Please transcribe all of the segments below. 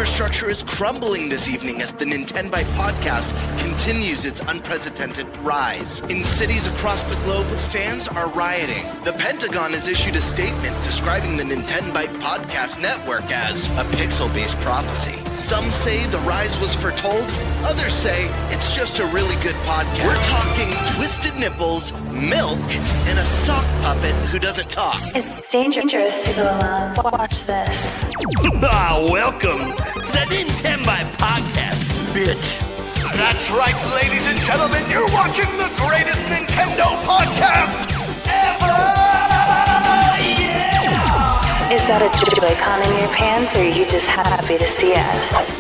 infrastructure is crumbling this evening as the NintenByte Podcast continues its unprecedented rise. In cities across the globe, fans are rioting. The Pentagon has issued a statement describing the NintenByte Podcast network as a pixel-based prophecy. Some say the rise was foretold, others say it's just a really good podcast. We're talking twisted nipples, milk, and a sock puppet who doesn't talk. It's dangerous to go alone. Watch this. Welcome to the NintenByte Podcast, bitch. That's right, ladies and gentlemen, you're watching the greatest Nintendo podcast ever! Yeah! Is that a Joy-Con in your pants, or are you just happy to see us?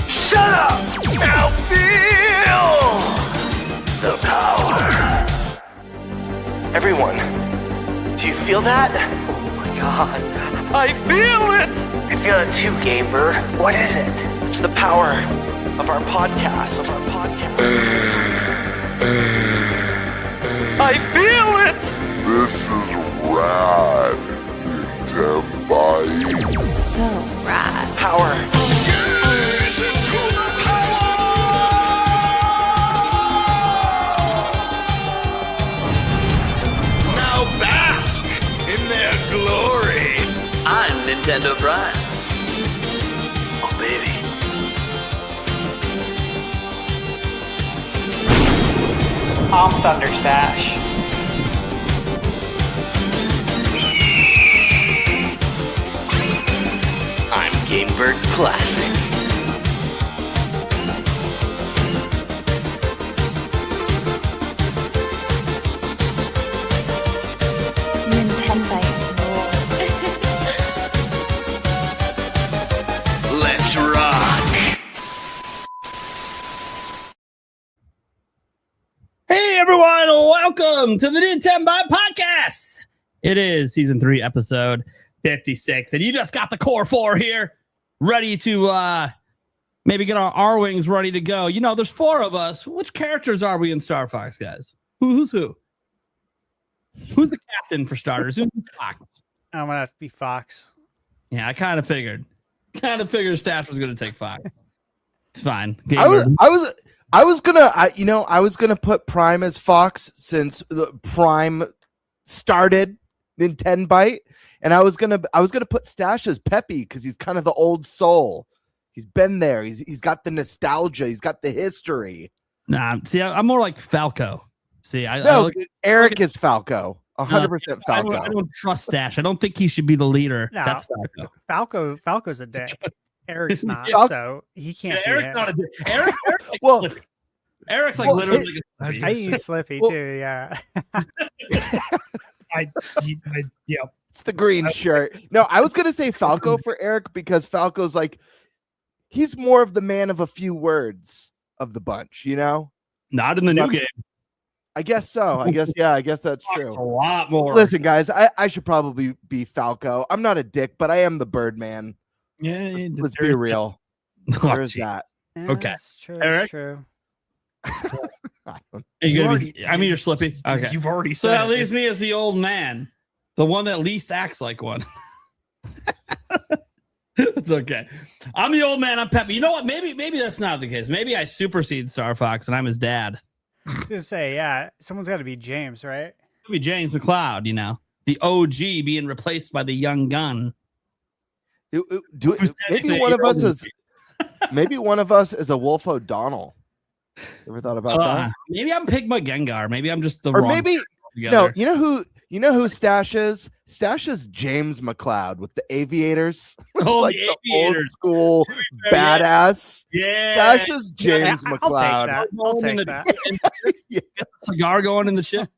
Shut up! Now feel the power. Everyone, do you feel that? Oh my god, I feel it! I feel it too, Gamer. What is it? It's the power of our podcast. I feel it! This is rad, NintenByte. So rad. Power. Now bask in their glory. I'm Nintendo Brian. Oh baby. I'm Thunderstash. I'm Gamebird Classic. NintenByte rules. Let's rock. Hey everyone, welcome to the NintenByte Podcast. It is season 3, episode 56, and you just got the core 4 here, ready to maybe get our R-Wings ready to go. You know, there's 4 of us. Which characters are we in Star Fox, guys? Who's who? Who's the captain for starters? Who's Fox? I'm gonna have to be Fox. Yeah, I kind of figured. Stash was going to take Fox. It's fine. I was gonna put Prime as Fox since the Prime started NintenByte, and I was gonna put Stash as Peppy because he's kind of the old soul. He's been there. He's got the nostalgia. He's got the history. Nah, see, I'm more like Falco. See, Eric is Falco. 100% Falco. I don't trust Stash. I don't think he should be the leader. No. That's Falco. Falco's a dick. Eric's not, so he can't. Yeah, be Eric's him. not a dick. Eric's like Well, Slippy. Eric's like literally. I use Slippy too. Yeah. It's the green shirt. No, I was gonna say Falco for Eric because Falco's like he's more of the man of a few words of the bunch, you know? Not in the new game. I guess so. I guess that's A true. lot more. Listen, guys, I should probably be Falco. I'm not a dick, but I am the Birdman. Yeah, Let's be real. There's that. Okay. That's true. Eric? True. You're Slippy. Okay. You've already So said that it. leaves me as the old man, the one that least acts like one. It's okay. I'm the old man. I'm Peppy. You know what? Maybe that's not the case. Maybe I supersede Star Fox and I'm his dad. I was gonna say, yeah, someone's got to be James, right? Maybe James McLeod. You know, the OG being replaced by the young gun. Maybe one of us is a Wolf O'Donnell. Ever thought about that? Maybe I'm Pigma Gengar. Maybe I'm just the Or wrong. maybe together. no. You know who Stash is? Stash is James McLeod with the aviators. Oh, like the the old aviators. school Yeah. badass. Yeah. Stash is James I'll McLeod. take that. Yeah. Get the cigar going in the ship.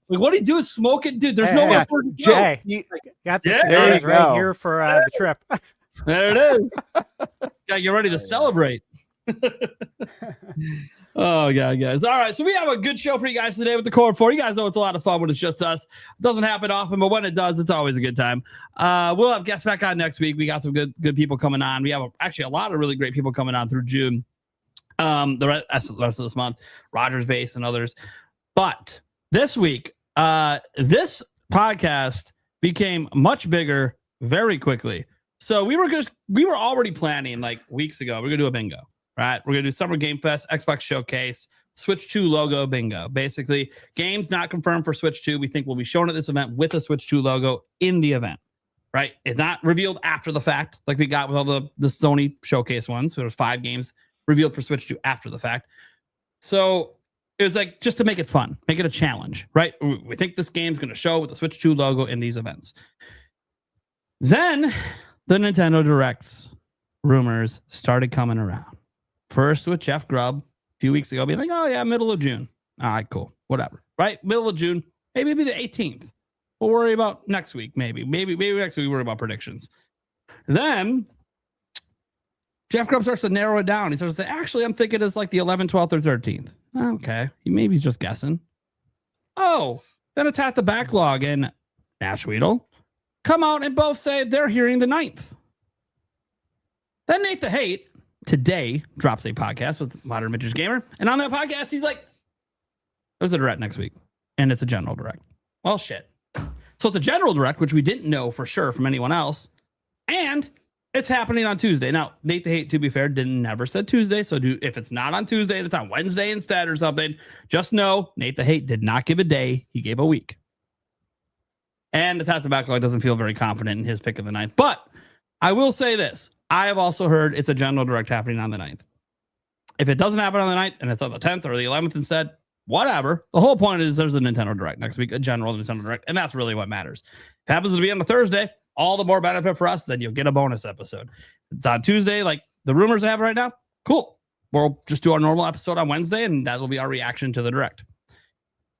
Like, what do you do? Smoke it, dude. There's Hey, nowhere hey, for it to go. Hey, got the Yeah, cigars there you right go. here for the trip. There it is. Gotta get ready to celebrate. Oh, God, guys. All right. So we have a good show for you guys today with the Core 4. You guys know it's a lot of fun when it's just us. It doesn't happen often, but when it does, it's always a good time. We'll have guests back on next week. We got some good people coming on. We have actually a lot of really great people coming on through June. The rest of this month, Rogers Base and others. But this week, this podcast became much bigger very quickly. So we were already planning like weeks ago. We're gonna do a bingo, right? We're gonna do Summer Game Fest, Xbox Showcase, Switch 2 logo bingo. Basically, games not confirmed for Switch 2. We think will be shown at this event with a Switch 2 logo in the event, right? It's not revealed after the fact, like we got with all the Sony Showcase ones. There was 5 games revealed for Switch 2 after the fact. So it was like just to make it fun, make it a challenge, right? We think this game's going to show with the Switch 2 logo in these events. Then the Nintendo Directs rumors started coming around. First with Jeff Grubb a few weeks ago being like, oh yeah, middle of June. All right, cool. Whatever. Right? Middle of June, maybe the 18th. We'll worry about next week, maybe next week we worry about predictions. Then Jeff Grubb starts to narrow it down. He starts to say, actually, I'm thinking it's like the 11th, 12th, or 13th. Okay. Maybe he's just guessing. Oh, then Attack the Backlog and Ashweedle come out and both say they're hearing the 9th. Then Nate the Hate today drops a podcast with Modern Midgets Gamer. And on that podcast, he's like, there's a direct next week. And it's a general direct. Well, shit. So it's a general direct, which we didn't know for sure from anyone else. And it's happening on Tuesday. Now, Nate the Hate, to be fair, never said Tuesday. So if it's not on Tuesday and it's on Wednesday instead or something, just know Nate the Hate did not give a day. He gave a week. And Attack the Backlog doesn't feel very confident in his pick of the 9th. But I will say this. I have also heard it's a general direct happening on the 9th. If it doesn't happen on the 9th and it's on the 10th or the 11th instead, whatever. The whole point is there's a Nintendo Direct next week, a general Nintendo Direct. And that's really what matters. If it happens to be on a Thursday, all the more benefit for us, then you'll get a bonus episode. If it's on Tuesday, like the rumors I have right now, cool. We'll just do our normal episode on Wednesday, and that will be our reaction to the Direct.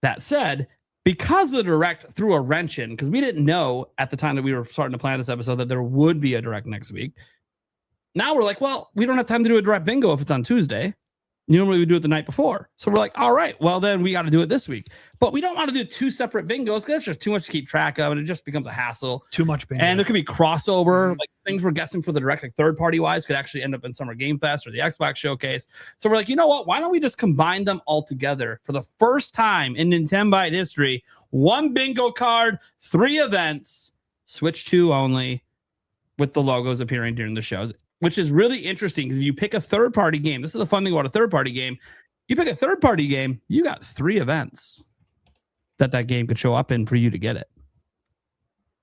That said, because the Direct threw a wrench in, because we didn't know at the time that we were starting to plan this episode that there would be a Direct next week. Now we're like, well, we don't have time to do a Direct bingo if it's on Tuesday. Normally we do it the night before. So we're like, all right, well, then we got to do it this week. But we don't want to do 2 separate bingos because that's just too much to keep track of, and it just becomes a hassle. Too much bingo. And there could be crossover. Like things we're guessing for the Direct, like third-party wise, could actually end up in Summer Game Fest or the Xbox Showcase. So we're like, you know what? Why don't we just combine them all together for the first time in NintenByte history? 1 bingo card, 3 events, Switch 2 only, with the logos appearing during the shows. Which is really interesting because if you pick a third-party game, this is the fun thing about a third-party game. You pick a third-party game, you got 3 events that game could show up in for you to get it.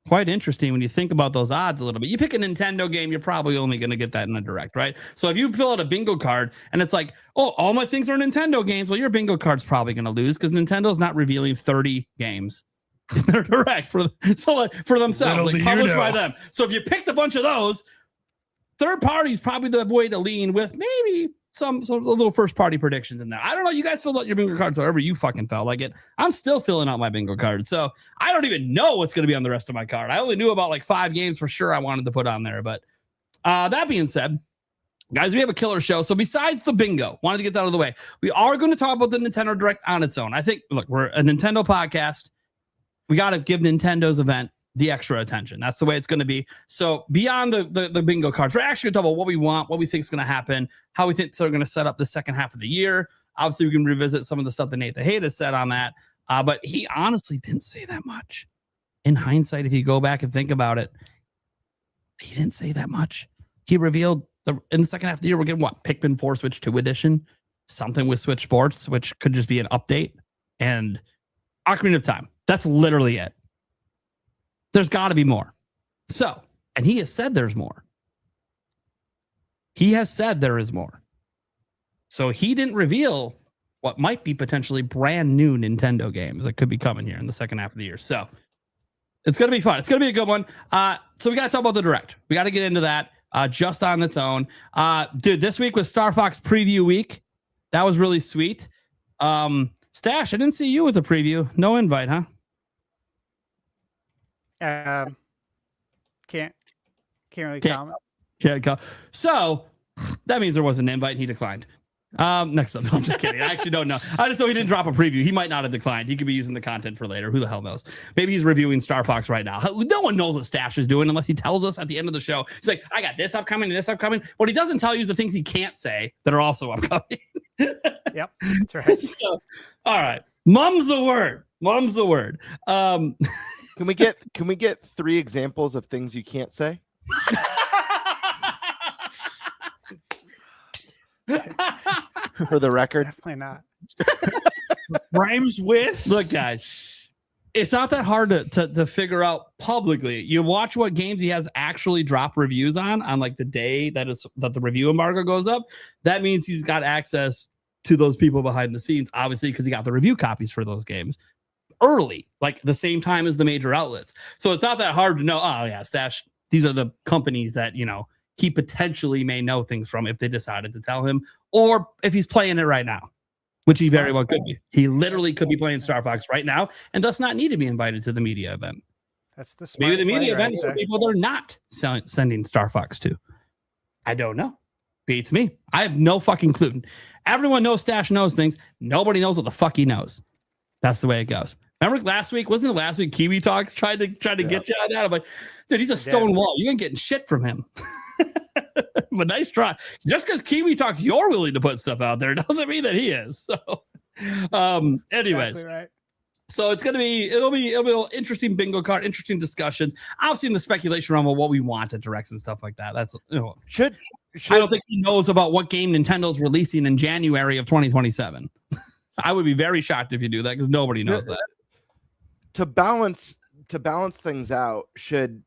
Quite interesting when you think about those odds a little bit. You pick a Nintendo game, you're probably only going to get that in a Direct, right? So if you fill out a bingo card and it's like, oh, all my things are Nintendo games, well, your bingo card's probably going to lose because Nintendo's not revealing 30 games in their Direct for themselves, like published by them. So if you picked a bunch of those, third party is probably the way to lean with maybe some little first party predictions in there. I don't know. You guys fill out your bingo cards however you fucking felt like it. I'm still filling out my bingo card. So I don't even know what's going to be on the rest of my card. I only knew about like 5 games for sure I wanted to put on there. But that being said, guys, we have a killer show. So besides the bingo, wanted to get that out of the way. We are going to talk about the Nintendo Direct on its own. I think, look, we're a Nintendo podcast. We got to give Nintendo's event the extra attention. That's the way it's going to be. So beyond the bingo cards, we're actually going to talk about what we want, what we think is going to happen, how we think they're going to set up the second half of the year. Obviously, we can revisit some of the stuff that Nate the Hate has said on that. But he honestly didn't say that much. In hindsight, if you go back and think about it, he didn't say that much. He revealed in the second half of the year, we're getting what? Pikmin 4 Switch 2 edition, something with Switch Sports, which could just be an update, and Ocarina of Time. That's literally it. There's got to be more. So, and he has said there's more. He has said there is more. So he didn't reveal what might be potentially brand new Nintendo games that could be coming here in the second half of the year. So it's going to be fun. It's going to be a good one. So we got to talk about the Direct. We got to get into that just on its own. Dude, this week was Star Fox preview week. That was really sweet. Stash, I didn't see you with a preview. No invite, huh? Can't really comment. Can't go. So that means there was an invite and he declined. Next up, no, I'm just kidding. I actually don't know. I just know he didn't drop a preview. He might not have declined. He could be using the content for later. Who the hell knows? Maybe he's reviewing Star Fox right now. No one knows what Stash is doing unless he tells us at the end of the show. He's like, I got this upcoming and this upcoming. What he doesn't tell you is the things he can't say that are also upcoming. Yep, that's right. So, all right. Mum's the word. Mum's the word. Can we get 3 examples of things you can't say? For the record. Definitely not. Rhymes with. Look, guys, it's not that hard to figure out publicly. You watch what games he has actually dropped reviews on like the day that the review embargo goes up. That means he's got access to those people behind the scenes, obviously, because he got the review copies for those games early, like the same time as the major outlets. So it's not that hard to know. Oh yeah, Stash. These are the companies that he potentially may know things from if they decided to tell him, or if he's playing it right now, which he very well could be. He literally could be playing Star Fox right now and thus not need to be invited to the media event. That's the smart Maybe the media play event is for people they're not sending Star Fox to. I don't know. Beats me. I have no fucking clue. Everyone knows Stash knows things. Nobody knows what the fuck he knows. That's the way it goes. Remember last week? Wasn't it last week Kiwi Talks tried to get you on that? I'm like, dude, he's a stone wall. You ain't getting shit from him. But nice try. Just because Kiwi Talks you're willing to put stuff out there doesn't mean that he is. So anyways. Exactly right. So it'll be an interesting bingo card, interesting discussions. Obviously in the speculation around what we want at directs and stuff like that. That's Should I don't think he knows about what game Nintendo's releasing in January of 2027. I would be very shocked if you do that because nobody knows that. To balance things out, should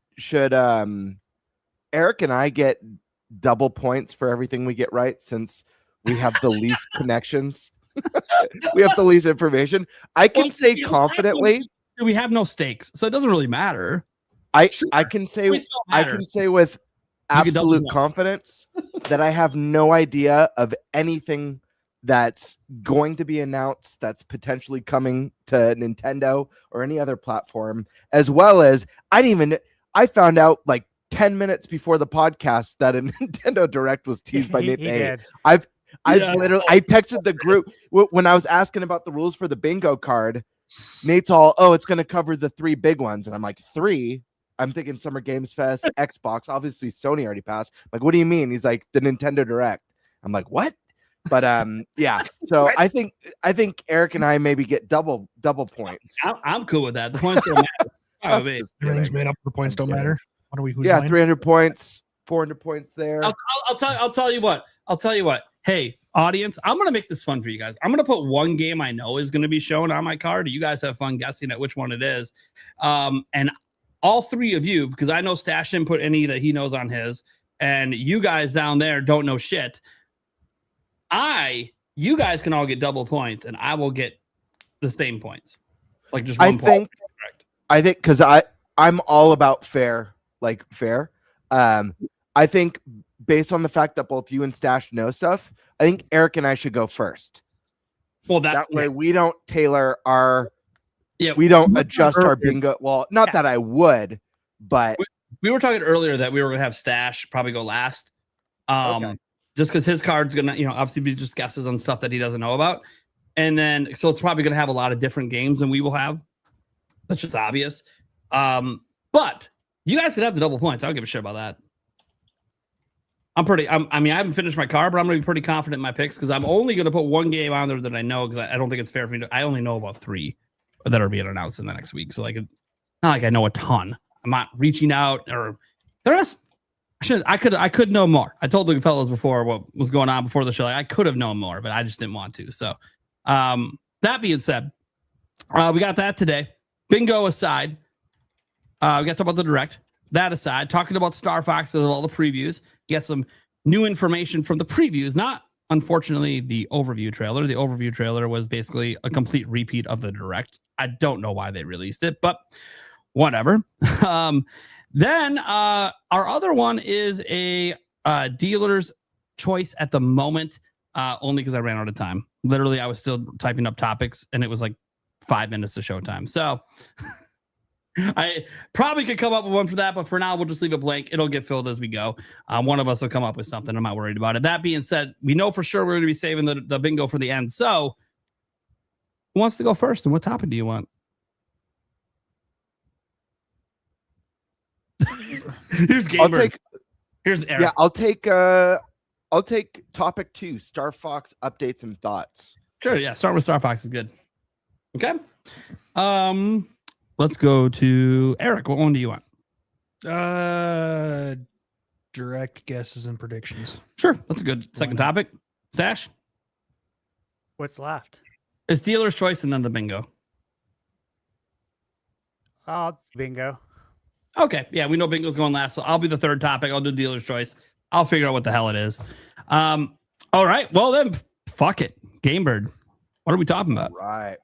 Eric and I get double points for everything we get right since we have the least connections? We have the least information. I can say confidently we have no stakes, so it doesn't really matter. I can say with absolute confidence that I have no idea of anything that's going to be announced that's potentially coming to Nintendo or any other platform, as well as I found out like 10 minutes before the podcast that a Nintendo Direct was teased by Nate. I texted the group when I was asking about the rules for the bingo card. Nate's all, it's going to cover the 3 big ones. And I'm like, 3? I'm thinking Summer Games Fest, Xbox. Obviously, Sony already passed. Like, what do you mean? He's like, the Nintendo Direct. I'm like, what? But yeah. So I think Eric and I maybe get double points. I'm cool with that. The points don't matter. Everything's made up. The points don't matter. What are we? 300 points, 400 points there. I'll tell you what. Hey, audience, I'm gonna make this fun for you guys. I'm gonna put one game I know is gonna be shown on my card. You guys have fun guessing at which one it is. And all 3 of you, because I know Stash didn't put any that he knows on his, and you guys down there don't know shit. You guys can all get double points, and I will get the same points. Like just one point. I think because I'm all about fair. I think based on the fact that both you and Stash know stuff, I think Eric and I should go first. Well, that way we don't tailor our. Yeah, we don't adjust our bingo. Well, not that I would, but we were talking earlier that we were gonna have Stash probably go last. Okay. Just because his card's gonna, obviously be just guesses on stuff that he doesn't know about, and then so it's probably gonna have a lot of different games than we will have. That's just obvious. But you guys could have the double points. I don't give a shit about that. I haven't finished my card, but I'm gonna be pretty confident in my picks because I'm only gonna put one game on there that I know because I don't think it's fair for me to. I only know about 3 that are being announced in the next week, so like, it's not like I know a ton. I'm not reaching out or they're not. I could know more. I told the fellows before what was going on before the show. Like, I could have known more, but I just didn't want to. So, that being said, we got that today. Bingo aside, we got to talk about the Direct. That aside, talking about Star Fox with all the previews. Get some new information from the previews. Not, unfortunately, the overview trailer. The overview trailer was basically a complete repeat of the Direct. I don't know why they released it, but whatever. Then our other one is a dealer's choice at the moment, only because I ran out of time. Literally, I was still typing up topics, and it was like 5 minutes to showtime. So I probably could come up with one for that, but for now, we'll just leave it blank. It'll get filled as we go. One of us will come up with something. I'm not worried about it. That being said, we know for sure we're going to be saving the bingo for the end. So, who wants to go first? And what topic do you want? Here's Gamer. Here's Eric. Yeah, I'll take topic 2, Star Fox updates and thoughts. Sure, yeah. Start with Star Fox is good. Okay. Let's go to Eric. What one do you want? Direct guesses and predictions. Sure, that's a good second topic. Stash? What's left? It's dealer's choice and then the bingo. Bingo. Okay, yeah, we know bingo's going last, so I'll be the third topic. I'll do dealer's choice. I'll figure out what the hell it is. All right, well then, fuck it. Gamebird, what are we talking about? Right.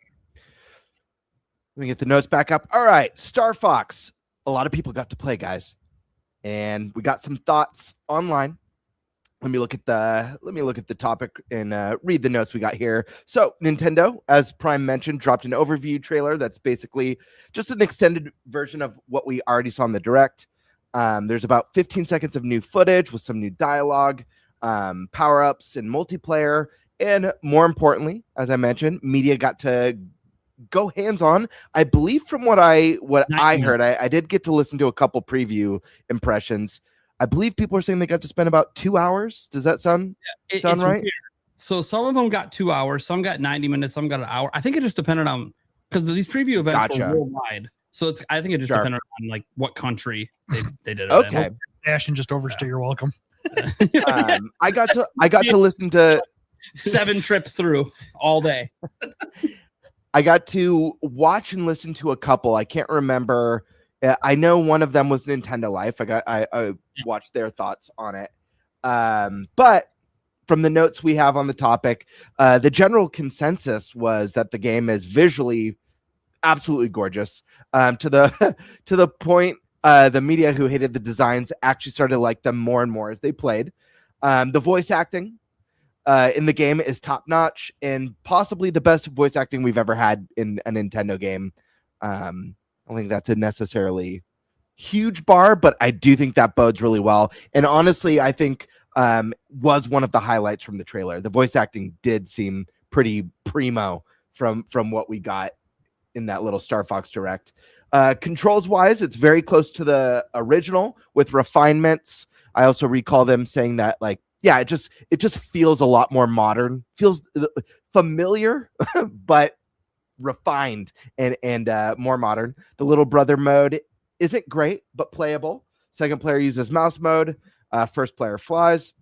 Let me get the notes back up. All right, Star Fox. A lot of people got to play, guys, and we got some thoughts online. Let me look at the topic and read the notes we got here. So, Nintendo, as Prime mentioned, dropped an overview trailer that's basically just an extended version of what we already saw in the Direct. There's about 15 seconds of new footage with some new dialogue, power-ups, and multiplayer. And more importantly, as I mentioned, media got to go hands-on. I believe from what I heard, I did get to listen to a couple preview impressions. I believe people are saying they got to spend about 2 hours. Does that sound right? Weird. So some of them got 2 hours, some got 90 minutes, some got an hour. I think it just depended on, because these preview events were worldwide. So I think it just depended on like what country they did it okay. in. Dash and just overstay your welcome. I got to listen to 7 trips through all day. I got to watch and listen to a couple. I can't remember. I know one of them was Nintendo Life. I watched their thoughts on it. But from the notes we have on the topic, the general consensus was that the game is visually absolutely gorgeous. To the point, the media who hated the designs actually started to like them more and more as they played. The voice acting in the game is top notch and possibly the best voice acting we've ever had in a Nintendo game. I don't think that's a necessarily huge bar, but I do think that bodes really well. And honestly, I think was one of the highlights from the trailer. The voice acting did seem pretty primo from what we got in that little Star Fox Direct. Controls wise, it's very close to the original with refinements. I also recall them saying that, like, yeah, it just feels a lot more modern, feels familiar, but refined and more modern. The little brother mode isn't great, but playable. Second player uses mouse mode. First player flies.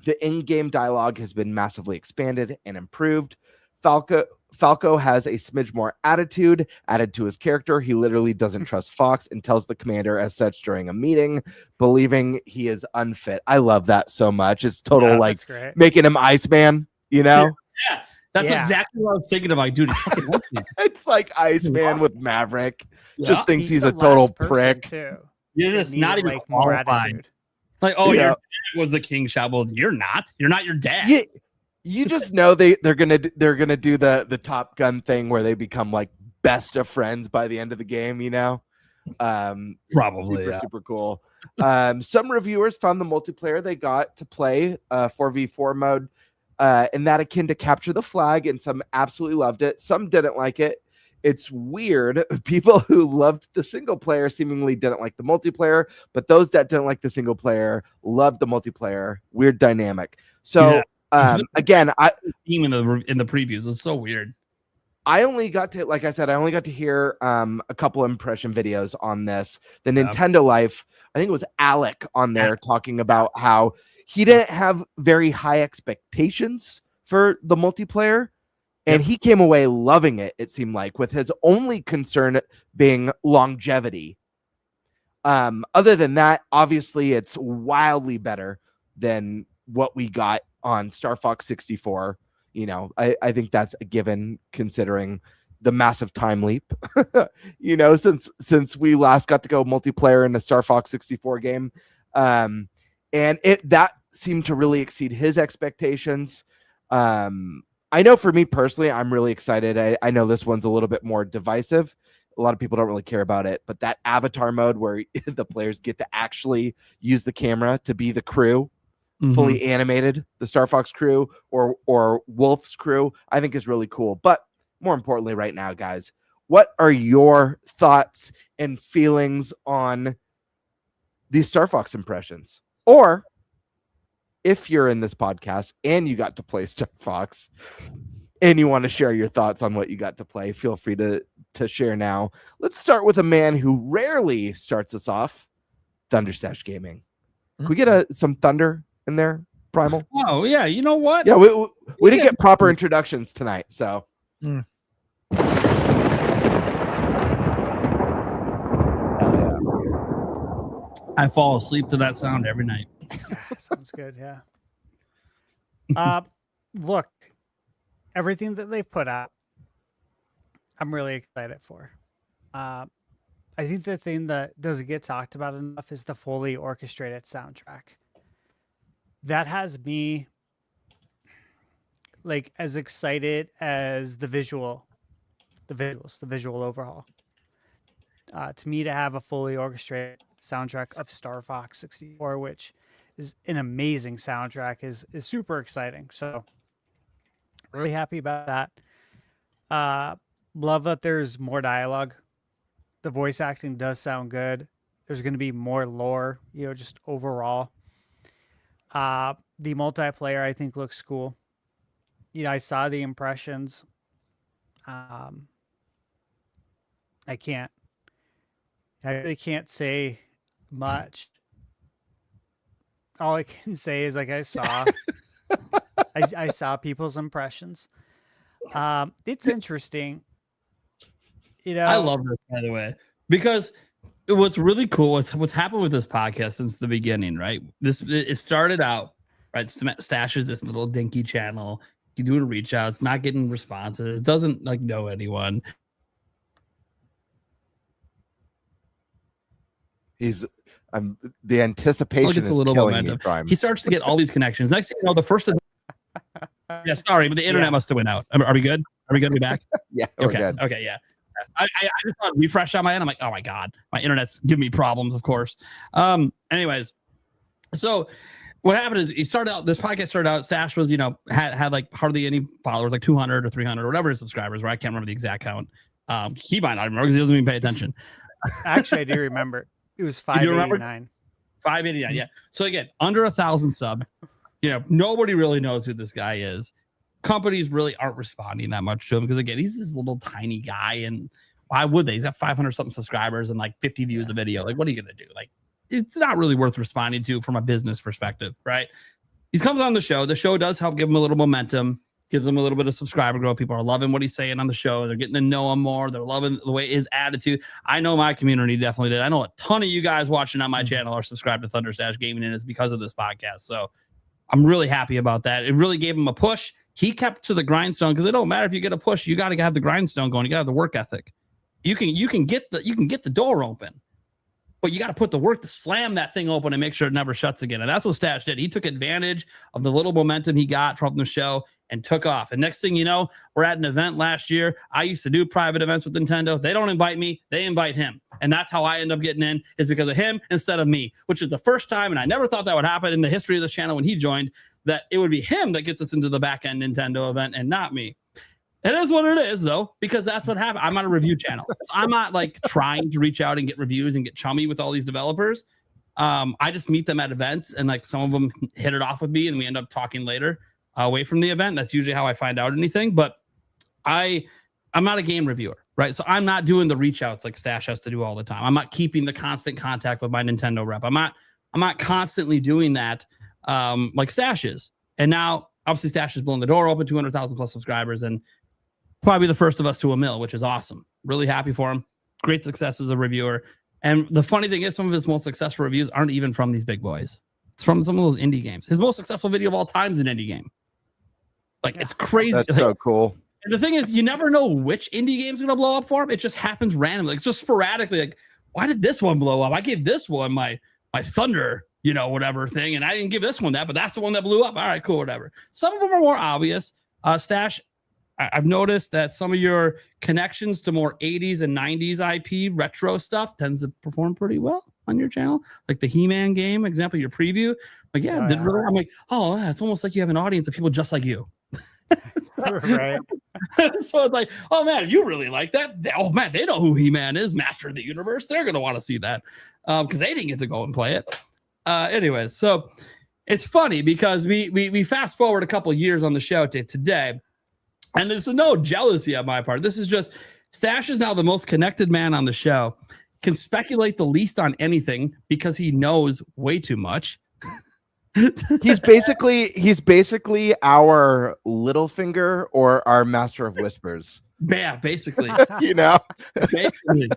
The in-game dialogue has been massively expanded and improved. Falco has a smidge more attitude added to his character. He literally doesn't trust Fox and tells the commander as such during a meeting, believing he is unfit. I love that so much. It's total making him Iceman, you know? Yeah. That's exactly what I was thinking of. Like, dude, it's fucking awesome. It's like Iceman with Maverick. Just thinks he's a total prick. Too. You're just not even qualified. Like, oh, your dad was the king shot. Well, you're not. You're not your dad. Yeah, you just know they're gonna do the Top Gun thing where they become like best of friends by the end of the game. You know, probably super cool. Some reviewers found the multiplayer they got to play 4v4 mode. And that akin to capture the flag, and some absolutely loved it. Some didn't like it. It's weird. People who loved the single player seemingly didn't like the multiplayer, but those that didn't like the single player loved the multiplayer. Weird dynamic. So again, I team in the previews is so weird. I only got to, like I said, hear a couple impression videos on this. The Nintendo Life, I think it was Alec on there talking about how he didn't have very high expectations for the multiplayer, and he came away loving it, it seemed like, with his only concern being longevity. Other than that, obviously, it's wildly better than what we got on Star Fox 64. You know, I think that's a given considering the massive time leap, you know, since we last got to go multiplayer in a Star Fox 64 game. And that seemed to really exceed his expectations. I know for me personally, I'm really excited. I know this one's a little bit more divisive. a lot of people don't really care about it, but that avatar mode where the players get to actually use the camera to be the crew, fully animated, the Star Fox crew or Wolf's crew, I think is really cool. But more importantly right now, guys, what are your thoughts and feelings on these Star Fox impressions? Or if you're in this podcast and you got to play Star Fox and you want to share your thoughts on what you got to play, feel free to share now. Let's start with a man who rarely starts us off, Thunderstash Gaming. Can we get some thunder in there, Primal? Oh, yeah. You know what? Yeah, we didn't get proper introductions tonight, so. I fall asleep to that sound every night. Sounds good. Yeah. Look, everything that they've put out, I'm really excited for. I think the thing that doesn't get talked about enough is the fully orchestrated soundtrack. That has me like as excited as the visual overhaul. To me, to have a fully orchestrated soundtrack of Star Fox 64, which is an amazing soundtrack, is super exciting. So really happy about that. Love that there's more dialogue. The voice acting does sound good. There's going to be more lore, just overall. The multiplayer I think looks cool. I saw the impressions. I really can't say much. All I can say is like I saw I saw people's impressions. It's interesting. I love this, by the way, because what's really cool, what's happened with this podcast since the beginning, right? It started out, right? Stash is this little dinky channel. You do a reach out, not getting responses, doesn't like know anyone. The anticipation is a little killing momentum. me, Prime. He starts to get all these connections. Next thing you know, the first. Yeah, sorry, but the internet must have went out. Are we good? Are we good? We back? Yeah, we're good. Okay, yeah. I just thought refresh on my end. I'm like, oh my god, my internet's giving me problems. Of course. Anyways, so what happened is this podcast started out. Stash was had like hardly any followers, like 200 or 300 or whatever his subscribers were. I can't remember the exact count. He might not remember because he doesn't even pay attention. Actually, I do remember. It was 589. 589, yeah. So again, under 1,000 subs. Nobody really knows who this guy is. Companies really aren't responding that much to him because again, he's this little tiny guy, and why would they? He's got 500 something subscribers and like 50 views a video. Like, what are you gonna do? Like, it's not really worth responding to from a business perspective, right? He comes on the show. The show does help give him a little momentum, gives him a little bit of subscriber growth. People are loving what he's saying on the show. They're getting to know him more. They're loving the way his attitude. I know my community definitely did. I know a ton of you guys watching on my channel are subscribed to Thunderstash Gaming, and it's because of this podcast. So I'm really happy about that. It really gave him a push. He kept to the grindstone because it don't matter if you get a push. You got to have the grindstone going. You got to have the work ethic. You can get the door open, but you got to put the work to slam that thing open and make sure it never shuts again. And that's what Stash did. He took advantage of the little momentum he got from the show and took off. And next thing you know, we're at an event last year. I used to do private events with Nintendo. They don't invite me. They invite him. And that's how I end up getting in, is because of him instead of me, which is the first time. And I never thought that would happen in the history of this channel when he joined, that it would be him that gets us into the back end Nintendo event and not me. It is what it is, though, because that's what happened. I'm on a review channel. So I'm not like trying to reach out and get reviews and get chummy with all these developers. I just meet them at events, and like some of them hit it off with me, and we end up talking later away from the event. That's usually how I find out anything. But I'm not a game reviewer, right? So I'm not doing the reach outs like Stash has to do all the time. I'm not keeping the constant contact with my Nintendo rep. I'm not constantly doing that like Stash is. And now obviously Stash is blowing the door open, 200,000 plus subscribers, and probably the first of us to a mill, which is awesome. Really happy for him. Great success as a reviewer. And the funny thing is, some of his most successful reviews aren't even from these big boys. It's from some of those indie games. His most successful video of all time is an indie game. Like, it's crazy. That's so cool. And the thing is, you never know which indie game's going to blow up for him. It just happens randomly. It's just sporadically. Like, why did this one blow up? I gave this one my Thunder, whatever thing, and I didn't give this one that, but that's the one that blew up. All right, cool, whatever. Some of them are more obvious. Stash, I've noticed that some of your connections to more 80s and 90s IP retro stuff tends to perform pretty well on your channel. Like the He-Man game example, your preview. Like, yeah, Oh, did yeah. really. I'm like, oh, yeah, it's almost like you have an audience of people just like you. Right. So it's like, oh man, you really like that? Oh man, they know who He-Man is, Master of the Universe. They're gonna want to see that because they didn't get to go and play it. Anyways, so it's funny because we fast forward a couple of years on the show to today, and this is no jealousy on my part. This is just Stash is now the most connected man on the show, can speculate the least on anything because he knows way too much. He's basically our Littlefinger or our Master of Whispers. Yeah, basically. You know, Basically.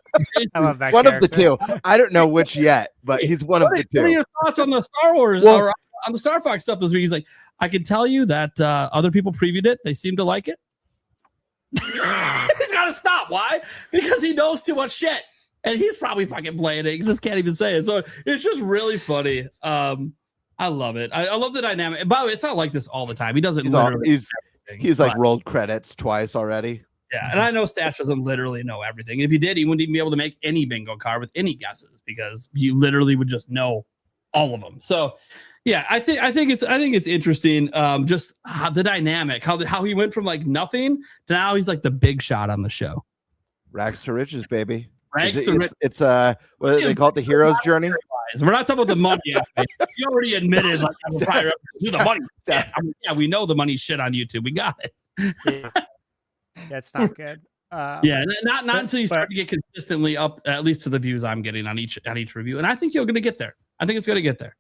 I love that. one of the character. two. I don't know which yet, but he's one of the What are two. your thoughts on the Star Wars Well- or on the Star Fox stuff this week? He's like, I can tell you that other people previewed it. They seem to like it. He's got to stop. Why? Because he knows too much shit. And he's probably fucking playing it. He just can't even say it. So it's just really funny. I love it. I love the dynamic. By the way, it's not like this all the time. He doesn't literally. He's like but- rolled credits twice already. Yeah, and I know Stash doesn't literally know everything. If he did, he wouldn't even be able to make any bingo card with any guesses because you literally would just know all of them. So, yeah, I think it's interesting. Just the dynamic, how he went from like nothing to now he's like the big shot on the show. Rags to riches, baby. Rags to riches. It's what do they call it? The hero's journey. We're not talking about the money. You already admitted like on the prior episode, the money. Yeah, we know the money shit on YouTube. We got it. That's not good. Yeah, not until you start to get consistently up, at least to the views I'm getting on each review, and I think you're going to get there. I think it's going to get there.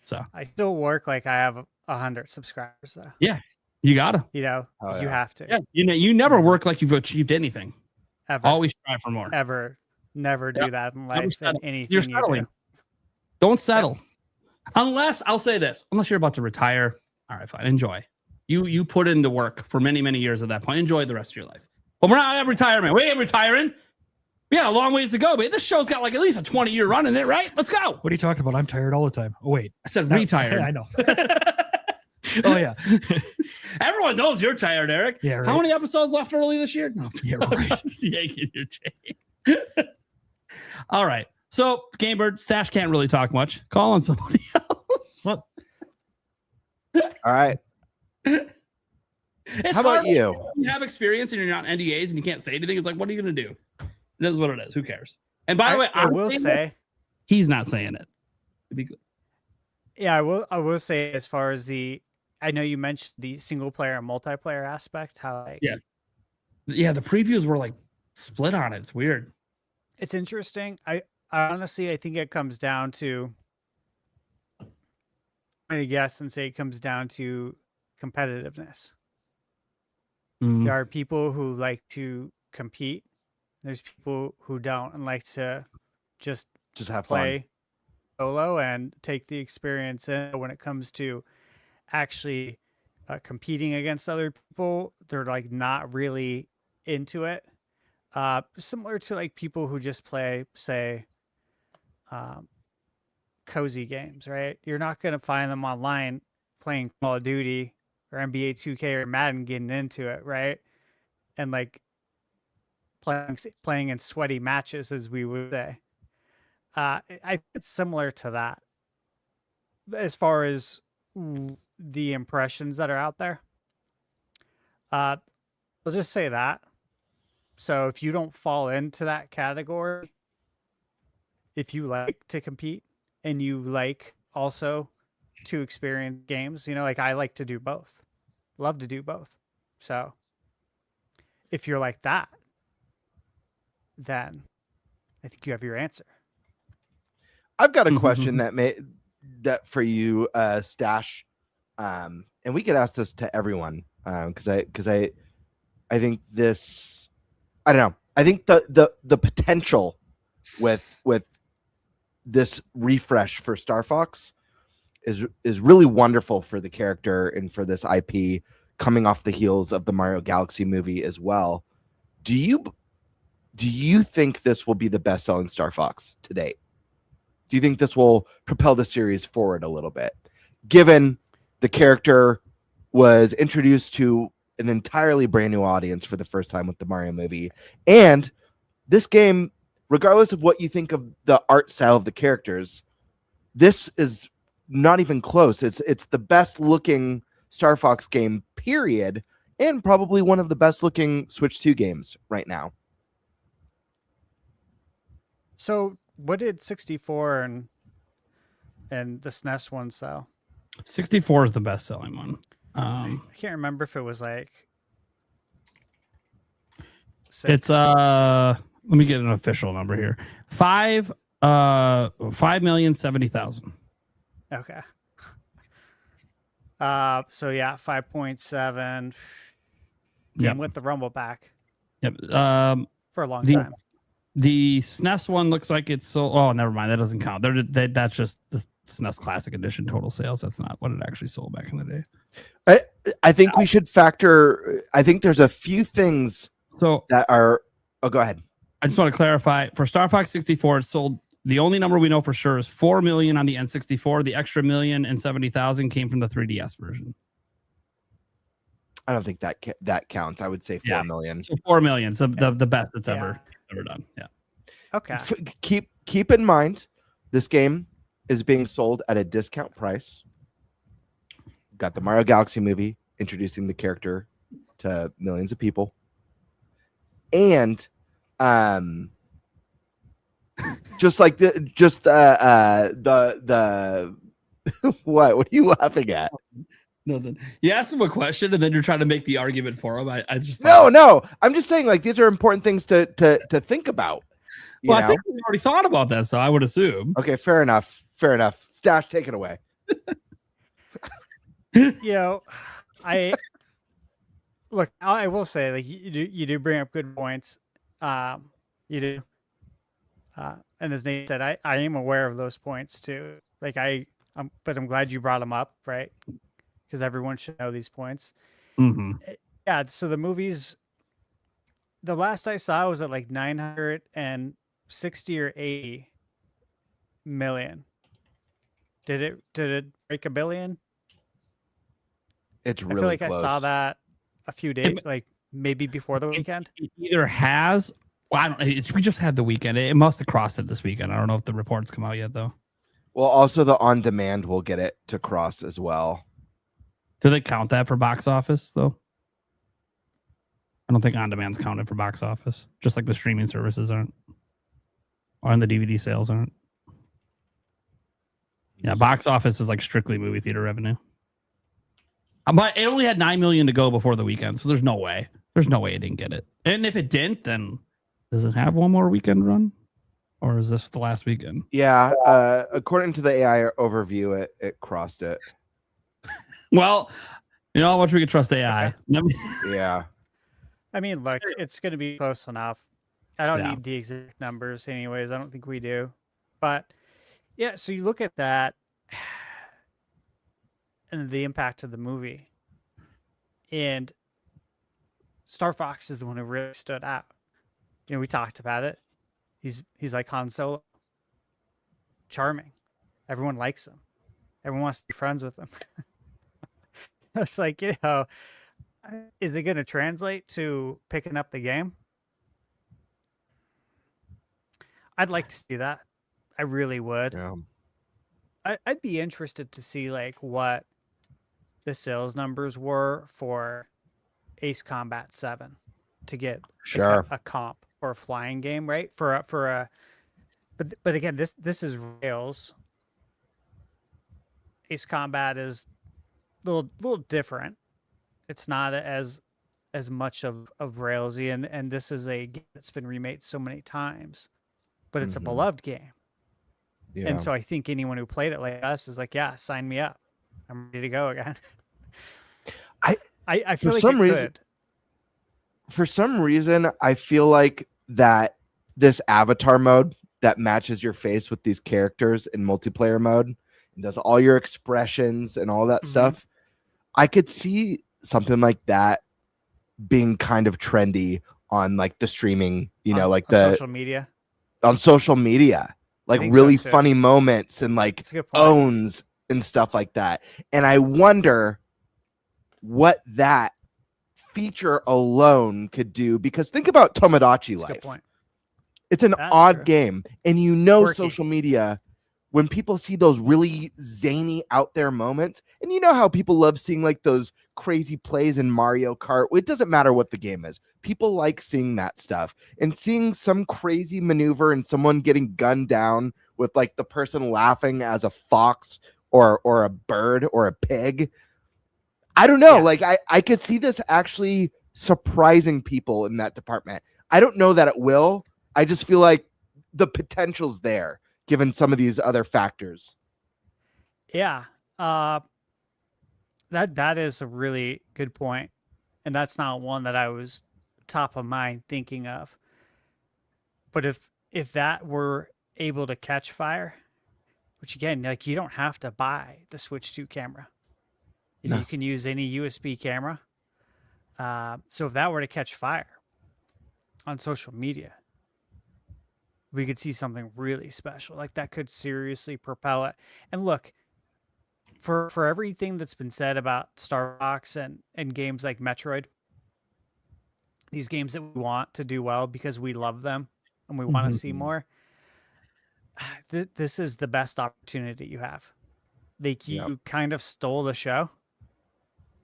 So I still work like I have 100 subscribers. So yeah, you gotta. you know, Oh, you yeah. have to. Yeah, you never work like you've achieved anything. Ever, Always strive for more. ever, never do Yep. that in Never life. settle. In anything You're you do. settling. Don't settle. Unless I'll say this, unless you're about to retire. All right, fine. Enjoy. You put in the work for many, many years at that point. Enjoy the rest of your life. But we're not at retirement. We ain't retiring. We got a long ways to go, but this show's got like at least a 20-year run in it, right? Let's go. What are you talking about? I'm tired all the time. Oh, wait. I said No, retired. I know. Oh, yeah. Everyone knows you're tired, Eric. Yeah, right. How many episodes left early this year? No, Yeah, right. I'm just yanking your chain. All right. So, Gamebird, Stash can't really talk much. Call on somebody else. What? All right. It's How about hard you? when you have experience and you're not NDAs and you can't say anything. It's like, what are you going to do? It is what it is. Who cares? And by the way, I I'm will saying say, it, he's not saying it. To be clear. yeah, I will say, as far as I know you mentioned the single player and multiplayer aspect, how like Yeah, the previews were like split on it. It's weird. it's interesting. I honestly, I think it comes down to, I'm gonna guess and say it comes down to competitiveness. Mm. There are people who like to compete. There's people who don't and like to just Just have fun. play solo and take the experience in. When it comes to actually competing against other people, they're like not really into it. Similar to like people who just play, say, cozy games, right? You're not going to find them online playing Call of Duty or NBA 2K or Madden getting into it, right? And like playing in sweaty matches, as we would say. I think it's similar to that as far as the impressions that are out there. I'll just say that. So if you don't fall into that category, if you like to compete and you like also to experience games, you know, like I like to do both, love to do both. So if you're like that, then I think you have your answer. I've got a question that for you, Stash, and we could ask this to everyone because I think this, I don't know. I think the potential with this refresh for Star Fox is really wonderful for the character and for this IP coming off the heels of the Mario Galaxy movie as well. Do you think this will be the best-selling Star Fox to date? Do you think this will propel the series forward a little bit, given the character was introduced to an entirely brand new audience for the first time with the Mario movie. And this game, regardless of what you think of the art style of the characters, this is not even close. It's the best looking Star Fox game, period, and probably one of the best looking Switch 2 games right now. So what did 64 and the SNES one sell? 64 is the best selling one. I can't remember if it was like It's let me get an official number here. 5,070,000. Okay. So yeah, 5.7. Yep. With the Rumble pack Yep. for a long time. The SNES one looks like it's so. Oh, never mind. That doesn't count. That's just the SNES Classic Edition total sales. That's not what it actually sold back in the day. I think we should factor. I think there's a few things that are. Oh, go ahead. I just want to clarify for Star Fox 64, it sold. The only number we know for sure is 4 million on the N64. The extra 1,070,000 came from the 3DS version. I don't think that counts. I would say 4 million. So 4 million. So the best that's ever done. Yeah. Okay. Keep in mind, this game is being sold at a discount price. Got the Mario Galaxy movie introducing the character to millions of people, and just like the what are you laughing at? Nothing. You ask him a question and then you're trying to make the argument for him. I just no. I'm just saying, like, these are important things to think about. Well, I think we already thought about that, so I would assume. Okay, fair enough. Stash, take it away. I will say, like, you do bring up good points. You do. And as Nate said, I am aware of those points too. Like but I'm glad you brought them up, right? Because everyone should know these points. Mm-hmm. Yeah. So the movies, the last I saw was at like 960 or 80 million. Did it break a billion? It's really I feel like close. I saw that a few days, like maybe before the weekend. It either has. Well, we just had the weekend. It must have crossed it this weekend. I don't know if the reports come out yet, though. Well, also the on demand will get it to cross as well. Do they count that for box office, though? I don't think on demand's counted for box office, just like the streaming services aren't, or the DVD sales aren't. Yeah, box office is like strictly movie theater revenue. But it only had 9 million to go before the weekend, so there's no way. There's no way it didn't get it. And if it didn't, then does it have one more weekend run? Or is this the last weekend? Yeah, according to the AI overview, it crossed it. Well, you know how much we can trust AI. Yeah. I mean, look, it's going to be close enough. I don't need the exact numbers anyways. I don't think we do. But yeah, so you look at that and the impact of the movie. And Star Fox is the one who really stood out. You know, we talked about it. He's like Han Solo. Charming. Everyone likes him. Everyone wants to be friends with him. It's like, is it going to translate to picking up the game? I'd like to see that. I really would. Yeah. I'd be interested to see like what the sales numbers were for Ace Combat 7 to get a comp for a flying game, right? But again, this is Rails. Ace Combat is a little different. It's not as much of Railsy, and this is a game that's been remade so many times, but it's a beloved game. Yeah. And so I think anyone who played it like us is like, yeah, sign me up. I'm ready to go again. I feel for some reason, I feel like that this avatar mode that matches your face with these characters in multiplayer mode and does all your expressions and all that stuff, I could see something like that being kind of trendy on like the streaming, like the social media, like really funny moments and like owns and stuff like that. And I wonder what that feature alone could do, because think about Tomodachi That's a good Life. point. It's an That's odd true. game, and you know Quirky. social media, when people see those really zany out there moments, and you know how people love seeing like those crazy plays in Mario Kart. It doesn't matter what the game is. People like seeing that stuff, and seeing some crazy maneuver and someone getting gunned down with like the person laughing as a fox or a bird or a pig. I don't know. Yeah. Like I could see this actually surprising people in that department. I don't know that it will. I just feel like the potential's there given some of these other factors. Yeah. That is a really good point. And that's not one that I was top of mind thinking of. But if that were able to catch fire, which again, like you don't have to buy the Switch 2 camera. No. You can use any USB camera. So if that were to catch fire on social media, we could see something really special. Like that could seriously propel it. And look, for everything that's been said about Star Fox and games like Metroid, these games that we want to do well because we love them and we want to see more, this is the best opportunity you have. Like you kind of stole the show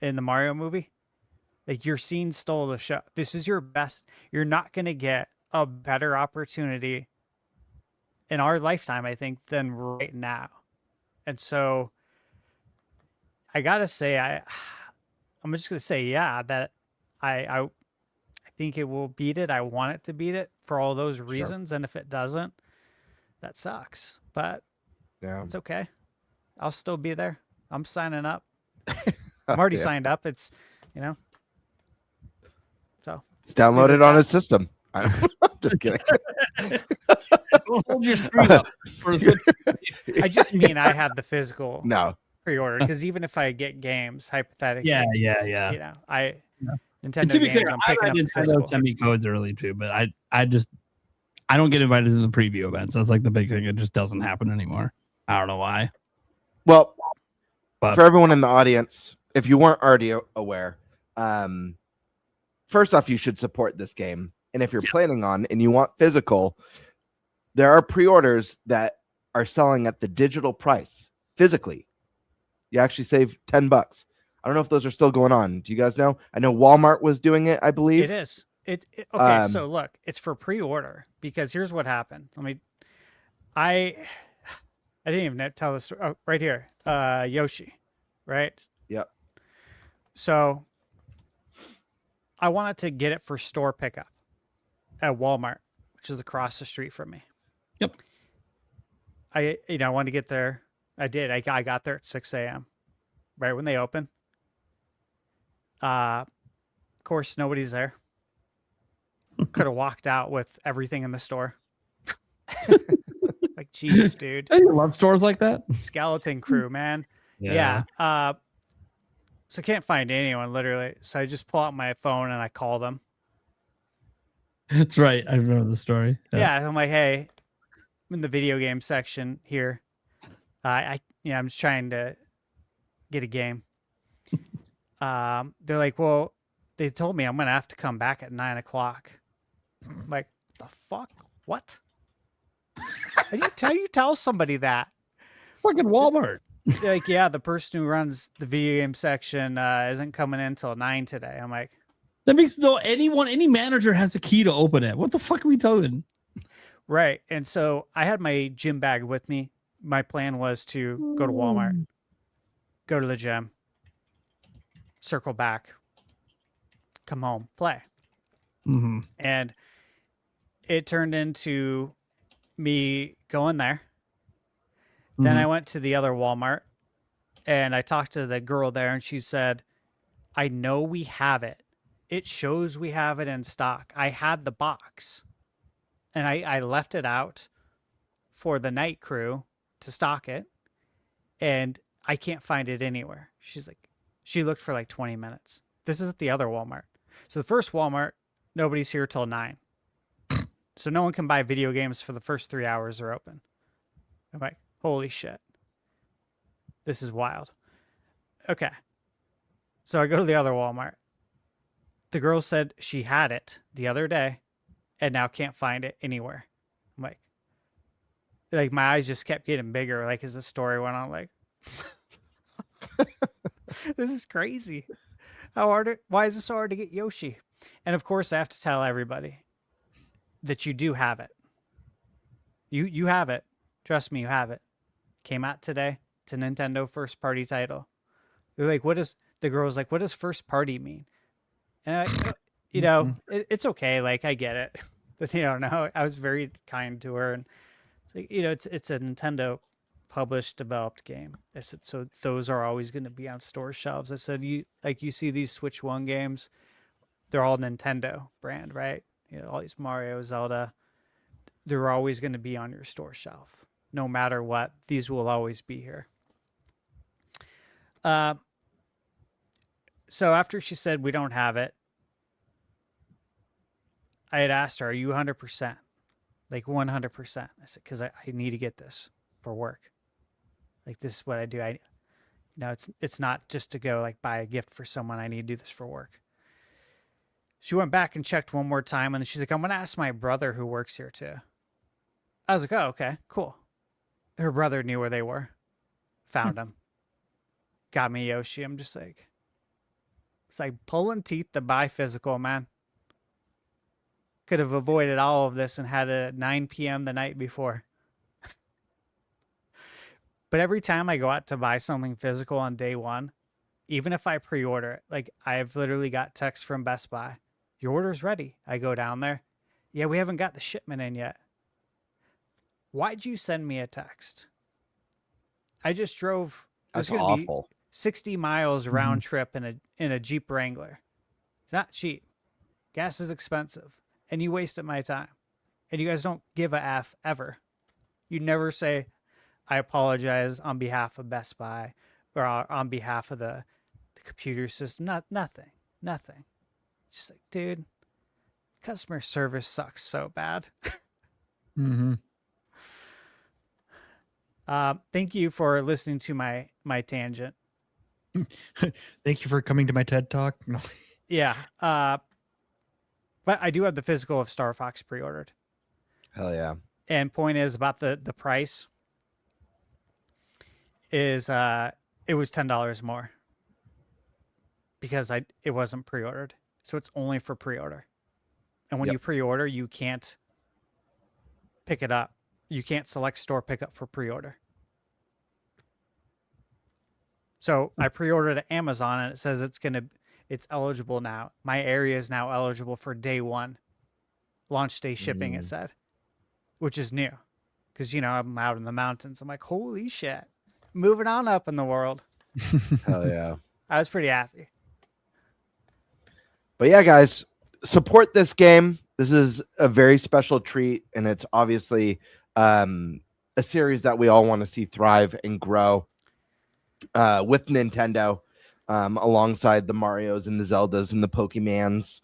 in the Mario movie. Like your scene stole the show. This is your best. You're not going to get a better opportunity in our lifetime, I think, than right now. And so I gotta say, I'm just gonna say, yeah, that I think it will beat it. I want it to beat it for all those reasons. And if it doesn't, that sucks. But it's okay. I'll still be there. I'm signing up. I'm already signed up. It's, so It's downloaded on his system. I'm just kidding. Hold your screen up for I just mean I have the physical No. pre-order, because even if I get games, hypothetically, yeah. Nintendo And to be games, clear, I'm I picking up Nintendo physical. send me codes early too, but I don't get invited to the preview events. That's like the big thing. It just doesn't happen anymore. I don't know why. Well, But for everyone in the audience, if you weren't already aware, first off, you should support this game. And if you're planning on and you want physical, there are pre-orders that are selling at the digital price physically. You actually save $10. I don't know if those are still going on. Do you guys know? I know Walmart was doing it, I believe. It is. Okay, so look, it's for pre-order, because here's what happened. I didn't even tell this. Oh, right here, Yoshi, right? Yep. So I wanted to get it for store pickup at Walmart, which is across the street from me. Yep. I wanted to get there. I did. I got there at 6 a.m. right when they open. Of course, nobody's there. Could have walked out with everything in the store. Like, geez, dude. Hey, you love stores like that? Skeleton crew, man. Yeah. So can't find anyone, literally. So I just pull out my phone and I call them. That's right. I remember the story. Yeah. I'm like, hey, I'm in the video game section here. I'm just trying to get a game. They're like, well, they told me I'm gonna have to come back at 9 o'clock. I'm like, the fuck? What? How do you tell somebody that? Fucking Walmart. They're like, yeah, the person who runs the video game section isn't coming in until 9 today. I'm like, That makes any manager has a key to open it. What the fuck are we doing? right. And so I had my gym bag with me. My plan was to go to Walmart, go to the gym, circle back, come home, play. Mm-hmm. And it turned into me going there. Then I went to the other Walmart and I talked to the girl there, and she said, I know we have it. It shows we have it in stock. I had the box and I left it out for the night crew to stock it, and I can't find it anywhere. She's like, she looked for like 20 minutes. This is at the other Walmart. So the first Walmart, nobody's here till 9. So no one can buy video games for the first 3 hours they're open. I'm like, holy shit. This is wild. Okay. So I go to the other Walmart. the girl said she had it the other day and now can't find it anywhere. I'm like my eyes just kept getting bigger. Like as the story went on, like, this is crazy. Why is it so hard to get Yoshi? And of course I have to tell everybody that you do have it. You have it. Trust me, you have it. Came out today. It's a Nintendo first party title. They're like, the girl's like, what does first party mean? And it's okay. Like I get it. But no, I was very kind to her, and it's like, it's a Nintendo published, developed game. I said, so those are always going to be on store shelves. I said, you see these Switch 1 games, they're all Nintendo brand, right? All these Mario, Zelda, they're always going to be on your store shelf. No matter what, these will always be here. So after she said we don't have it, I had asked her, are you 100%? Like 100%. I said, because I need to get this for work. Like this is what I do. It's not just to go like buy a gift for someone. I need to do this for work. She went back and checked one more time, and then she's like, I'm going to ask my brother who works here too. I was like, oh, okay, cool. Her brother knew where they were. Found him. Got me Yoshi. I'm just like, it's like pulling teeth to buy physical, man. Could have avoided all of this and had it at 9 p.m. the night before. But every time I go out to buy something physical on day one, even if I pre-order it, like I've literally got text from Best Buy. Your order's ready. I go down there. Yeah, we haven't got the shipment in yet. Why'd you send me a text? I just drove. That's awful. 60 miles round trip in a Jeep Wrangler. It's not cheap. Gas is expensive. And you wasted my time. And you guys don't give a F ever. You never say, I apologize on behalf of Best Buy or on behalf of the computer system. Nothing. Just like, dude, customer service sucks so bad. Mm-hmm. Thank you for listening to my tangent. Thank you for coming to my TED Talk. No. Yeah. But I do have the physical of Star Fox pre-ordered. Hell yeah. And point is about the price is it was $10 more because it wasn't pre-ordered. So it's only for pre-order. And when you pre-order, you can't pick it up. You can't select store pickup for pre-order. So I pre-ordered at Amazon and it says it's eligible now. My area is now eligible for day one. Launch day shipping, it said. Which is new. Because, I'm out in the mountains. I'm like, holy shit. Moving on up in the world. Hell yeah. I was pretty happy. But yeah, guys, support this game. This is a very special treat, and it's obviously a series that we all want to see thrive and grow with Nintendo, alongside the Marios and the Zeldas and the Pokemans,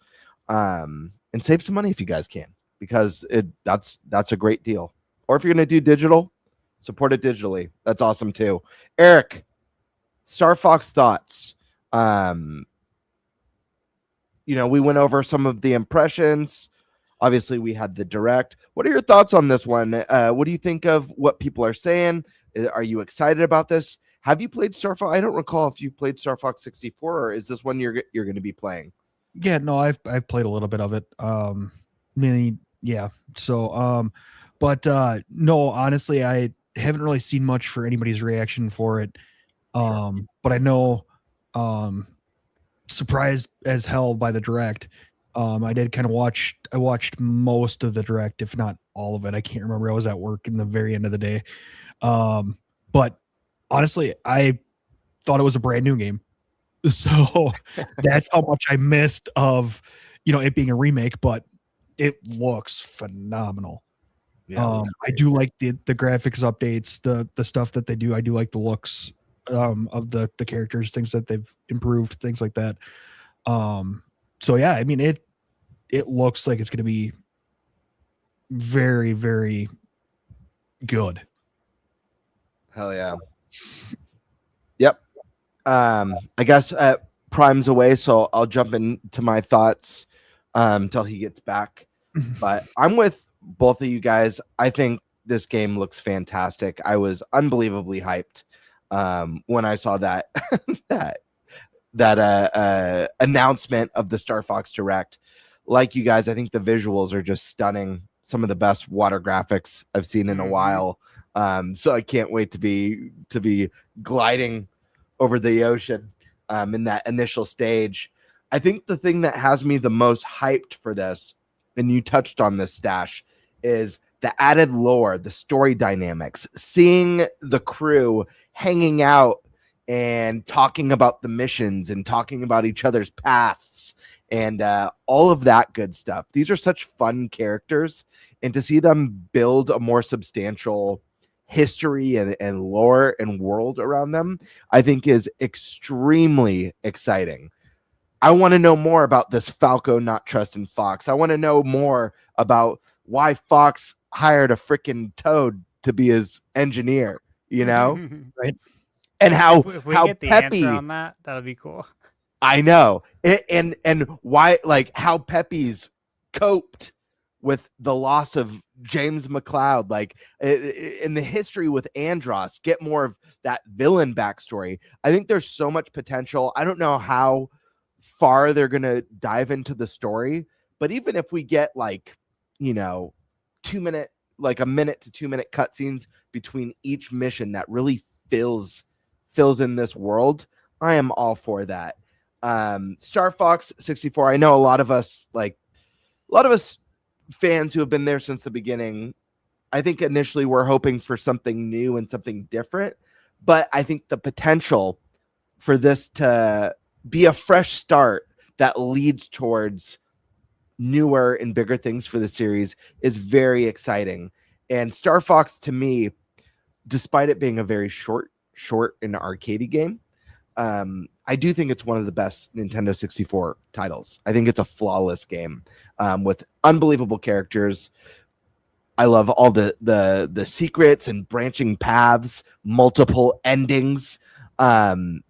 and save some money if you guys can, because that's a great deal. Or if you're going to do digital, support it digitally. That's awesome too. Eric, Star Fox thoughts. We went over some of the impressions. Obviously, we had the direct. What are your thoughts on this one? What do you think of what people are saying? Are you excited about this? Have you played Star Fox? I don't recall if you've played Star Fox 64, or is this one you're going to be playing? Yeah, no, I've played a little bit of it. Yeah. So, but no, honestly, I haven't really seen much for anybody's reaction for it. But I know, surprised as hell by the direct. I did kind of I watched most of the direct, if not all of it. I can't remember. I was at work in the very end of the day. But honestly, I thought it was a brand new game. So that's how much I missed of, it being a remake, but it looks phenomenal. Yeah, I do like the graphics updates, the stuff that they do. I do like the looks of the characters, things that they've improved, things like that. So yeah, I mean, it looks like it's going to be very, very good. Hell yeah. Yep. I guess Prime's away, so I'll jump into my thoughts until he gets back. But I'm with both of you guys. I think this game looks fantastic. I was unbelievably hyped when I saw that that announcement of the Star Fox Direct. Like you guys, I think the visuals are just stunning. Some of the best water graphics I've seen in a while. So I can't wait to be gliding over the ocean in that initial stage. I think the thing that has me the most hyped for this, and you touched on this, Stash, is the added lore, the story dynamics, seeing the crew hanging out and talking about the missions and talking about each other's pasts and all of that good stuff. These are such fun characters, and to see them build a more substantial history and lore and world around them, I think is extremely exciting. I want to know more about this Falco not trusting Fox. I want to know more about why Fox hired a freaking toad to be his engineer, you know? Right. And how If we how get the peppy answer on that, that'll be cool. I know. And why, like, how Pepe's coped with the loss of James McLeod, like in the history with Andros, get more of that villain backstory. I think there's so much potential. I don't know how far they're going to dive into the story, but even if we get like, you know, a minute to 2 minute cutscenes between each mission that really fills in this world, I am all for that. Star Fox 64, I know a lot of us fans who have been there since the beginning, I think initially we're hoping for something new and something different, but I think the potential for this to be a fresh start that leads towards newer and bigger things for the series is very exciting. And Star Fox, to me, despite it being a very short and arcadey game, I do think it's one of the best Nintendo 64 titles. I think it's a flawless game with unbelievable characters. I love all the secrets and branching paths, multiple endings, and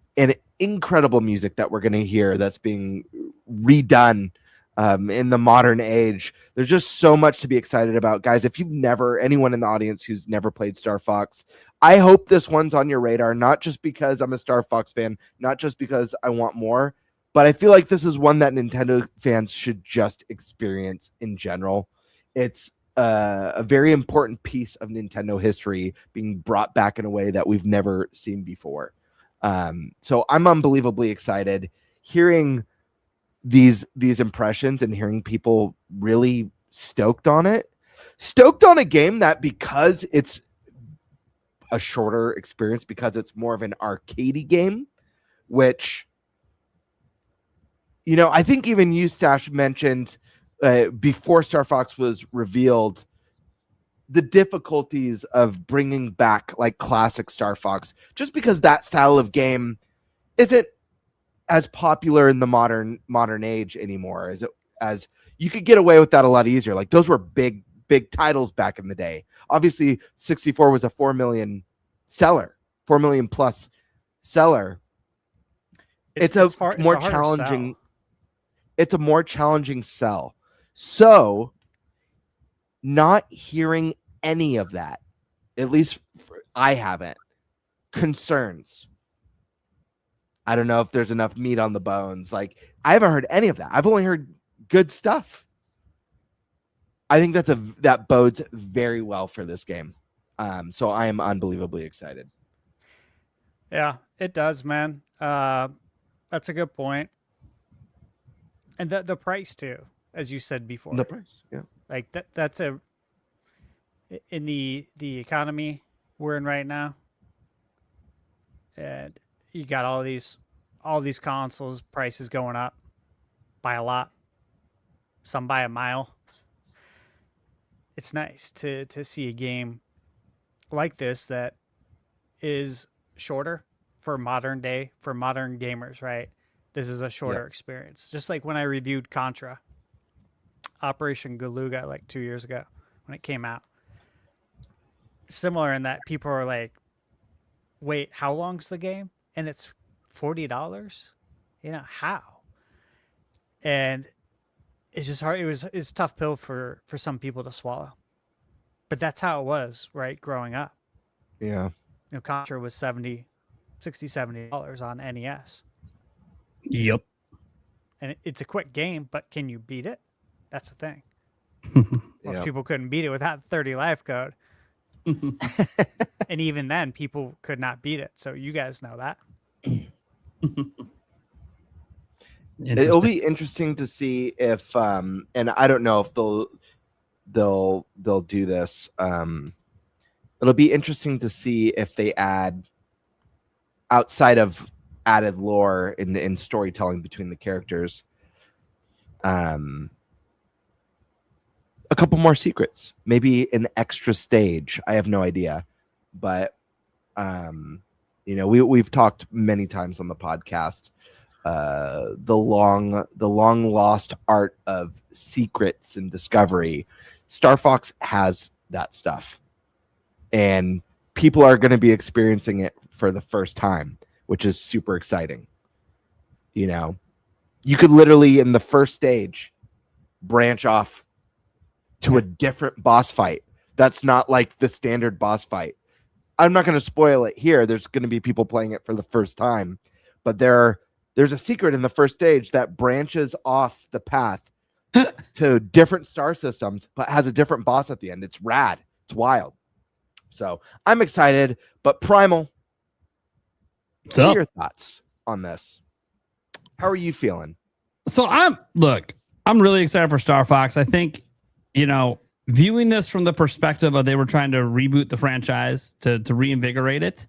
incredible music that we're going to hear that's being redone in the modern age. There's just so much to be excited about, guys. If anyone in the audience who's never played Star Fox, I hope this one's on your radar, not just because I'm a Star Fox fan, not just because I want more, but I feel like this is one that Nintendo fans should just experience in general. It's a very important piece of Nintendo history being brought back in a way that we've never seen before. So I'm unbelievably excited hearing these impressions and hearing people really stoked on a game that, because it's a shorter experience, because it's more of an arcadey game, which, you know, I think even you, Stash, mentioned before Star Fox was revealed the difficulties of bringing back like classic Star Fox, just because that style of game isn't as popular in the modern age anymore. As you could get away with that a lot easier. Like, those were big titles back in the day. Obviously 64 was a 4 million plus seller. It's a more challenging sell. So not hearing any of that, at least I haven't, concerns. I don't know if there's enough meat on the bones. Like, I haven't heard any of that. I've only heard good stuff. I think that bodes very well for this game. So I am unbelievably excited. Yeah, it does, man. That's a good point. And the price too, as you said before. The price, yeah. Like that's in the economy we're in right now. And you got all these consoles, prices going up by a lot, some by a mile. It's nice to see a game like this that is shorter for modern gamers, right? This is a shorter experience. Just like when I reviewed Contra, Operation Galuga, like 2 years ago when it came out. Similar in that people are like, wait, how long's the game? And it's $40. how? And it's just hard. It's a tough pill for some people to swallow. But that's how it was, right? Growing up. Yeah. Contra was $70 on NES. Yep. And it's a quick game, but can you beat it? That's the thing. Most Yep. people couldn't beat it without 30 life code. And even then, people could not beat it. So you guys know that. It'll be interesting to see if and I don't know if they'll do this. It'll be interesting to see if they add, outside of added lore in storytelling between the characters, a couple more secrets, maybe an extra stage. I have no idea, but we've talked many times on the podcast, the long lost art of secrets and discovery. Star Fox has that stuff, and people are going to be experiencing it for the first time, which is super exciting. You could literally in the first stage branch off to a different boss fight. That's not like the standard boss fight. I'm not going to spoil it here. There's going to be people playing it for the first time, but there's a secret in the first stage that branches off the path to different star systems, but has a different boss at the end. It's rad. It's wild. So I'm excited, but Primal, what are your thoughts on this? How are you feeling? So I'm really excited for Star Fox. I think, viewing this from the perspective of they were trying to reboot the franchise to reinvigorate it,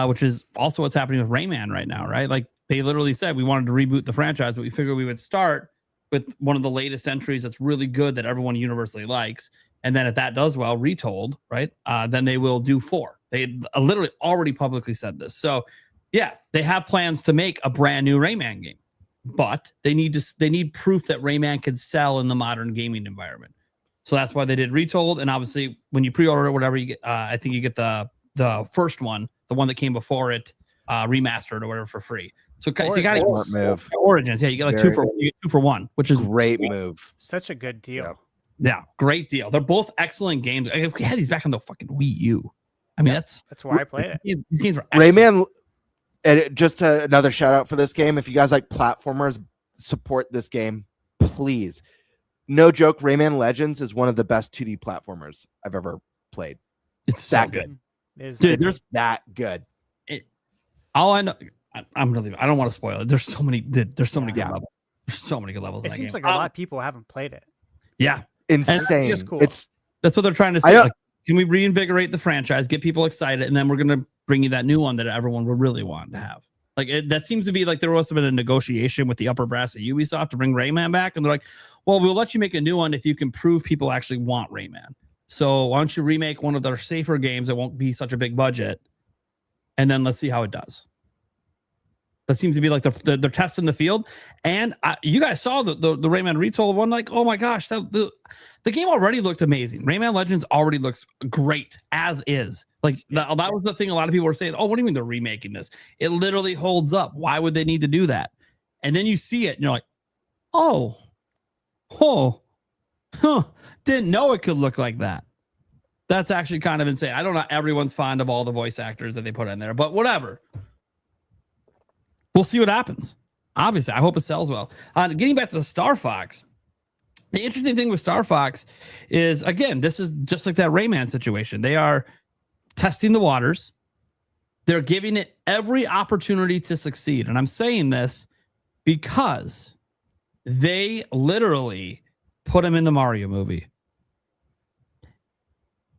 which is also what's happening with Rayman right now, right? Like they literally said we wanted to reboot the franchise, but we figured we would start with one of the latest entries that's really good that everyone universally likes. And then if that does well, Retold, right? Then they will do 4. They literally already publicly said this. So yeah, they have plans to make a brand new Rayman game, but they need proof that Rayman can sell in the modern gaming environment. So that's why they did Retold. And obviously when you pre-order it, whatever you get, I think you get the first one, the one that came before it, remastered or whatever for free. So you got move. Origins. Yeah, you get like two for one, which is great sweet. move. Such a good deal. Yep. Yeah, great deal. They're both excellent games. We had these back on the fucking Wii U. I mean, that's why I played it. These games were excellent. Rayman, and just another shout out for this game. If you guys like platformers, support this game, please. No joke, Rayman Legends is one of the best 2D platformers I've ever played. It's that so good. Dude, there's that good. All I know, I don't want to spoil it. There's so many good levels. There's so many good levels. It in that seems game. like a lot of people haven't played it. Yeah, insane. Just cool. That's what they're trying to say. Like, can we reinvigorate the franchise, get people excited, and then we're gonna bring you that new one that everyone will really want to have. Like that seems to be like there must have been a negotiation with the upper brass at Ubisoft to bring Rayman back, and they're like, "Well, we'll let you make a new one if you can prove people actually want Rayman. So why don't you remake one of their safer games that won't be such a big budget, and then let's see how it does." That seems to be like they're testing the field. And you guys saw the Rayman Retold one. Like, oh my gosh, the game already looked amazing. Rayman Legends already looks great as is. Like that was the thing. A lot of people were saying, "Oh, what do you mean they're remaking this? It literally holds up. Why would they need to do that?" And then you see it, and you're like, didn't know it could look like that. That's actually kind of insane. I don't know. Everyone's fond of all the voice actors that they put in there, but whatever. We'll see what happens. Obviously, I hope it sells well. Getting back to the Star Fox, the interesting thing with Star Fox is, again, this is just like that Rayman situation. They are testing the waters. They're giving it every opportunity to succeed. And I'm saying this because they literally put him in the Mario movie.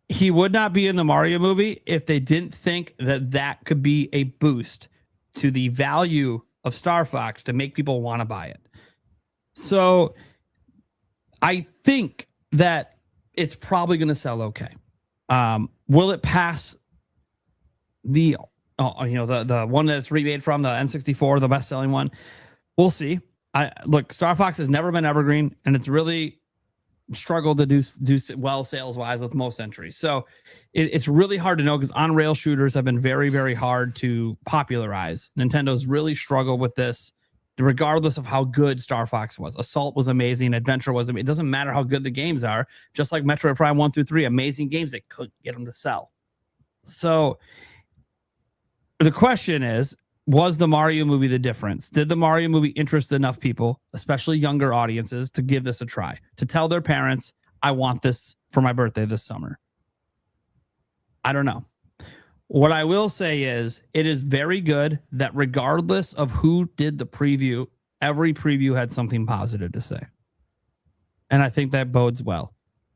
He would not be in the Mario movie if they didn't think that could be a boost to the value of Star Fox to make people want to buy it. So I think that it's probably going to sell okay. Will it pass the one that's remade from the N64, the best-selling one? We'll see. Look, Star Fox has never been evergreen, and it's really struggled to do well sales-wise with most entries. So it's really hard to know because on-rail shooters have been very, very hard to popularize. Nintendo's really struggled with this regardless of how good Star Fox was. Assault was amazing. Adventure was amazing. It doesn't matter how good the games are. Just like Metroid Prime 1 through 3, amazing games that couldn't get them to sell. So the question is, was the Mario movie the difference? Did the Mario movie interest enough people, especially younger audiences, to give this a try, to tell their parents, I want this for my birthday this summer? I don't know. What I will say is it is very good that regardless of who did the preview, every preview had something positive to say. And I think that bodes well.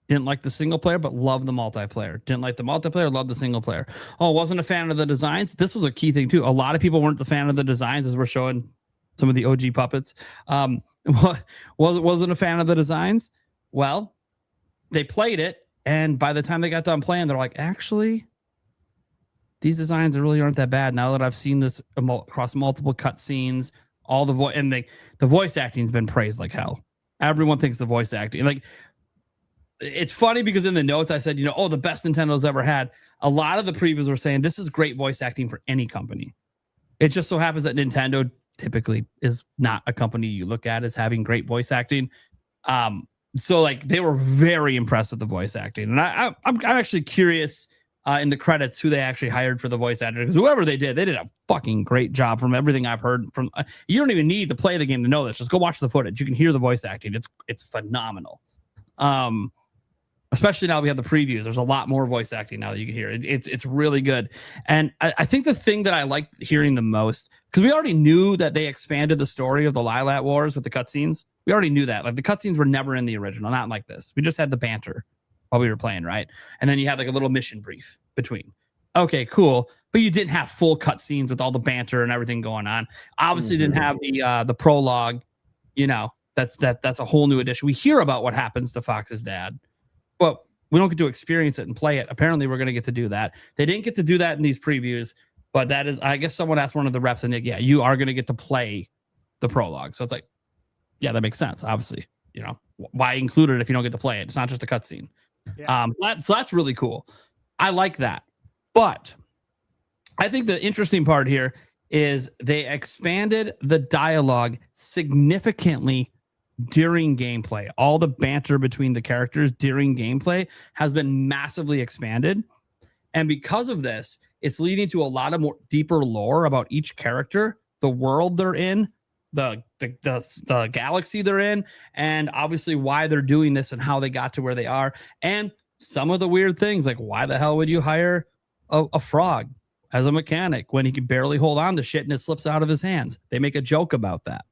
Didn't like the single player, but loved the multiplayer. Didn't like the multiplayer, loved the single player. Oh, wasn't a fan of the designs. This was a key thing, too. A lot of people weren't the fan of the designs, as we're showing some of the OG puppets. Wasn't a fan of the designs. Well, they played it, and by the time they got done playing, they're like, actually, these designs really aren't that bad. Now that I've seen this across multiple cutscenes, all the voice and the voice acting's been praised like hell. Everyone thinks the voice acting, like, it's funny because in the notes I said, the best Nintendo's ever had. A lot of the previews were saying this is great voice acting for any company. It just so happens that Nintendo typically is not a company you look at as having great voice acting. So like they were very impressed with the voice acting, and I'm actually curious in the credits who they actually hired for the voice actor, because whoever they did a fucking great job. From everything I've heard from, you don't even need to play the game to know this. Just go watch the footage. You can hear the voice acting. It's phenomenal. Especially now we have the previews. There's a lot more voice acting now that you can hear. It's really good. And I think the thing that I like hearing the most, because we already knew that they expanded the story of the Lilat Wars with the cutscenes. We already knew that. Like the cutscenes were never in the original, not like this. We just had the banter while we were playing, right? And then you had like a little mission brief between. Okay, cool. But you didn't have full cutscenes with all the banter and everything going on. Obviously didn't have the prologue. That's a whole new addition. We hear about what happens to Fox's dad, but we don't get to experience it and play it. Apparently, we're going to get to do that. They didn't get to do that in these previews, but that is, I guess someone asked one of the reps, and you are going to get to play the prologue. So it's like, yeah, that makes sense. Obviously, why include it if you don't get to play it? It's not just a cutscene. Yeah. So that's really cool. I like that. But I think the interesting part here is they expanded the dialogue significantly during gameplay. All the banter between the characters during gameplay has been massively expanded. And because of this, it's leading to a lot of more deeper lore about each character, the world they're in, the galaxy they're in, and obviously why they're doing this and how they got to where they are. And some of the weird things, like why the hell would you hire a frog as a mechanic when he can barely hold on to shit and it slips out of his hands? They make a joke about that.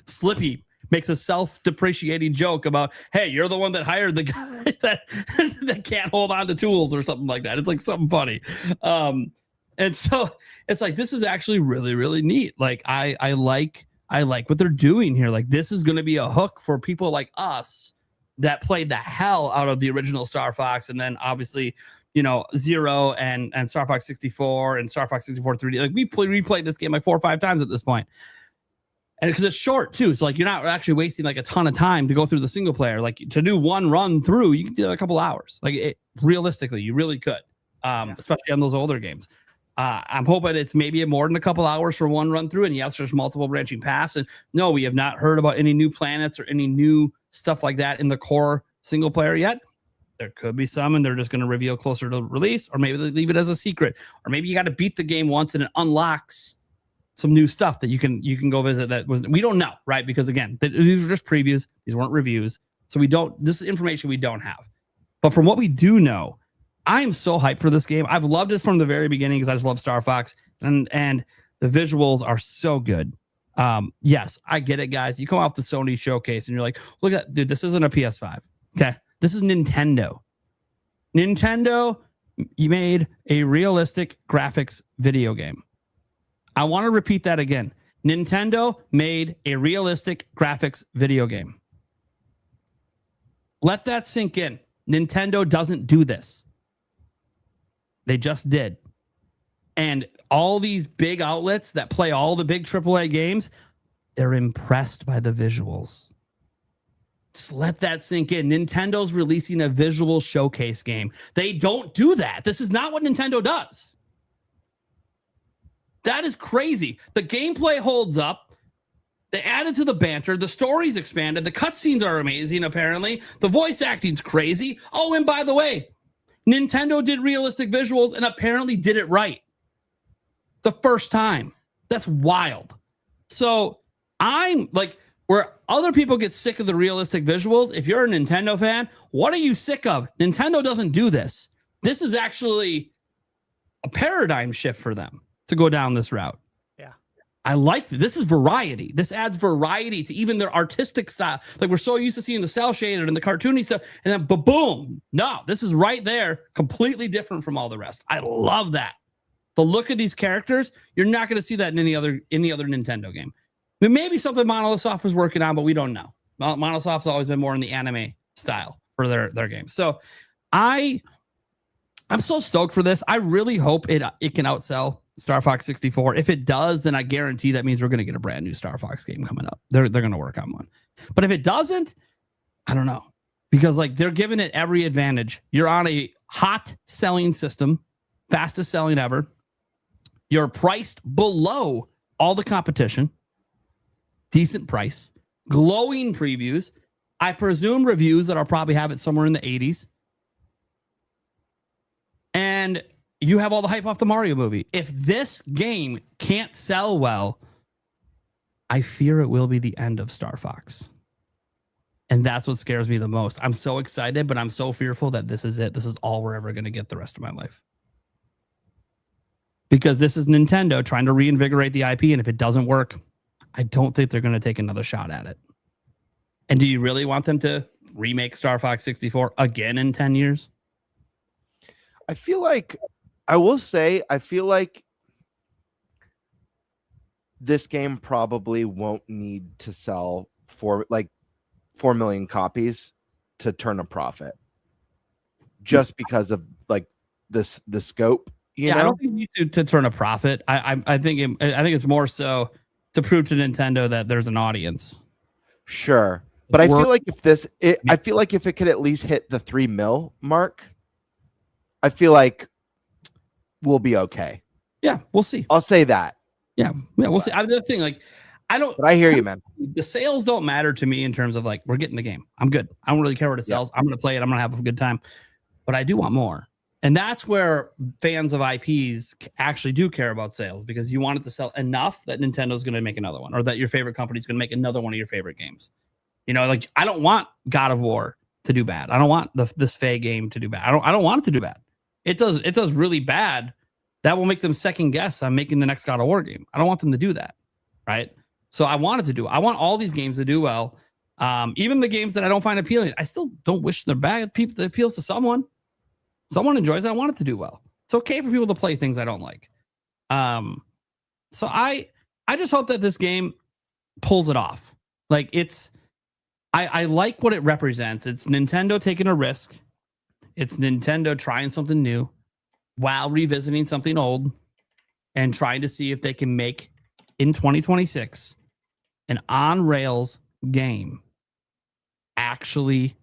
Slippy makes a self-depreciating joke about, hey, you're the one that hired the guy that can't hold on to tools or something like that. It's like something funny. And so it's like, this is actually really, really neat. Like I like what they're doing here. Like this is going to be a hook for people like us that played the hell out of the original Star Fox. And then obviously, Zero and Star Fox 64 and Star Fox 64 3D. Like we replayed this game like 4 or 5 times at this point. And because it's short too, so like you're not actually wasting like a ton of time to go through the single player. Like to do one run through, you can do it in a couple hours. Like realistically, you really could, especially on those older games. I'm hoping it's maybe more than a couple hours for one run through. And yes, there's multiple branching paths. And no, we have not heard about any new planets or any new stuff like that in the core single player yet. There could be some, and they're just going to reveal closer to release, or maybe they leave it as a secret, or maybe you got to beat the game once and it unlocks some new stuff that you can go visit. We don't know, right? Because again, these are just previews. These weren't reviews. So this is information we don't have. But from what we do know, I am so hyped for this game. I've loved it from the very beginning because I just love Star Fox, and the visuals are so good. Yes, I get it, guys. You come off the Sony showcase and you're like, look at, dude, this isn't a PS5. Okay. This is Nintendo. You made a realistic graphics video game. I want to repeat that again. Nintendo made a realistic graphics video game. Let that sink in. Nintendo doesn't do this. They just did. And all these big outlets that play all the big AAA games, they're impressed by the visuals. Just let that sink in. Nintendo's releasing a visual showcase game. They don't do that. This is not what Nintendo does. That is crazy. The gameplay holds up. They added to the banter. The story's expanded. The cutscenes are amazing, apparently. The voice acting's crazy. Oh, and by the way, Nintendo did realistic visuals and apparently did it right the first time. That's wild. So I'm like, where other people get sick of the realistic visuals, if you're a Nintendo fan, what are you sick of? Nintendo doesn't do this. This is actually a paradigm shift for them to go down this route. Yeah. I like this. This is variety. This adds variety to even their artistic style. Like, we're so used to seeing the cell shaded and the cartoony stuff, and then boom. No, this is right there, completely different from all the rest. I love that. The look of these characters, you're not going to see that in any other Nintendo game. I mean, maybe something Monolith Soft was working on, but we don't know. Monolith Soft's always been more in the anime style for their games. So I'm so stoked for this. I really hope it can outsell Star Fox 64. If it does, then I guarantee that means we're going to get a brand new Star Fox game coming up. They're going to work on one. But if it doesn't, I don't know. Because like, they're giving it every advantage. You're on a hot selling system, fastest selling ever. You're priced below all the competition. Decent price, glowing previews. I presume reviews that I'll probably have it somewhere in the 80s. And you have all the hype off the Mario movie. If this game can't sell well, I fear it will be the end of Star Fox. And that's what scares me the most. I'm so excited, but I'm so fearful that this is it. This is all we're ever going to get the rest of my life. Because this is Nintendo trying to reinvigorate the IP, and if it doesn't work, I don't think they're going to take another shot at it. And do you really want them to remake Star Fox 64 again in 10 years? I feel like this game probably won't need to sell 4 million copies to turn a profit, just because of like the scope. You know? I don't think you need to turn a profit. I think it's more so to prove to Nintendo that there's an audience. Sure. But I feel like if it could at least hit the 3 mil mark, I feel like we'll be okay. Yeah, we'll see. I'll say that. Yeah, we'll see. The thing, like, But I hear you, man. The sales don't matter to me in terms of like, we're getting the game. I'm good. I don't really care what it sells. I'm going to play it. I'm going to have a good time. But I do want more. And that's where fans of IPs actually do care about sales, because you want it to sell enough that Nintendo's going to make another one, or that your favorite company's going to make another one of your favorite games. You know, like, I don't want God of War to do bad. I don't want this Faye game to do bad. I don't want it to do bad. It does really bad. That will make them second guess on making the next God of War game. I don't want them to do that, right? So I want it to do. I want all these games to do well. Even the games that I don't find appealing, I still don't wish they're bad. People, that appeals to someone. Someone enjoys it. I want it to do well. It's okay for people to play things I don't like. So I just hope that this game pulls it off. Like, I like what it represents. It's Nintendo taking a risk. It's Nintendo trying something new while revisiting something old and trying to see if they can make, in 2026, an on-rails game actually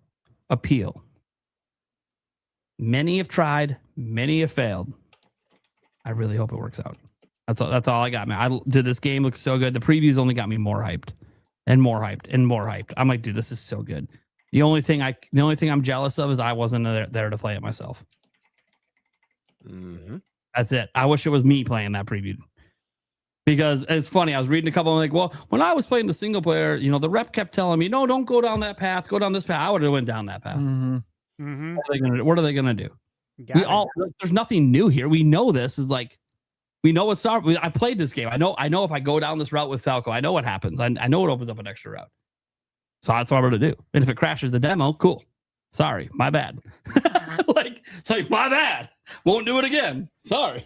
appeal. Many have tried, many have failed. I really hope it works out. That's all I got, man. This game looks so good. The previews only got me more hyped and more hyped and more hyped. I'm like, dude, this is so good. The only thing I'm jealous of is I wasn't there to play it myself. Mm-hmm. That's it. I wish it was me playing that preview. Because it's funny, I was reading a couple, I'm like, well, when I was playing the single player, you know, the rep kept telling me, no, don't go down that path, go down this path. I would have went down that path. Mm-hmm. Mm-hmm. What are they gonna do? There's nothing new here. We know this is like, we know what's I played this game. I know if I go down this route with Falco, I know what happens. I know it opens up an extra route. So that's what I'm gonna do. And if it crashes the demo, cool. Sorry, my bad. like my bad. Won't do it again. Sorry.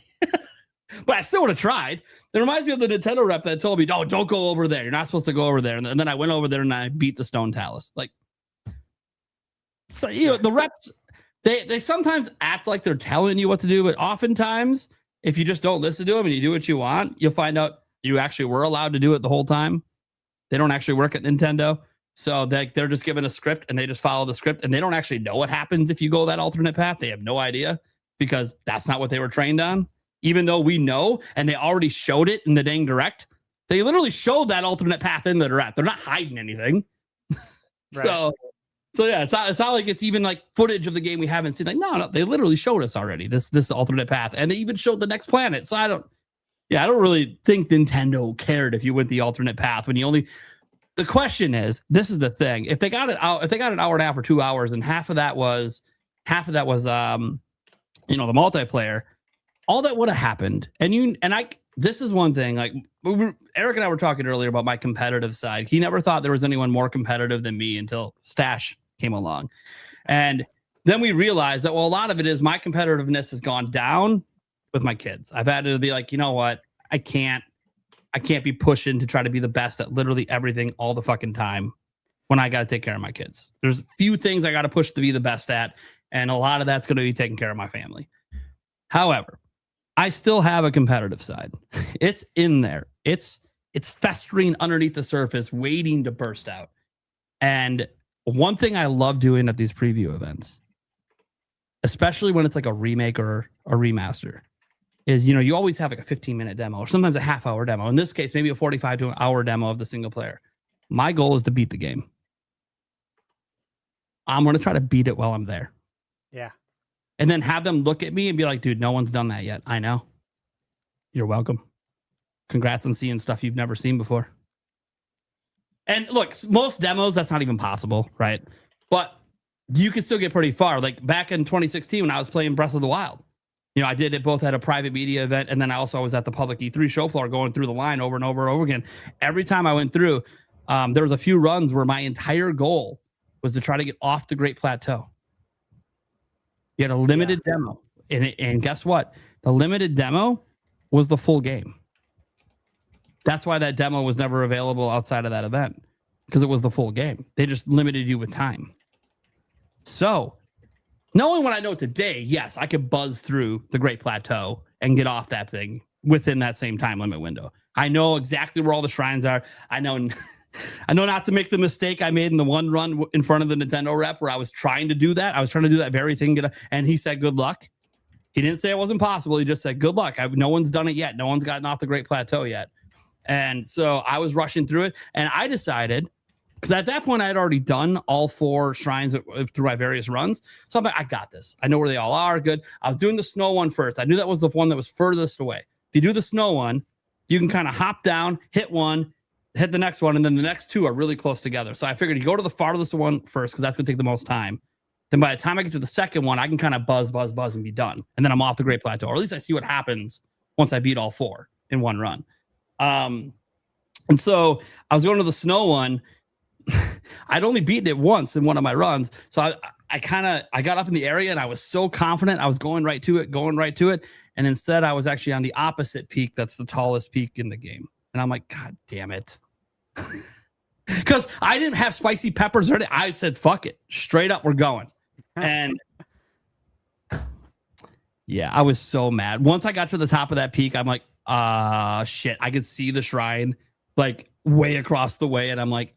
But I still would have tried. It reminds me of the Nintendo rep that told me, no, don't go over there. You're not supposed to go over there. And then I went over there and I beat the Stone Talus. Like, so, you know, the reps, they sometimes act like they're telling you what to do, but oftentimes, if you just don't listen to them and you do what you want, you'll find out you actually were allowed to do it the whole time. They don't actually work at Nintendo. So they're just given a script and they just follow the script, and they don't actually know what happens if you go that alternate path. They have no idea, because that's not what they were trained on. Even though we know, and they already showed it in the dang direct, They literally showed that alternate path in the direct. They're not hiding anything. Right. So yeah, it's not like it's even like footage of the game we haven't seen. Like, no, they literally showed us already this alternate path, and they even showed the next planet. So I don't really think Nintendo cared if you went the alternate path when you only. The question is, this is the thing: if they got it out, if they got an hour and a half or 2 hours, and half of that was the multiplayer, all that would have happened. This is one thing. Like Eric and I were talking earlier about my competitive side. He never thought there was anyone more competitive than me until Stash came along, and then we realized that a lot of it is my competitiveness has gone down with my kids. I've had to be like, you know what, I can't be pushing to try to be the best at literally everything all the fucking time when I got to take care of my kids. There's few things I got to push to be the best at, and a lot of that's going to be taking care of my family. However, I still have a competitive side. It's in there. It's festering underneath the surface, waiting to burst out. And one thing I love doing at these preview events, especially when it's like a remake or a remaster, is, you always have like a 15-minute demo or sometimes a half-hour demo. In this case, maybe a 45 to an hour demo of the single player. My goal is to beat the game. I'm going to try to beat it while I'm there. Yeah. And then have them look at me and be like, dude, no one's done that yet. I know. You're welcome. Congrats on seeing stuff you've never seen before. And look, most demos, that's not even possible, right? But you can still get pretty far. Like back in 2016 when I was playing Breath of the Wild, I did it both at a private media event, and then I was at the public E3 show floor going through the line over and over and over again. Every time I went through, there was a few runs where my entire goal was to try to get off the Great Plateau. You had a limited demo. And guess what? The limited demo was the full game. That's why that demo was never available outside of that event, because it was the full game. They just limited you with time. So, knowing what I know today, yes, I could buzz through the Great Plateau and get off that thing within that same time limit window. I know exactly where all the shrines are. I know not to make the mistake I made in the one run in front of the Nintendo rep where I was trying to do that. I was trying to do that very thing. And he said, good luck. He didn't say it wasn't possible. He just said, good luck. No one's done it yet. No one's gotten off the Great Plateau yet. And so I was rushing through it. And I decided, because at that point I had already done all 4 shrines through my various runs. So I'm like, I got this. I know where they all are. Good. I was doing the snow one first. I knew that was the one that was furthest away. If you do the snow one, you can kind of hop down, hit one, hit the next one, and then the next 2 are really close together. So I figured you go to the farthest one first because that's going to take the most time. Then by the time I get to the second one, I can kind of buzz and be done. And then I'm off the Great Plateau. Or at least I see what happens once I beat all 4 in one run. And so I was going to the snow one. I'd only beaten it once in one of my runs. So I got up in the area and I was so confident I was going right to it. And instead I was actually on the opposite peak. That's the tallest peak in the game. And I'm like, God damn it. Because I didn't have spicy peppers or anything. I said, fuck it. Straight up, we're going. And yeah, I was so mad. Once I got to the top of that peak, I'm like, shit. I could see the shrine like way across the way. And I'm like,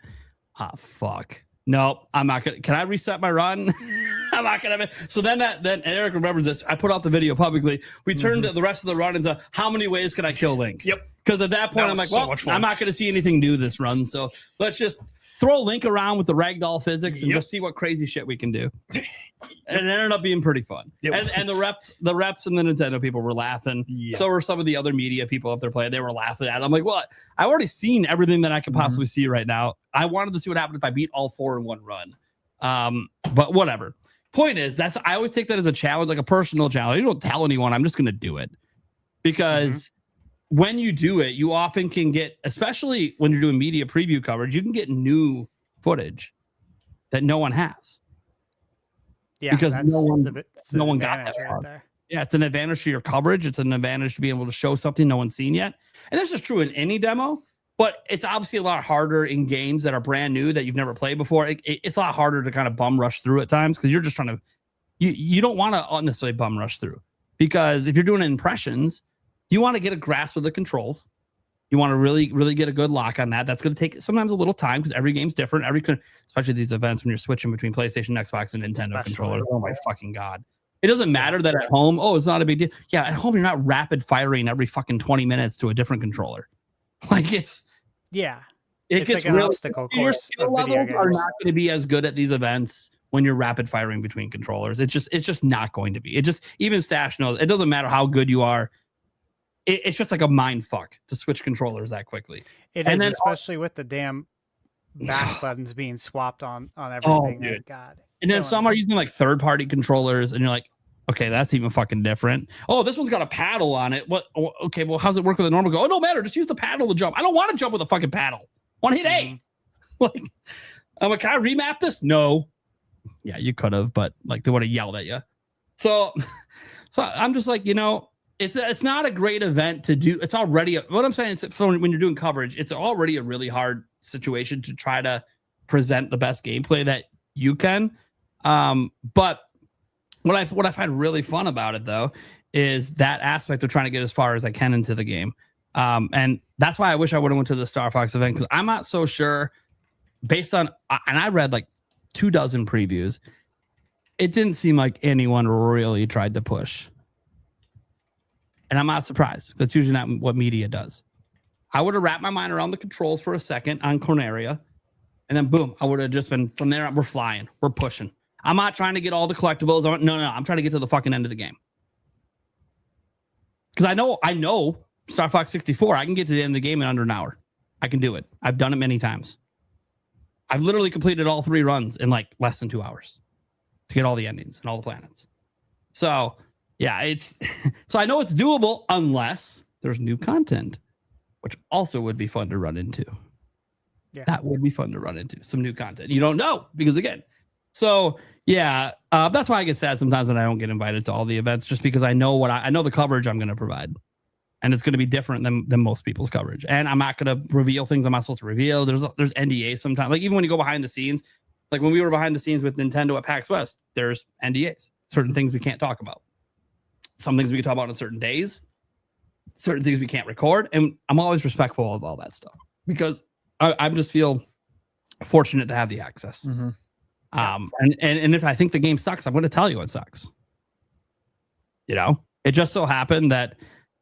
fuck. Nope, I'm not gonna. Can I reset my run? I'm not gonna. So then Eric remembers this. I put out the video publicly. We turned the rest of the run into how many ways can I kill Link? Yep. Because at that point, I'm like, well, I'm not going to see anything new this run. So let's just throw Link around with the ragdoll physics and just see what crazy shit we can do. And it ended up being pretty fun. Yep. And the reps and the Nintendo people were laughing. Yep. So were some of the other media people up there playing. They were laughing at it. I'm like, what? I've already seen everything that I could possibly see right now. I wanted to see what happened if I beat all 4 in one run. But whatever. Point is, I always take that as a challenge, like a personal challenge. You don't tell anyone. I'm just going to do it. Because when you do it, you often can get, especially when you're doing media preview coverage, you can get new footage that no one has. Yeah, because no one got that far. Right there. Yeah, it's an advantage to your coverage. It's an advantage to be able to show something no one's seen yet. And this is true in any demo, but it's obviously a lot harder in games that are brand new that you've never played before. It's a lot harder to kind of bum rush through at times because you're just trying to, you don't want to necessarily bum rush through, because if you're doing impressions, you want to get a grasp of the controls. You want to really, really get a good lock on that. That's going to take sometimes a little time because every game's different. Especially these events when you're switching between PlayStation, Xbox, and Nintendo controllers. Oh my fucking God. It doesn't matter that at home, it's not a big deal. Yeah, at home, you're not rapid firing every fucking 20 minutes to a different controller. Like it It's gets like an really, obstacle your course skill of video levels are games. not going to be as good at these events when you're rapid firing between controllers. It's just not going to be. It just, even Stash knows, it doesn't matter how good you are. It's just like a mind fuck to switch controllers that quickly. It And is, then- especially with the damn back buttons being swapped on everything. dude. Like, God. And then killing some me. are using like third-party controllers, and you're like, okay, that's even fucking different. Oh, this one's got a paddle on it. What? Okay, well, how's it work with a normal go? Oh, no matter. Just use the paddle to jump. I don't want to jump with a fucking paddle. I want to hit A. Like, I'm like, can I remap this? No. Yeah, you could have, but like they would have yelled at you. So I'm just like, it's not a great event to do. It's already what I'm saying is, so when you're doing coverage, it's already a really hard situation to try to present the best gameplay that you can. But what I find really fun about it though is that aspect of trying to get as far as I can into the game. And that's why I wish I would have went to the Star Fox event, because I'm not so sure based on, and I read like 24 previews. It didn't seem like anyone really tried to push. And I'm not surprised. That's usually not what media does. I would have wrapped my mind around the controls for a second on Corneria. And then boom, I would have just been, from there, we're flying. We're pushing. I'm not trying to get all the collectibles. No. I'm trying to get to the fucking end of the game. Because I know Star Fox 64, I can get to the end of the game in under an hour. I can do it. I've done it many times. I've literally completed all 3 runs in like less than 2 hours to get all the endings and all the planets. So yeah, so I know it's doable unless there's new content, which also would be fun to run into. Yeah. That would be fun to run into some new content. You don't know because again, so yeah, that's why I get sad sometimes when I don't get invited to all the events, just because I know I know the coverage I'm going to provide, and it's going to be different than most people's coverage. And I'm not going to reveal things I'm not supposed to reveal. There's NDAs sometimes. Like even when you go behind the scenes, like when we were behind the scenes with Nintendo at PAX West, there's NDAs. Certain things we can't talk about. Some things we can talk about on certain days. Certain things we can't record. And I'm always respectful of all that stuff because I just feel fortunate to have the access. Mm-hmm. And if I think the game sucks, I'm going to tell you it sucks. It just so happened that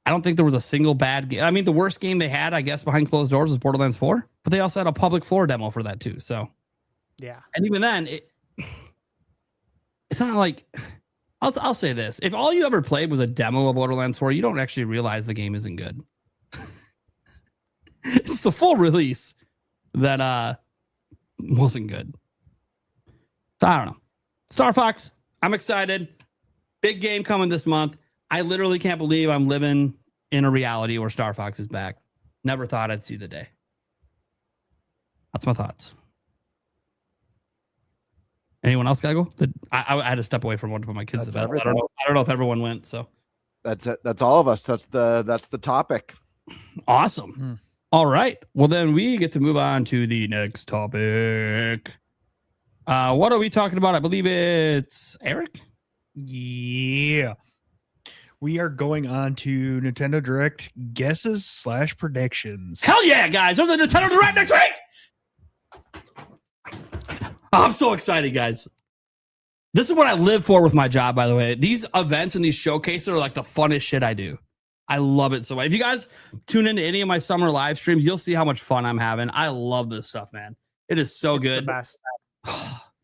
I don't think there was a single bad game. I mean, the worst game they had, I guess, behind closed doors was Borderlands 4, but they also had a public floor demo for that too. So yeah. And even then, it's not like, I'll say this. If all you ever played was a demo of Borderlands 4, you don't actually realize the game isn't good. It's the full release that wasn't good. So I don't know. Star Fox, I'm excited. Big game coming this month. I literally can't believe I'm living in a reality where Star Fox is back. Never thought I'd see the day. That's my thoughts. Anyone else gotta go? I had to step away from one of my kids' That's event. I everything. don't know if everyone went. So That's it. That's all of us. That's the topic. awesome. All right. Well, then we get to move on to the next topic. What are we talking about? I believe it's Eric. Yeah. We are going on to Nintendo Direct guesses / predictions. Hell yeah, guys! There's a Nintendo Direct next week. I'm so excited, guys. This is what I live for with my job, by the way. These events and these showcases are like the funnest shit I do. I love it so much. If you guys tune into any of my summer live streams, you'll see how much fun I'm having. I love this stuff, man. It is so It's good. the best.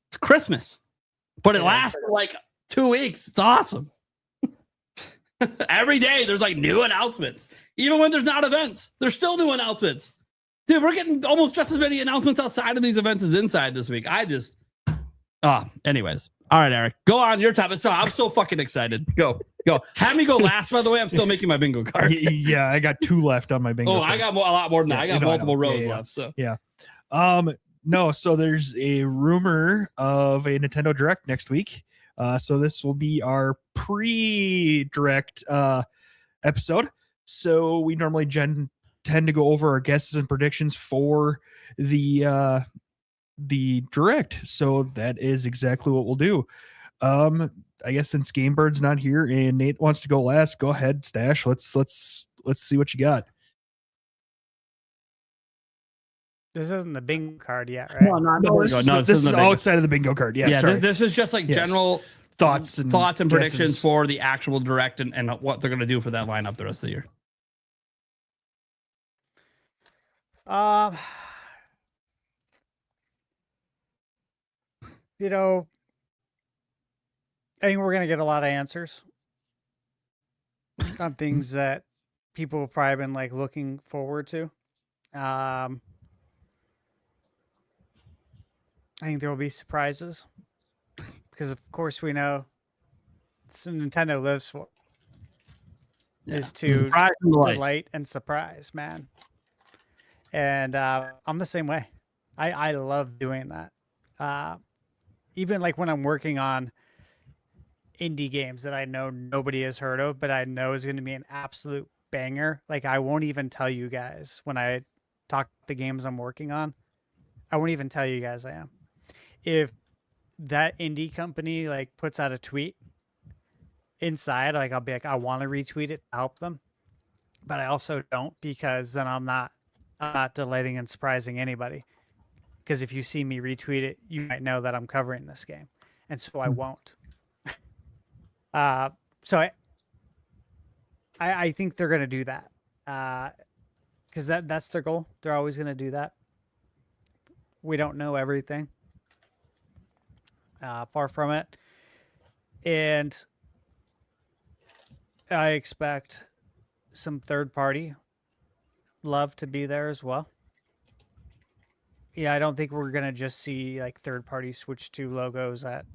It's Christmas, but it Yeah. lasts for like 2 weeks. It's awesome. Every day there's like new announcements. Even when there's not events, there's still new announcements. Dude, we're getting almost just as many announcements outside of these events as inside this week. Anyways. All right, Eric, go on your topic. So I'm so fucking excited. Go. Have me go last, by the way. I'm still making my bingo card. Yeah, I got 2 left on my bingo. Oh, card. I got a lot more than that. Yeah, I got you know, I multiple know. rows Yeah. left. So No, so there's a rumor of a Nintendo Direct next week. So this will be our pre-direct episode. So we normally tend to go over our guesses and predictions for the direct. So that is exactly what we'll do. I guess since Gamebird's not here and Nate wants to go last, go ahead, Stash. Let's see what you got. This isn't the bingo card yet, right? This is outside of the bingo card. Yeah, sorry. This is just like Yes. general thoughts and predictions guesses. for the actual direct and what they're going to do for that lineup the rest of the year. Um, you know, I think we're gonna get a lot of answers on things that people have probably been like looking forward to. I think there will be surprises because, of course, we know it's what Nintendo lives for is to Surprise and delight. delight and surprise, man. And I'm the same way. I love doing that. Even like when I'm working on indie games that I know nobody has heard of, but I know is going to be an absolute banger. Like I won't even tell you guys when I talk the games I'm working on. I won't even tell you guys I am. If that indie company like puts out a tweet inside, like I'll be like, I want to retweet it to help them, but I also don't because then I'm not delighting and surprising anybody. Because if you see me retweet it, you might know that I'm covering this game, and so I won't. So I think they're gonna do that because that's their goal. They're always gonna do that. We don't know everything. Far from it, and I expect some third party love to be there as well. Yeah, I don't think we're gonna just see like third party Switch 2 logos at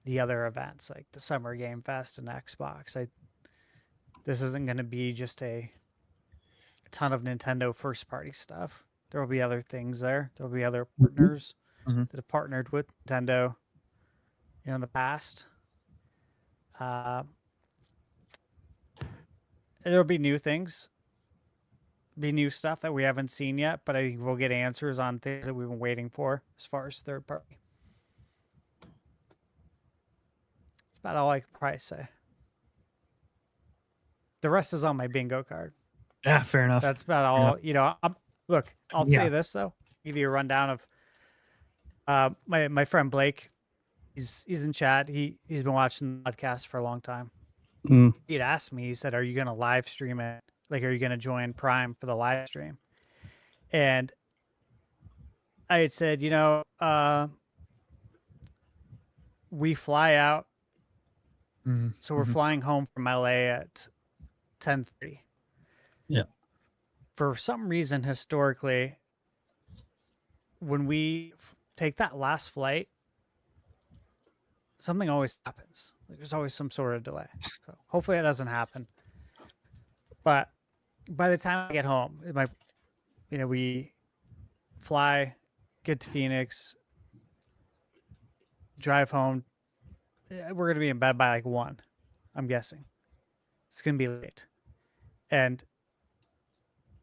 the other events like the Summer Game Fest and Xbox. This isn't gonna be just a ton of Nintendo first party stuff. There will be other things there. There will be other partners that have partnered with Nintendo, in the past. There'll be new things. Be new stuff that we haven't seen yet, but I think we'll get answers on things that we've been waiting for as far as third party. That's about all I can probably say. The rest is on my bingo card. Yeah, fair enough. That's about all. Look, I'll say this though. Give you a rundown of my friend Blake. He's in chat. He's been watching the podcast for a long time. He'd asked me. He said, "Are you going to live stream it? Like, are you going to join Prime for the live stream?" And I had said, we fly out. So we're flying home from LA at 10:30. Yeah. For some reason, historically, when we take that last flight, something always happens. Like, there's always some sort of delay. So hopefully that doesn't happen. But by the time I get home, we fly, get to Phoenix, drive home. We're gonna be in bed by like 1, I'm guessing. It's gonna be late, and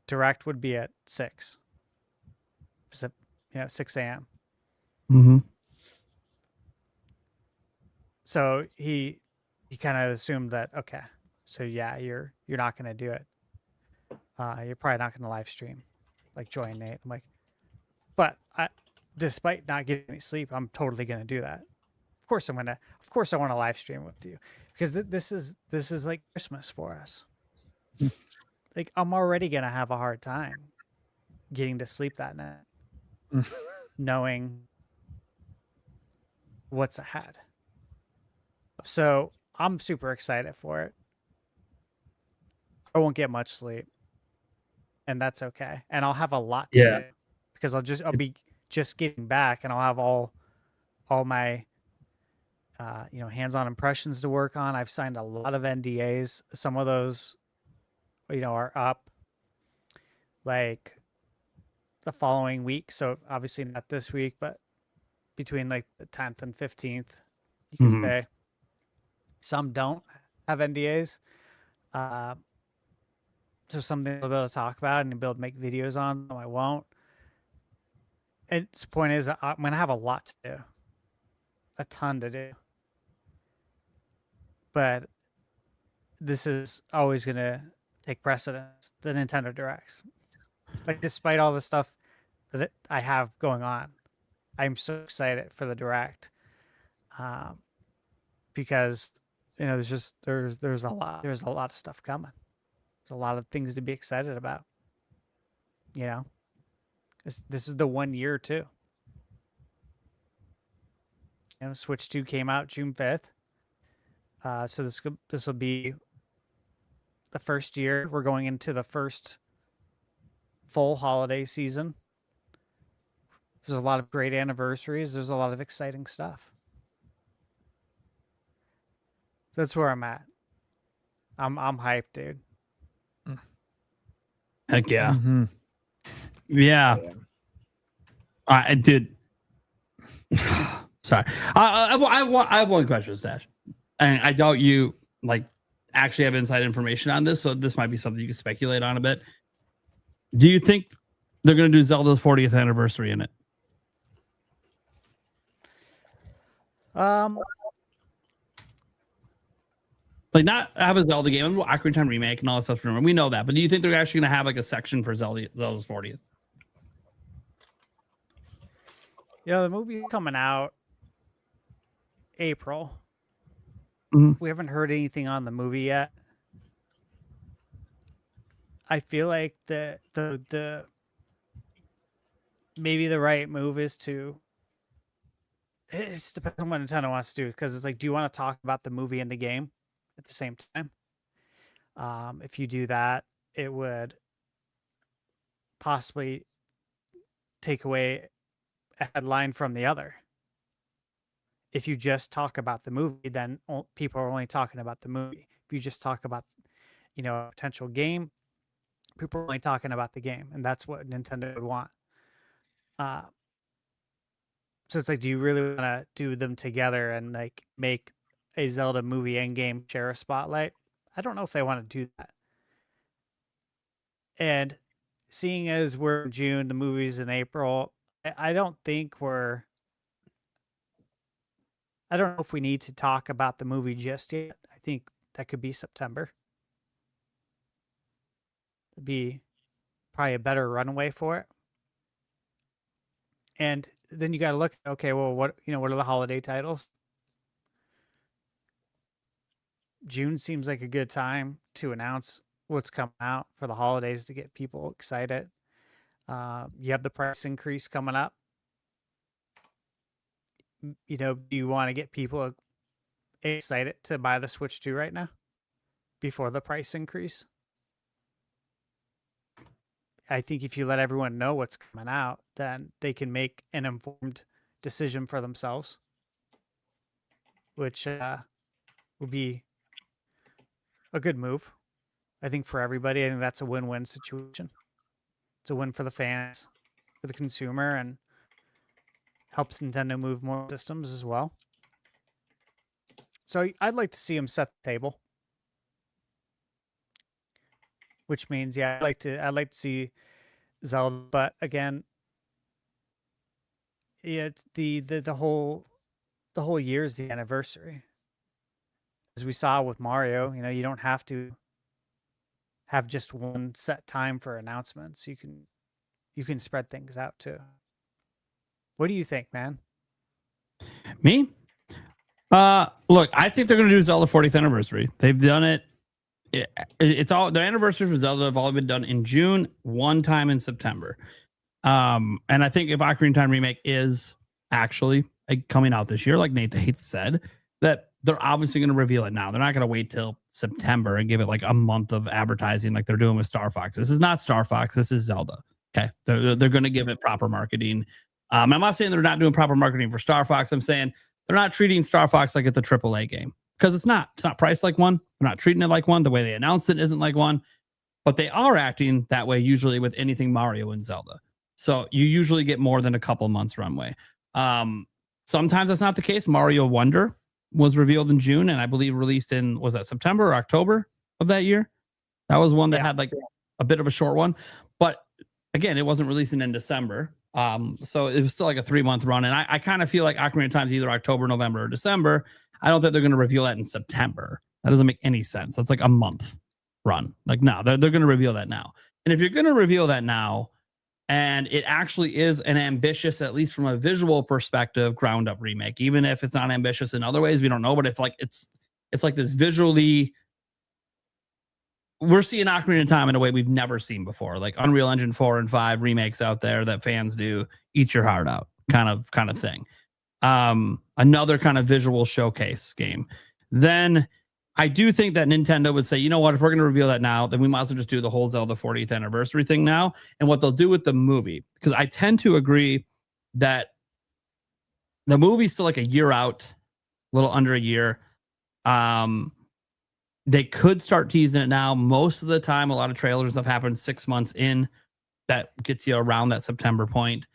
direct would be at 6. So, 6 a.m. So he kind of assumed that, okay, so yeah, you're not gonna do it. You're probably not gonna live stream, like join Nate. I'm like, but despite not getting any sleep, I'm totally gonna do that. Of course I want to live stream with you because this is like Christmas for us. Like I'm already gonna have a hard time getting to sleep that night, knowing what's ahead. So I'm super excited for it. I won't get much sleep, and that's okay. And I'll have a lot to do because I'll be just getting back, and I'll have all my hands-on impressions to work on. I've signed a lot of NDAs. Some of those, are up like the following week. So obviously not this week, but between like the 10th and 15th, you can say. Some don't have NDAs. So something I'll be able to talk about and be able to make videos on. Some I won't. And the point is, I'm going to have a lot to do. A ton to do. But this is always going to take precedence, the Nintendo Directs. Like, despite all the stuff that I have going on, I'm so excited for the Direct. Because, there's a lot of stuff coming. There's a lot of things to be excited about. You know, this is the 1 year too. You know, Switch 2 came out June 5th. So this will be the first year. We're going into the first full holiday season. There's a lot of great anniversaries. There's a lot of exciting stuff. So that's where I'm at. I'm hyped, dude. Heck yeah. Mhm. Yeah. Dude. Sorry. I have one question, Stash. And I doubt you like actually have inside information on this, so this might be something you can speculate on a bit. Do you think they're going to do Zelda's 40th anniversary in it? Like, not have a Zelda game, Ocarina of Time remake and all that stuff. We know that, but do you think they're actually going to have like a section for Zelda's 40th? Yeah, the movie's coming out April. Mhm. We haven't heard anything on the movie yet. I feel like the maybe the right move is to. It just depends on what Nintendo wants to do, because it's like, do you want to talk about the movie and the game at the same time? If you do that, it would possibly take away a headline from the other. If you just talk about the movie, then people are only talking about the movie. If you just talk about, a potential game, people are only talking about the game, and that's what Nintendo would want. So it's like, do you really want to do them together and like make a Zelda movie and game share a spotlight? I don't know if they want to do that. And seeing as we're in June, the movie's in April, I don't know if we need to talk about the movie just yet. I think that could be September. It'd be probably a better runway for it. And then you got to look, okay, well, what are the holiday titles? June seems like a good time to announce what's coming out for the holidays to get people excited. You have the price increase coming up. Do you want to get people excited to buy the Switch 2 right now before the price increase? I think if you let everyone know what's coming out, then they can make an informed decision for themselves, which would be a good move, I think, for everybody. I think that's a win-win situation. It's a win for the fans, for the consumer, and helps Nintendo move more systems as well. So I'd like to see them set the table, which means, yeah, I'd like to see Zelda, but again, the whole year is the anniversary. As we saw with Mario, you don't have to have just one set time for announcements. You can spread things out too. What do you think, man? Me? Look, I think they're going to do Zelda 40th anniversary. They've done it. It's all their anniversaries for Zelda have all been done in June, one time in September. And I think if Ocarina of Time remake is actually coming out this year, like Nate Hates said, that they're obviously going to reveal it now. They're not going to wait till September and give it like a month of advertising like they're doing with Star Fox. This is not Star Fox. This is Zelda. Okay, they're going to give it proper marketing. I'm not saying they're not doing proper marketing for Star Fox. I'm saying they're not treating Star Fox like it's a AAA game, because it's not. It's not priced like one. They're not treating it like one. The way they announced it isn't like one. But they are acting that way usually with anything Mario and Zelda. So you usually get more than a couple months runway. Sometimes that's not the case. Mario Wonder was revealed in June, and I believe released in, was that September or October of that year? That was one that had like a bit of a short one. But again, it wasn't releasing in December. So it was still like a 3-month run. And I kind of feel like Ocarina of Time is either October, November, or December. I don't think they're going to reveal that in September. That doesn't make any sense. That's like a month run. Like, no, they're going to reveal that now. And if you're going to reveal that now, and it actually is an ambitious, at least from a visual perspective, ground up remake, even if it's not ambitious in other ways, we don't know. But if like it's like this visually we're seeing Ocarina of Time in a way we've never seen before, like Unreal Engine 4 and 5 remakes out there that fans do, eat your heart out kind of thing. Another kind of visual showcase game. Then I do think that Nintendo would say, you know what, if we're going to reveal that now, then we might as well just do the whole Zelda 40th anniversary thing now. And what they'll do with the movie, because I tend to agree that the movie's still like a year out, a little under a year. They could start teasing it now. Most of the time, a lot of trailers and stuff happens 6 months in. That gets you around that September point.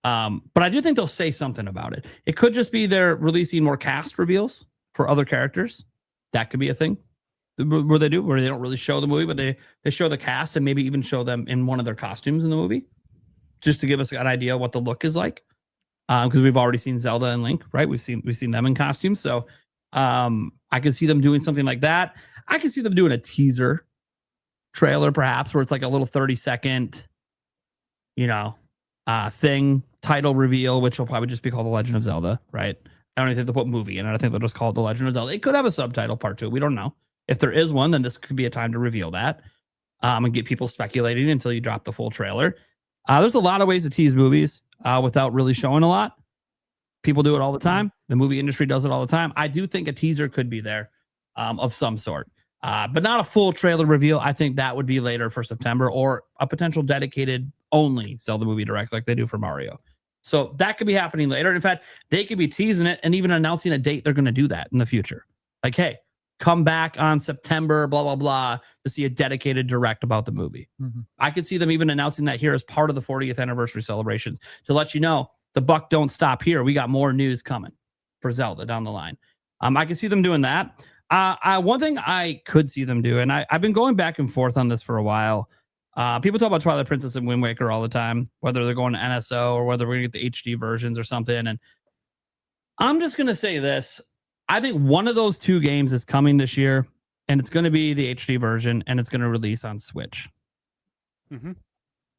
But I do think they'll say something about it. It could just be they're releasing more cast reveals for other characters. That could be a thing where they don't really show the movie, but they show the cast and maybe even show them in one of their costumes in the movie, just to give us an idea of what the look is like. Because we've already seen Zelda and Link, right? We've seen them in costumes. So I could see them doing something like that. I can see them doing a teaser trailer, perhaps, where it's like a little 30-second, thing, title reveal, which will probably just be called The Legend of Zelda, right? I don't even think they'll put movie in it. I think they'll just call it The Legend of Zelda. It could have a subtitle part 2. We don't know. If there is one, then this could be a time to reveal that and get people speculating until you drop the full trailer. There's a lot of ways to tease movies without really showing a lot. People do it all the time. The movie industry does it all the time. I do think a teaser could be there of some sort, but not a full trailer reveal. I think that would be later for September, or a potential dedicated only Zelda movie direct like they do for Mario. So that could be happening later. In fact, they could be teasing it and even announcing a date they're going to do that in the future. Like, hey, come back on September, blah, blah, blah, to see a dedicated direct about the movie. Mm-hmm. I could see them even announcing that here as part of the 40th anniversary celebrations to let you know the buck don't stop here. We got more news coming for Zelda down the line. I can see them doing that. One thing I could see them do, and I've been going back and forth on this for a while. People talk about Twilight Princess and Wind Waker all the time, whether they're going to NSO or whether we're going to get the HD versions or something. And I'm just going to say this. I think one of those two games is coming this year, and it's going to be the HD version, and it's going to release on Switch. Mm-hmm.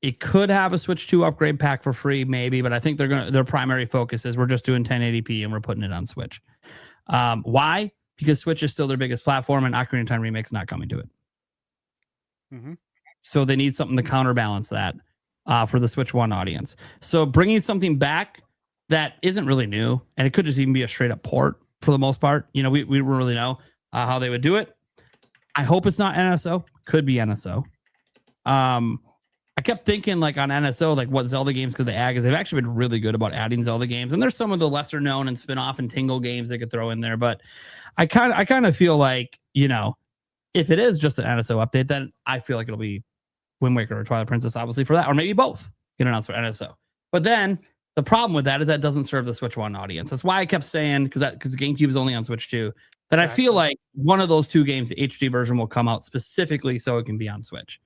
It could have a Switch 2 upgrade pack for free, maybe, but I think their primary focus is we're just doing 1080p and we're putting it on Switch. Why? Because Switch is still their biggest platform, and Ocarina of Time Remake's not coming to it. Mm-hmm. So they need something to counterbalance that for the Switch 1 audience. So bringing something back that isn't really new, and it could just even be a straight up port for the most part. We don't really know how they would do it. I hope it's not NSO. Could be NSO. I kept thinking like on NSO, like what Zelda games could they add? Because they've actually been really good about adding Zelda games. And there's some of the lesser known and spin-off and Tingle games they could throw in there. But I kind of feel like, if it is just an NSO update, then I feel like it'll be Wind Waker or Twilight Princess, obviously, for that, or maybe both get announced for NSO. But then the problem with that is that doesn't serve the Switch 1 audience. That's why I kept saying, because GameCube is only on Switch 2, that exactly. I feel like one of those two games, the HD version, will come out specifically so it can be on Switch.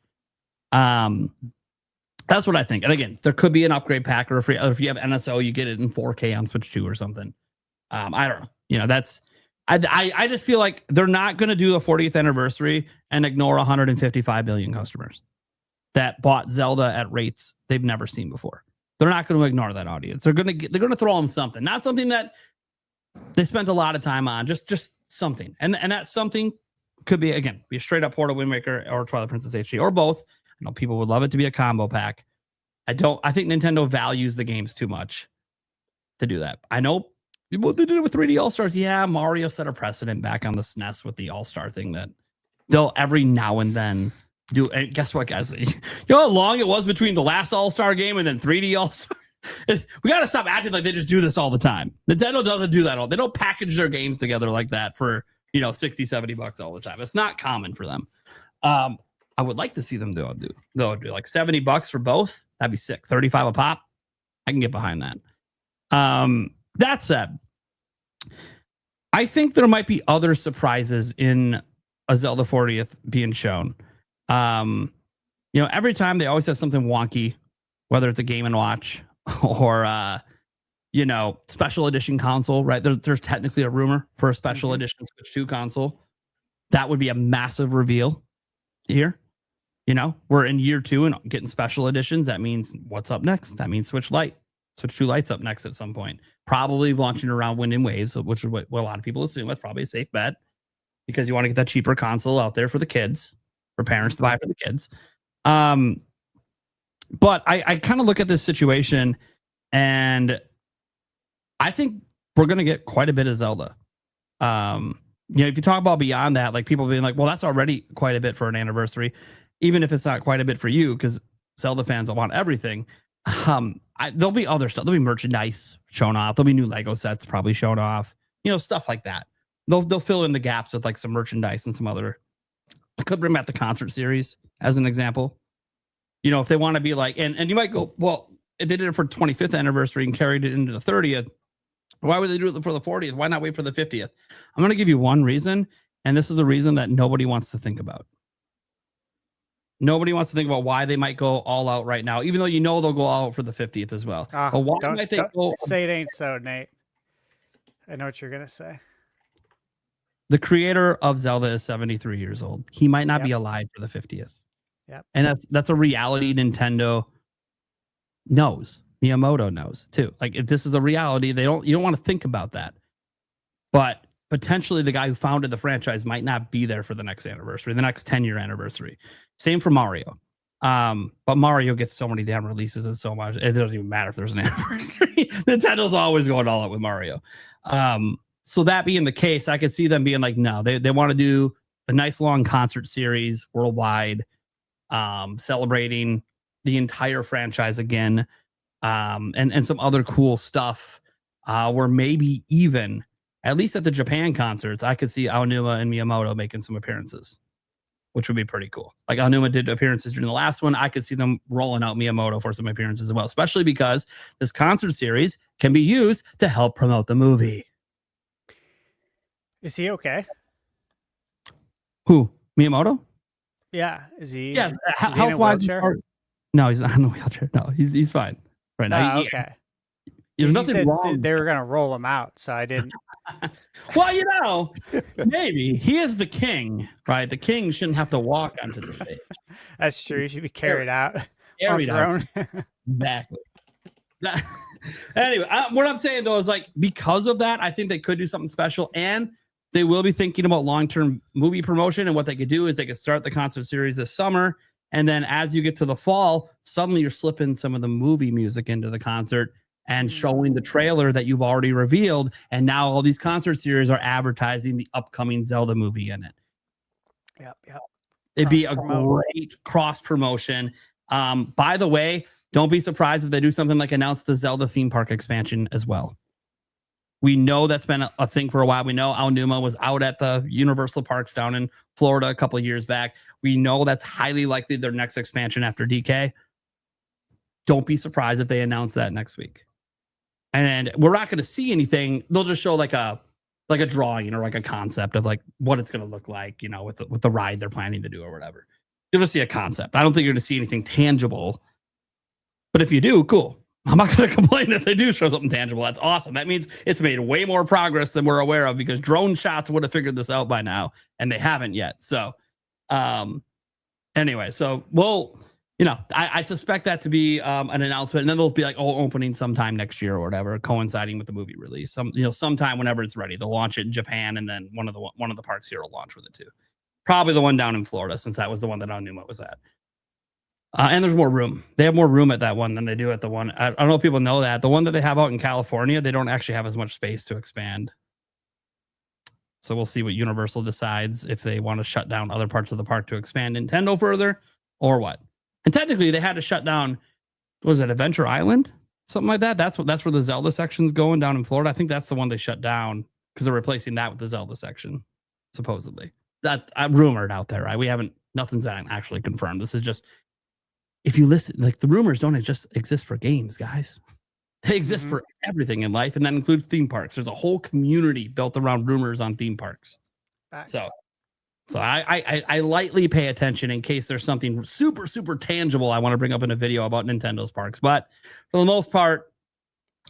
That's what I think. And again, there could be an upgrade pack, or if you have NSO, you get it in 4K on Switch 2 or something. I don't know. That's I just feel like they're not going to do the 40th anniversary and ignore 155 million customers that bought Zelda at rates they've never seen before. They're not going to ignore that audience. They're going to throw them something, not something that they spent a lot of time on, just something. And that something could be, again, be a straight up port of Wind Waker or Twilight Princess HD, or both. I know people would love it to be a combo pack. I think Nintendo values the games too much to do that. I know what they did with 3D All-Stars. Yeah, Mario set a precedent back on the SNES with the All-Star thing that they'll every now and then do. And guess what, guys? You know how long it was between the last All-Star game and then 3D All-Star? We got to stop acting like they just do this all the time. Nintendo doesn't do that all. They don't package their games together like that for, $60-$70 all the time. It's not common for them. I would like to see them do like $70 for both. That'd be sick. 35 a pop. I can get behind that. That said, I think there might be other surprises in a Zelda 40th being shown. Every time they always have something wonky, whether it's a Game & Watch or special edition console, right? There's technically a rumor for a special edition Switch 2 console. That would be a massive reveal here. We're in year 2 and getting special editions. That means what's up next? That means Switch 2 Lite's up next at some point. Probably launching around Wind and Waves, which is what a lot of people assume. That's probably a safe bet because you want to get that cheaper console out there for the kids. for parents to buy for the kids. But I kind of look at this situation, and I think we're going to get quite a bit of Zelda. If you talk about beyond that, like people being like, well, that's already quite a bit for an anniversary, even if it's not quite a bit for you, because Zelda fans will want everything. There'll be other stuff. There'll be merchandise shown off. There'll be new Lego sets probably shown off, stuff like that. They'll fill in the gaps with like some merchandise and some other. I could bring back the concert series as an example. If they want to be like, and you might go, well, they did it for 25th anniversary and carried it into the 30th. Why would they do it for the 40th? Why not wait for the 50th? I'm going to give you one reason, and this is a reason that nobody wants to think about. Nobody wants to think about why they might go all out right now, even though they'll go all out for the 50th as well. But why might they go? Say it ain't so, Nate. I know what you're going to say. The creator of Zelda is 73 years old. He might not be alive for the 50th. Yep. And that's a reality Nintendo knows. Miyamoto knows too. Like, if this is a reality, you don't want to think about that. But potentially the guy who founded the franchise might not be there for the next anniversary, the next 10-year anniversary. Same for Mario. But Mario gets so many damn releases and so much. It doesn't even matter if there's an anniversary. Nintendo's always going all out with Mario. So that being the case, I could see them being like, no, they want to do a nice long concert series worldwide, celebrating the entire franchise again, and some other cool stuff, where maybe even, at least at the Japan concerts, I could see Aonuma and Miyamoto making some appearances, which would be pretty cool. Like Aonuma did appearances during the last one. I could see them rolling out Miyamoto for some appearances as well, especially because this concert series can be used to help promote the movie. Is he okay? Who? Miyamoto? Yeah. Is he? Yeah. Is he in a Health-wise, wheelchair? no, he's not in a wheelchair. No, he's fine right now. Okay. There's You nothing said wrong. they were gonna roll him out, so I didn't. Well, maybe he is the king, right? The king shouldn't have to walk onto the stage. That's true. He should be carried out. Carried on out. Exactly. Anyway, what I'm saying though is, like, because of that, I think they could do something special, and they will be thinking about long-term movie promotion. And what they could do is they could start the concert series this summer, and then as you get to the fall, suddenly you're slipping some of the movie music into the concert and showing the trailer that you've already revealed. And now all these concert series are advertising the upcoming Zelda movie in it. Yep. It'd be a great cross promotion. By the way, don't be surprised if they do something like announce the Zelda theme park expansion as well. We know that's been a thing for a while. We know Aonuma was out at the Universal Parks down in Florida a couple of years back. We know that's highly likely their next expansion after DK. Don't be surprised if they announce that next week. And we're not going to see anything. They'll just show like a drawing or like a concept of like what it's going to look like, with the ride they're planning to do or whatever. You'll just see a concept. I don't think you're going to see anything tangible. But if you do, cool. I'm not going to complain if they do show something tangible. That's awesome. That means it's made way more progress than we're aware of, because drone shots would have figured this out by now, and they haven't yet. So, anyway, so we'll, I suspect that to be an announcement, and then they'll be like, opening sometime next year or whatever, coinciding with the movie release. Sometime whenever it's ready, they'll launch it in Japan, and then one of the parks here will launch with it too. Probably the one down in Florida, since that was the one that Aonuma was at. And there's more room. They have more room at that one than they do at the one. I don't know if people know that. The one that they have out in California, they don't actually have as much space to expand. So we'll see what Universal decides, if they want to shut down other parts of the park to expand Nintendo further or what. And technically they had to shut down, what was it, Adventure Island? Something like that. That's where the Zelda section's going down in Florida. I think that's the one they shut down because they're replacing that with the Zelda section, supposedly. That rumored out there, right? Nothing's actually confirmed. This is just, if you listen, like, the rumors don't just exist for games, guys. They exist for everything in life, and that includes theme parks. There's a whole community built around rumors on theme parks. Facts. So I lightly pay attention in case there's something super, super tangible I want to bring up in a video about Nintendo's parks. But for the most part,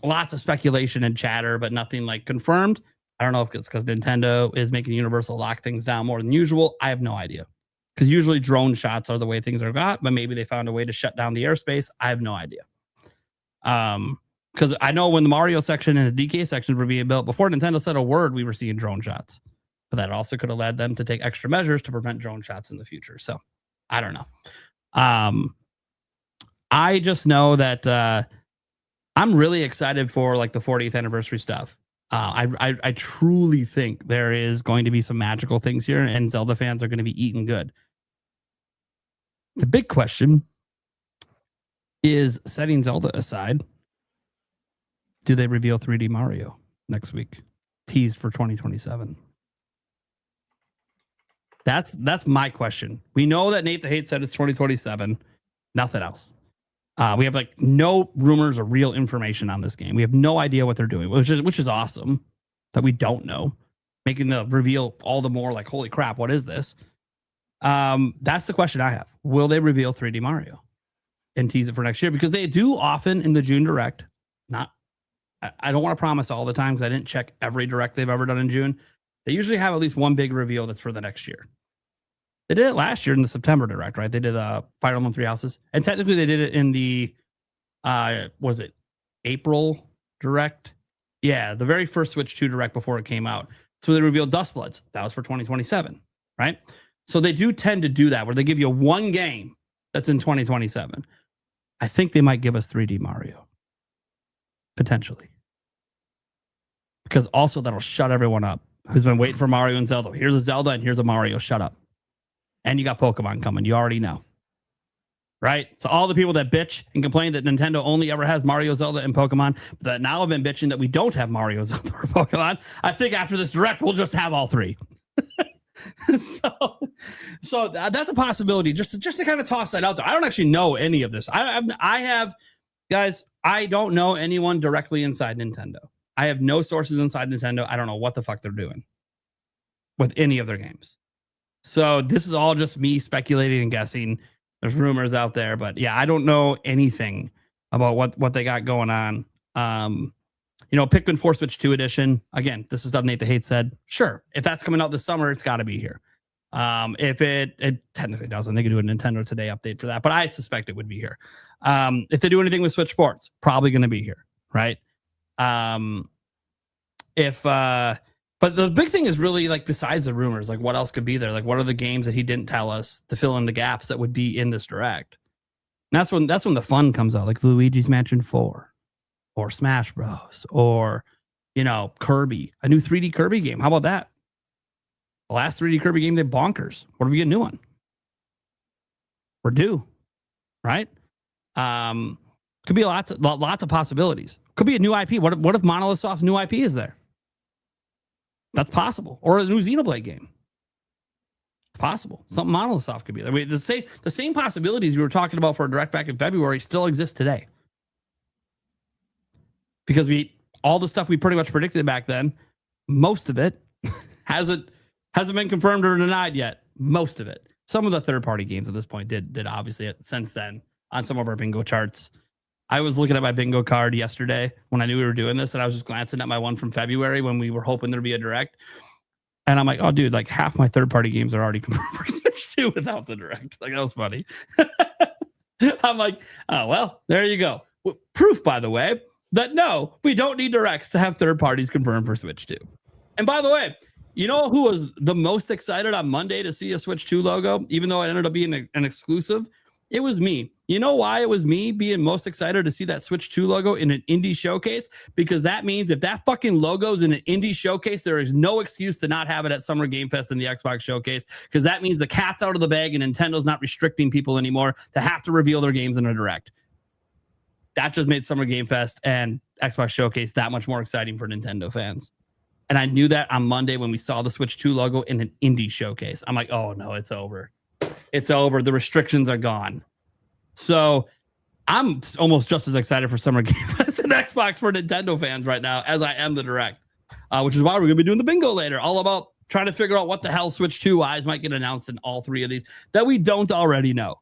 lots of speculation and chatter, but nothing like confirmed. I don't know if it's because Nintendo is making Universal lock things down more than usual. I have no idea. Because usually drone shots are the way things are got, but maybe they found a way to shut down the airspace. I have no idea. Because I know when the Mario section and the DK sections were being built, before Nintendo said a word, we were seeing drone shots. but that also could have led them to take extra measures to prevent drone shots in the future. So I don't know. I just know that I'm really excited for like the 40th anniversary stuff. I truly think there is going to be some magical things here, and Zelda fans are going to be eating good. The big question is, setting Zelda aside, do they reveal 3D Mario next week? Tease for 2027. That's my question. We know that Nate the Hate said it's 2027. Nothing else. We have like no rumors or real information on this game. We have no idea what they're doing, which is awesome that we don't know, making the reveal all the more like, holy crap, what is this? That's the question I have. Will they reveal 3D Mario and tease it for next year? Because they do often in the June Direct. I don't want to promise all the time because I didn't check every Direct they've ever done in June. They usually have at least one big reveal that's for the next year. They did it last year in the September Direct, right? They did Fire Emblem Three Houses. And technically they did it in the, was it April Direct? Yeah, the very first Switch 2 Direct before it came out. So they revealed Dustbloods. That was for 2027, right? So they do tend to do that where they give you one game that's in 2027. I think they might give us 3D Mario. Potentially. Because also that'll shut everyone up who's been waiting for Mario and Zelda. Here's a Zelda and here's a Mario. Shut up. And you got Pokemon coming. You already know. Right? So all the people that bitch and complain that Nintendo only ever has Mario, Zelda, and Pokemon, that now have been bitching that we don't have Mario, Zelda, or Pokemon, I think after this Direct, we'll just have all three. So that's a possibility. Just to kind of toss that out there. I don't actually know any of this. I have, guys, I don't know anyone directly inside Nintendo. I have no sources inside Nintendo. I don't know what the fuck they're doing with any of their games. So this is all just me speculating and guessing. There's rumors out there, but yeah, I don't know anything about what they got going on. Pikmin 4 Switch 2 edition. Again, this is stuff Nate the Hate said. Sure, if that's coming out this summer, it's got to be here. If it technically doesn't, they could do a Nintendo Today update for that, but I suspect it would be here. If they do anything with Switch Sports, probably going to be here, right? But the big thing is really like, besides the rumors, like what else could be there? Like what are the games that he didn't tell us to fill in the gaps that would be in this Direct? And that's when the fun comes out, like Luigi's Mansion 4 or Smash Bros. Or, Kirby, a new 3D Kirby game. How about that? The last 3D Kirby game did bonkers. What are we getting a new one? We're due, right? Could be lots of possibilities. Could be a new IP. What if Monolith Soft's new IP is there? That's possible. Or a new Xenoblade game. It's possible. Something Monolith Soft could be there. The same possibilities we were talking about for a Direct back in February still exist today. Because all the stuff we pretty much predicted back then, most of it hasn't been confirmed or denied yet. Most of it. Some of the third-party games at this point did obviously since then on some of our bingo charts. I was looking at my bingo card yesterday when I knew we were doing this, and I was just glancing at my one from February when we were hoping there'd be a Direct. And I'm like, oh, dude, like half my third-party games are already confirmed for Switch 2 without the Direct. Like, that was funny. I'm like, oh, well, there you go. Proof, by the way, that no, we don't need Directs to have third parties confirmed for Switch 2. And by the way, you know who was the most excited on Monday to see a Switch 2 logo, even though it ended up being an exclusive? It was me. You know why it was me being most excited to see that Switch 2 logo in an indie showcase? Because that means if that fucking logo is in an indie showcase, there is no excuse to not have it at Summer Game Fest in the Xbox showcase, because that means the cat's out of the bag and Nintendo's not restricting people anymore to have to reveal their games in a Direct. That just made Summer Game Fest and Xbox Showcase that much more exciting for Nintendo fans. And I knew that on Monday when we saw the Switch 2 logo in an indie showcase. I'm like, oh no, it's over. It's over. The restrictions are gone. So I'm almost just as excited for Summer Game Fest and Xbox for Nintendo fans right now as I am the Direct, which is why we're going to be doing the bingo later, all about trying to figure out what the hell Switch 2 eyes might get announced in all three of these that we don't already know.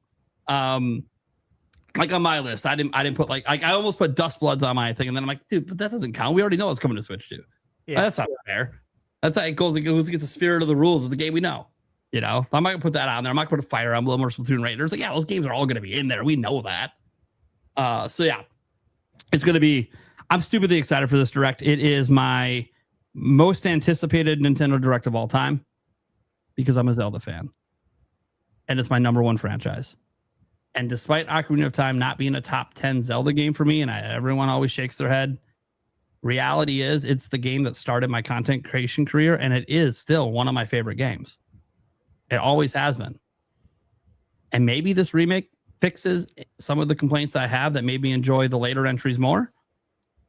Like on my list, I didn't put like I almost put Dustbloods on my thing, and then I'm like, dude, but that doesn't count. We already know it's coming to Switch 2. Yeah. That's not fair. That's how it goes against the spirit of the rules of the game we know. I'm not gonna put that on there. I'm not gonna put a Fire Emblem or Splatoon Raiders. Like, yeah, those games are all gonna be in there. We know that. So yeah, it's gonna be. I'm stupidly excited for this Direct. It is my most anticipated Nintendo Direct of all time because I'm a Zelda fan. And it's my number one franchise. And despite Ocarina of Time not being a top 10 Zelda game for me, and everyone always shakes their head, reality is it's the game that started my content creation career, and it is still one of my favorite games. It always has been. And maybe this remake fixes some of the complaints I have that made me enjoy the later entries more.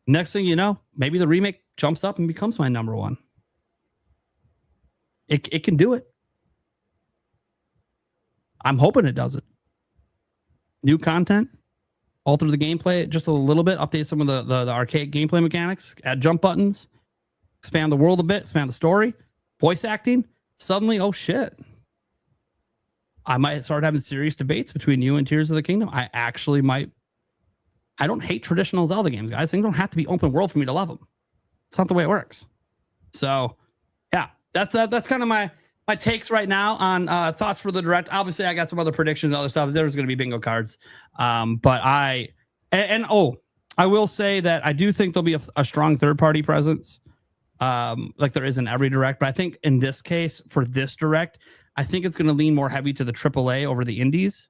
Next thing you know, maybe the remake jumps up and becomes my number one. It can do it. I'm hoping it does it. New content, alter the gameplay just a little bit, update some of the arcade gameplay mechanics, add jump buttons, expand the world a bit, expand the story, voice acting. Suddenly, oh shit. I might start having serious debates between you and Tears of the Kingdom. I actually might. I don't hate traditional Zelda games, guys. Things don't have to be open world for me to love them. It's not the way it works. So, yeah, that's kind of my takes right now on thoughts for the Direct. Obviously, I got some other predictions and other stuff. There's going to be bingo cards. But I will say that I do think there'll be a strong third-party presence like there is in every Direct. But I think in this case, for this Direct, I think it's going to lean more heavy to the AAA over the indies.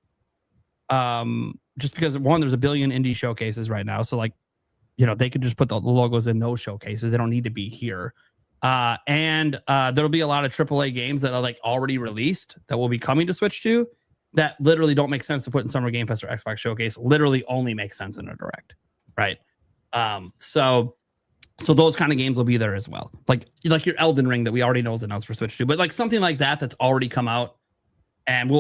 Just because, one, there's a billion indie showcases right now. So, like, you know, they could just put the logos in those showcases. They don't need to be here. And there'll be a lot of AAA games that are like already released that will be coming to Switch 2 that literally don't make sense to put in Summer Game Fest or Xbox Showcase. Literally only makes sense in a Direct, right? So those kind of games will be there as well. Like your Elden Ring that we already know is announced for Switch 2, but like something like that's already come out. And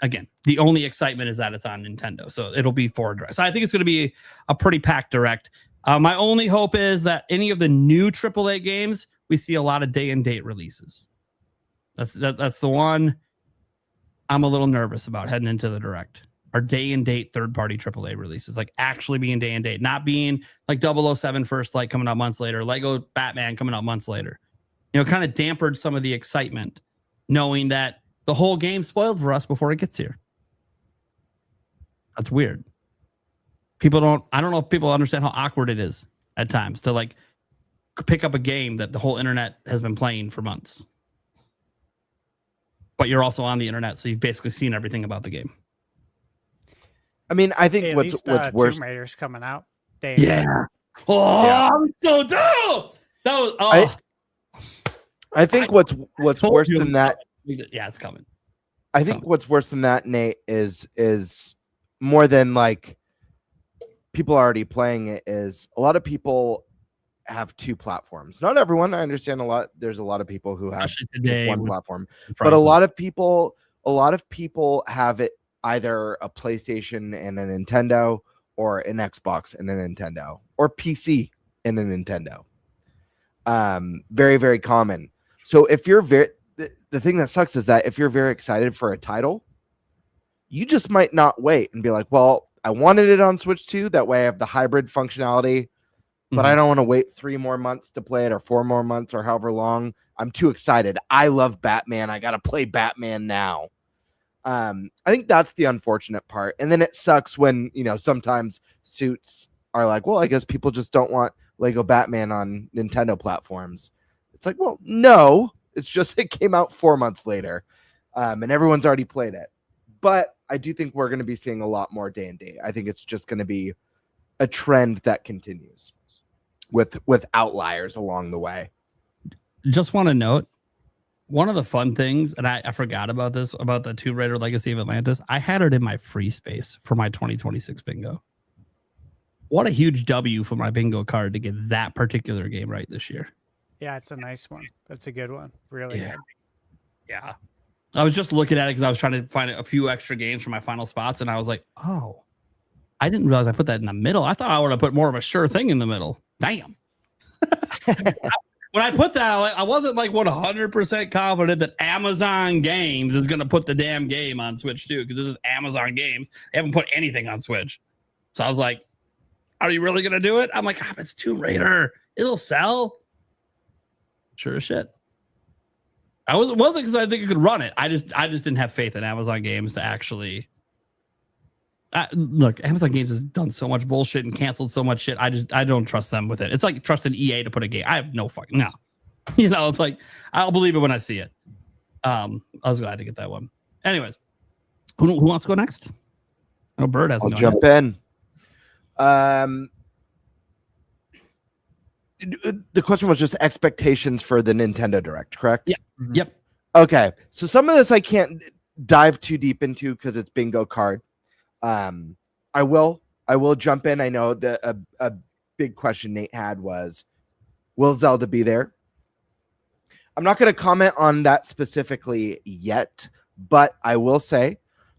again, the only excitement is that it's on Nintendo. So it'll be for Direct. So I think it's going to be a pretty packed Direct. My only hope is that any of the new AAA games, we see a lot of day and date releases. That's the one I'm a little nervous about heading into the Direct. Our day and date third-party AAA releases, like actually being day and date, not being like 007 First Light coming out months later, Lego Batman coming out months later. You know, kind of dampened some of the excitement, knowing that the whole game spoiled for us before it gets here. That's weird. I don't know if people understand how awkward it is at times to like pick up a game that the whole internet has been playing for months. But you're also on the internet, so you've basically seen everything about the game. I mean, I think what's worse. Tomb Raider's coming out. Yeah. Oh, yeah. I'm so dope. That was. Oh. I think what's worse than that. Yeah, it's coming. I think what's worse than that, Nate, is more than like people already playing it. Is a lot of people have two platforms. Not everyone. I understand a lot. There's a lot of people who have just one platform, but a lot of people have it either a PlayStation and a Nintendo, or an Xbox and a Nintendo, or PC and a Nintendo. Very, very common. So if you're the thing that sucks is that if you're very excited for a title, you just might not wait and be like, well, I wanted it on Switch 2. That way I have the hybrid functionality, but I don't want to wait 3 more months to play it, or 4 more months, or however long. I'm too excited. I love Batman. I got to play Batman now. I think that's the unfortunate part. And then it sucks when, you know, sometimes suits are like, well, I guess people just don't want Lego Batman on Nintendo platforms. It's like, well, no, it's just it came out 4 months later, and everyone's already played it. But I do think we're going to be seeing a lot more day and date. I think it's just going to be a trend that continues with outliers along the way. Just want to note, one of the fun things, and I forgot about this, about the Tomb Raider Legacy of Atlantis, I had it in my free space for my 2026 bingo. What a huge W for my bingo card to get that particular game right this year. Yeah, it's a nice one. That's a good one. Really good. Yeah. I was just looking at it because I was trying to find a few extra games for my final spots, and I was like, oh, I didn't realize I put that in the middle. I thought I would have put more of a sure thing in the middle. Damn. When I put that, I wasn't like 100% confident that Amazon Games is going to put the damn game on Switch too, because this is Amazon Games. They haven't put anything on Switch. So I was like, are you really going to do it? I'm like, it's Tomb Raider. It'll sell. Sure as shit. It wasn't because I think it could run it. I just didn't have faith in Amazon Games to actually. Look, Amazon Games has done so much bullshit and canceled so much shit. I don't trust them with it. It's like trusting EA to put a game. I have no fucking no. It's like I'll believe it when I see it. I was glad to get that one. Anyways, who wants to go next? No, Bird hasn't. I'll jump in. The question was just expectations for the Nintendo Direct, correct? Yeah. Mhm. Yep. Okay, so some of this I can't dive too deep into because it's bingo card. I will jump in. I know that a big question Nate had was, will Zelda be there? I'm not going to comment on that specifically yet, but I will say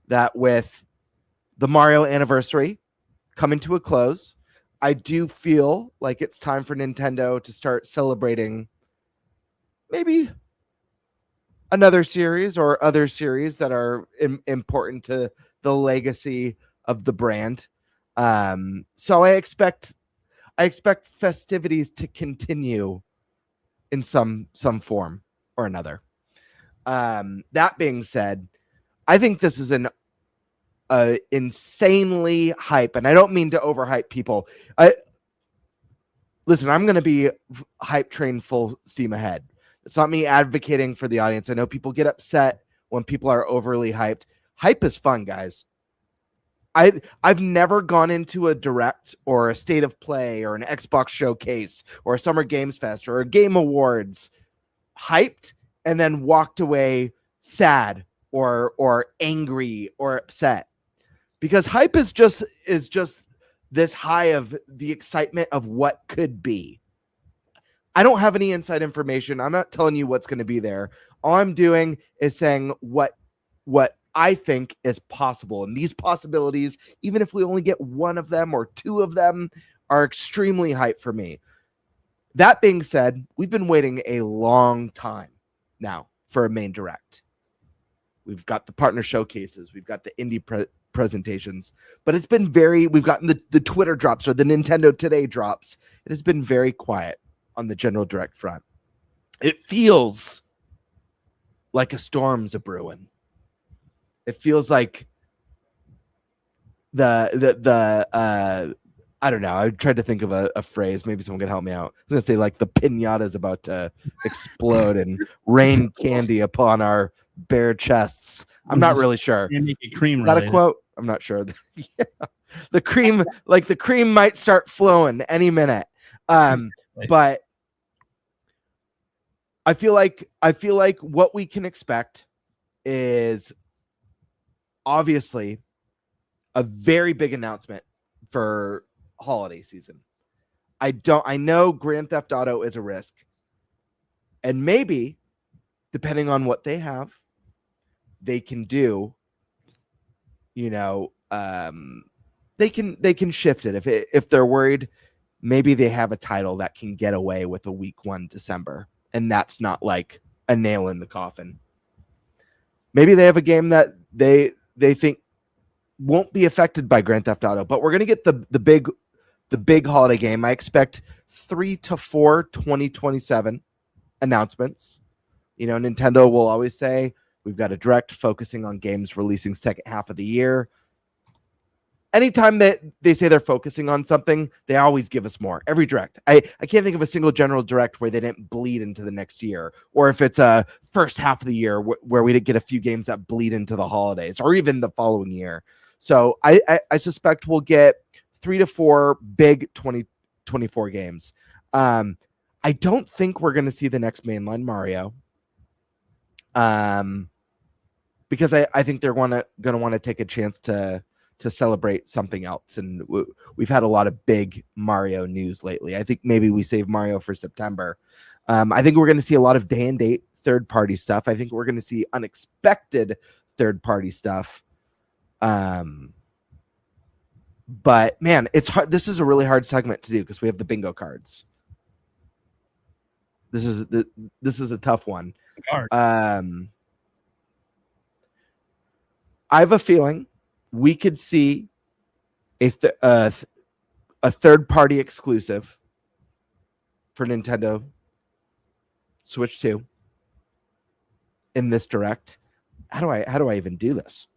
that with the Mario anniversary coming to a close, I do feel like it's time for Nintendo to start celebrating maybe another series or other series that are important to the legacy of the brand. So I expect festivities to continue in some form or another. That being said, I think this is an insanely hype, and I don't mean to overhype people. Listen, I'm going to be hype train full steam ahead. It's not me advocating for the audience. I know people get upset when people are overly hyped. Hype is fun, guys. I've never gone into a direct or a state of play or an Xbox showcase or a Summer Games Fest or a Game Awards hyped and then walked away sad or angry or upset, because hype is just this high of the excitement of what could be. I don't have any inside information. I'm not telling you what's going to be there. All I'm doing is saying what I think is possible. And these possibilities, even if we only get one of them or two of them, are extremely hype for me. That being said, we've been waiting a long time now for a main direct. We've got the partner showcases. We've got the indie presentations. But it's been we've gotten the Twitter drops or the Nintendo Today drops. It has been very quiet on the general direct front. It feels like a storm's a brewing. It feels like the I don't know. I tried to think of a phrase. Maybe someone could help me out. I was gonna say like the pinata is about to explode and rain candy upon our bare chests. I'm not really sure. And make it cream. Is that a quote? I'm not sure. Yeah. The cream might start flowing any minute. But I feel like what we can expect is obviously a very big announcement for holiday season. I know Grand Theft Auto is a risk, and maybe depending on what they have, they can do, they can shift it. If they're worried, maybe they have a title that can get away with a week 1 December, and that's not like a nail in the coffin. Maybe they have a game that they think won't be affected by Grand Theft Auto, but we're going to get the big holiday game. I expect 3 to 4 2027 announcements. Nintendo will always say we've got a direct focusing on games releasing second half of the year. Anytime that they say they're focusing on something, they always give us more. Every direct. I can't think of a single general direct where they didn't bleed into the next year, or if it's a first half of the year where we didn't get a few games that bleed into the holidays or even the following year. So I suspect we'll get 3 to 4 big 2024 games. I don't think we're going to see the next mainline Mario, because I think they're going to want to take a chance to celebrate something else. And we've had a lot of big Mario news lately. I think maybe we save Mario for September. I think we're going to see a lot of day and date third-party stuff. I think we're going to see unexpected third-party stuff. But man, it's hard. This is a really hard segment to do because we have the bingo cards. This is a tough one. I have a feeling we could see a third-party exclusive for Nintendo Switch 2 in this direct. How do I even do this?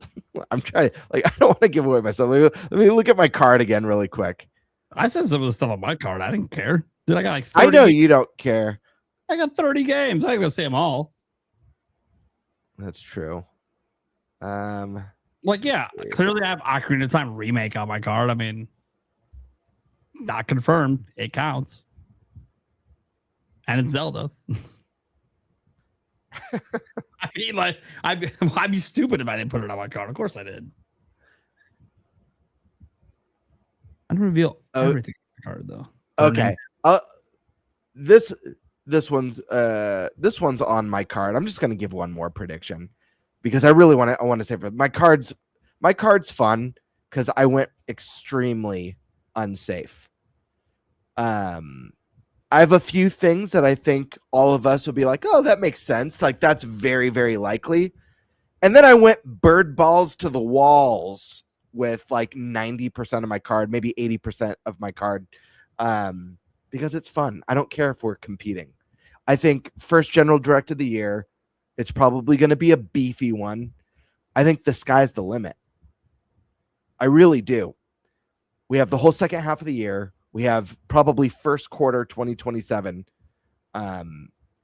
I'm trying to, I don't want to give away myself. Let me look at my card again really quick. I said some of the stuff on my card. I didn't care. Dude, I got like 30. I know you don't care. I got 30 games. I ain't gonna say them all. That's true. Like, yeah, see. clearly I have Ocarina of Time remake on my card. I mean, not confirmed. It counts. And it's Zelda. I mean, like, I'd be stupid if I didn't put it on my card. Of course I did. I didn't reveal everything on my card, though. Okay. This one's on my card. I'm just gonna give one more prediction because I really want to say for my card's fun because I went extremely unsafe. I have a few things that I think all of us will be like, oh, that makes sense. Like that's very, very likely. And then I went bird balls to the walls with like 90% of my card, maybe 80% of my card. Because it's fun. I don't care if we're competing. I think first general direct of the year, it's probably going to be a beefy one. I think the sky's the limit. I really do. We have the whole second half of the year. We have probably first quarter 2027.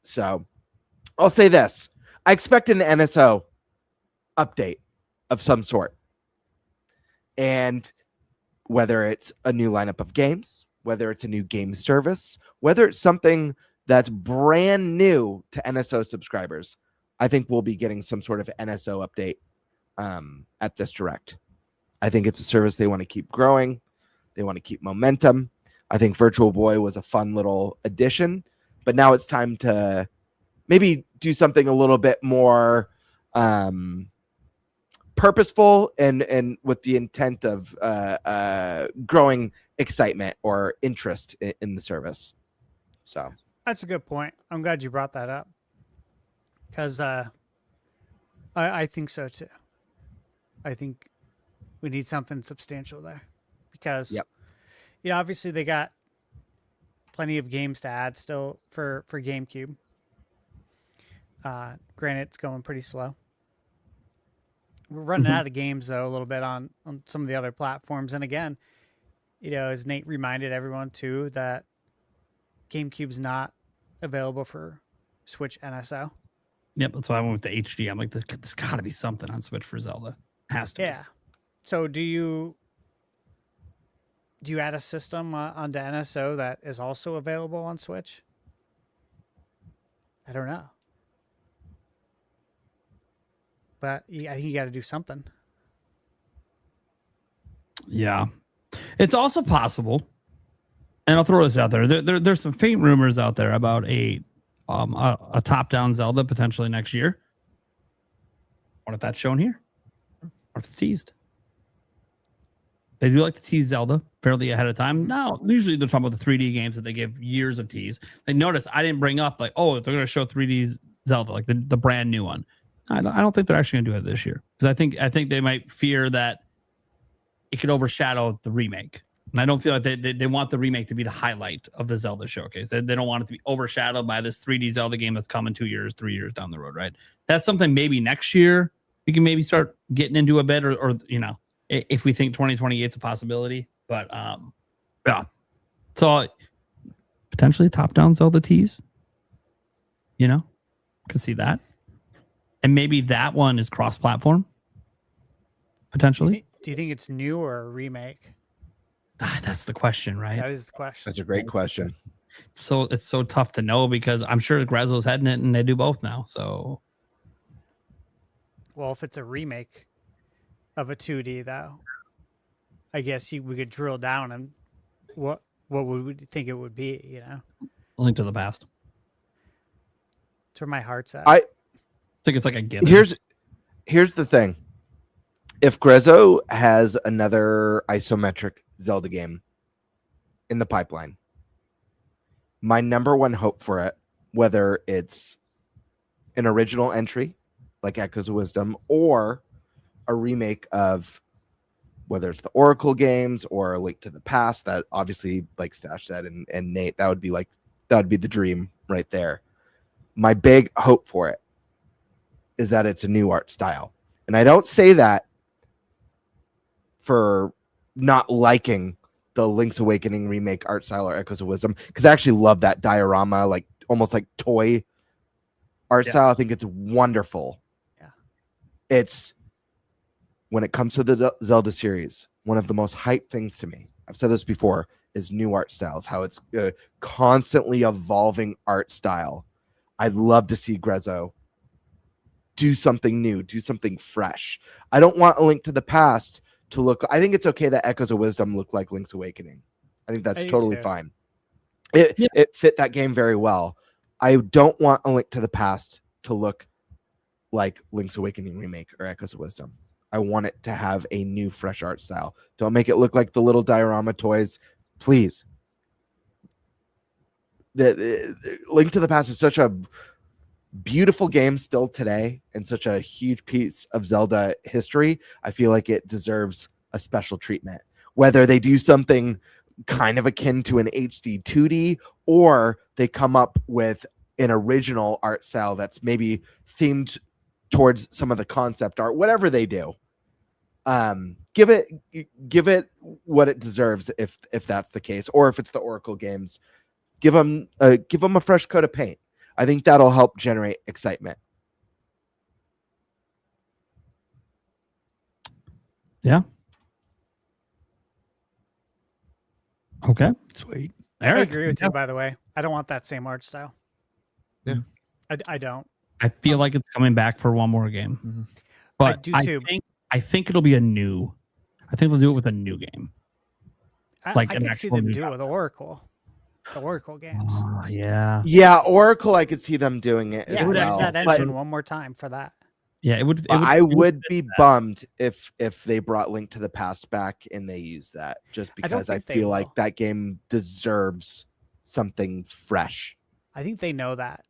So I'll say this. I expect an NSO update of some sort. And whether it's a new lineup of games, whether it's a new game service, whether it's something that's brand new to NSO subscribers, I think we'll be getting some sort of NSO update at this direct. I think it's a service they want to keep growing. They want to keep momentum. I think Virtual Boy was a fun little addition, but now it's time to maybe do something a little bit more purposeful and with the intent of growing excitement or interest in the service. So That's a good point. I'm glad you brought that up because I think so too. I think we need something substantial there because obviously they got plenty of games to add still for GameCube. Granted, it's going pretty slow. We're running out of games though a little bit on some of the other platforms. And again, as Nate reminded everyone too, that GameCube's not available for Switch NSO. Yep, that's why I went with the HD. I'm like, there's got to be something on Switch for Zelda. Has to. Yeah. So do you add a system onto NSO that is also available on Switch? I don't know. But I think you got to do something. Yeah. It's also possible, and I'll throw this out there. There's some faint rumors out there about a top-down Zelda potentially next year. What if that's shown here? Or if it's teased? They do like to tease Zelda fairly ahead of time. Now, usually they're talking about the 3D games that they give years of tease. Like, notice I didn't bring up like, oh, they're going to show 3D Zelda, like the brand new one. I don't think they're actually going to do it this year because I think they might fear that it could overshadow the remake. And I don't feel like they want the remake to be the highlight of the Zelda showcase. They don't want it to be overshadowed by this 3D Zelda game that's coming 2 years, 3 years down the road, right? That's something maybe next year we can maybe start getting into a bit or if we think 2028 is a possibility. But yeah. So potentially top-down Zelda tease. Could see that. And maybe that one is cross-platform, potentially. Do you think it's new or a remake? That's the question, right? That is the question. that's a great question. So it's so tough to know because I'm sure Grezzo's heading it and they do both now. So, Well, if it's a remake of a 2D, though, I guess we could drill down and what would we think it would be, Link to the Past. That's where my heart's at. I think it's like a given. Here's the thing. If Grezzo has another isometric Zelda game in the pipeline, my number one hope for it, whether it's an original entry like Echoes of Wisdom or a remake of whether it's the Oracle games or a Link to the Past, that obviously, like Stash said and Nate, that would be the dream right there. My big hope for it is that it's a new art style. And I don't say that for not liking the Link's Awakening remake art style or Echoes of Wisdom, because I actually love that diorama, like almost like toy art Yeah. style. I think it's wonderful. Yeah. It's when it comes to the Zelda series, one of the most hype things to me, I've said this before, is new art styles, how it's constantly evolving art style. I'd love to see Grezzo do something new, do something fresh. I don't want A Link to the Past to look, I think it's okay that Echoes of Wisdom look like Link's Awakening. I think that's I do totally too. fine. It fit that game very well. I don't want A Link to the Past to look like Link's Awakening remake or Echoes of Wisdom. I want it to have a new, fresh art style. Don't make it look like the little diorama toys, please. The Link to the Past is such a beautiful game still today and such a huge piece of Zelda history. I feel like it deserves a special treatment. Whether they do something kind of akin to an HD 2D or they come up with an original art style that's maybe themed towards some of the concept art, whatever they do, give it what it deserves if that's the case, or if it's the Oracle games, give them a fresh coat of paint. I think that'll help generate excitement. Yeah. Okay. Sweet. I Eric, agree with you, by the way. I don't want that same art style. Yeah. I don't. I feel like it's coming back for one more game, Mhm. but do too. I think it'll be I think they'll do it with a new game. Like I an can see actual them new do it with Oracle. The Oracle games. Oh, yeah. Yeah, Oracle, I could see them doing it Yeah, as use well. that But engine one more time for that. Yeah, it would. I would be bummed if they brought Link to the Past back and they use that, just I don't because I think they feel will. like that game deserves something fresh. I think they know that.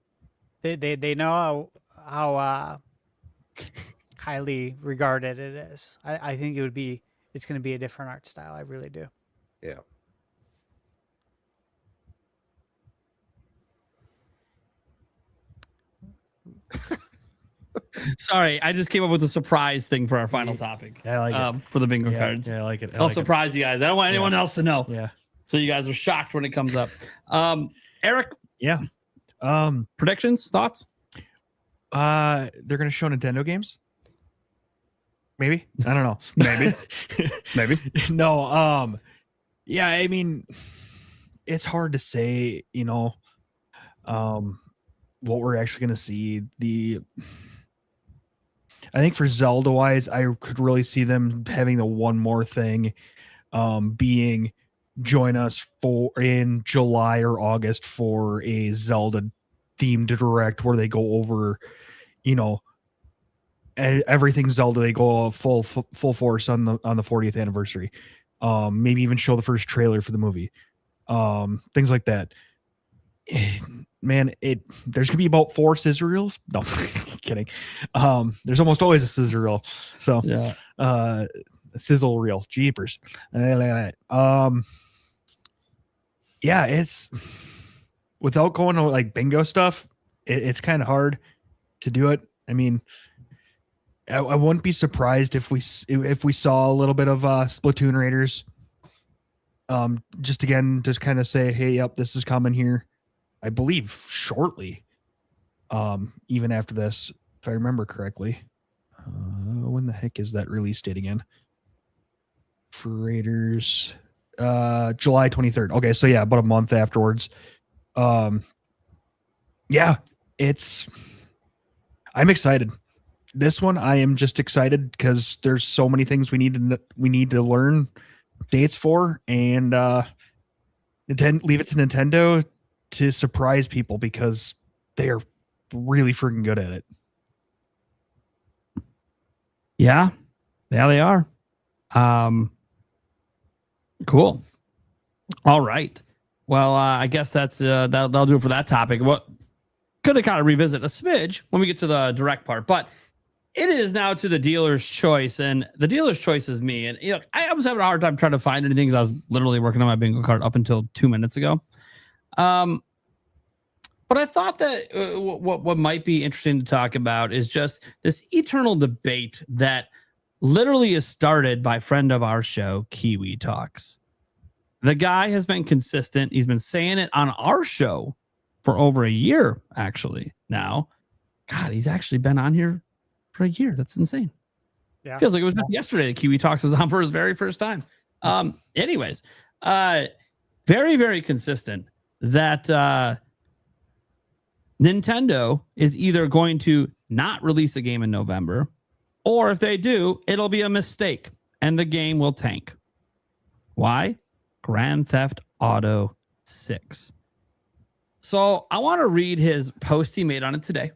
They know how highly regarded it is. I think it's going to be a different art style. I really do. Yeah. Sorry, I just came up with a surprise thing for our final topic. Yeah, I like it. For the bingo Yeah, cards. yeah, I like it. I I'll like it. surprise you guys. I don't want anyone else to know. Yeah. So you guys are shocked when it comes up. Eric, Yeah. predictions, thoughts? They're gonna show Nintendo games. Maybe. I don't know. Maybe. Maybe. No. Yeah. I mean, it's hard to say. What we're actually gonna see. I think for Zelda wise, I could really see them having the one more thing, being join us in July or August for a Zelda themed direct where they go over, everything Zelda. They go full force on the 40th anniversary. Maybe even show the first trailer for the movie. Things like that. Man, there's gonna be about 4 scissor reels. No, kidding. There's almost always a scissor reel. So Yeah. Sizzle reel, jeepers. Yeah, it's without going to like bingo stuff. It's kind of hard to do it. I mean, I wouldn't be surprised if we saw a little bit of Splatoon Raiders. Just kind of say, hey, yep, this is coming here. I believe shortly. Even after this, if I remember correctly. When the heck is that release date again? For Raiders, July 23rd. Okay, so yeah, about a month afterwards. Yeah, I'm excited. This one, I am just excited because there's so many things we need to learn dates for, and leave it to Nintendo to surprise people because they are really freaking good at it. Yeah, they are. Cool. All right. Well, I guess that'll do it for that topic. What could have kind of revisit a smidge when we get to the direct part, but it is now to the dealer's choice, and the dealer's choice is me. And I was having a hard time trying to find anything because I was literally working on my bingo card up until 2 minutes ago. But I thought that what might be interesting to talk about is just this eternal debate that literally is started by a friend of our show, Kiwi Talks. The guy has been consistent. He's been saying it on our show for over a year, actually. Now, God, he's actually been on here for a year. That's insane. Yeah. Feels like it was just yesterday that Kiwi Talks was on for his very first time. Anyways, very, very consistent that Nintendo is either going to not release a game in November, or if they do, it'll be a mistake and the game will tank. Why? Grand Theft Auto 6. So I want to read his post he made on it today,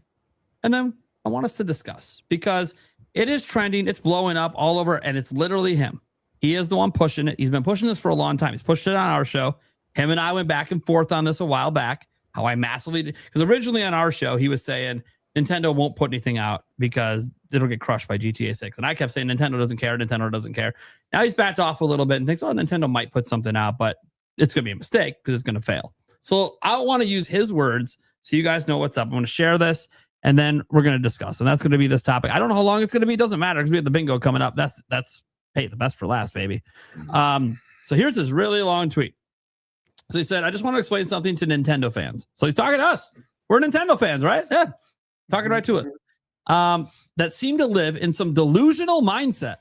and then I want us to discuss, because it is trending, it's blowing up all over, and it's literally him. He is the one pushing it. He's been pushing this for a long time. He's pushed it on our show. Him and I went back and forth on this a while back, how I massively did. Because originally on our show, he was saying Nintendo won't put anything out because it'll get crushed by GTA 6. And I kept saying Nintendo doesn't care. Nintendo doesn't care. Now he's backed off a little bit and thinks, oh, Nintendo might put something out, but it's going to be a mistake because it's going to fail. So I want to use his words so you guys know what's up. I'm going to share this, and then we're going to discuss. And that's going to be this topic. I don't know how long it's going to be. It doesn't matter because we have the bingo coming up. That's hey, the best for last, baby. So here's this really long tweet. So he said, I just want to explain something to Nintendo fans. So he's talking to us. We're Nintendo fans, right? Yeah. Talking right to it. That seem to live in some delusional mindset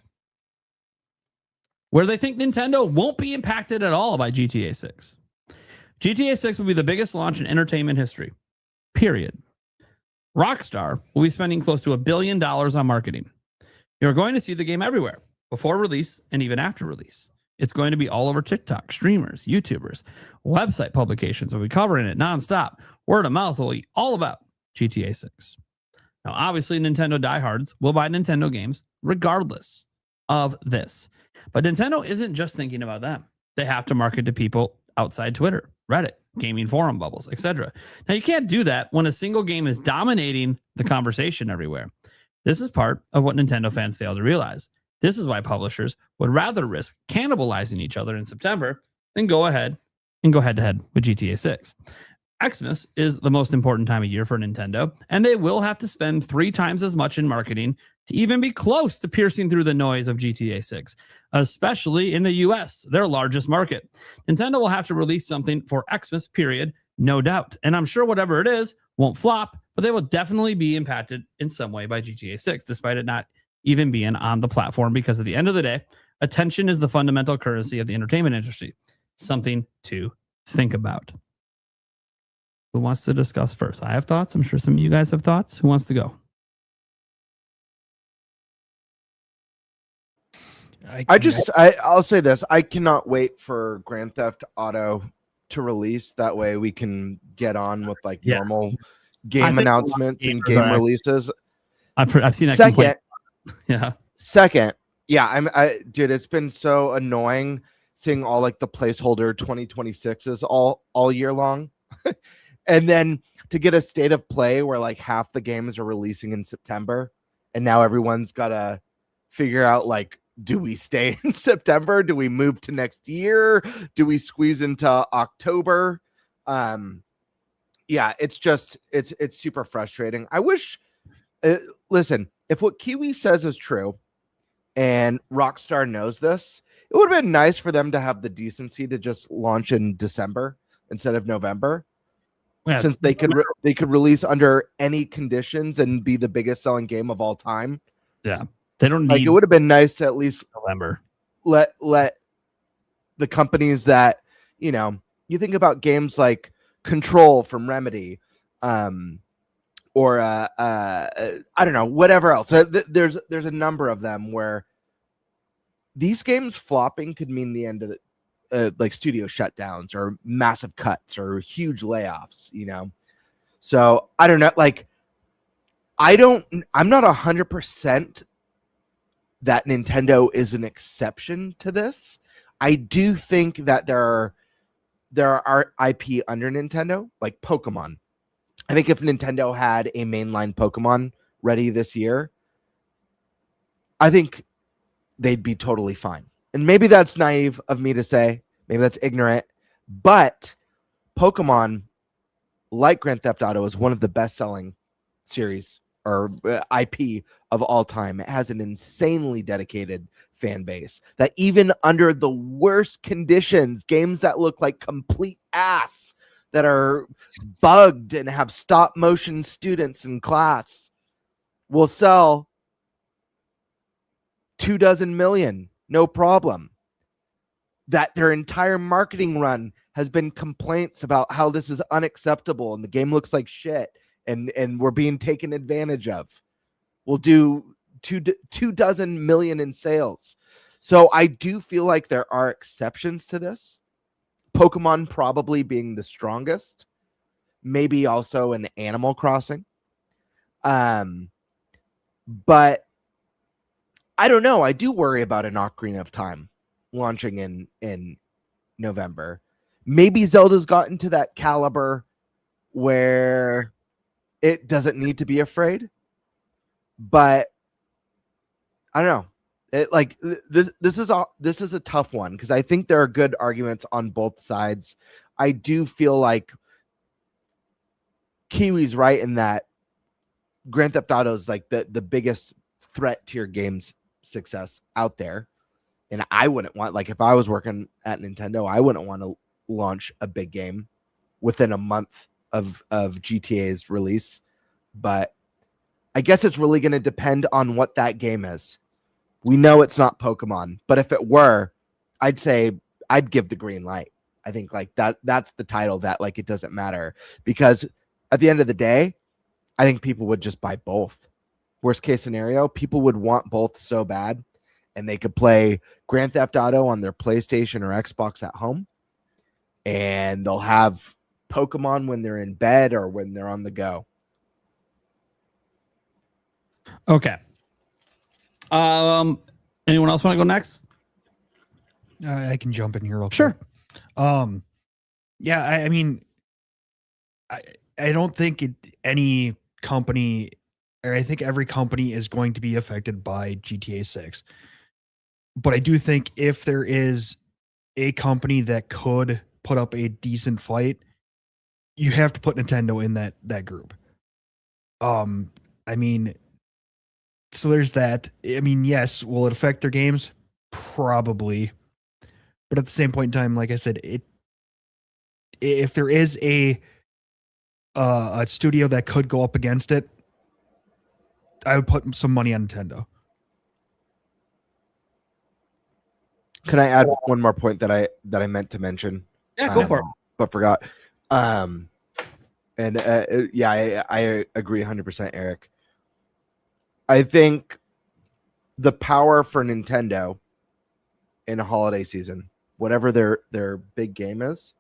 where they think Nintendo won't be impacted at all by GTA 6. GTA 6 will be the biggest launch in entertainment history, period. Rockstar will be spending close to $1 billion on marketing. You're going to see the game everywhere, before release and even after release. It's going to be all over TikTok, streamers, YouTubers, website publications will be covering it nonstop. Word of mouth will be all about GTA 6. Now, obviously, Nintendo diehards will buy Nintendo games regardless of this. But Nintendo isn't just thinking about them. They have to market to people outside Twitter, Reddit, gaming forum bubbles, etc. Now, you can't do that when a single game is dominating the conversation everywhere. This is part of what Nintendo fans fail to realize. This is why publishers would rather risk cannibalizing each other in September than go ahead and go head-to-head with GTA 6. Xmas is the most important time of year for Nintendo, and they will have to spend 3 times as much in marketing to even be close to piercing through the noise of GTA 6, especially in the US, their largest market. Nintendo will have to release something for Xmas, period, no doubt. And I'm sure whatever it is won't flop, but they will definitely be impacted in some way by GTA 6, despite it not even being on the platform, because at the end of the day, attention is the fundamental currency of the entertainment industry. Something to think about. Who wants to discuss first? I have thoughts. I'm sure some of you guys have thoughts. Who wants to go? I'll say this. I cannot wait for Grand Theft Auto to release. That way we can get on with normal game announcements and game releases. I've seen that. Second, yeah. Second, yeah. Dude, it's been so annoying seeing all the placeholder 2026s all year long. And then to get a state of play where half the games are releasing in September, and now everyone's got to figure out do we stay in September? Do we move to next year? Do we squeeze into October? Yeah, it's super frustrating. I wish, listen, if what Kiwi says is true and Rockstar knows this, it would have been nice for them to have the decency to just launch in December instead of November. Yeah, since they could release under any conditions and be the biggest selling game of all time. Yeah, they don't need. It would have been nice to at least November let the companies that you think about games like Control from Remedy, or I don't know, whatever else. There's a number of them where these games flopping could mean the end of the. Studio shutdowns or massive cuts or huge layoffs, So I don't know. I'm not 100% that Nintendo is an exception to this. I do think that there are IP under Nintendo, like Pokemon. I think if Nintendo had a mainline Pokemon ready this year, I think they'd be totally fine. And maybe that's naive of me to say, maybe that's ignorant, but Pokemon, like Grand Theft Auto, is one of the best-selling series or IP of all time. It has an insanely dedicated fan base that even under the worst conditions, games that look like complete ass, that are bugged and have stop motion students in class will sell 24 million, no problem. That their entire marketing run has been complaints about how this is unacceptable and the game looks like shit and we're being taken advantage of. We'll do 24 million in sales. So I do feel like there are exceptions to this. Pokemon probably being the strongest, maybe also an Animal Crossing. But I don't know. I do worry about an Ocarina of Time launching in November. Maybe Zelda's gotten to that caliber where it doesn't need to be afraid. But I don't know. This is a tough one because I think there are good arguments on both sides. I do feel like Kiwi's right in that Grand Theft Auto is like the biggest threat to your game's success out there. And I wouldn't want, like, if I was working at Nintendo, I wouldn't want to launch a big game within a month of GTA's release. But I guess it's really going to depend on what that game is. We know it's not Pokemon, but if it were, I'd say I'd give the green light. I think like that's the title that like it doesn't matter because at the end of the day, I think people would just buy both. Worst case scenario, people would want both so bad and they could play Grand Theft Auto on their PlayStation or Xbox at home and they'll have Pokemon when they're in bed or when they're on the go. Okay. Anyone else want to go next? I can jump in here real quick. Sure. Yeah, I mean, I don't think any company, or I think every company is going to be affected by GTA 6. But I do think if there is a company that could put up a decent fight, you have to put Nintendo in that group. I mean, so there's that. I mean, yes, will it affect their games? Probably. But at the same point in time, like I said, if there is a studio that could go up against it, I would put some money on Nintendo. Can I add one more point that I meant to mention? Yeah, go for it. But forgot. Yeah, I agree 100%, Eric. I think the power for Nintendo in a holiday season, whatever their big game is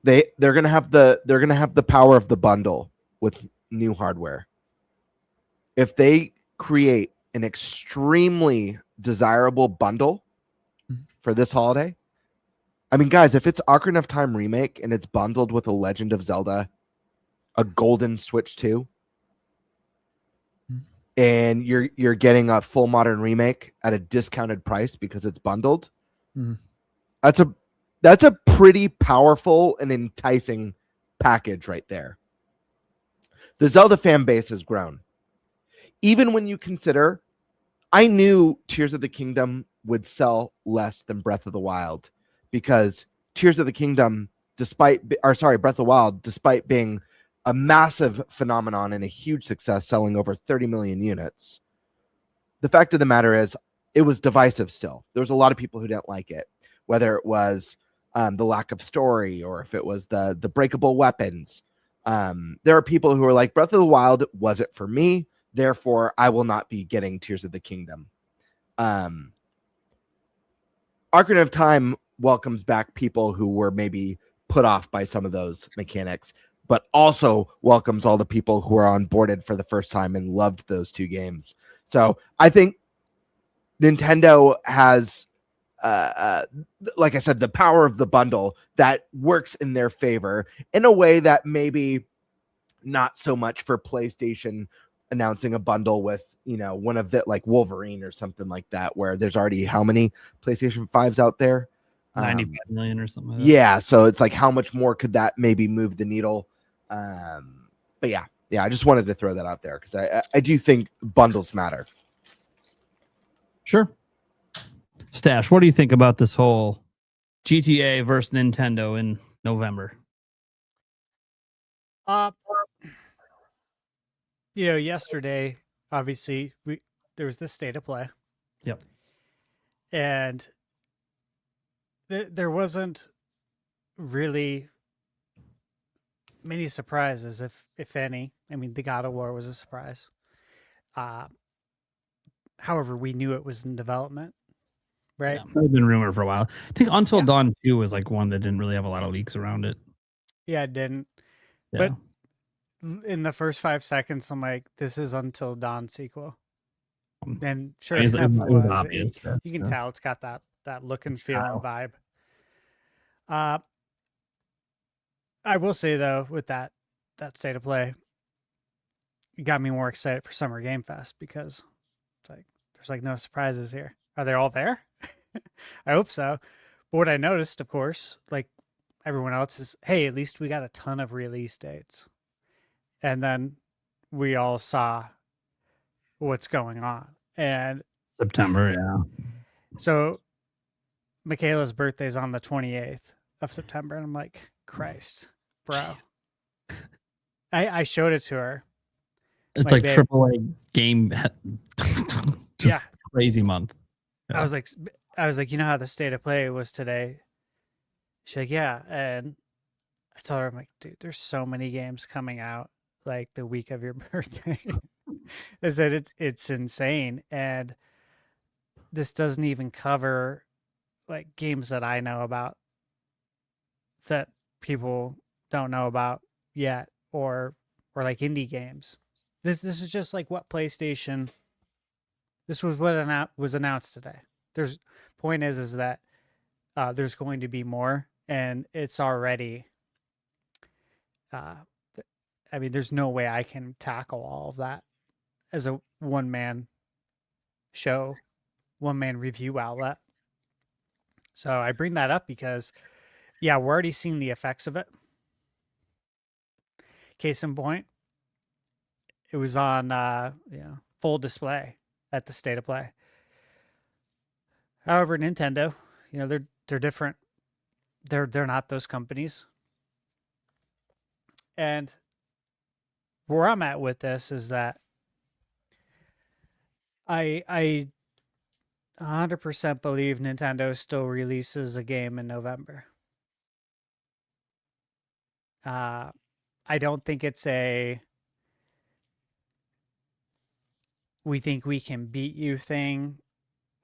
they're gonna have the power of the bundle with new hardware. If they create an extremely desirable bundle for this holiday, I mean, guys, if it's Ocarina of Time remake and it's bundled with a Legend of Zelda, a Golden Switch 2, and you're getting a full modern remake at a discounted price because it's bundled, that's a pretty powerful and enticing package right there. The Zelda fan base has grown. Even when you consider, I knew Tears of the Kingdom would sell less than Breath of the Wild because Tears of the Kingdom, Breath of the Wild, despite being a massive phenomenon and a huge success, selling over 30 million units, the fact of the matter is it was divisive still. There was a lot of people who didn't like it, whether it was the lack of story or if it was the breakable weapons. There are people who are like, Breath of the Wild wasn't for me, therefore I will not be getting Tears of the Kingdom. Ocarina of Time welcomes back people who were maybe put off by some of those mechanics, but also welcomes all the people who are onboarded for the first time and loved those two games. So I think Nintendo has, like I said, the power of the bundle that works in their favor in a way that maybe not so much for PlayStation announcing a bundle with, one of the like Wolverine or something like that, where there's already how many PlayStation 5s out there? 95 million or something like that. Yeah, so it's like how much more could that maybe move the needle? But yeah, I just wanted to throw that out there because I do think bundles matter. Sure. Stash, what do you think about this whole GTA versus Nintendo in November? Yesterday, obviously, there was this state of play. Yep. And there wasn't really many surprises, if any. I mean, the God of War was a surprise. However, we knew it was in development, right? Yeah, it's been rumored for a while. I think Until Yeah. Dawn 2 was like one that didn't really have a lot of leaks around it. Yeah, it didn't. Yeah. But in the first 5 seconds, I'm like, this is Until Dawn sequel. And sure It was enough, it was. obvious. You can tell it's got that look and feel and Style. vibe. I will say though, with that state of play, it got me more excited for Summer Game Fest because it's like there's like no surprises here. Are they all there? I hope so. But what I noticed, of course, like everyone else, is hey, at least we got a ton of release dates, and then we all saw what's going on. And September, yeah. so Michaela's birthday is on the 28th of September, and I'm like, Christ, bro. I showed it to her. It's Like, like babe. AAA game. Just Yeah. crazy month. I was like, you know how the state of play was today? She's like, yeah. And I told her, I'm like, dude, there's so many games coming out like the week of your birthday. I said it's insane. And this doesn't even cover like games that I know about that people don't know about yet, or like indie games. This is just like what PlayStation. This was what was announced today. Point is that there's going to be more, and it's already. I mean, there's no way I can tackle all of that as a one-man show, one-man review outlet. So I bring that up because, yeah, we're already seeing the effects of it. Case in point, it was on full display at the state of play. However, Nintendo, they're different. They're not those companies. And where I'm at with this is that I 100% believe Nintendo still releases a game in November. I don't think it's we think we can beat you thing,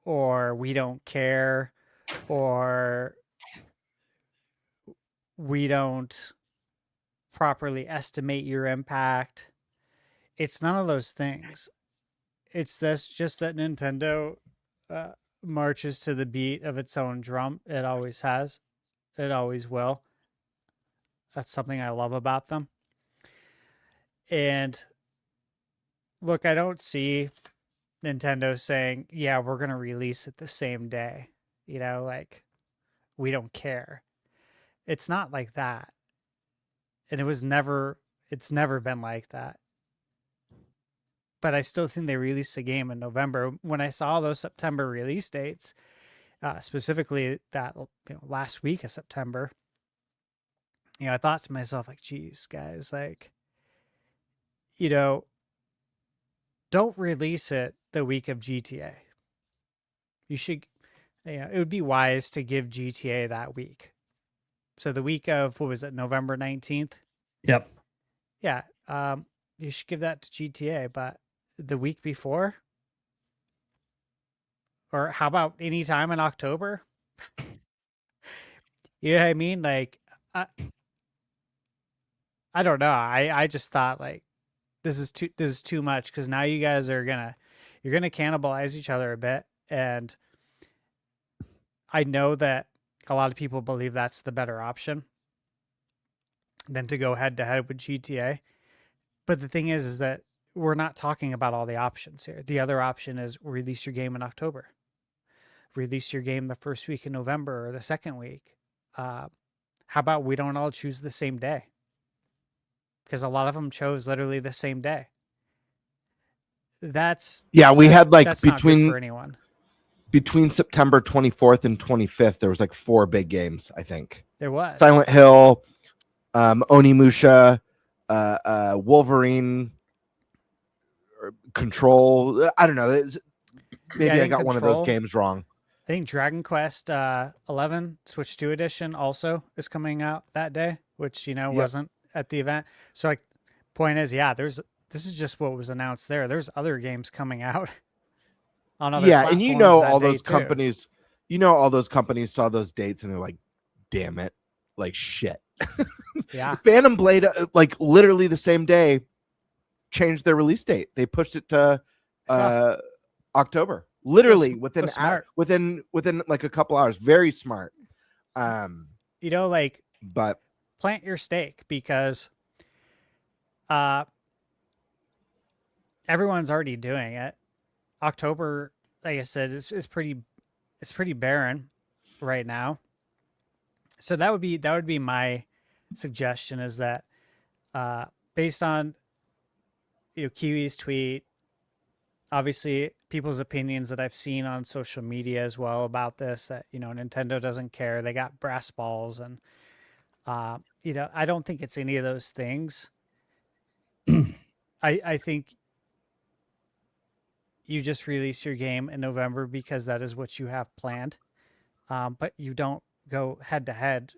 or we don't care, or we don't properly estimate your impact. It's none of those things. It's just that Nintendo marches to the beat of its own drum. It always has. It always will. That's something I love about them. And look, I don't see Nintendo saying, yeah, we're going to release it the same day. Like, we don't care. It's not like that. And it's never been like that. But I still think they released a game in November. When I saw those September release dates, specifically that last week of September, I thought to myself, like, geez, guys, like, don't release it the week of GTA. You should, it would be wise to give GTA that week. So the week of, what was it, November 19th? Yep. Yeah. You should give that to GTA, but the week before? Or how about any time in October? You know what I mean? Like, I don't know. I just thought, like, this is too much, because now you guys are you're gonna cannibalize each other a bit, and I know that a lot of people believe that's the better option than to go head to head with GTA. But the thing is that we're not talking about all the options here. The other option is release your game in October, release your game the first week in November or the second week. How about we don't all choose the same day? Because a lot of them chose literally the same day. We had like between for anyone. between September 24th and 25th, there was like 4 big games, I think. There was Silent Hill, Onimusha, Wolverine, or Control. I don't know. Maybe I I think got one of those Control- games wrong. I think Dragon Quest 11 Switch 2 edition also is coming out that day, which wasn't at the event. So like, point is, this is just what was announced there. There's other games coming out on other Yeah, and platforms that all day those too. companies, all those companies saw those dates and they're like, "Damn it, like shit." Yeah, Phantom Blade, like literally the same day, changed their release date. They pushed it to October. Literally within smart. within like a couple hours. Very smart. like But plant your stake, because everyone's already doing it. October, like I said, is pretty barren right now. So that would be my suggestion, is that based on Kiwi's tweet, obviously people's opinions that I've seen on social media as well about this, that Nintendo doesn't care, they got brass balls, and I don't think it's any of those things. I think you just release your game in November because that is what you have planned, but you don't go head to head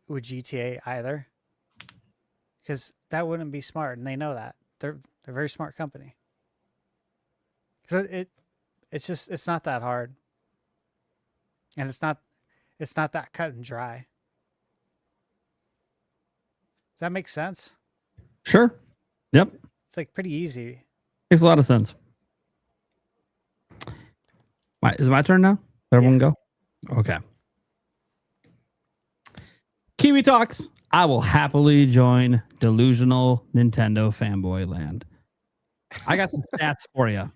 with GTA either, because that wouldn't be smart, and they know that. They're a very smart company. So it's not that hard, and it's not that cut and dry. Does that make sense? Sure. Yep. It's like pretty easy. Makes a lot of sense. Is it my turn now? Everyone go? Okay. Kiwi Talks. I will happily join delusional Nintendo fanboy land. I got some stats for you.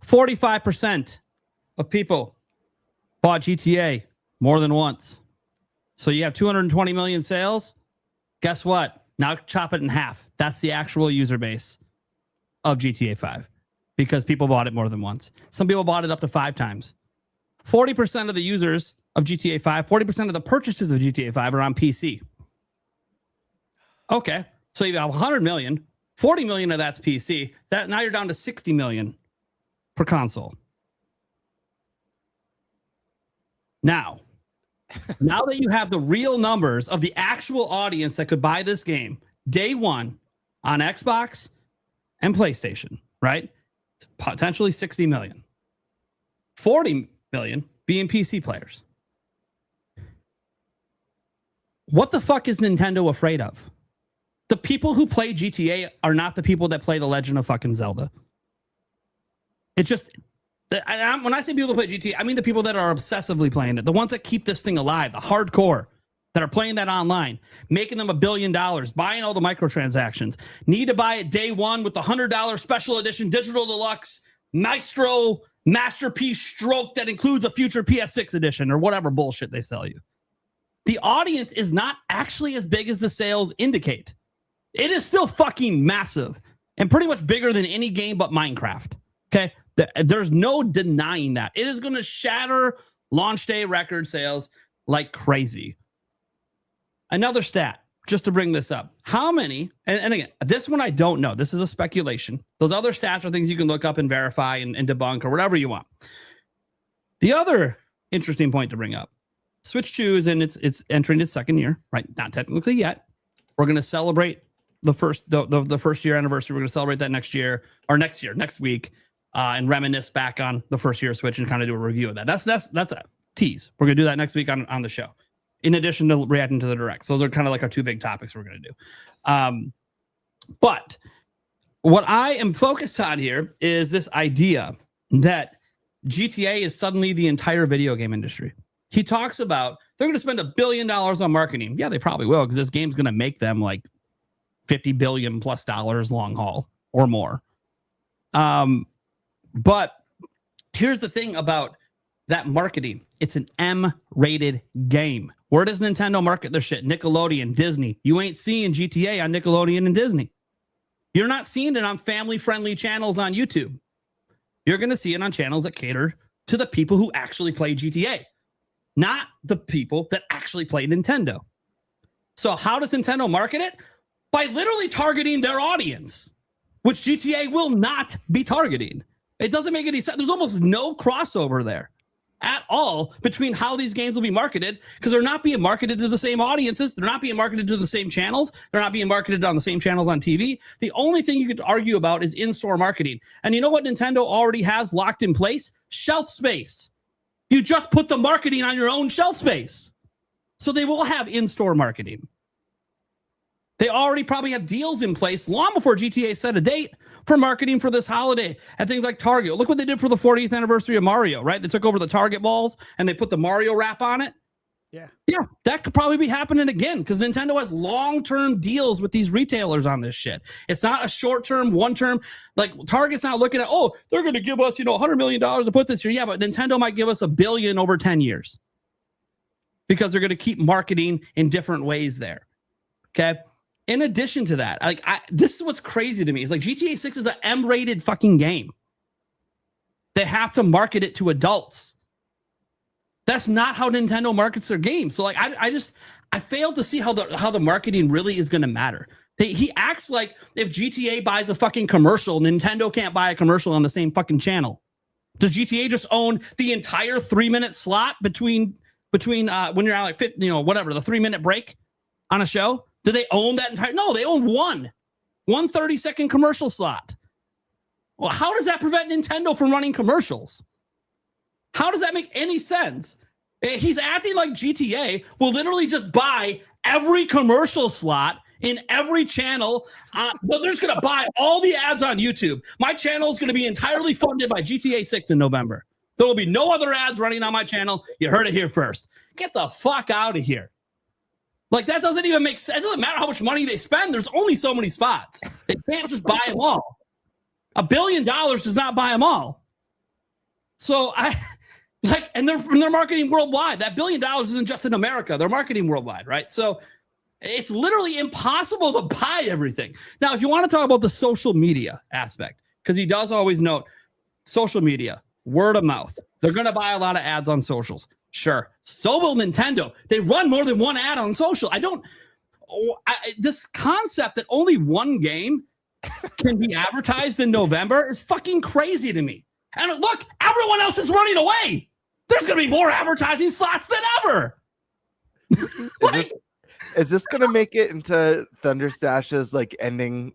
45% of people bought GTA more than once. So you have 220 million sales. Guess what? Now chop it in half. That's the actual user base of GTA 5, because people bought it more than once. Some people bought it up to 5 times. 40% of the users of GTA 5, 40% of the purchases of GTA 5 are on PC. Okay, so you have 100 million. 40 million of that's PC. Now you're down to 60 million per console. Now that you have the real numbers of the actual audience that could buy this game day one on Xbox and PlayStation, right? Potentially 60 million. 40 million being PC players. What the fuck is Nintendo afraid of? The people who play GTA are not the people that play The Legend of fucking Zelda. It's just, when I say people that play GTA, I mean the people that are obsessively playing it. The ones that keep this thing alive, the hardcore, that are playing that online, making them $1 billion, buying all the microtransactions, need to buy it day one with the $100 special edition digital deluxe Maestro Masterpiece Stroke that includes a future PS6 edition or whatever bullshit they sell you. The audience is not actually as big as the sales indicate. It is still fucking massive and pretty much bigger than any game but Minecraft. Okay? There's no denying that. It is going to shatter launch day record sales like crazy. Another stat, just to bring this up. How many, and again, this one I don't know. This is a speculation. Those other stats are things you can look up and verify and debunk or whatever you want. The other interesting point to bring up, Switch 2 is in it's entering its second year, right? Not technically yet. We're going to celebrate the first year anniversary. We're going to celebrate that next week, and reminisce back on the first year of Switch and kind of do a review of that. That's a tease. We're going to do that next week on the show, in addition to reacting to the directs. Those are kind of like our 2 big topics we're going to do. But what I am focused on here is this idea that GTA is suddenly the entire video game industry. He talks about they're going to spend $1 billion on marketing. Yeah, they probably will, because this game's going to make them like $50 billion plus long haul or more. But here's the thing about that marketing. It's an M-rated game. Where does Nintendo market their shit? Nickelodeon, Disney. You ain't seeing GTA on Nickelodeon and Disney. You're not seeing it on family-friendly channels on YouTube. You're going to see it on channels that cater to the people who actually play GTA, not the people that actually play Nintendo. So how does Nintendo market it? By literally targeting their audience, which GTA will not be targeting. It doesn't make any sense. There's almost no crossover there at all between how these games will be marketed, because they're not being marketed to the same audiences. They're not being marketed to the same channels. They're not being marketed on the same channels on TV. The only thing you could argue about is in-store marketing. And you know what Nintendo already has locked in place? Shelf space. You just put the marketing on your own shelf space. So they will have in-store marketing. They already probably have deals in place long before GTA set a date for marketing for this holiday at things like Target. Look what they did for the 40th anniversary of Mario, right? They took over the Target balls and they put the Mario wrap on it. Yeah, that could probably be happening again because Nintendo has long-term deals with these retailers on this shit. It's not a short-term, one-term. Like Target's not looking at, oh, they're going to give us, $100 million to put this here. Yeah, but Nintendo might give us $1 billion over 10 years because they're going to keep marketing in different ways there. Okay. In addition to that, this is what's crazy to me. It's like GTA 6 is an M-rated fucking game. They have to market it to adults. That's not how Nintendo markets their games. So I failed to see how the marketing really is going to matter. He acts like if GTA buys a fucking commercial, Nintendo can't buy a commercial on the same fucking channel. Does GTA just own the entire 3-minute slot between when you're out like whatever, the 3-minute break on a show? Do they own that entire? No, they own one 30-second commercial slot. Well, how does that prevent Nintendo from running commercials? How does that make any sense? He's acting like GTA will literally just buy every commercial slot in every channel. But they're just going to buy all the ads on YouTube. My channel is going to be entirely funded by GTA 6 in November. There will be no other ads running on my channel. You heard it here first. Get the fuck out of here. Like, that doesn't even make sense. It doesn't matter how much money they spend. There's only so many spots. They can't just buy them all. $1 billion does not buy them all. So and they're marketing worldwide. That $1 billion isn't just in America. They're marketing worldwide, right? So it's literally impossible to buy everything. Now, if you want to talk about the social media aspect, because he does always note social media, word of mouth. They're going to buy a lot of ads on socials. Sure. So will Nintendo. They run more than one ad on social. This concept that only one game can be advertised in November is fucking crazy to me. And look, everyone else is running away. There's going to be more advertising slots than ever. Is this going to make it into Thunderstash's ending?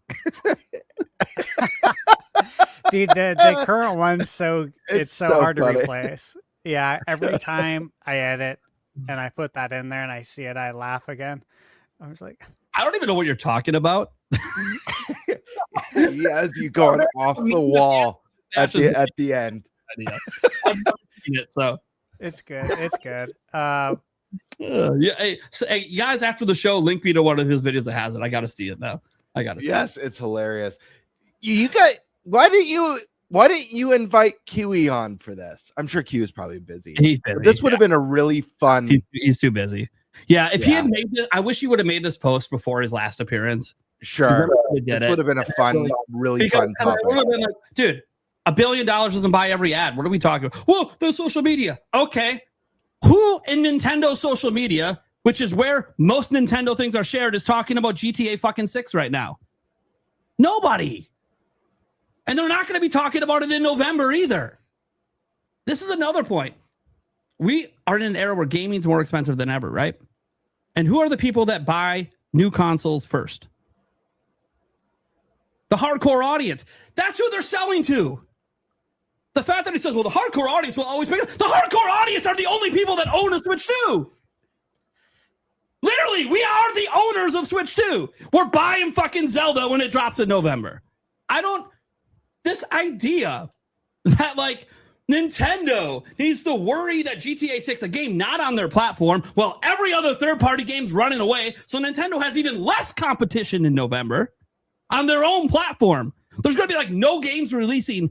Dude, the current one's it's so hard funny to replace. Yeah, every time I edit and I put that in there and I see it, I laugh again. I was like, I don't even know what you're talking about. Yes, you going off the wall at the end. I've never seen it, so it's good. It's good. Hey, guys, after the show, link me to one of his videos that has it. I got to see it now. Yes, it's hilarious. You got. Why didn't you invite QE on for this? I'm sure Q is probably busy. He's busy. This would have been a really fun. He's too busy. Yeah, if he had made this, I wish he would have made this post before his last appearance. Sure, this would have been a fun, really fun topic. It would have been like, dude, $1 billion doesn't buy every ad. What are we talking about? Well, the social media. Okay, who in Nintendo social media, which is where most Nintendo things are shared, is talking about GTA fucking 6 right now? Nobody. And they're not going to be talking about it in November either. This is another point. We are in an era where gaming's more expensive than ever, right? And who are the people that buy new consoles first? The hardcore audience. That's who they're selling to. The fact that he says, well, the hardcore audience will always pay. The hardcore audience are the only people that own a Switch 2. Literally, we are the owners of Switch 2. We're buying fucking Zelda when it drops in November. This idea that Nintendo needs to worry that GTA 6, a game not on their platform, while every other third-party game's running away, so Nintendo has even less competition in November on their own platform. There's going to be no games releasing.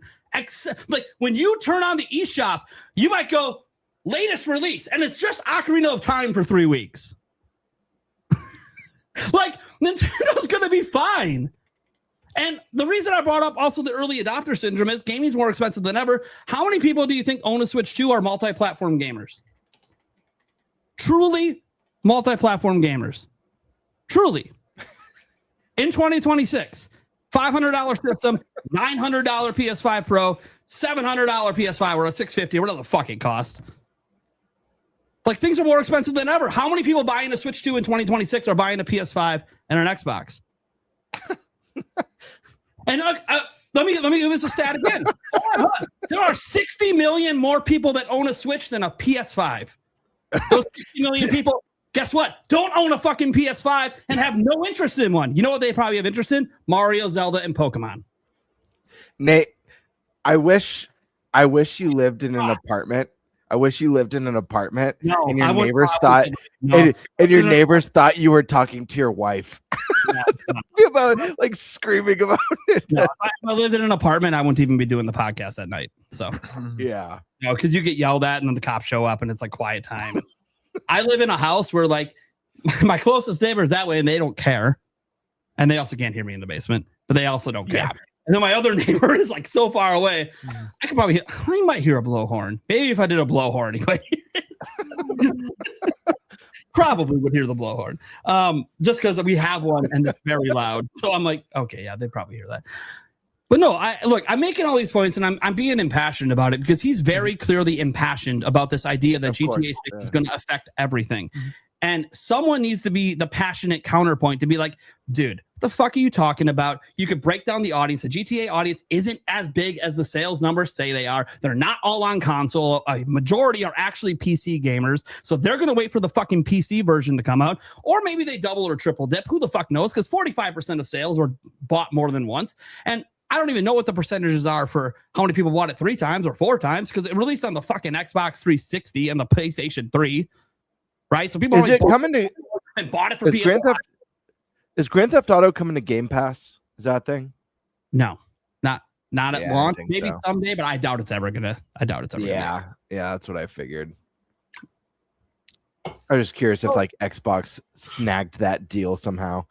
When you turn on the eShop, you might go, latest release, and it's just Ocarina of Time for 3 weeks. Nintendo's going to be fine. And the reason I brought up also the early adopter syndrome is gaming's more expensive than ever. How many people do you think own a Switch 2 are multi-platform gamers? Truly multi-platform gamers. Truly. In 2026, $500 system, $900 PS5 Pro, $700 PS5 or a $650 or whatever the fuck it cost. Like, things are more expensive than ever. How many people buying a Switch 2 in 2026 are buying a PS5 and an Xbox? And let me give this a stat again. Hold on. There are 60 million more people that own a Switch than a PS5. Those 60 million people, guess what? Don't own a fucking PS5 and have no interest in one. You know what they probably have interest in? Mario, Zelda, and Pokemon. Nate, I wish you lived in an apartment. I wish you lived in an apartment and your neighbors thought your neighbors thought you were talking to your wife. About like screaming about it. No, if I lived in an apartment, I wouldn't even be doing the podcast at night. So yeah. Because you get yelled at and then the cops show up and it's like quiet time. I live in a house where like my closest neighbor is that way and they don't care. And they also can't hear me in the basement, but they also don't care. Yeah. And then my other neighbor is like so far away. I might hear a blowhorn. Maybe if I did a blowhorn, you might hear it. Probably would hear the blowhorn. Just because we have one and it's very loud. So I'm like, okay, yeah, they probably hear that. But no, I'm making all these points and I'm being impassioned about it because he's very clearly impassioned about this idea that GTA 6 is going to affect everything. And someone needs to be the passionate counterpoint to be like, dude, the fuck are you talking about? You could break down the audience. The GTA audience isn't as big as the sales numbers say they are. They're not all on console. A majority are actually PC gamers. So they're going to wait for the fucking PC version to come out. Or maybe they double or triple dip. Who the fuck knows? Because 45% of sales were bought more than once. And I don't even know what the percentages are for how many people bought it 3 times or 4 times because it released on the fucking Xbox 360 and the PlayStation 3. Right? So people is it coming to and bought it for PS5. Is Grand Theft Auto coming to Game Pass? Is that a thing? No, not at launch. Maybe someday, but I doubt it's ever gonna. Yeah, that's what I figured. I was just curious if like Xbox snagged that deal somehow.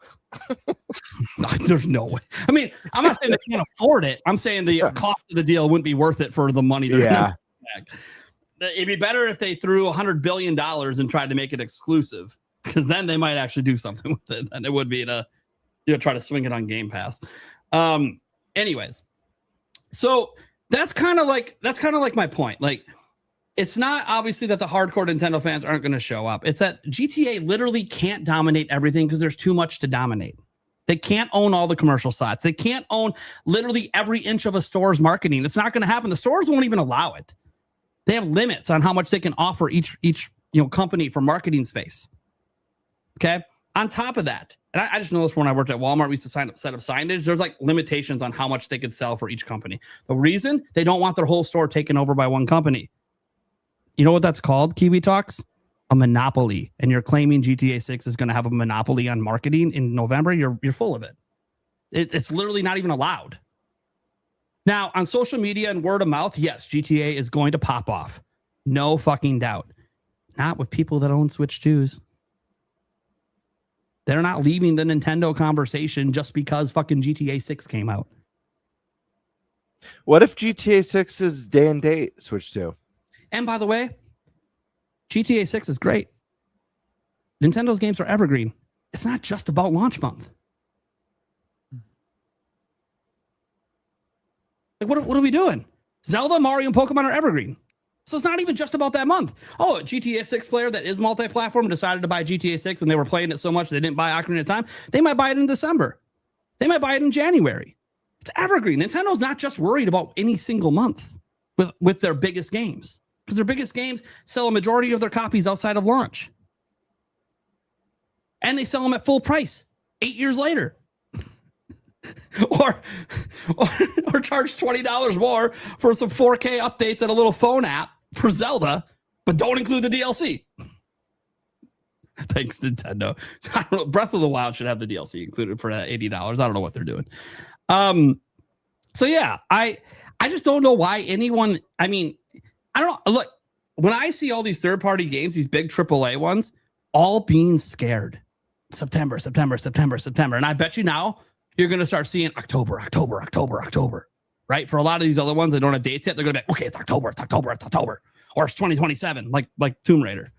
There's no way. I mean, I'm not saying they can't afford it. I'm saying the cost of the deal wouldn't be worth it for the money they're gonna snag. It'd be better if they threw $100 billion and tried to make it exclusive, because then they might actually do something with it. And it would be to try to swing it on Game Pass. Anyways, so that's kind of like my point. Like, it's not obviously that the hardcore Nintendo fans aren't going to show up. It's that GTA literally can't dominate everything because there's too much to dominate. They can't own all the commercial slots. They can't own literally every inch of a store's marketing. It's not going to happen. The stores won't even allow it. They have limits on how much they can offer each company for marketing space. Okay. On top of that, and I just know this when I worked at Walmart, we used to set up signage. There's like limitations on how much they could sell for each company. The reason they don't want their whole store taken over by one company. You know what that's called, Kiwi Talks? A monopoly. And you're claiming GTA 6 is going to have a monopoly on marketing in November. You're full of it. It's literally not even allowed. Now, on social media and word of mouth, yes, GTA is going to pop off. No fucking doubt. Not with people that own Switch 2s. They're not leaving the Nintendo conversation just because fucking GTA 6 came out. What if GTA 6 is day and date Switch 2? And by the way, GTA 6 is great. Nintendo's games are evergreen. It's not just about launch month. Like, what are we doing? Zelda, Mario, and Pokemon are evergreen. So it's not even just about that month. Oh, a GTA 6 player that is multi-platform decided to buy GTA 6 and they were playing it so much they didn't buy Ocarina of Time. They might buy it in December. They might buy it in January. It's evergreen. Nintendo's not just worried about any single month with their biggest games, because their biggest games sell a majority of their copies outside of launch. And they sell them at full price 8 years later. or charge $20 more for some 4K updates and a little phone app for Zelda, but don't include the DLC. Thanks, Nintendo. I don't know. Breath of the Wild should have the DLC included for that $80. I don't know what they're doing. So yeah, I just don't know why anyone. I mean, I don't know. Look, when I see all these third-party games, these big AAA ones, all being scared. September. And I bet you now you're going to start seeing October, right? For a lot of these other ones that don't have dates yet, they're going to be, okay, it's October. Or it's 2027, like Tomb Raider.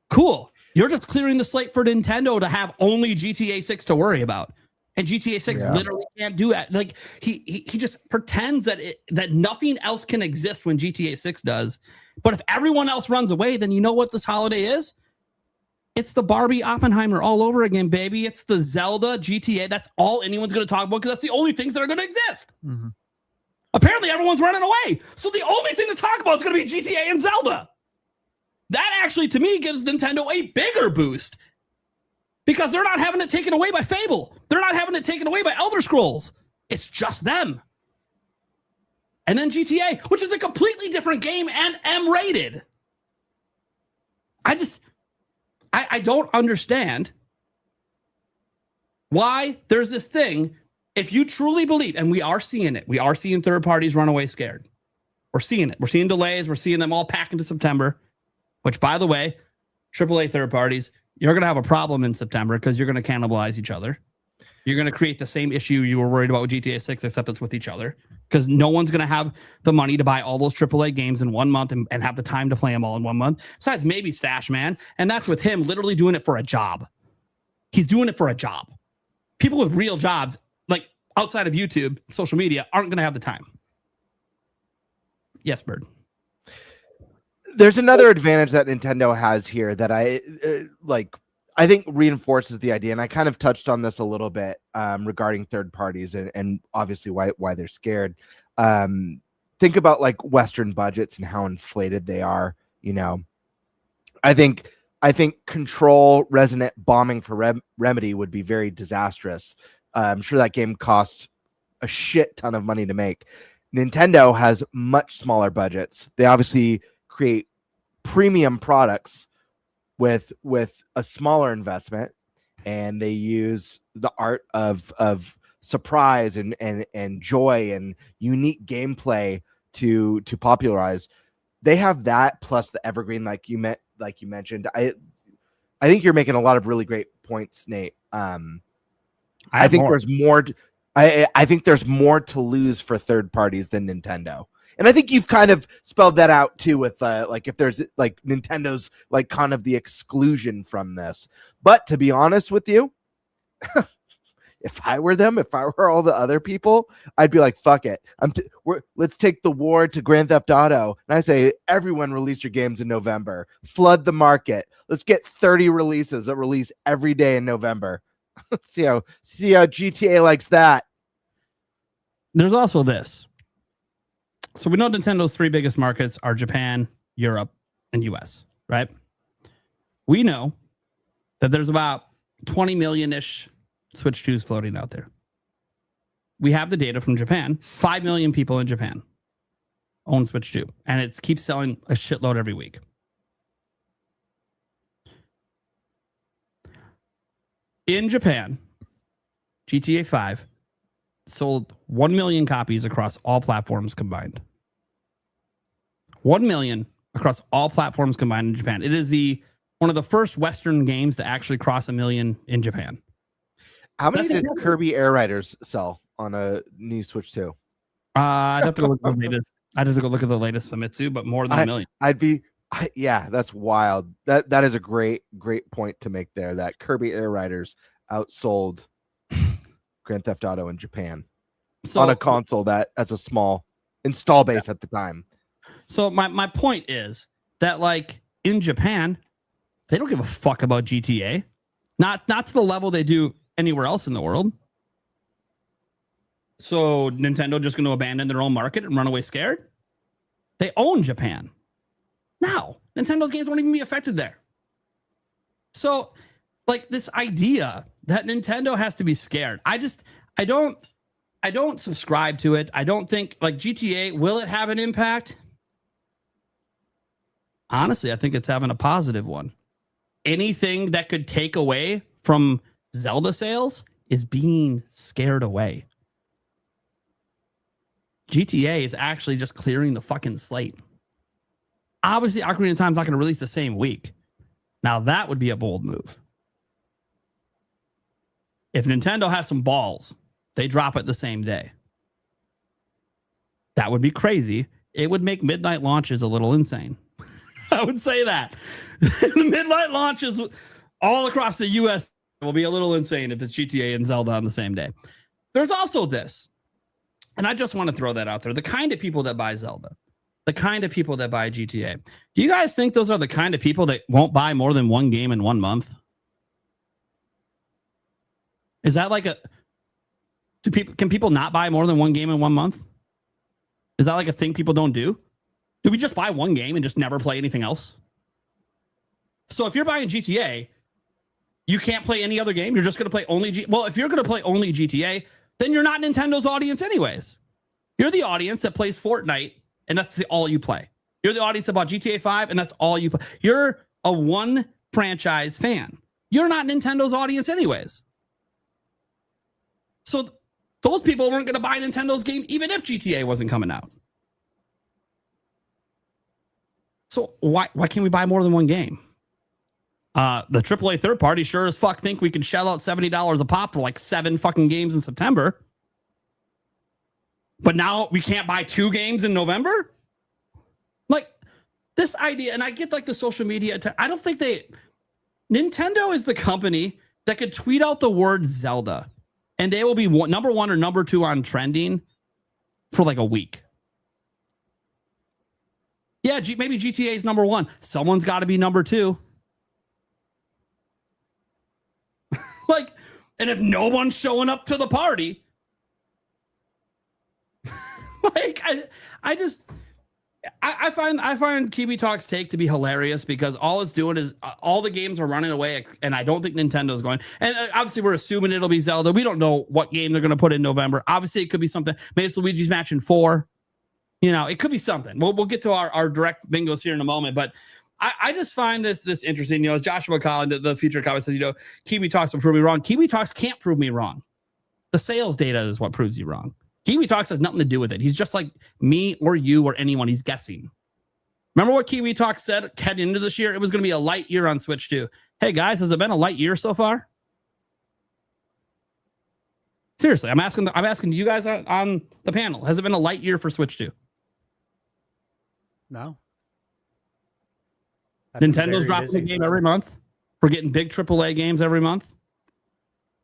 Cool. You're just clearing the slate for Nintendo to have only GTA 6 to worry about. And GTA 6 literally can't do that. Like he just pretends that nothing else can exist when GTA 6 does. But if everyone else runs away, then you know what this holiday is? It's the Barbie Oppenheimer all over again, baby. It's the Zelda GTA. That's all anyone's going to talk about because that's the only things that are going to exist. Mm-hmm. Apparently, everyone's running away. So the only thing to talk about is going to be GTA and Zelda. That actually, to me, gives Nintendo a bigger boost because they're not having it taken away by Fable. They're not having it taken away by Elder Scrolls. It's just them. And then GTA, which is a completely different game and M-rated. I don't understand why there's this thing. If you truly believe, and we are seeing it, we are seeing third parties run away scared. We're seeing it. We're seeing delays. We're seeing them all pack into September, which, by the way, AAA third parties, you're going to have a problem in September because you're going to cannibalize each other. You're going to create the same issue you were worried about with GTA 6, except it's with each other because no one's going to have the money to buy all those AAA games in 1 month and have the time to play them all in 1 month. Besides, maybe Stash Man. And that's with him literally doing it for a job. He's doing it for a job. People with real jobs, like outside of YouTube, social media, aren't going to have the time. Yes, Bird. There's another advantage that Nintendo has here that I think reinforces the idea, and I kind of touched on this a little bit regarding third parties and obviously why they're scared. Think about like Western budgets and how inflated they are. You know, I think Control Resonant bombing for Remedy would be very disastrous. I'm sure that game costs a shit ton of money to make. Nintendo has much smaller budgets. They obviously create premium products with a smaller investment, and they use the art of surprise and joy and unique gameplay to popularize. They have that plus the evergreen, like you mentioned. I think you're making a lot of really great points, Nate. I think there's more. I think there's more to lose for third parties than Nintendo. And I think you've kind of spelled that out too with like if there's like Nintendo's like kind of the exclusion from this. But to be honest with you, if I were them, if I were all the other people, I'd be like, fuck it. Let's take the war to Grand Theft Auto. And I say, everyone release your games in November. Flood the market. Let's get 30 releases that release every day in November. see how GTA likes that. There's also this. So we know Nintendo's three biggest markets are Japan, Europe, and US, right? We know that there's about 20 million-ish Switch 2s floating out there. We have the data from Japan. 5 million people in Japan own Switch 2, and it keeps selling a shitload every week. In Japan, GTA 5 sold 1 million copies across all platforms combined. 1 million across all platforms combined in Japan. It is one of the first Western games to actually cross 1 million in Japan. How many did Kirby Air Riders sell on a new Switch 2? I'd have to go look at the latest. I'd have to go look at the latest Famitsu, but more than 1 million. Yeah, that's wild. That is a great point to make there. That Kirby Air Riders outsold Grand Theft Auto in Japan on a console that has a small install base at the time. So my point is that like in Japan, they don't give a fuck about GTA, not to the level they do anywhere else in the world. So Nintendo just going to abandon their own market and run away scared? They own Japan. Now, Nintendo's games won't even be affected there. So, like this idea that Nintendo has to be scared, I don't subscribe to it. I don't think like GTA, will it have an impact? Honestly, I think it's having a positive one. Anything that could take away from Zelda sales is being scared away. GTA is actually just clearing the fucking slate. Obviously, Ocarina of Time is not going to release the same week. Now, that would be a bold move. If Nintendo has some balls, they drop it the same day. That would be crazy. It would make midnight launches a little insane. I would say that. The midnight launches all across the U.S. will be a little insane if it's GTA and Zelda on the same day. There's also this, and I just want to throw that out there. The kind of people that buy Zelda, the kind of people that buy GTA. Do you guys think those are the kind of people that won't buy more than one game in 1 month? Is that like can people not buy more than one game in 1 month? Is that like a thing people don't do? Do we just buy one game and just never play anything else? So if you're buying GTA, you can't play any other game. You're just going to play only well, if you're going to play only GTA, then you're not Nintendo's audience anyways. You're the audience that plays Fortnite, and that's all you play. You're the audience that bought GTA 5, and that's all you play. You're a one franchise fan. You're not Nintendo's audience anyways. So those people weren't going to buy Nintendo's game even if GTA wasn't coming out. So why can't we buy more than one game? The AAA third party sure as fuck think we can shell out $70 a pop for like 7 fucking games in September. But now we can't buy 2 games in November? Like this idea, and I get like the social media. I don't think Nintendo is the company that could tweet out the word Zelda and they will be number 1 or number 2 on trending for like a week. Yeah, maybe GTA is number 1. Someone's got to be number 2. Like, and if no one's showing up to the party, like I find Kiwi Talk's take to be hilarious because all it's doing is all the games are running away, and I don't think Nintendo's going. And obviously, we're assuming it'll be Zelda. We don't know what game they're going to put in November. Obviously, it could be something. Maybe it's Luigi's Mansion 4. You know, it could be something. We'll get to our direct bingos here in a moment, but I just find this interesting. You know, as Joshua Collin, the future comment says, you know, Kiwi Talks will prove me wrong. Kiwi Talks can't prove me wrong. The sales data is what proves you wrong. Kiwi Talks has nothing to do with it. He's just like me or you or anyone. He's guessing. Remember what Kiwi Talks said heading into this year? It was going to be a light year on Switch 2. Hey, guys, has it been a light year so far? Seriously, I'm asking you guys on the panel. Has it been a light year for Switch 2? No. Nintendo's dropping a game every month. We're getting big AAA games every month.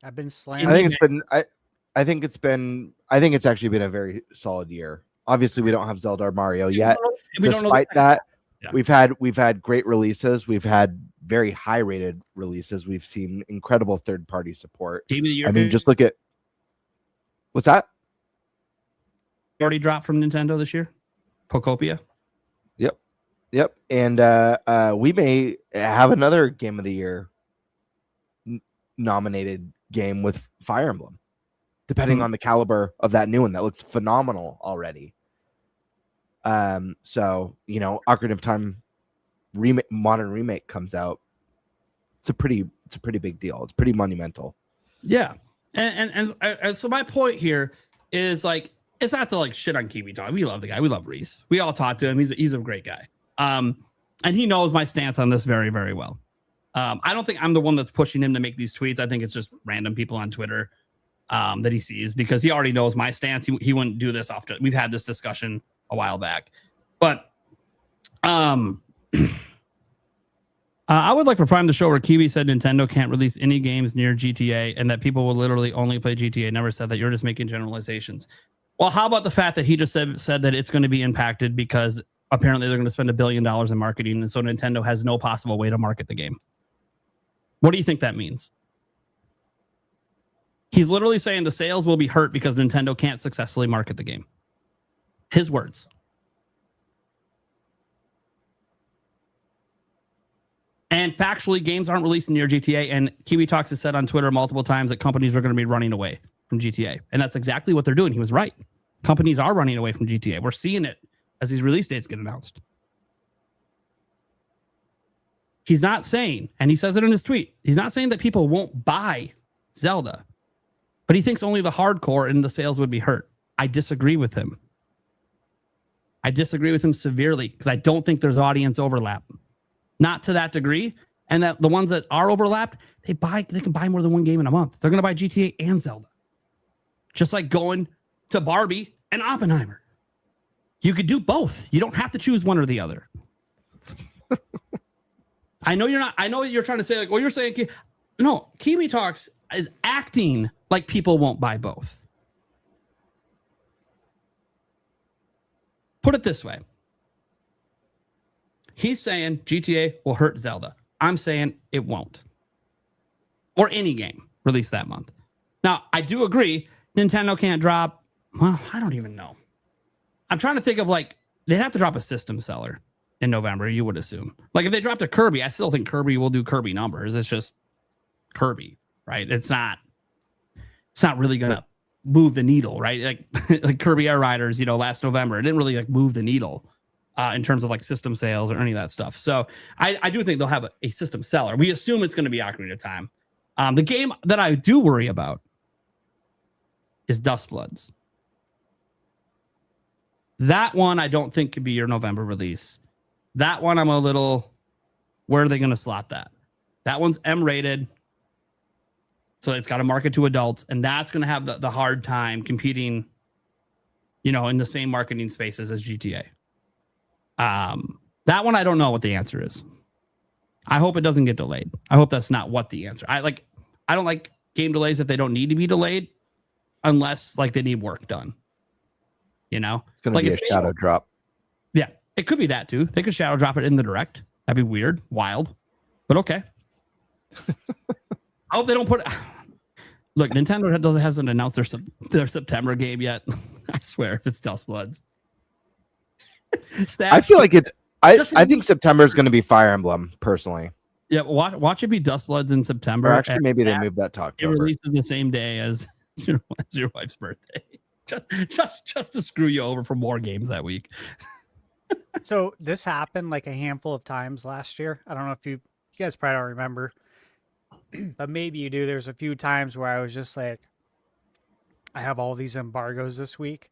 I've been slammed. I think it's actually been a very solid year. Obviously, we don't have Zelda or Mario yet. Despite that, yeah. we've had great releases. We've had very high rated releases. We've seen incredible third party support. Game of the year. I mean, just look at what's that? Already dropped from Nintendo this year. Pokopia. Yep. And we may have another Game of the Year nominated game with Fire Emblem, depending on the caliber of that new one. That looks phenomenal already. So, you know, Ocarina of Time modern remake comes out. It's a pretty big deal. It's pretty monumental. Yeah. And so my point here is like, it's not to like shit on Kiwi Talk. We love the guy. We love Reese. We all talk to him. He's a great guy. And he knows my stance on this very, very well. I don't think I'm the one that's pushing him to make these tweets. I think it's just random people on Twitter that he sees because he already knows my stance. He wouldn't do this often. We've had this discussion a while back. But I would like for Prime to show where Kiwi said Nintendo can't release any games near GTA and that people will literally only play GTA. Never said that. You're just making generalizations. Well, how about the fact that he just said that it's going to be impacted because apparently they're going to spend $1 billion in marketing, and so Nintendo has no possible way to market the game. What do you think that means? He's literally saying the sales will be hurt because Nintendo can't successfully market the game. His words. And factually, games aren't released near GTA, and Kiwi Talks has said on Twitter multiple times that companies are going to be running away from GTA, and that's exactly what they're doing. He was right. Companies are running away from GTA. We're seeing it as these release dates get announced. He's not saying, and he says it in his tweet, he's not saying that people won't buy Zelda, but he thinks only the hardcore and the sales would be hurt. I disagree with him. I disagree with him severely because I don't think there's audience overlap. Not to that degree, and that the ones that are overlapped, they can buy more than one game in a month. They're going to buy GTA and Zelda. Just like going to Barbie and Oppenheimer. You could do both. You don't have to choose one or the other. I know you're trying to say like, well, you're saying, no, Kiwi Talks is acting like people won't buy both. Put it this way. He's saying GTA will hurt Zelda. I'm saying it won't. Or any game released that month. Now, I do agree, Nintendo can't drop, well, I don't even know. I'm trying to think of like, they'd have to drop a system seller in November, you would assume. Like if they dropped a Kirby, I still think Kirby will do Kirby numbers. It's just Kirby, right? It's not really going to move the needle, right? Like Kirby Air Riders, last November, it didn't really like move the needle in terms of like system sales or any of that stuff. So I do think they'll have a system seller. We assume it's going to be Ocarina of Time. The game that I do worry about is Dustbloods. That one I don't think could be your November release. That one I'm a little, where are they going to slot that? That one's M-rated. So it's got to market to adults, and that's going to have the hard time competing, in the same marketing spaces as GTA. That one, I don't know what the answer is. I hope it doesn't get delayed. I hope that's not what the answer. I don't like game delays if they don't need to be delayed, unless like they need work done. It's going to be a shadow drop. Yeah, it could be that too. They could shadow drop it in the direct. That'd be weird, wild, but okay. I hope they don't put. Look, Nintendo hasn't announced their September game yet. I swear, if it's Dustbloods. I feel like it's. I think September is going to be Fire Emblem, personally. Yeah, watch it be Dustbloods in September. Or actually, maybe they moved that to October. It releases the same day as your wife's birthday. Just to screw you over for more games that week. So this happened like a handful of times last year. I don't know if you guys probably don't remember, but maybe you do. There's a few times where I was just like, I have all these embargoes this week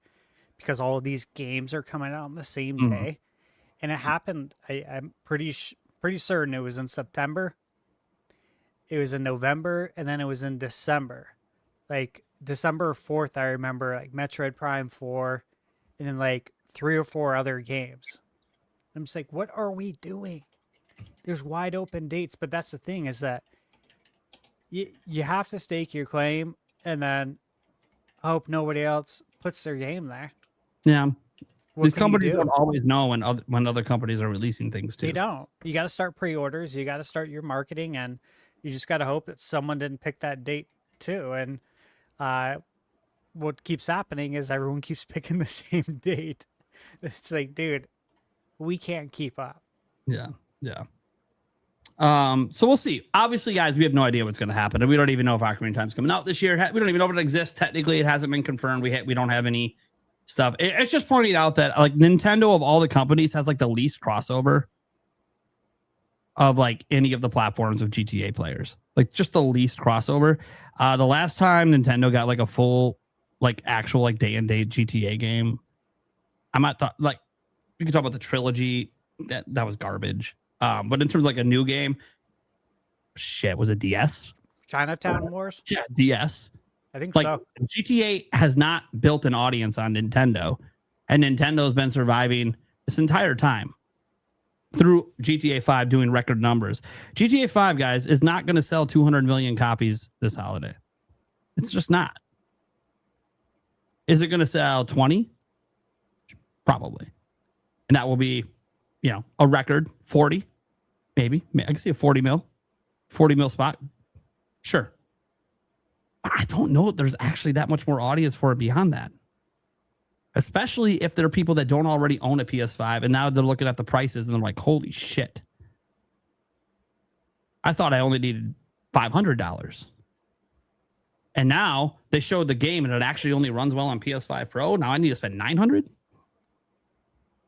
because all of these games are coming out on the same day. And it happened, I'm pretty certain it was in September, it was in November, and then it was in December. Like December 4th, I remember like Metroid Prime 4, and then like 3 or 4 other games. I'm just like, what are we doing? There's wide open dates, but that's the thing is that you have to stake your claim and then hope nobody else puts their game there. Yeah. What These can you companies do? don't always know when other companies are releasing things too. They don't. You got to start pre-orders. You got to start your marketing, and you just got to hope that someone didn't pick that date too. And what keeps happening is everyone keeps picking the same date. It's like, dude, we can't keep up. Yeah. So we'll see. Obviously, guys, we have no idea what's going to happen, and we don't even know if Ocarina of Time's coming out this year. We don't even know if it exists. Technically, it hasn't been confirmed. We don't have any stuff. It's just pointing out that like Nintendo of all the companies has like the least crossover of like any of the platforms of GTA players. Like just the least crossover. The last time Nintendo got like a full like actual like day and date GTA game, I might thought like you could talk about the trilogy. That was garbage. But in terms of like a new game, shit, was it DS? Chinatown Wars? Yeah, DS. I think Like so. GTA has not built an audience on Nintendo, and Nintendo's been surviving this entire time through GTA 5 doing record numbers. GTA 5, guys, is not going to sell 200 million copies this holiday. It's just not. Is it going to sell 20? Probably. And that will be, a record 40, maybe. I can see a 40 mil spot. Sure. I don't know if there's actually that much more audience for it beyond that. Especially if there are people that don't already own a PS5 and now they're looking at the prices and they're like, holy shit. I thought I only needed $500. And now they showed the game and it actually only runs well on PS5 Pro. Now I need to spend $900.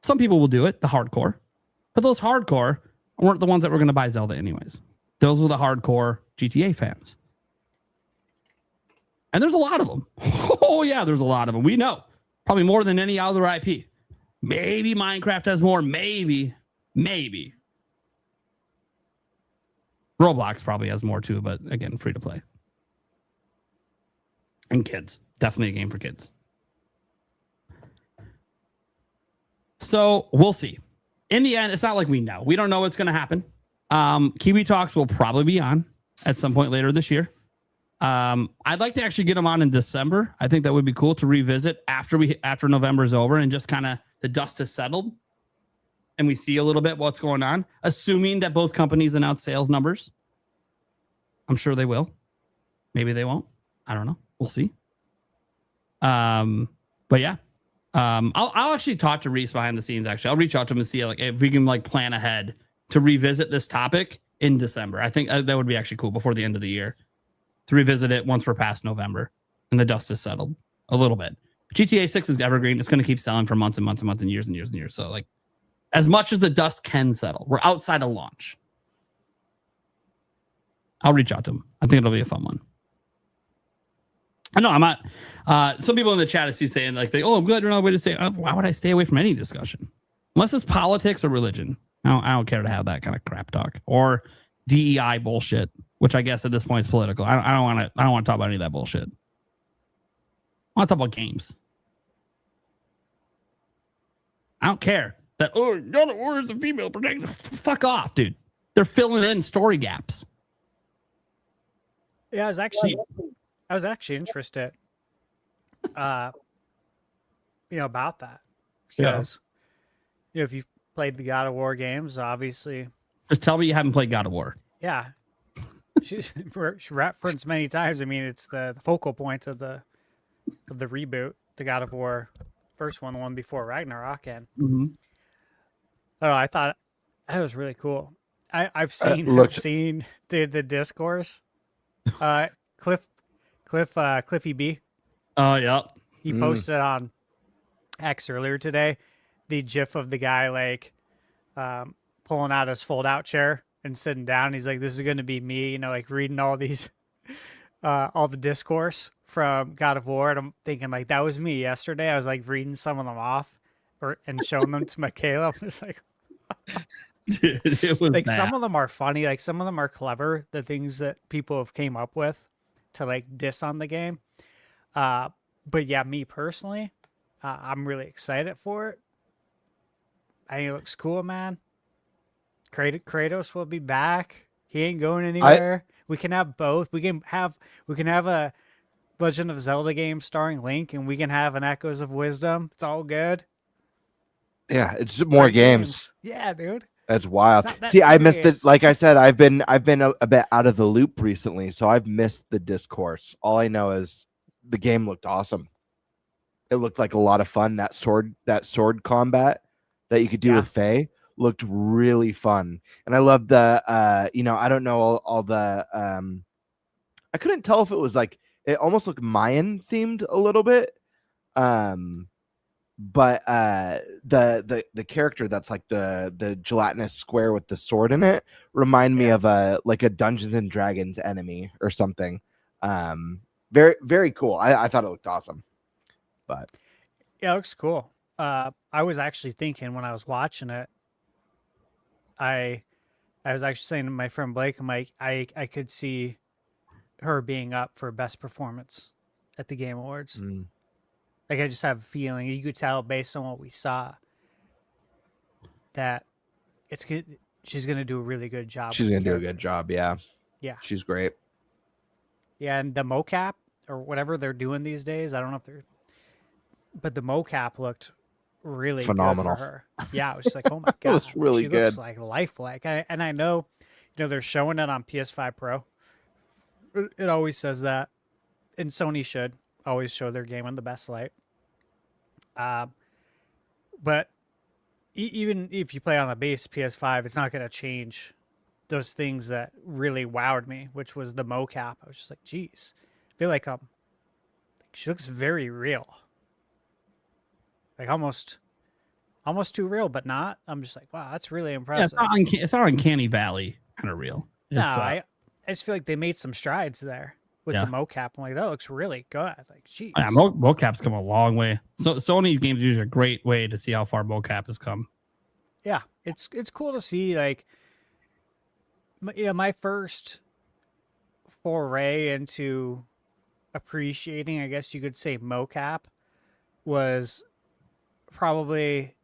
Some people will do it, the hardcore. But those hardcore weren't the ones that were going to buy Zelda anyways. Those were the hardcore GTA fans. And there's a lot of them. Oh, yeah, there's a lot of them. We know. Probably more than any other IP. Maybe Minecraft has more. Maybe. Roblox probably has more too, but again, free to play. And kids. Definitely a game for kids. So we'll see. In the end, it's not like we know. We don't know what's going to happen. Kiwi Talks will probably be on at some point later this year. I'd like to actually get them on in December. I think that would be cool to revisit after November is over and just kind of the dust has settled and we see a little bit what's going on, assuming that both companies announce sales numbers. I'm sure they will. Maybe they won't. I don't know. We'll see. But yeah, I'll actually talk to Reese behind the scenes. Actually, I'll reach out to him and see like if we can like plan ahead to revisit this topic in December. I think that would be actually cool before the end of the year to revisit it once we're past November and the dust is settled a little bit. GTA 6 is evergreen. It's going to keep selling for months and months and months and years and years and years. So like as much as the dust can settle, we're outside of launch. I'll reach out to him. I think it'll be a fun one. I know I'm not. Some people in the chat I see saying like, "Oh, I'm glad you're not way to stay." Why would I stay away from any discussion, unless it's politics or religion? I don't care to have that kind of crap talk or DEI bullshit, which I guess at this point is political. I don't want to talk about any of that bullshit. I want to talk about games. I don't care that God of War is a female protagonist. Fuck off, dude. They're filling in story gaps. Yeah, I was actually interested, about that because, if you've played the God of War games, obviously. Just tell me you haven't played God of War. Yeah, she's referenced many times. I mean, it's the focal point of the reboot, the God of War first one, the one before Ragnarok, and I thought that was really cool. I've seen the discourse. Cliffy B. Oh yeah. He posted on X earlier today the GIF of the guy like pulling out his fold-out chair and sitting down. He's like, "This is going to be me," like reading all these all the discourse from God of War. And I'm thinking like that was me yesterday. I was like reading some of them off and showing them to Michaela. I'm just like, dude, it was like bad. some of them are funny, like some of them are clever, the things that people have came up with to like diss on the game. But yeah, me personally, I'm really excited for it. I think it looks cool, man. Kratos will be back. He ain't going anywhere. We can have both. We can have a Legend of Zelda game starring Link, and we can have an Echoes of Wisdom. It's all good. Yeah, it's more games. Yeah, dude. That's wild. That See, I missed it. serious. Like I said, I've been a bit out of the loop recently, so I've missed the discourse. All I know is the game looked awesome. It looked like a lot of fun. That sword combat that you could do with Faye looked really fun, and I love the. I don't know all the. I couldn't tell if it was like it almost looked Mayan themed a little bit. But the character that's like the gelatinous square with the sword in it remind me of a Dungeons and Dragons enemy or something. Very, very cool. I thought it looked awesome. But yeah, it looks cool. I was actually thinking when I was watching it, I was actually saying to my friend Blake, I'm like, I could see her being up for best performance at the Game Awards. Like I just have a feeling you could tell based on what we saw that it's good. She's gonna do a really good job. She's gonna do a good job. Yeah. Yeah. She's great. Yeah, and the mocap or whatever they're doing these days, I don't know if but the mocap looked really phenomenal good for her. Yeah, it was just like, oh my god, it was really she good. Looks like lifelike. And I know, they're showing it on PS5 Pro. It always says that, and Sony should always show their game in the best light. But even if you play on a base PS5, it's not going to change those things that really wowed me, which was the mocap. I was just like, geez, I feel like she looks very real, like almost too real, but not. I'm just like, wow, that's really impressive. Yeah, it's not Uncanny Valley kind of real. No, I just feel like they made some strides there. With the mocap, I'm like, that looks really good. Like, geez. Yeah, mocap's come a long way. So Sony's games are usually a great way to see how far mocap has come. Yeah, it's cool to see like my first foray into appreciating, I guess you could say, mocap was probably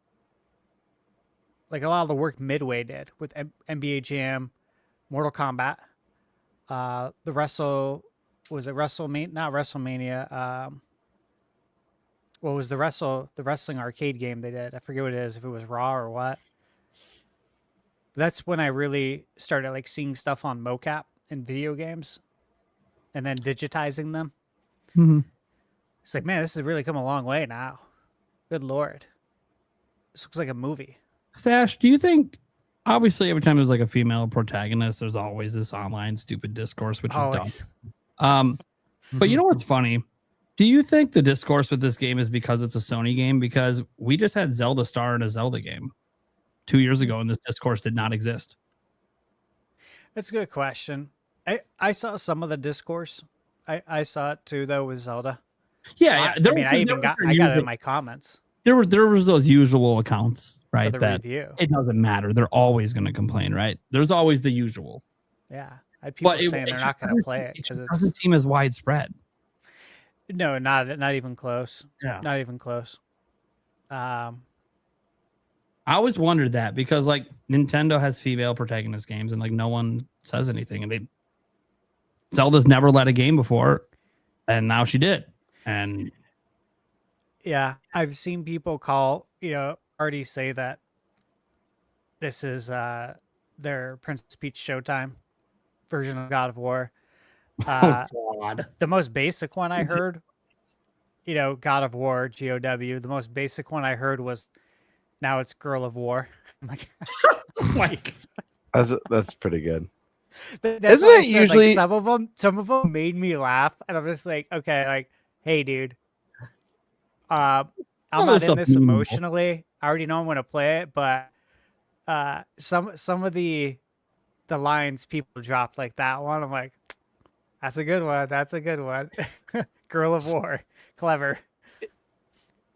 like a lot of the work Midway did with NBA Jam, Mortal Kombat, was it WrestleMania? Not WrestleMania. What was the wrestling arcade game they did? I forget what it is, if it was Raw or what. That's when I really started like seeing stuff on mocap in video games and then digitizing them. Mm-hmm. It's like, man, this has really come a long way now. Good Lord. This looks like a movie. Stash, do you think, obviously every time there's like a female protagonist, there's always this online stupid discourse, which is dumb. But you know what's funny? Do you think the discourse with this game is because it's a Sony game? Because we just had Zelda Star in a Zelda game 2 years ago, and this discourse did not exist. That's a good question. I saw some of the discourse. I saw it too, though, with Zelda. Yeah, yeah. I got it in my comments. There was those usual accounts, right? For the that review. It doesn't matter. They're always going to complain, right? There's always the usual. Yeah, I had people But saying they're not going to play it because it doesn't seem as widespread. No, not even close. Yeah, not even close. I always wondered that because like Nintendo has female protagonist games and like no one says anything, and Zelda's never led a game before, and now she did. And yeah, I've seen people already say that this is their Princess Peach Showtime version of God of War. oh God, The most basic one I heard, God of War, GOW. The most basic one I heard was, now it's Girl of War. I'm like, like That's pretty good. That's Isn't why I it said, usually- like, some of them made me laugh, and I'm just like, okay, like, hey, dude, I'm not in this emotionally. I already know I'm going to play it, but some of the lines people dropped, like that one, I'm like, that's a good one. That's a good one. Girl of War, clever.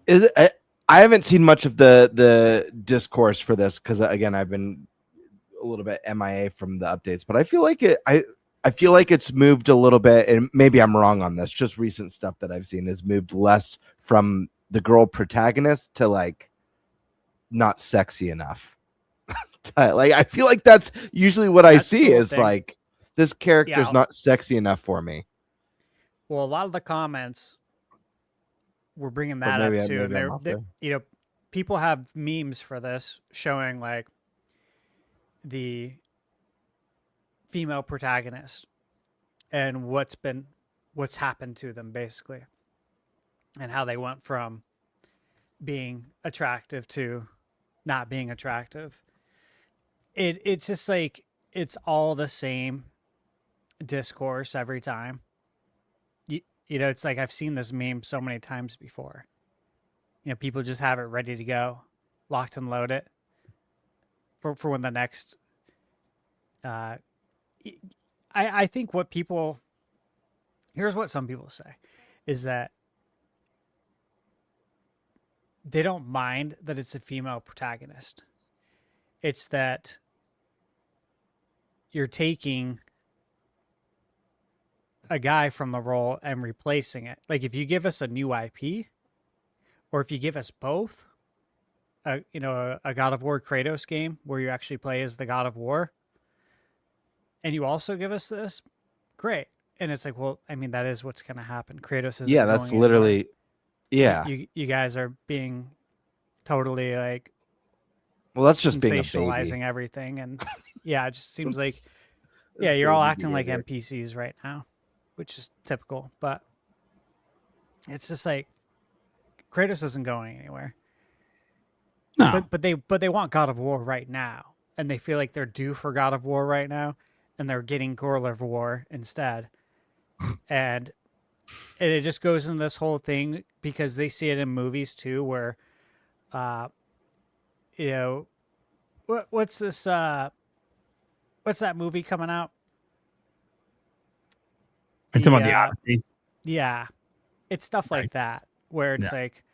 Is it? I haven't seen much of the discourse for this because again, I've been a little bit MIA from the updates, but I feel like I feel like it's moved a little bit, and maybe I'm wrong on this. Just recent stuff that I've seen has moved less from the girl protagonist to like not sexy enough. Like I feel like that's usually what I see is like this character's not sexy enough for me. Well, a lot of the comments were bringing that up too, and they're people have memes for this showing like the female protagonist and what's happened to them basically, and how they went from being attractive to not being attractive. It's just like it's all the same discourse every time. It's like I've seen this meme so many times before. People just have it ready to go, locked and load it for when the next. I think here's what some people say, is that they don't mind that it's a female protagonist. It's that you're taking a guy from the role and replacing it. Like if you give us a new IP, or if you give us both, a God of War Kratos game where you actually play as the God of War, and you also give us this, great. And it's like, well, I mean, that is what's going to happen. Kratos is that's literally, You guys are being totally like, well, that's just being a sensationalizing baby. Everything, and it just seems like, you're all acting like NPCs right now, which is typical. But it's just like Kratos isn't going anywhere. No, but they want God of War right now, and they feel like they're due for God of War right now, and they're getting Girl of War instead, and it just goes into this whole thing because they see it in movies too, where, what's this? What's that movie coming out? I'm talking about the Odyssey. Yeah, it's stuff like that where it's like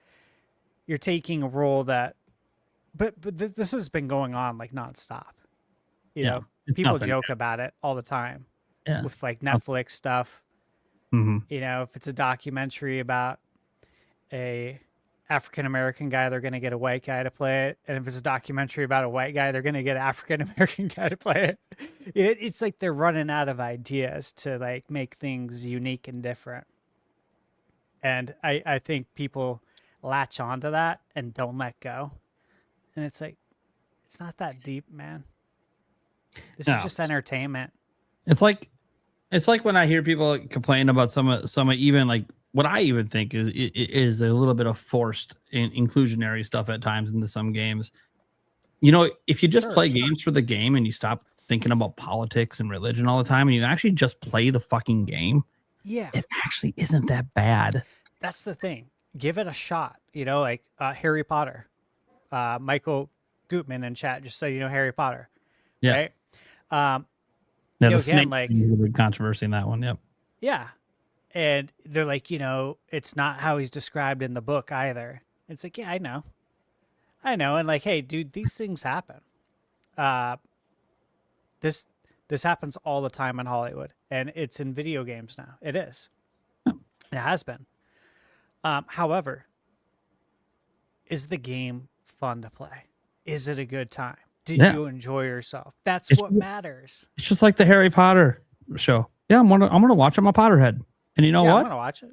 you're taking a role that, but this has been going on like nonstop. You Yeah, know, it's people nothing joke about it all the time Yeah. with like Netflix stuff. Mm-hmm. You know, if it's a documentary about a African American guy, they're going to get a white guy to play it, and if it's a documentary about a white guy, they're going to get an African American guy to play it. It's like they're running out of ideas to like make things unique and different. And I think people latch onto that and don't let go. And it's like, it's not that deep, man. This No. is just entertainment. It's like when I hear people complain about some even like what I even think is a little bit of forced inclusionary stuff at times into some games. You know, if you just play games for the game and you stop thinking about politics and religion all the time and you actually just play the fucking game, Yeah. it actually isn't that bad. That's the thing. Give it a shot. You know, like Harry Potter. Michael Gutman in chat just said, you know, Harry Potter. Yeah. Right? Yeah, you know, the again, snake like, thing is a big controversy in that one. Yep. yeah. And they're like, you know, it's not how he's described in the book either. It's like, yeah, I know. And like, hey, dude, these things happen. This happens all the time in Hollywood, and it's in video games now. It is. It has been. However, is the game fun to play? Is it a good time? Did you enjoy yourself? That's what matters. It's just like the Harry Potter show. Yeah, I'm gonna watch. I'm a Potterhead, and you know I'm what? gonna watch it.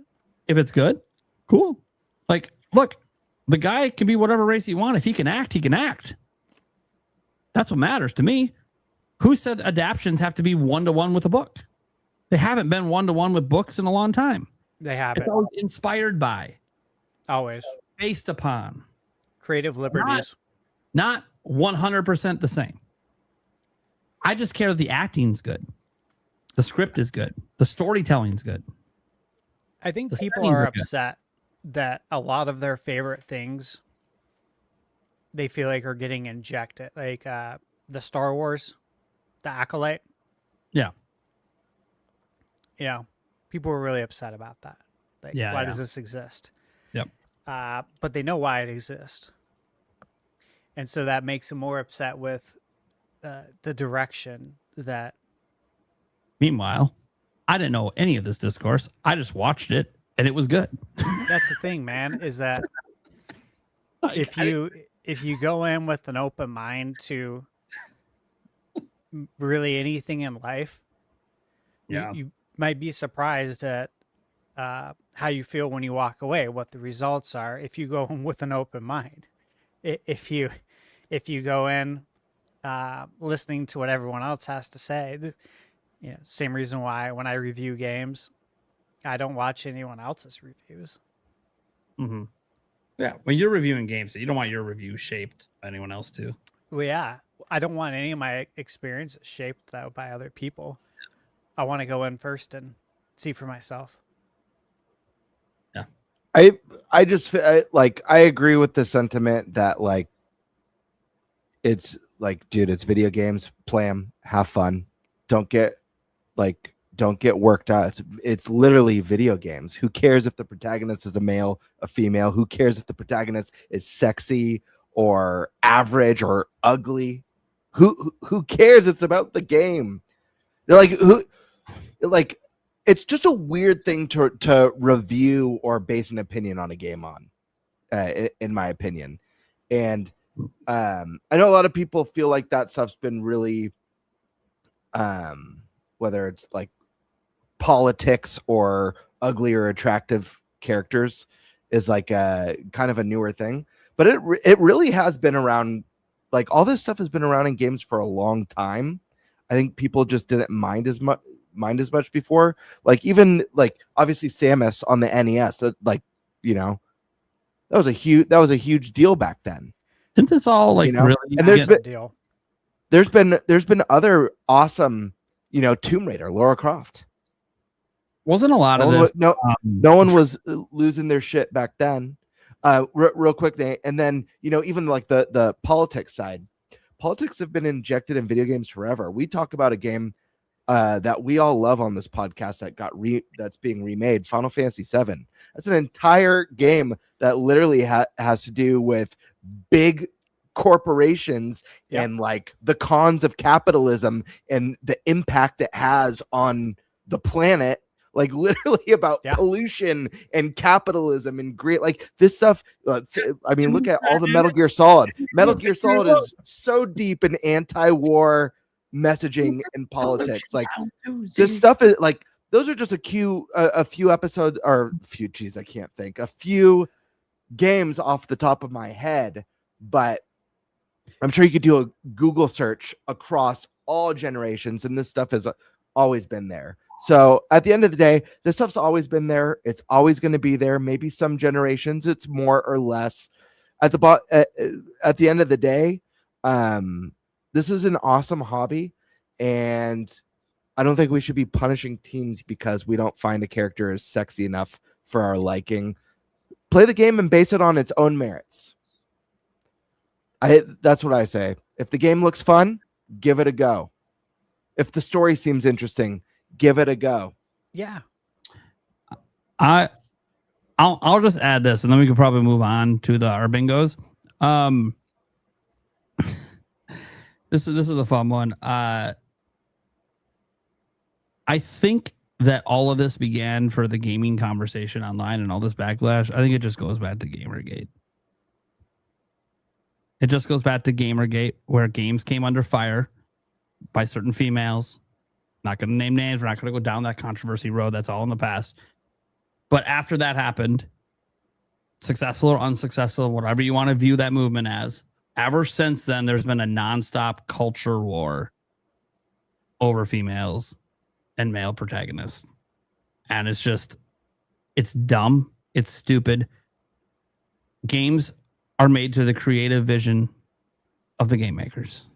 If it's good, cool. Like, look, the guy can be whatever race he wants. If he can act, he can act. That's what matters to me. Who said adaptions have to be 1-to-1 with a book? They haven't been 1-to-1 with books in a long time. They have It's it. always inspired by, Always. based upon, Creative liberties. not 100% the same. I just care that the acting's good. The script is good. The storytelling's good. I think The people settings are are good. upset that a lot of their favorite things they feel like are getting injected. Like the Star Wars, the Acolyte. Yeah. You know, people were really upset about that. Like, Yeah, why yeah. does this exist? Yep. But they know why it exists. And so that makes them more upset with the direction that Meanwhile, I didn't know any of this discourse. I just watched it and it was good. that's the thing, man, is that if you go in with an open mind to really anything in life, you might be surprised at how you feel when you walk away, what the results are if you go in with an open mind. If you go in listening to what everyone else has to say, you know, same reason why when I review games, I don't watch anyone else's reviews. Mm-hmm. Yeah, when you're reviewing games, you don't want your review shaped by anyone else too. Well, yeah, I don't want any of my experiences shaped though by other people. I want to go in first and see for myself. Yeah, I just like I agree with the sentiment that like it's like, dude, it's video games. Play them, have fun. Don't get worked out. It's literally video games. Who cares if the protagonist is a male, a female? Who cares if the protagonist is sexy or average or ugly? Who cares? It's about the game. It's just a weird thing to review or base an opinion on a game on, in my opinion. And I know a lot of people feel like that stuff's been really, whether it's like politics or ugly or attractive characters is like a kind of a newer thing, but it really has been around. Like all this stuff has been around in games for a long time. I think people just didn't mind as much before. Like even like obviously Samus on the NES, like, you know, that was a huge deal back then. Didn't this all like, you know? really? And there's been other awesome, you know, Tomb Raider, Lara Croft. Wasn't a lot of this. No one was losing their shit back then. Real quick, Nate, and then, you know, even like the politics side. Politics have been injected in video games forever. We talk about a game that we all love on this podcast that's being remade, Final Fantasy VII. That's an entire game that literally has to do with big corporations and like the cons of capitalism and the impact it has on the planet, like literally about pollution and capitalism and great, like this stuff. I mean, look at all the Metal Gear Solid. Metal Gear Solid is so deep in anti-war messaging and politics. Like this stuff is like, those are just a few episodes or a few games off the top of my head, but I'm sure you could do a Google search across all generations, and this stuff has always been there. So at the end of the day, this stuff's always been there. It's always going to be there. Maybe some generations it's more or less. At the end of the day, this is an awesome hobby, and I don't think we should be punishing teams because we don't find a character as sexy enough for our liking. Play the game and base it on its own merits. That's what I say. If the game looks fun, give it a go. If the story seems interesting, give it a go. Yeah. I'll just add this, and then we could probably move on to our bingos. This is a fun one. I think that all of this began for the gaming conversation online and all this backlash. I think it just goes back to Gamergate. It just goes back to Gamergate, where games came under fire by certain females. Not going to name names. We're not going to go down that controversy road. That's all in the past. But after that happened, successful or unsuccessful, whatever you want to view that movement as, ever since then, there's been a nonstop culture war over females and male protagonists. And it's dumb. It's stupid. Games are made to the creative vision of the game makers.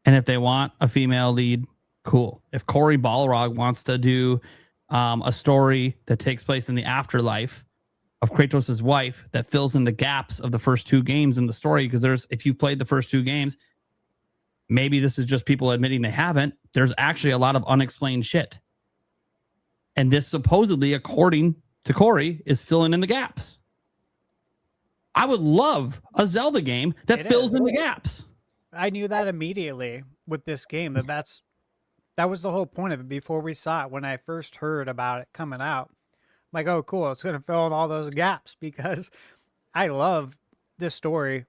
And if they want a female lead, cool. If Cory Balrog wants to do a story that takes place in the afterlife of Kratos' wife that fills in the gaps of the first two games in the story, because if you've played the first two games, maybe this is just people admitting they haven't. There's actually a lot of unexplained shit. And this supposedly, according to Cory, is filling in the gaps. I would love a Zelda game that fills in the gaps. I knew that immediately with this game. That was the whole point of it before we saw it. When I first heard about it coming out, I'm like, oh, cool. It's going to fill in all those gaps, because I love this story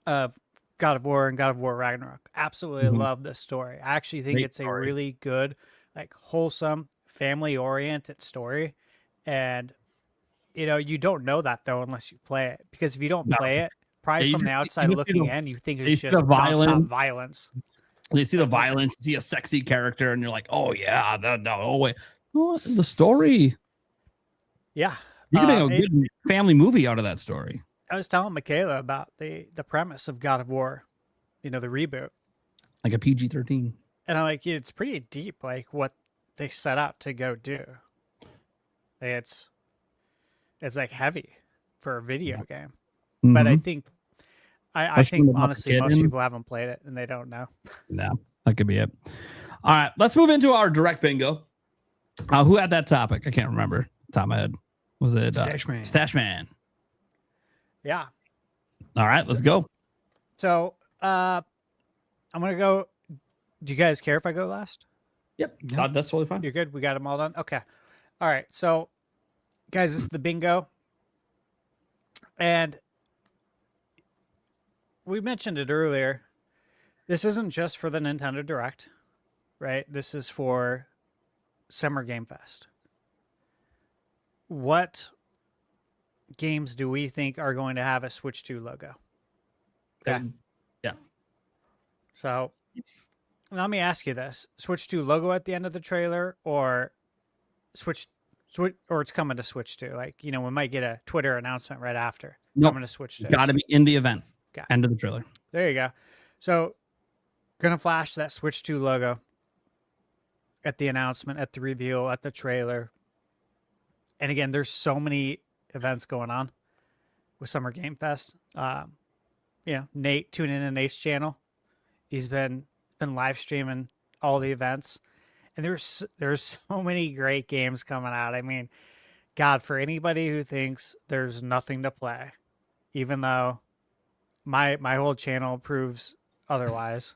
of God of War and God of War Ragnarok. Absolutely love this story. I actually think it's a really good, like, wholesome, family-oriented story. And, you don't know that, though, unless you play it. Because if you don't play it, probably from the outside looking in, you think it's just violence. You see the violence, you see a sexy character, and you're like, oh, yeah, no way. Oh, the story. Yeah. You can make a good family movie out of that story. I was telling Michaela about the premise of God of War, the reboot. Like a PG-13. And I'm like, it's pretty deep, like what they set out to go do. It's like heavy for a video game. Mm-hmm. But I think honestly most people haven't played it and they don't know. No, that could be it. All right, let's move into our direct bingo. Who had that topic? I can't remember. Top of my head. Was it Stashman? Stashman. Yeah. All right, let's go. So I'm gonna go. Do you guys care if I go last? Yep. That's totally fine. You're good. We got them all done. Okay. All right. So, guys, this is the bingo, and we mentioned it earlier. This isn't just for the Nintendo Direct, right? This is for Summer Game Fest. What games do we think are going to have a Switch 2 logo? Okay. Yeah. So let me ask you this: Switch 2 logo at the end of the trailer, or Switch, or it's coming to Switch 2? Like, we might get a Twitter announcement right after. Nope. Coming to Switch 2. Got to be in the event. Okay. End of the trailer. There you go. So, gonna flash that Switch 2 logo at the announcement, at the reveal, at the trailer. And again, there's so many events going on with Summer Game Fest. Nate, tune in to Nate's channel. He's been live streaming all the events, and there's so many great games coming out. I mean, God, for anybody who thinks there's nothing to play, even though my whole channel proves otherwise.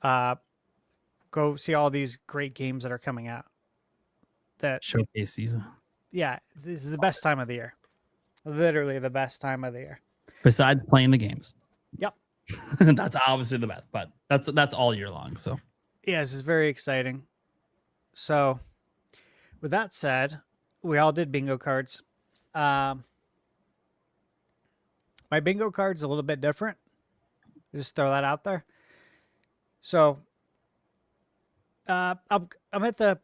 Go see all these great games that are coming out. That Showcase season. yeah, this is the best time of the year. Literally the best time of the year. Besides playing the games. Yep. That's obviously the best, but that's all year long. So Yeah, this is very exciting. So, with that said, we all did bingo cards. My bingo card's a little bit different. Just throw that out there. So, I'm at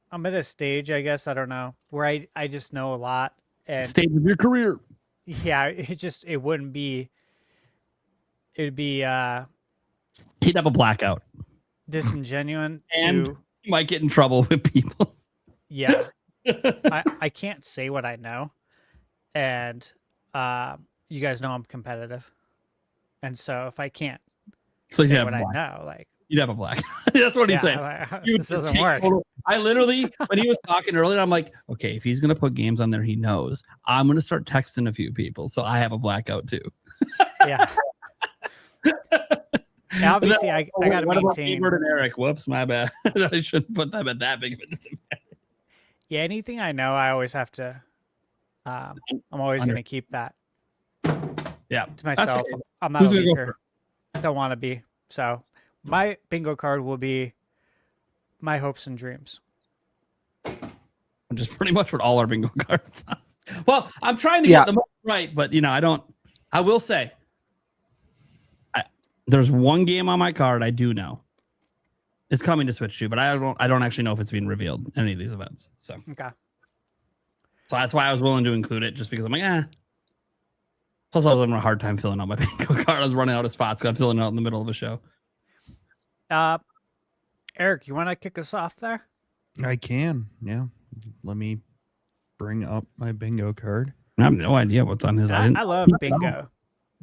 I'm at a stage, I guess, I don't know, where I just know a lot. And stage of your career. yeah, it wouldn't be, it'd be He'd have a blackout. disingenuous And to, you might get in trouble with people. yeah. I can't say what I know. And you guys know I'm competitive. And so if I can't So you'd say have what a I blackout. know, like, You'd have a blackout. That's what he's saying. You this doesn't take work. I literally, when he was talking earlier, I'm like, okay, if he's gonna put games on there, he knows. I'm gonna start texting a few people, so I have a blackout too. Yeah. Yeah, obviously, I got to What about maintain. Ebert and Eric? Whoops, my bad. I shouldn't put them at that big of a disadvantage. Yeah, anything I know, I always have to. I'm always going to keep that Yeah, to myself. okay. I'm not Who's a gonna go leaker. Don't want to be. So my bingo card will be my hopes and dreams. Just pretty much what all our bingo cards are. Well, I'm trying to Yeah. get them right, but I don't. I will say, there's one game on my card I do know. It's coming to Switch 2, but I don't actually know if it's being revealed in any of these events. So Okay. that's why I was willing to include it, just because I'm like, Plus, I was having a hard time filling out my bingo card. I was running out of spots. I'm filling it out in the middle of a show. Eric, you want to kick us off there? I can. Yeah. Let me bring up my bingo card. I have no idea what's on his. I love bingo.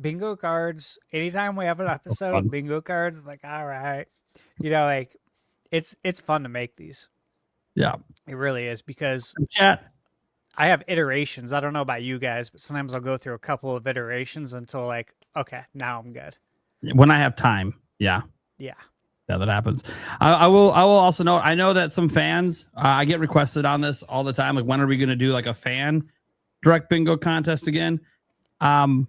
Bingo cards. Anytime we have an episode fun. of bingo cards, I'm like, all right, like it's fun to make these. Yeah. It really is, because Chat. I have iterations. I don't know about you guys, but sometimes I'll go through a couple of iterations until like, okay, now I'm good. When I have time. Yeah. Yeah. Yeah, that happens. I will also note, I know that some fans, I get requested on this all the time. Like, when are we going to do like a fan direct bingo contest again? I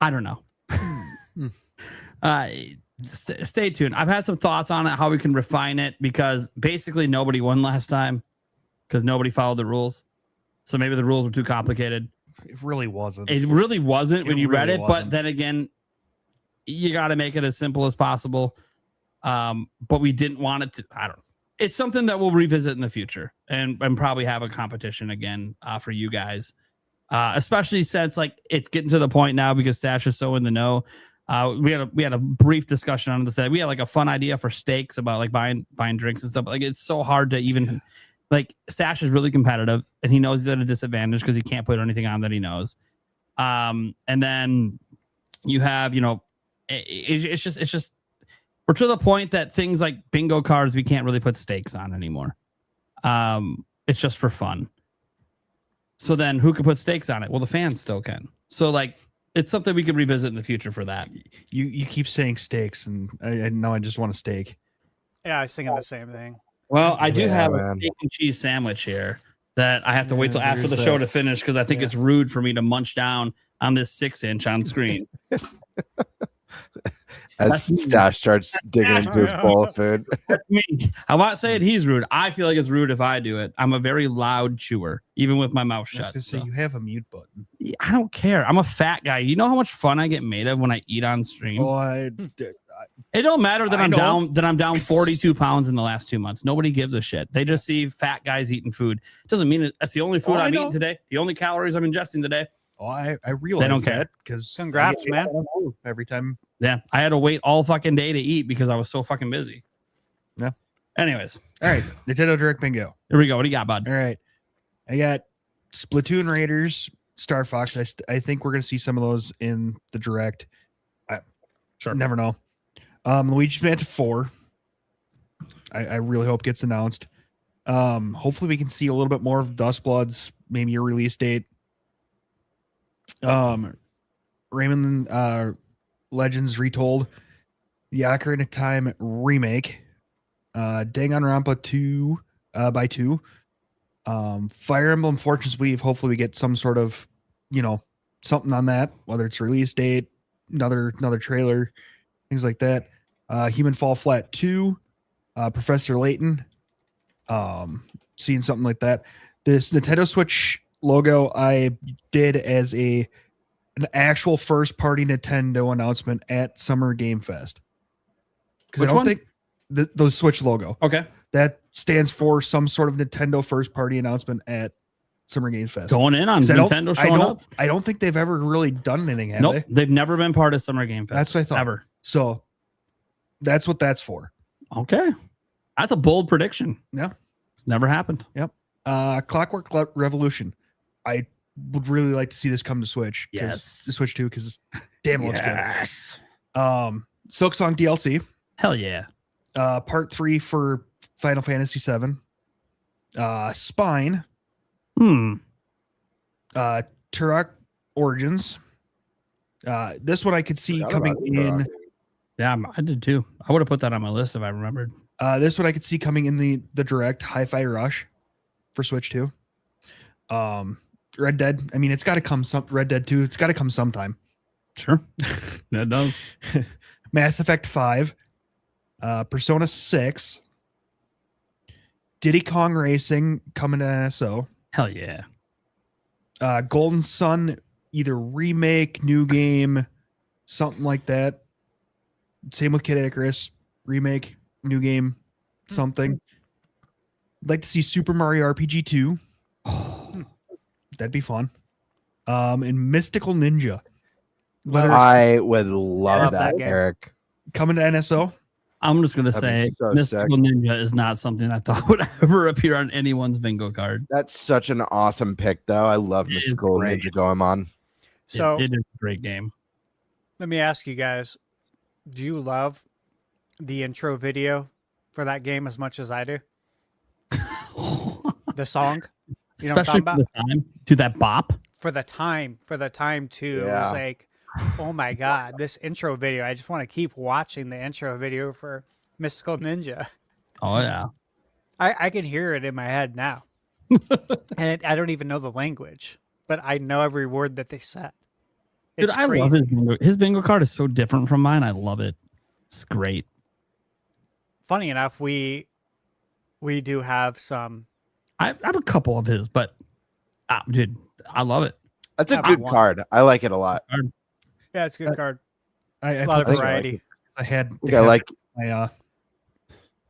don't know. Stay tuned. I've had some thoughts on it, how we can refine it, because basically nobody won last time because nobody followed the rules. So maybe the rules were too complicated. It really wasn't. It really wasn't when you read really it, wasn't. but then again, you got to make it as simple as possible. But we didn't want it to. I don't know. It's something that we'll revisit in the future, and probably have a competition again for you guys, especially since like it's getting to the point now, because Stash is so in the know. We had a brief discussion on this. That we had like a fun idea for stakes about like buying drinks and stuff. Like, it's so hard to even like, Stash is really competitive, and he knows he's at a disadvantage because he can't put anything on that he knows. And then you have, it's just we're to the point that things like bingo cards, we can't really put stakes on anymore. It's just for fun. So then who can put stakes on it? Well, the fans still can. So like, it's something we could revisit in the future for that. You keep saying steaks, and I know I just want a steak. Yeah, I was thinking the same thing. Well, I do Yeah, have man. a steak and cheese sandwich here that I have to wait till Yeah, after the there's show that. to finish, because I think it's rude for me to munch down on this 6-inch on screen. As That's me. Stash starts digging into his bowl of food. That's me. I'm not saying he's rude. I feel like it's rude if I do it. I'm a very loud chewer, even with my mouth I was shut. gonna say, so. you have a mute button. I don't care. I'm a fat guy. You know how much fun I get made of when I eat on stream? Oh, It don't matter that I I'm know. down 42 pounds in the last 2 months. Nobody gives a shit. They just see fat guys eating food. Doesn't mean that's the only food I I'm know. eating today. The only calories I'm ingesting today. I realize don't care. that, because Congrats, man. Every time. Yeah, I had to wait all fucking day to eat because I was so fucking busy. Yeah. Anyways, All right, Nintendo Direct Bingo. here we go. What do you got, bud? All right, I got Splatoon Raiders, Star Fox. I think we're gonna see some of those in the Direct. Sure. Never know. Luigi's Mansion 4. I really hope gets announced. Hopefully we can see a little bit more of Dust Bloods, maybe a release date. Rayman Legends Retold, the Ocarina of Time remake, Danganronpa 2 by 2, Fire Emblem Fortune's Weave. Hopefully we get some sort of, something on that, whether it's release date, another trailer, things like that. Human Fall Flat 2, Professor Layton, seeing something like that. This Nintendo Switch logo I did as an actual first party Nintendo announcement at Summer Game Fest. Which one? Think the Switch logo. Okay. That stands for some sort of Nintendo first party announcement at Summer Game Fest. Going in on Nintendo showing up. I don't think they've ever really done anything, have Nope. they? They've never been part of Summer Game Fest. That's what I thought. Ever. So that's what that's for. Okay. That's a bold prediction. Yeah. It's never happened. Yep. Clockwork Revolution. I would really like to see this come to Switch. Yes. The Switch 2, because damn, it looks Yes. good. Silk Song DLC. Hell yeah. Part 3 for Final Fantasy 7. Spine. Turok Origins. This one I could see coming in. Yeah, I did too. I would have put that on my list if I remembered. This one I could see coming in the direct. Hi-Fi Rush for Switch 2. Red Dead. I mean, it's got to come Red Dead 2. It's got to come sometime. Sure. It does. Mass Effect 5. Persona 6. Diddy Kong Racing coming to NSO. Hell yeah. Golden Sun, either remake, new game, something like that. Same with Kid Icarus, remake, new game, something. I'd like to see Super Mario RPG 2. That'd be fun. And Mystical Ninja. I would love that, game. Eric. Coming to NSO. I'm just going to That'd say be so Mystical sick. Ninja is not something I thought would ever appear on anyone's bingo card. That's such an awesome pick, though. I love It is Mystical great. Ninja Goemon. So It is a great game. let me ask you guys, do you love the intro video for that game as much as I do? The song? You know what I'm Especially talking for about? the time, to that bop. For the time too. It Yeah. was like, oh my god, this intro video. I just want to keep watching the intro video for Mystical Ninja. Oh, yeah. I can hear it in my head now. And I don't even know the language, but I know every word that they said. Dude, It's I crazy. love his bingo. His bingo card is so different from mine. I love it. It's great. Funny enough, we do have some. I have a couple of his, but dude, I love it. That's a Yeah, good one. card. I like it a lot. Yeah, it's a good card. I A lot of put this- variety. I had I think I like. my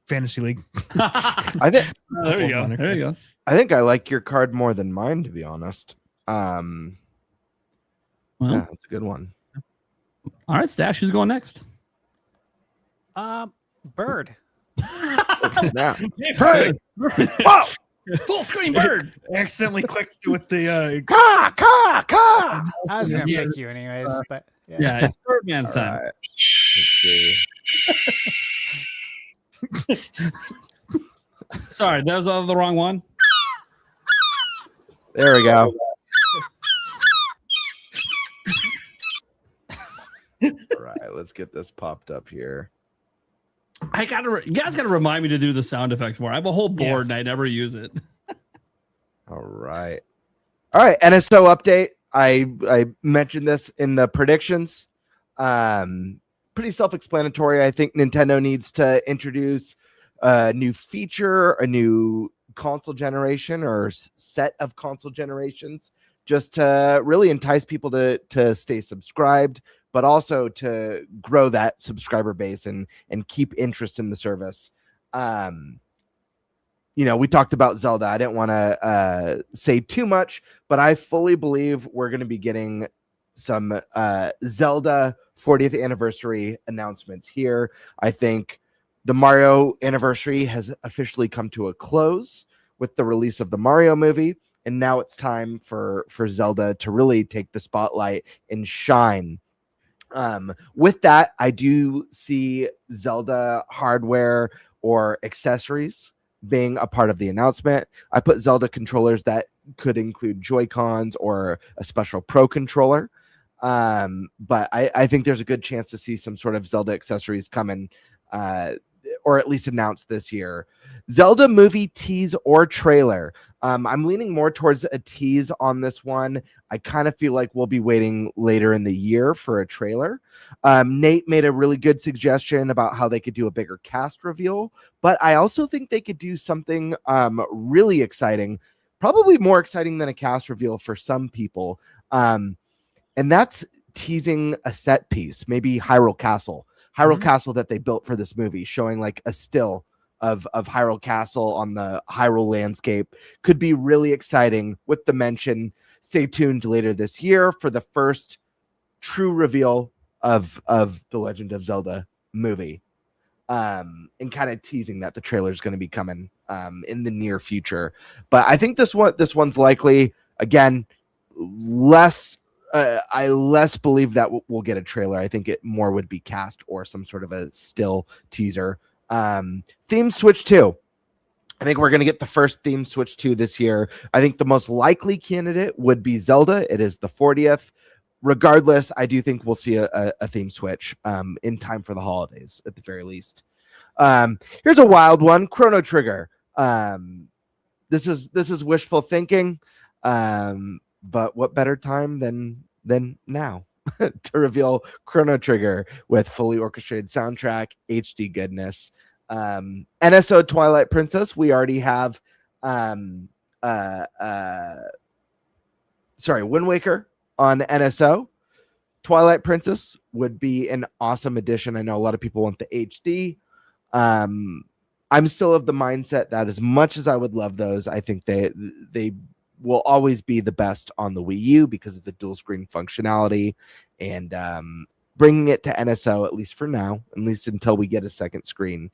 fantasy league. I think. There you go. There you go. I think I like your card more than mine, to be honest. Well, Yeah, it's a good one. all right, Stash, who's going next? Bird. Yeah. Hey, whoa! Full screen bird. Accidentally clicked with the Ka ka ka. I was gonna Yeah. pick you anyways, but yeah. Yeah, it's Birdman's All time. right. Let's see. Sorry, that was the wrong one. There we go. All right, let's get this popped up here. You guys gotta remind me to do the sound effects more. I have a whole board and I never use it. All right. All right, NSO update. I mentioned this in the predictions. Pretty self-explanatory. I think Nintendo needs to introduce a new feature, a new console generation or set of console generations, just to really entice people to stay subscribed, but also to grow that subscriber base and keep interest in the service. We talked about Zelda. I didn't want to say too much, but I fully believe we're going to be getting some Zelda 40th anniversary announcements here. I think the Mario anniversary has officially come to a close with the release of the Mario movie, and now it's time for Zelda to really take the spotlight and shine. With that, I do see Zelda hardware or accessories being a part of the announcement. I put Zelda controllers that could include Joy-Cons or a special Pro controller. But I think there's a good chance to see some sort of Zelda accessories coming, or at least announced this year. Zelda movie tease or trailer. I'm leaning more towards a tease on this one. I kind of feel like we'll be waiting later in the year for a trailer. Nate made a really good suggestion about how they could do a bigger cast reveal, but I also think they could do something really exciting, probably more exciting than a cast reveal for some people. And that's teasing a set piece, maybe Hyrule Castle Castle that they built for this movie, showing like a still of Hyrule Castle on the Hyrule landscape. Could be really exciting with the mention. Stay tuned later this year for the first true reveal of the Legend of Zelda movie. And kind of teasing that the trailer is going to be coming in the near future. But I think this one's likely. Again, I less believe that we'll get a trailer. I think it more would be cast or some sort of a still teaser. Theme Switch 2. I think we're going to get the first Theme Switch 2 this year. I think the most likely candidate would be Zelda. It is the 40th. Regardless, I do think we'll see a theme switch in time for the holidays at the very least. Here's a wild one, Chrono Trigger. This is wishful thinking. But what better time than now to reveal Chrono Trigger with fully orchestrated soundtrack, HD goodness. NSO Twilight Princess, we already have Wind Waker on NSO. Twilight Princess would be an awesome addition. I know a lot of people want the HD. I'm still of the mindset that as much as I would love those, I think they will always be the best on the Wii U because of the dual screen functionality, and bringing it to NSO, at least for now, at least until we get a second screen,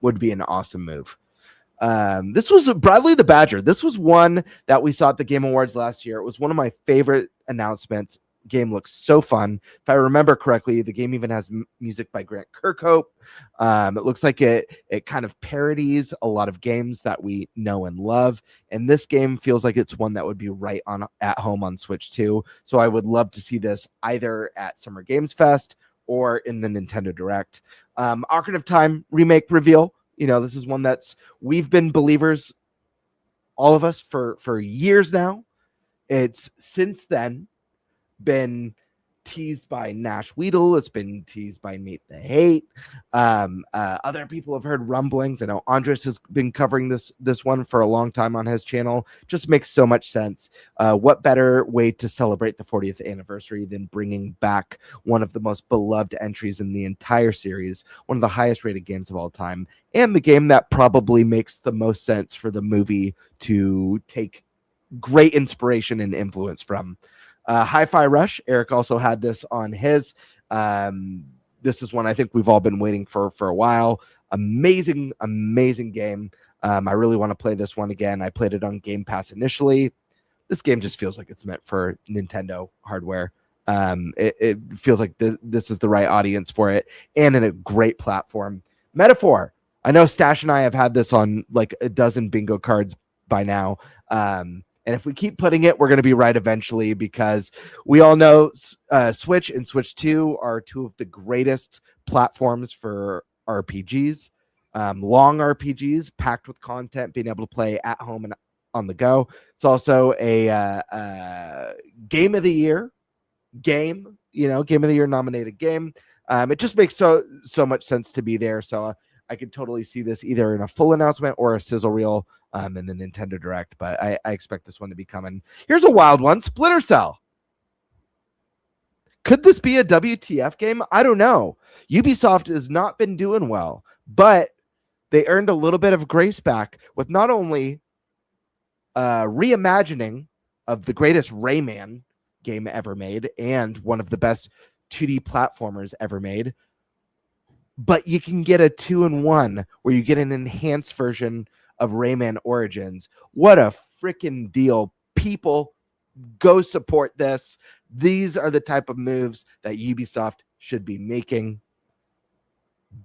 would be an awesome move. This was Bradley the Badger. This was one that we saw at the Game Awards last year. It was one of my favorite announcements. Game looks so fun. If I remember correctly, the game even has music by Grant Kirkhope. It looks like it kind of parodies a lot of games that we know and love, and this game feels like it's one that would be right on at home on Switch 2. So I would love to see this either at Summer Games Fest or in the Nintendo Direct. Ocarina of Time remake reveal. You know, this is one that's we've been believers, all of us, for years now. It's since then been teased by Nash Weedle. It's been teased by Nate the Hate. Other people have heard rumblings. I know Andres has been covering this one for a long time on his channel. Just makes so much sense. What better way to celebrate the 40th anniversary than bringing back one of the most beloved entries in the entire series, one of the highest rated games of all time, and the game that probably makes the most sense for the movie to take great inspiration and influence from. Hi-Fi Rush. Eric also had this on his. This is one I think we've all been waiting for a while. Amazing game. I really want to play this one again. I played it on Game Pass initially. This game just feels like it's meant for Nintendo hardware. It feels like this is the right audience for it, and in a great platform. Metaphor. I know Stash and I have had this on like a dozen bingo cards by now. And if we keep putting it, we're going to be right eventually, because we all know Switch and Switch 2 are two of the greatest platforms for RPGs, long RPGs packed with content, being able to play at home and on the go. It's also a Game of the Year game, Game of the Year nominated game. It just makes so much sense to be there. So I could totally see this either in a full announcement or a sizzle reel in the Nintendo Direct, but I expect this one to be coming. Here's a wild one, Splinter Cell. Could this be a WTF game? I don't know. Ubisoft has not been doing well, but they earned a little bit of grace back with not only reimagining of the greatest Rayman game ever made and one of the best 2D platformers ever made, but you can get a 2-in-1 where you get an enhanced version of Rayman Origins. What a freaking deal. People, go support this. These are the type of moves that Ubisoft should be making.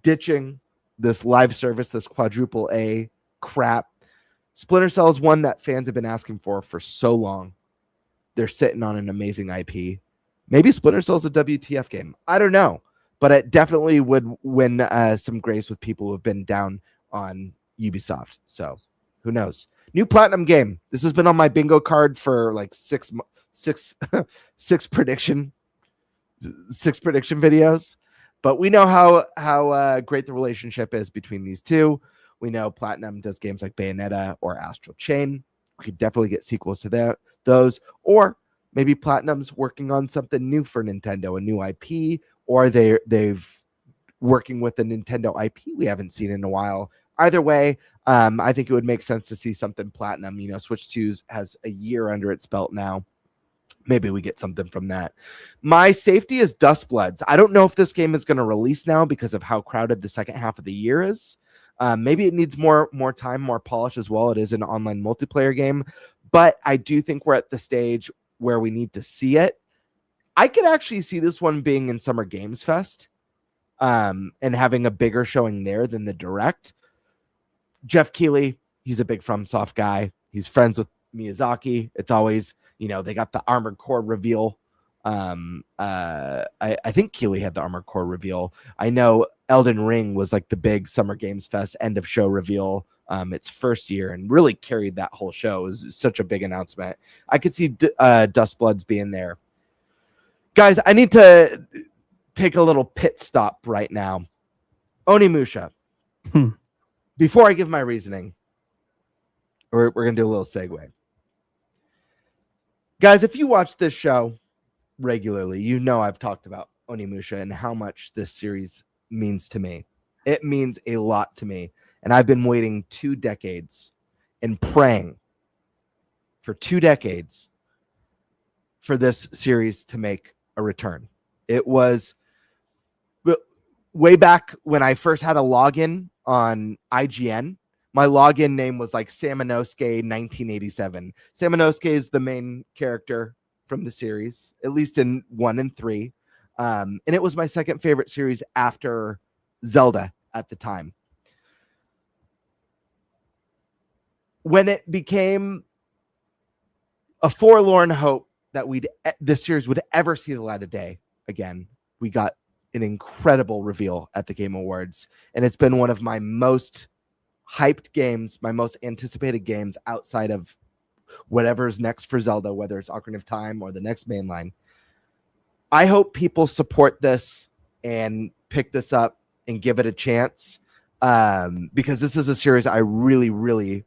Ditching this live service, this quadruple A crap. Splinter Cell is one that fans have been asking for so long. They're sitting on an amazing IP. Maybe Splinter Cell's a WTF game. I don't know, but it definitely would win some grace with people who have been down on Ubisoft. So who knows? New Platinum game. This has been on my bingo card for like six prediction videos. But we know how great the relationship is between these two. We know Platinum does games like Bayonetta or Astral Chain. We could definitely get sequels to those, or maybe Platinum's working on something new for Nintendo, a new IP, or they've working with a Nintendo IP we haven't seen in a while. Either way, I think it would make sense to see something Platinum. You know, Switch 2 has a year under its belt now. Maybe we get something from that. My safety is Dustbloods. I don't know if this game is going to release now because of how crowded the second half of the year is. Maybe it needs more time, more polish as well. It is an online multiplayer game, but I do think we're at the stage where we need to see it. I could actually see this one being in Summer Games Fest and having a bigger showing there than the Direct. Jeff Keighley, he's a big FromSoft guy. He's friends with Miyazaki. It's always, you know, they got the Armored Core reveal. I think Keighley had the Armored Core reveal. I know Elden Ring was like the big Summer Games Fest end of show reveal its first year and really carried that whole show. It was such a big announcement. I could see Dustbloods being there. Guys, I need to take a little pit stop right now. Onimusha. Before I give my reasoning, we're going to do a little segue. Guys, if you watch this show regularly, you know I've talked about Onimusha and how much this series means to me. It means a lot to me. And I've been waiting 2 decades and praying for 2 decades for this series to make a return. It was way back when I first had a login on IGN. My login name was like Samanosuke 1987. Samanosuke is the main character from the series, at least in 1 and 3. And it was my second favorite series after Zelda at the time. When it became a forlorn hope that this series would ever see the light of day again, we got an incredible reveal at the Game Awards. And it's been one of my most hyped games, my most anticipated games outside of whatever's next for Zelda, whether it's Ocarina of Time or the next mainline. I hope people support this and pick this up and give it a chance, because this is a series I really, really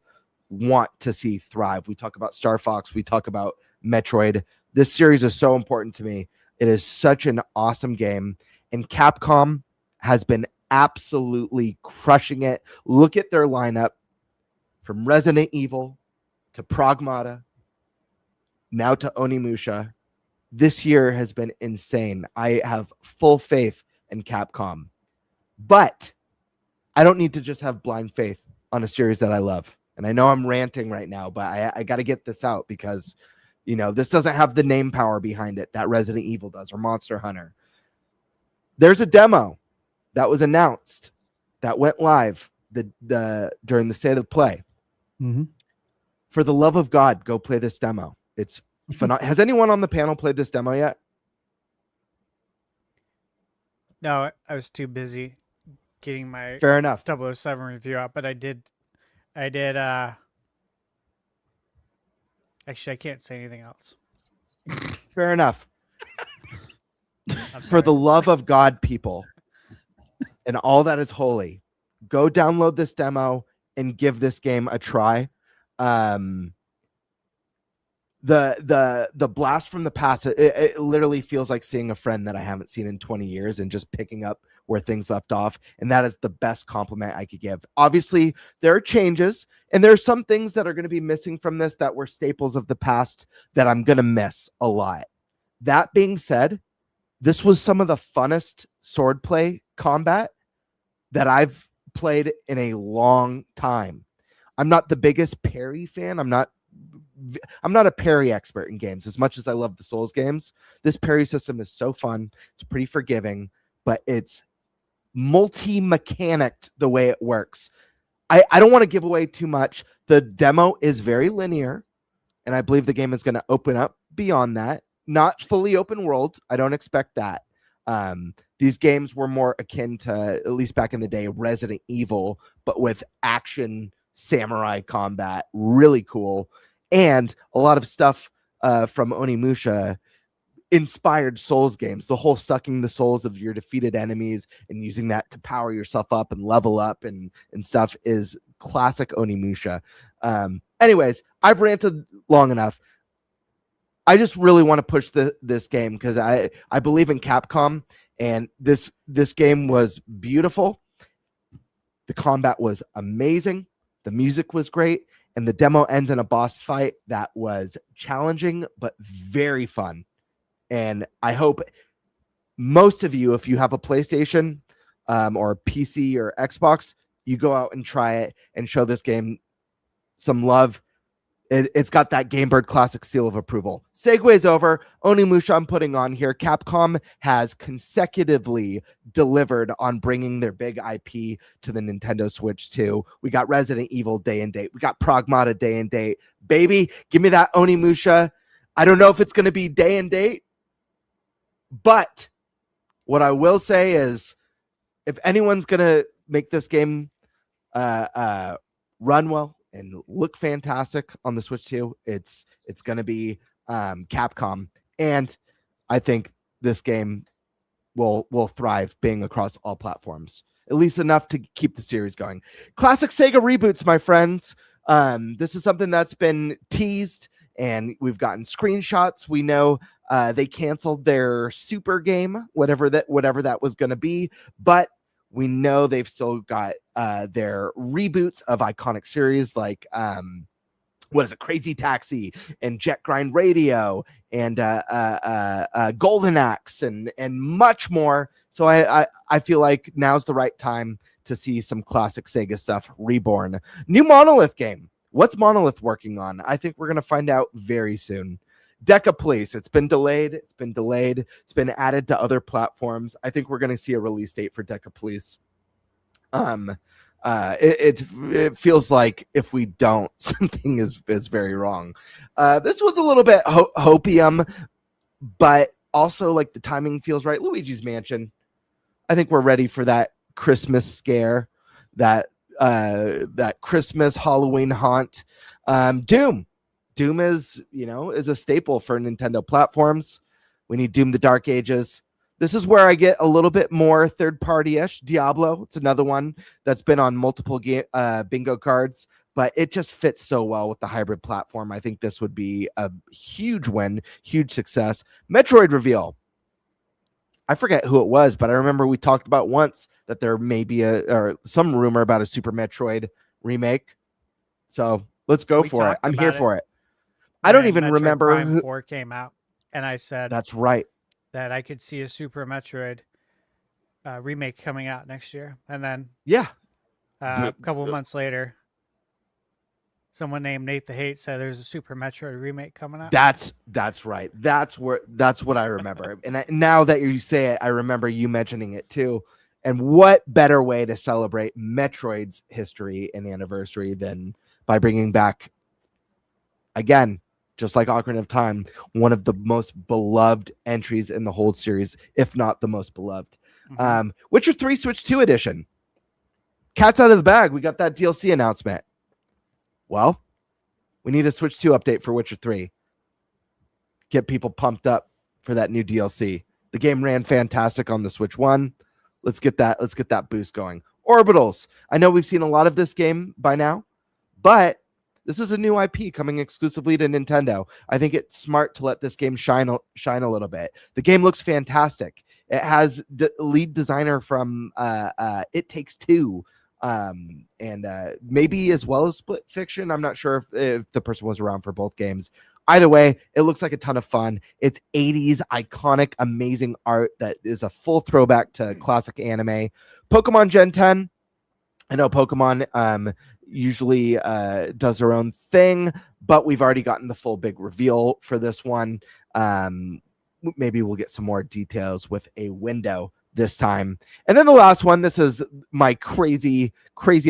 want to see thrive. We talk about Star Fox, we talk about Metroid. This series is so important to me. It is such an awesome game, and Capcom has been absolutely crushing it. Look at their lineup from Resident Evil to Pragmata, now to Onimusha. This year has been insane. I have full faith in Capcom, but I don't need to just have blind faith on a series that I love. And I know I'm ranting right now, but I got to get this out because, you know, this doesn't have the name power behind it that Resident Evil does or Monster Hunter. There's a demo that was announced that went live during the state of play. Mm-hmm. For the love of God, go play this demo. It's phenomenal. Has anyone on the panel played this demo yet? No, I was too busy getting my Fair enough. 007 review out, but I did actually I can't say anything else. Fair enough. I'm For sorry. the love of God, people, and all that is holy, go download this demo and give this game a try. The blast from the past, it literally feels like seeing a friend that I haven't seen in 20 years and just picking up where things left off. And that is the best compliment I could give. Obviously, there are changes, and there are some things that are going to be missing from this that were staples of the past that I'm going to miss a lot. That being said, this was some of the funnest swordplay combat that I've played in a long time. I'm not the biggest parry fan. I'm not a parry expert in games. As much as I love the Souls games, this parry system is so fun. It's pretty forgiving, but it's multi-mechanicked the way it works. I don't want to give away too much. The demo is very linear, and I believe the game is going to open up beyond that. not fully open world. I don't expect that. These games were more akin to, at least back in the day, Resident Evil, but with action samurai combat. Really cool. And a lot of stuff from Onimusha inspired Souls games. The whole sucking the souls of your defeated enemies and using that to power yourself up and level up and stuff is classic Onimusha. Anyways, I've ranted long enough. I just really want to push this game because I believe in Capcom, and this game was beautiful. The combat was amazing. The music was great, and the demo ends in a boss fight that was challenging but very fun. And I hope most of you, if you have a PlayStation or PC or Xbox, you go out and try it and show this game some love. It's got that Gamebird Classic seal of approval. Segues over. Onimusha I'm putting on here. Capcom has consecutively delivered on bringing their big IP to the Nintendo Switch 2. We got Resident Evil day and date. We got Pragmata day and date. Baby, give me that Onimusha. I don't know if it's going to be day and date, but what I will say is if anyone's going to make this game run well and look fantastic on the Switch 2, it's going to be Capcom. And I think this game will thrive being across all platforms, at least enough to keep the series going. Classic Sega reboots, my friends. This is something that's been teased, and we've gotten screenshots. We know they canceled their Super game, whatever that was going to be, but we know they've still got their reboots of iconic series like Crazy Taxi and Jet Grind Radio and Golden Axe and much more. So I feel like now's the right time to see some classic Sega stuff reborn. New Monolith game. What's Monolith working on? I think we're going to find out very soon. Deca Police. It's been delayed. It's been added to other platforms. I think we're going to see a release date for Deca Police. It feels like if we don't, something is very wrong. This was a little bit hopium, but also like the timing feels right. Luigi's Mansion. I think we're ready for that Christmas scare, that Christmas Halloween haunt. Doom is a staple for Nintendo platforms. We need Doom the Dark Ages. This is where I get a little bit more third-party-ish. Diablo, it's another one that's been on multiple bingo cards, but it just fits so well with the hybrid platform. I think this would be a huge win, huge success. Metroid reveal. I forget who it was, but I remember we talked about once that there may be some rumor about a Super Metroid remake. So let's go for it. I'm here for it. I don't even remember Prime 4 came out, and I said that's right, that I could see a Super Metroid remake coming out next year, and then a couple of months later, someone named Nate the Hate said there's a Super Metroid remake coming out. That's right. That's what I remember. And now that you say it, I remember you mentioning it too. And what better way to celebrate Metroid's history and anniversary than by bringing back, again, just like Ocarina of Time, one of the most beloved entries in the whole series, if not the most beloved. Mm-hmm. Witcher 3 Switch 2 edition. Cat's out of the bag. We got that DLC announcement. Well, we need a Switch 2 update for Witcher 3. Get people pumped up for that new DLC. The game ran fantastic on the Switch 1. Let's get that boost going. Orbitals. I know we've seen a lot of this game by now, but this is a new IP coming exclusively to Nintendo. I think it's smart to let this game shine a little bit. The game looks fantastic. It has lead designer from It Takes Two, and maybe as well as Split Fiction. I'm not sure if the person was around for both games. Either way, it looks like a ton of fun. It's 80s iconic, amazing art that is a full throwback to classic anime. Pokemon Gen 10. I know Pokemon usually does their own thing, but we've already gotten the full big reveal for this one. Maybe we'll get some more details with a window this time. And then the last one, this is my crazy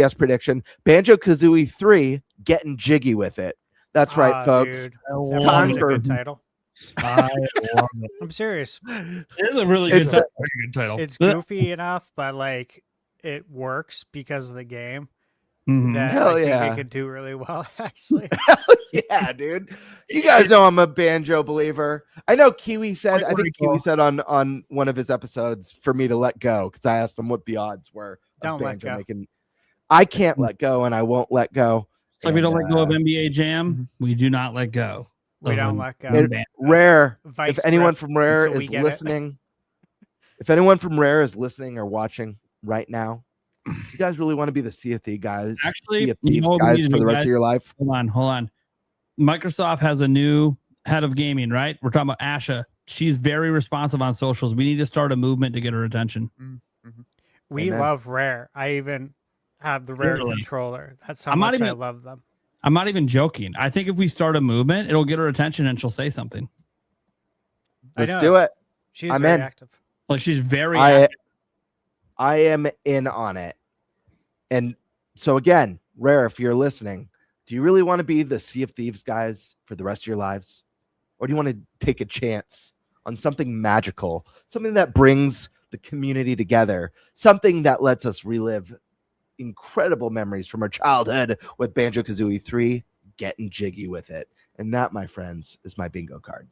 ass prediction. Banjo-Kazooie 3, getting jiggy with it. That's right, folks. Dude. Time for a good title. I love it. I'm serious. It is a really good It's title. Very good title. It's goofy enough, but like it works because of the game. Mhm. That Hell I think yeah. it could do really well, actually. Yeah, dude. You guys know I'm a banjo believer. I know Kiwi said, I think Kiwi said on one of his episodes for me to let go because I asked him what the odds were of Don't let banjo go. making. I can't let go and I won't let go. So if we don't And, let go of NBA Jam, we do not let go. We of don't an- let go. of band. Rare. Vice If anyone grip from Rare until we is get it. listening, if anyone from Rare is listening or watching right now, do you guys really want to be the Sea of Thieves guys? Actually, Sea of you Thieves know what we guys need to for do, the rest guys? of your life? Hold on. Microsoft has a new head of gaming, right? We're talking about Asha. She's very responsive on socials. We need to start a movement to get her attention. We Amen. love Rare. I even have the Rare Literally. controller. That's how I'm not much I even- love them. I'm not even joking. I think if we start a movement, it'll get her attention and she'll say something. I Let's know. do it. She's I'm very in. active. Like she's very I active. I am in on it. And so again, Rare, if you're listening, do you really want to be the Sea of Thieves guys for the rest of your lives? Or do you want to take a chance on something magical, something that brings the community together, something that lets us relive incredible memories from our childhood with Banjo-Kazooie 3, getting jiggy with it. And that, my friends, is my bingo card.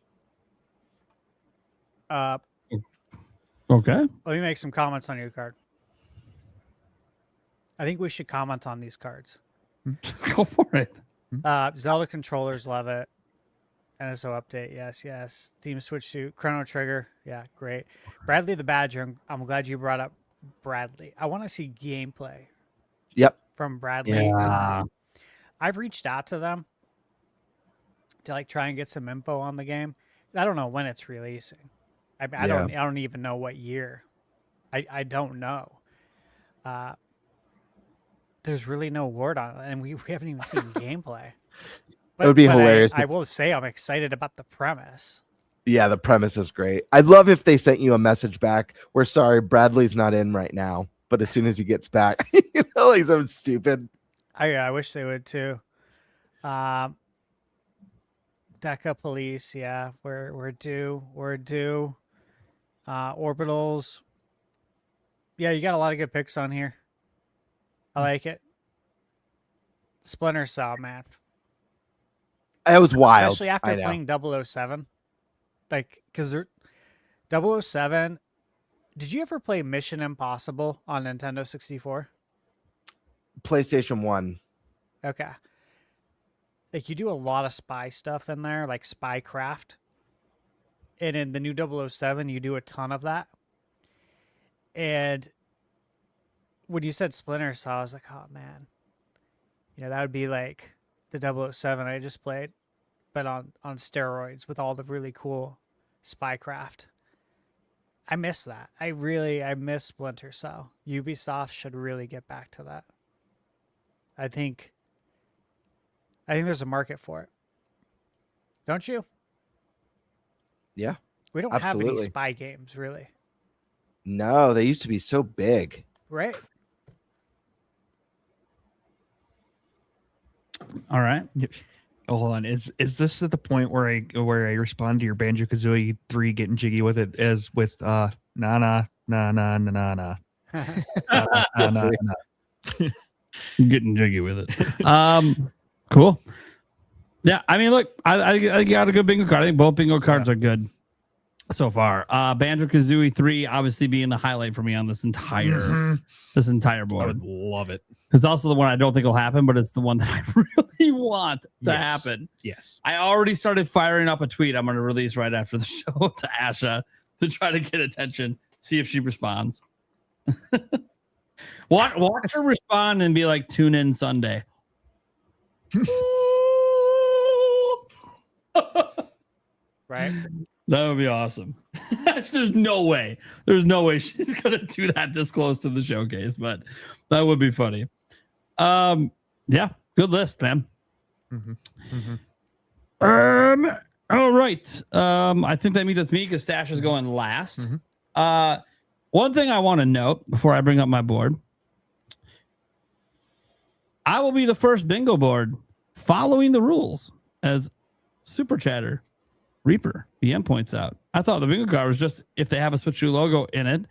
Okay. Let me make some comments on your card. I think we should comment on these cards. Go for it. Zelda controllers, love it. NSO update, yes. Theme switch to Chrono Trigger, yeah, great. Bradley the Badger, I'm glad you brought up Bradley. I want to see gameplay Yep. from Bradley. Yeah. I've reached out to them to like try and get some info on the game. I don't know when it's releasing. I don't even know what year. I don't know. There's really no word on it, and we haven't even seen gameplay. It would be hilarious I if- will say I'm excited about the premise. Yeah, the premise is great. I'd love if they sent you a message back. We're sorry, Bradley's not in right now, but as soon as he gets back, like something stupid. I wish they would too. DECA Police, yeah, we're due. Orbitals, yeah, you got a lot of good picks on here. I like it. Splinter Cell, man. It was wild. Especially after I know. playing 007. Like, because 007, did you ever play Mission Impossible on Nintendo 64? PlayStation 1. Okay. Like, you do a lot of spy stuff in there, like spycraft. And in the new 007, you do a ton of that. And when you said Splinter Cell, I was like, oh, man. You know, that would be like the 007 I just played, but on steroids with all the really cool spycraft. I miss that. I miss Splinter Cell. Ubisoft should really get back to that. I think there's a market for it. Don't you? Yeah. We don't have Absolutely. any spy games, really. No, they used to be so big. Right? All right. Oh, hold on. Is this at the point where I respond to your Banjo-Kazooie 3 getting jiggy with it as with na na na na na na na na na. Getting jiggy with it. Cool. Yeah, I mean, look, I got a good bingo card. I think both bingo cards are good so far. Banjo-Kazooie 3 obviously being the highlight for me on this entire I board. would love it. It's also the one I don't think will happen, but it's the one that I really want to Yes. happen. Yes. I already started firing up a tweet I'm going to release right after the show to Asha to try to get attention, see if she responds. Watch her respond and be like, tune in Sunday. Right? That would be awesome. There's no way she's going to do that this close to the showcase, but that would be funny. Yeah, good list, man. All right. I think that means it's me because Stash is going last. One thing I want to note before I bring up my board, I will be the first bingo board following the rules as Super Chatter Reaper, BM points out. I thought the bingo card was just if they have a Switch 2 logo in it,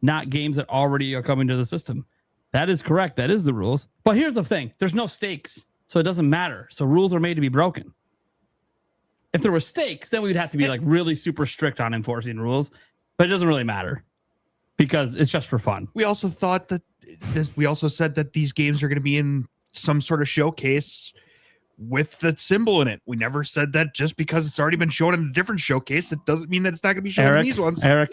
not games that already are coming to the system. That is correct. That is the rules. But here's the thing. There's no stakes, so it doesn't matter. So rules are made to be broken. If there were stakes, then we'd have to be like really super strict on enforcing rules. But it doesn't really matter because it's just for fun. We also thought that we also said that these games are going to be in some sort of showcase with the symbol in it. We never said that just because it's already been shown in a different showcase, it doesn't mean that it's not going to be shown in these ones. Eric,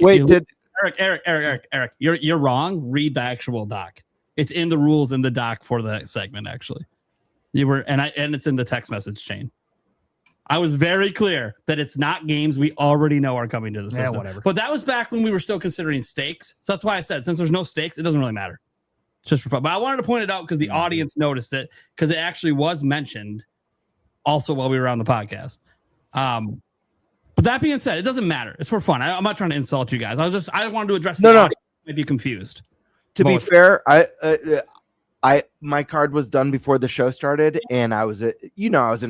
you're wrong. Read the actual doc. It's in the rules in the doc for the segment. Actually, and it's in the text message chain. I was very clear that it's not games we already know are coming to the system. Whatever. But that was back when we were still considering stakes. So that's why I said, since there's no stakes, it doesn't really matter. It's just for fun. But I wanted to point it out because the audience noticed it, because it actually was mentioned also while we were on the podcast. But that being said, it doesn't matter. It's for fun. I'm not trying to insult you guys. I wanted to address the audience who might be confused. To be fair, my card was done before the show started, and I was in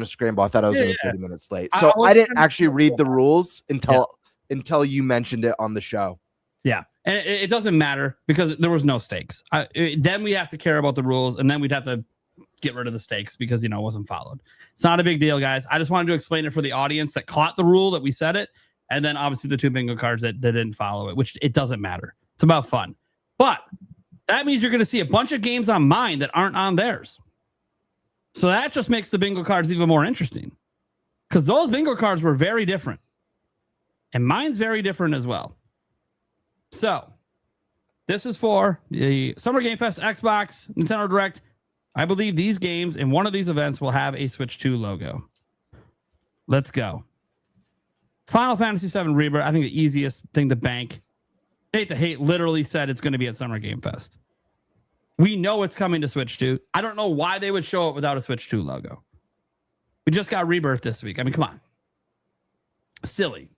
a scramble. I thought I was only 30 minutes late, so I didn't actually read the rules until you mentioned it on the show. Yeah, and it doesn't matter because there was no stakes. Then we have to care about the rules, and then we'd have to get rid of the stakes because it wasn't followed. It's not a big deal, guys. I just wanted to explain it for the audience that caught the rule that we said it, and then obviously the 2 bingo cards that didn't follow it, which it doesn't matter. It's about fun, but that means you're going to see a bunch of games on mine that aren't on theirs. So that just makes the bingo cards even more interesting because those bingo cards were very different. And mine's very different as well. So this is for the Summer Game Fest, Xbox, Nintendo Direct. I believe these games in one of these events will have a Switch 2 logo. Let's go. Final Fantasy VII Rebirth, I think the easiest thing to bank. Hate to Hate literally said it's going to be at Summer Game Fest. We know it's coming to Switch 2. I don't know why they would show it without a Switch 2 logo. We just got Rebirth this week. I mean, come on. Silly.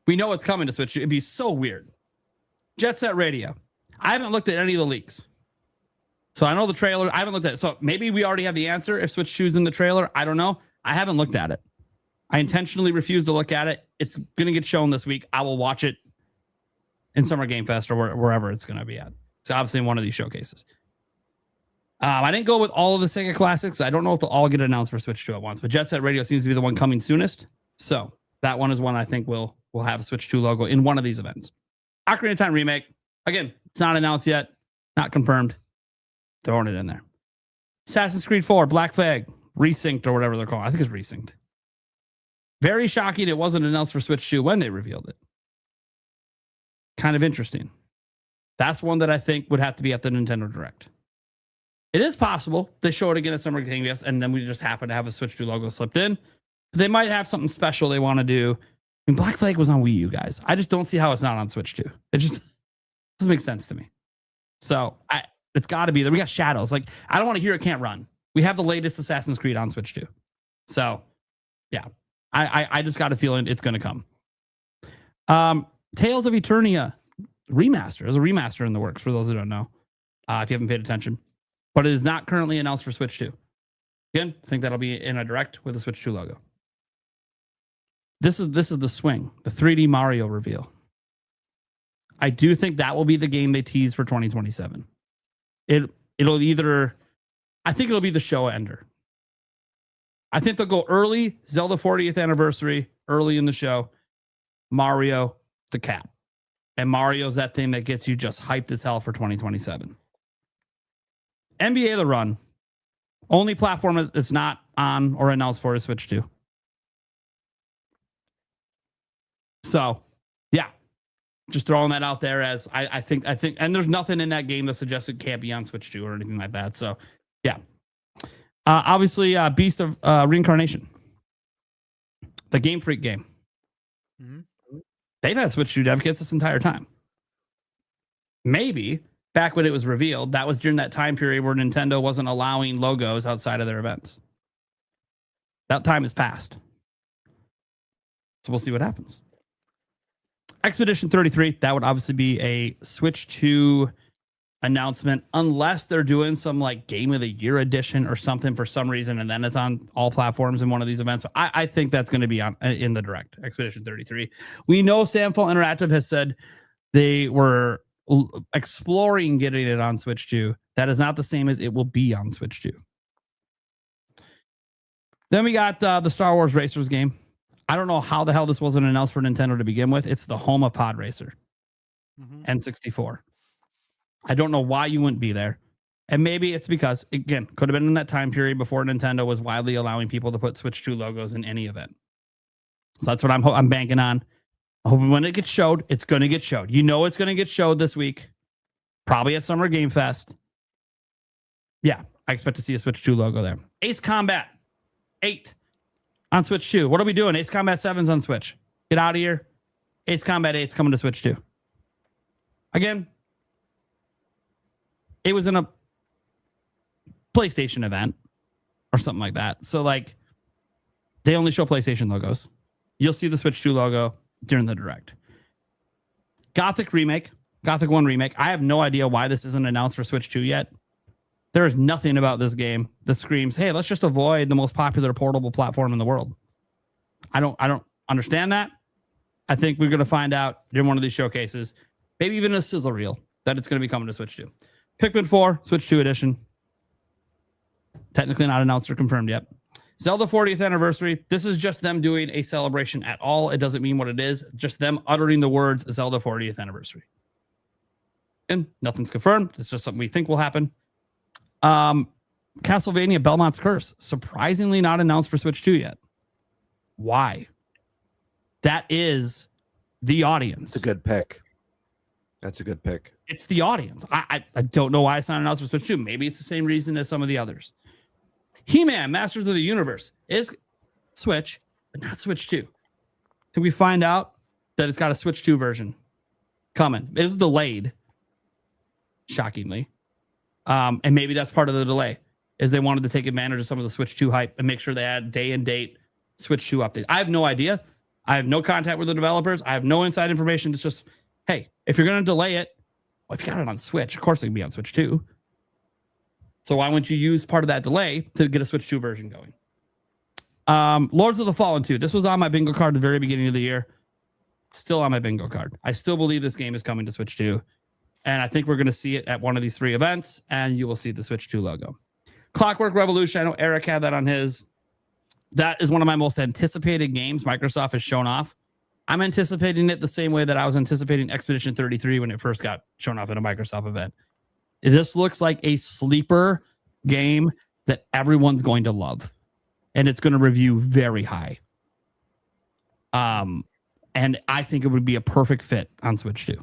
We know it's coming to Switch 2. It'd be so weird. Jet Set Radio. I haven't looked at any of the leaks. So I know the trailer. I haven't looked at it. So maybe we already have the answer if Switch 2's in the trailer. I don't know. I haven't looked at it. I intentionally refuse to look at it. It's going to get shown this week. I will watch it in Summer Game Fest or wherever it's going to be at. So obviously in one of these showcases. I didn't go with all of the Sega classics. I don't know if they'll all get announced for Switch 2 at once, but Jet Set Radio seems to be the one coming soonest. So that one is one I think will have a Switch 2 logo in one of these events. Ocarina of Time Remake. Again, it's not announced yet. Not confirmed. Throwing it in there. Assassin's Creed 4, Black Flag, resynced or whatever they're calling it. I think it's resynced. Very shocking it wasn't announced for Switch 2 when they revealed it. Kind of interesting. That's one that I think would have to be at the Nintendo Direct. It is possible they show it again at Summer Game Fest, and then we just happen to have a Switch 2 logo slipped in. But they might have something special they want to do. I mean, Black Flag was on Wii U, guys. I just don't see how it's not on Switch 2. It just doesn't make sense to me. So it's got to be there. We got Shadows. Like, I don't want to hear It Can't Run. We have the latest Assassin's Creed on Switch 2. So, yeah. I just got a feeling it's going to come. Tales of Eternia remaster. There's a remaster in the works for those who don't know, if you haven't paid attention. But it is not currently announced for Switch 2. Again, I think that'll be in a Direct with a Switch 2 logo. This is the swing, the 3D Mario reveal. I do think that will be the game they tease for 2027. It'll either, I think it'll be the show ender. I think they'll go early, Zelda 40th anniversary, early in the show, Mario to cap. And Mario's that thing that gets you just hyped as hell for 2027. NBA The Run. Only platform that's not on or announced for is Switch 2. So, yeah. Just throwing that out there as I think, and there's nothing in that game that suggests it can't be on Switch 2 or anything like that. So, yeah. Obviously, Beast of Reincarnation. The Game Freak game. Mm-hmm. They've had Switch 2 dev kits this entire time. Maybe back when it was revealed, that was during that time period where Nintendo wasn't allowing logos outside of their events. That time has passed. So we'll see what happens. Expedition 33, that would obviously be a Switch 2 announcement unless they're doing some like Game of the Year edition or something for some reason, and then it's on all platforms in one of these events. But I think that's going to be on in the Direct Expedition 33. We know Samful Interactive has said they were exploring getting it on Switch 2. That is not the same as it will be on Switch 2. Then we got the Star Wars Racers game. I don't know how the hell this wasn't announced for Nintendo to begin with. It's the home of Pod Racer. N64. I don't know why you wouldn't be there. And maybe it's because, again, could have been in that time period before Nintendo was widely allowing people to put Switch 2 logos in any event. So that's what I'm banking on. I'm hoping when it gets showed, it's going to get showed. You know it's going to get showed this week. Probably at Summer Game Fest. Yeah, I expect to see a Switch 2 logo there. Ace Combat 8 on Switch 2. What are we doing? Ace Combat 7's on Switch. Get out of here. Ace Combat 8's coming to Switch 2. Again, it was in a PlayStation event or something like that. So, like, they only show PlayStation logos. You'll see the Switch 2 logo during the Direct. Gothic 1 Remake. I have no idea why this isn't announced for Switch 2 yet. There is nothing about this game that screams, hey, let's just avoid the most popular portable platform in the world. I don't understand that. I think we're going to find out during one of these showcases, maybe even a sizzle reel, that it's going to be coming to Switch 2. Pikmin 4, Switch 2 edition. Technically not announced or confirmed yet. Zelda 40th anniversary. This is just them doing a celebration at all. It doesn't mean what it is. Just them uttering the words Zelda 40th anniversary. And nothing's confirmed. It's just something we think will happen. Castlevania Belmont's Curse. Surprisingly not announced for Switch 2 yet. Why? That is the audience. It's a good pick. That's a good pick. It's the audience. I don't know why it's not announced for Switch 2. Maybe it's the same reason as some of the others. He-Man, Masters of the Universe is Switch, but not Switch 2. Did we find out that it's got a Switch 2 version coming? It was delayed, shockingly. And maybe that's part of the delay, is they wanted to take advantage of some of the Switch 2 hype and make sure they had day and date Switch 2 updates. I have no idea. I have no contact with the developers. I have no inside information. It's just, hey, if you're going to delay it, well, if you got it on Switch, of course it can be on Switch 2. So why wouldn't you use part of that delay to get a Switch 2 version going? Lords of the Fallen 2. This was on my bingo card at the very beginning of the year. Still on my bingo card. I still believe this game is coming to Switch 2. And I think we're going to see it at one of these 3 events, and you will see the Switch 2 logo. Clockwork Revolution. I know Eric had that on his. That is one of my most anticipated games Microsoft has shown off. I'm anticipating it the same way that I was anticipating Expedition 33 when it first got shown off at a Microsoft event. This looks like a sleeper game that everyone's going to love, and it's going to review very high. And I think it would be a perfect fit on Switch 2.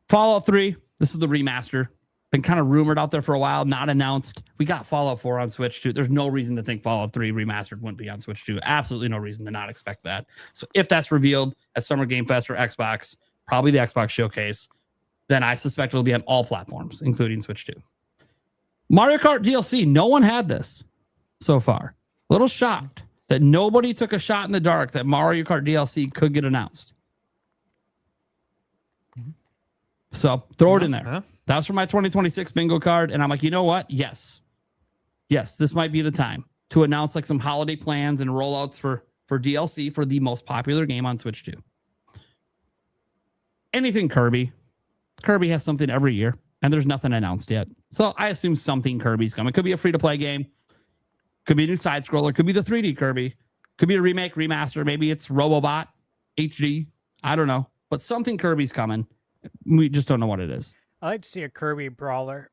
Fallout 3, this is the remaster. Been kind of rumored out there for a while, not announced. We got Fallout 4 on Switch 2. There's no reason to think Fallout 3 remastered wouldn't be on Switch 2. Absolutely no reason to not expect that. So if that's revealed at Summer Game Fest or Xbox, probably the Xbox Showcase, then I suspect it'll be on all platforms, including Switch 2. Mario Kart DLC. No one had this so far. A little shocked that nobody took a shot in the dark that Mario Kart DLC could get announced. So throw it in there. That's for my 2026 bingo card. And I'm like, you know what? Yes, this might be the time to announce like some holiday plans and rollouts for DLC for the most popular game on Switch 2. Anything Kirby. Kirby has something every year, and there's nothing announced yet. So I assume something Kirby's coming. Could be a free-to-play game. Could be a new side-scroller. Could be the 3D Kirby. Could be a remake, remaster. Maybe it's Robobot HD. I don't know. But something Kirby's coming. We just don't know what it is. I like to see a Kirby brawler.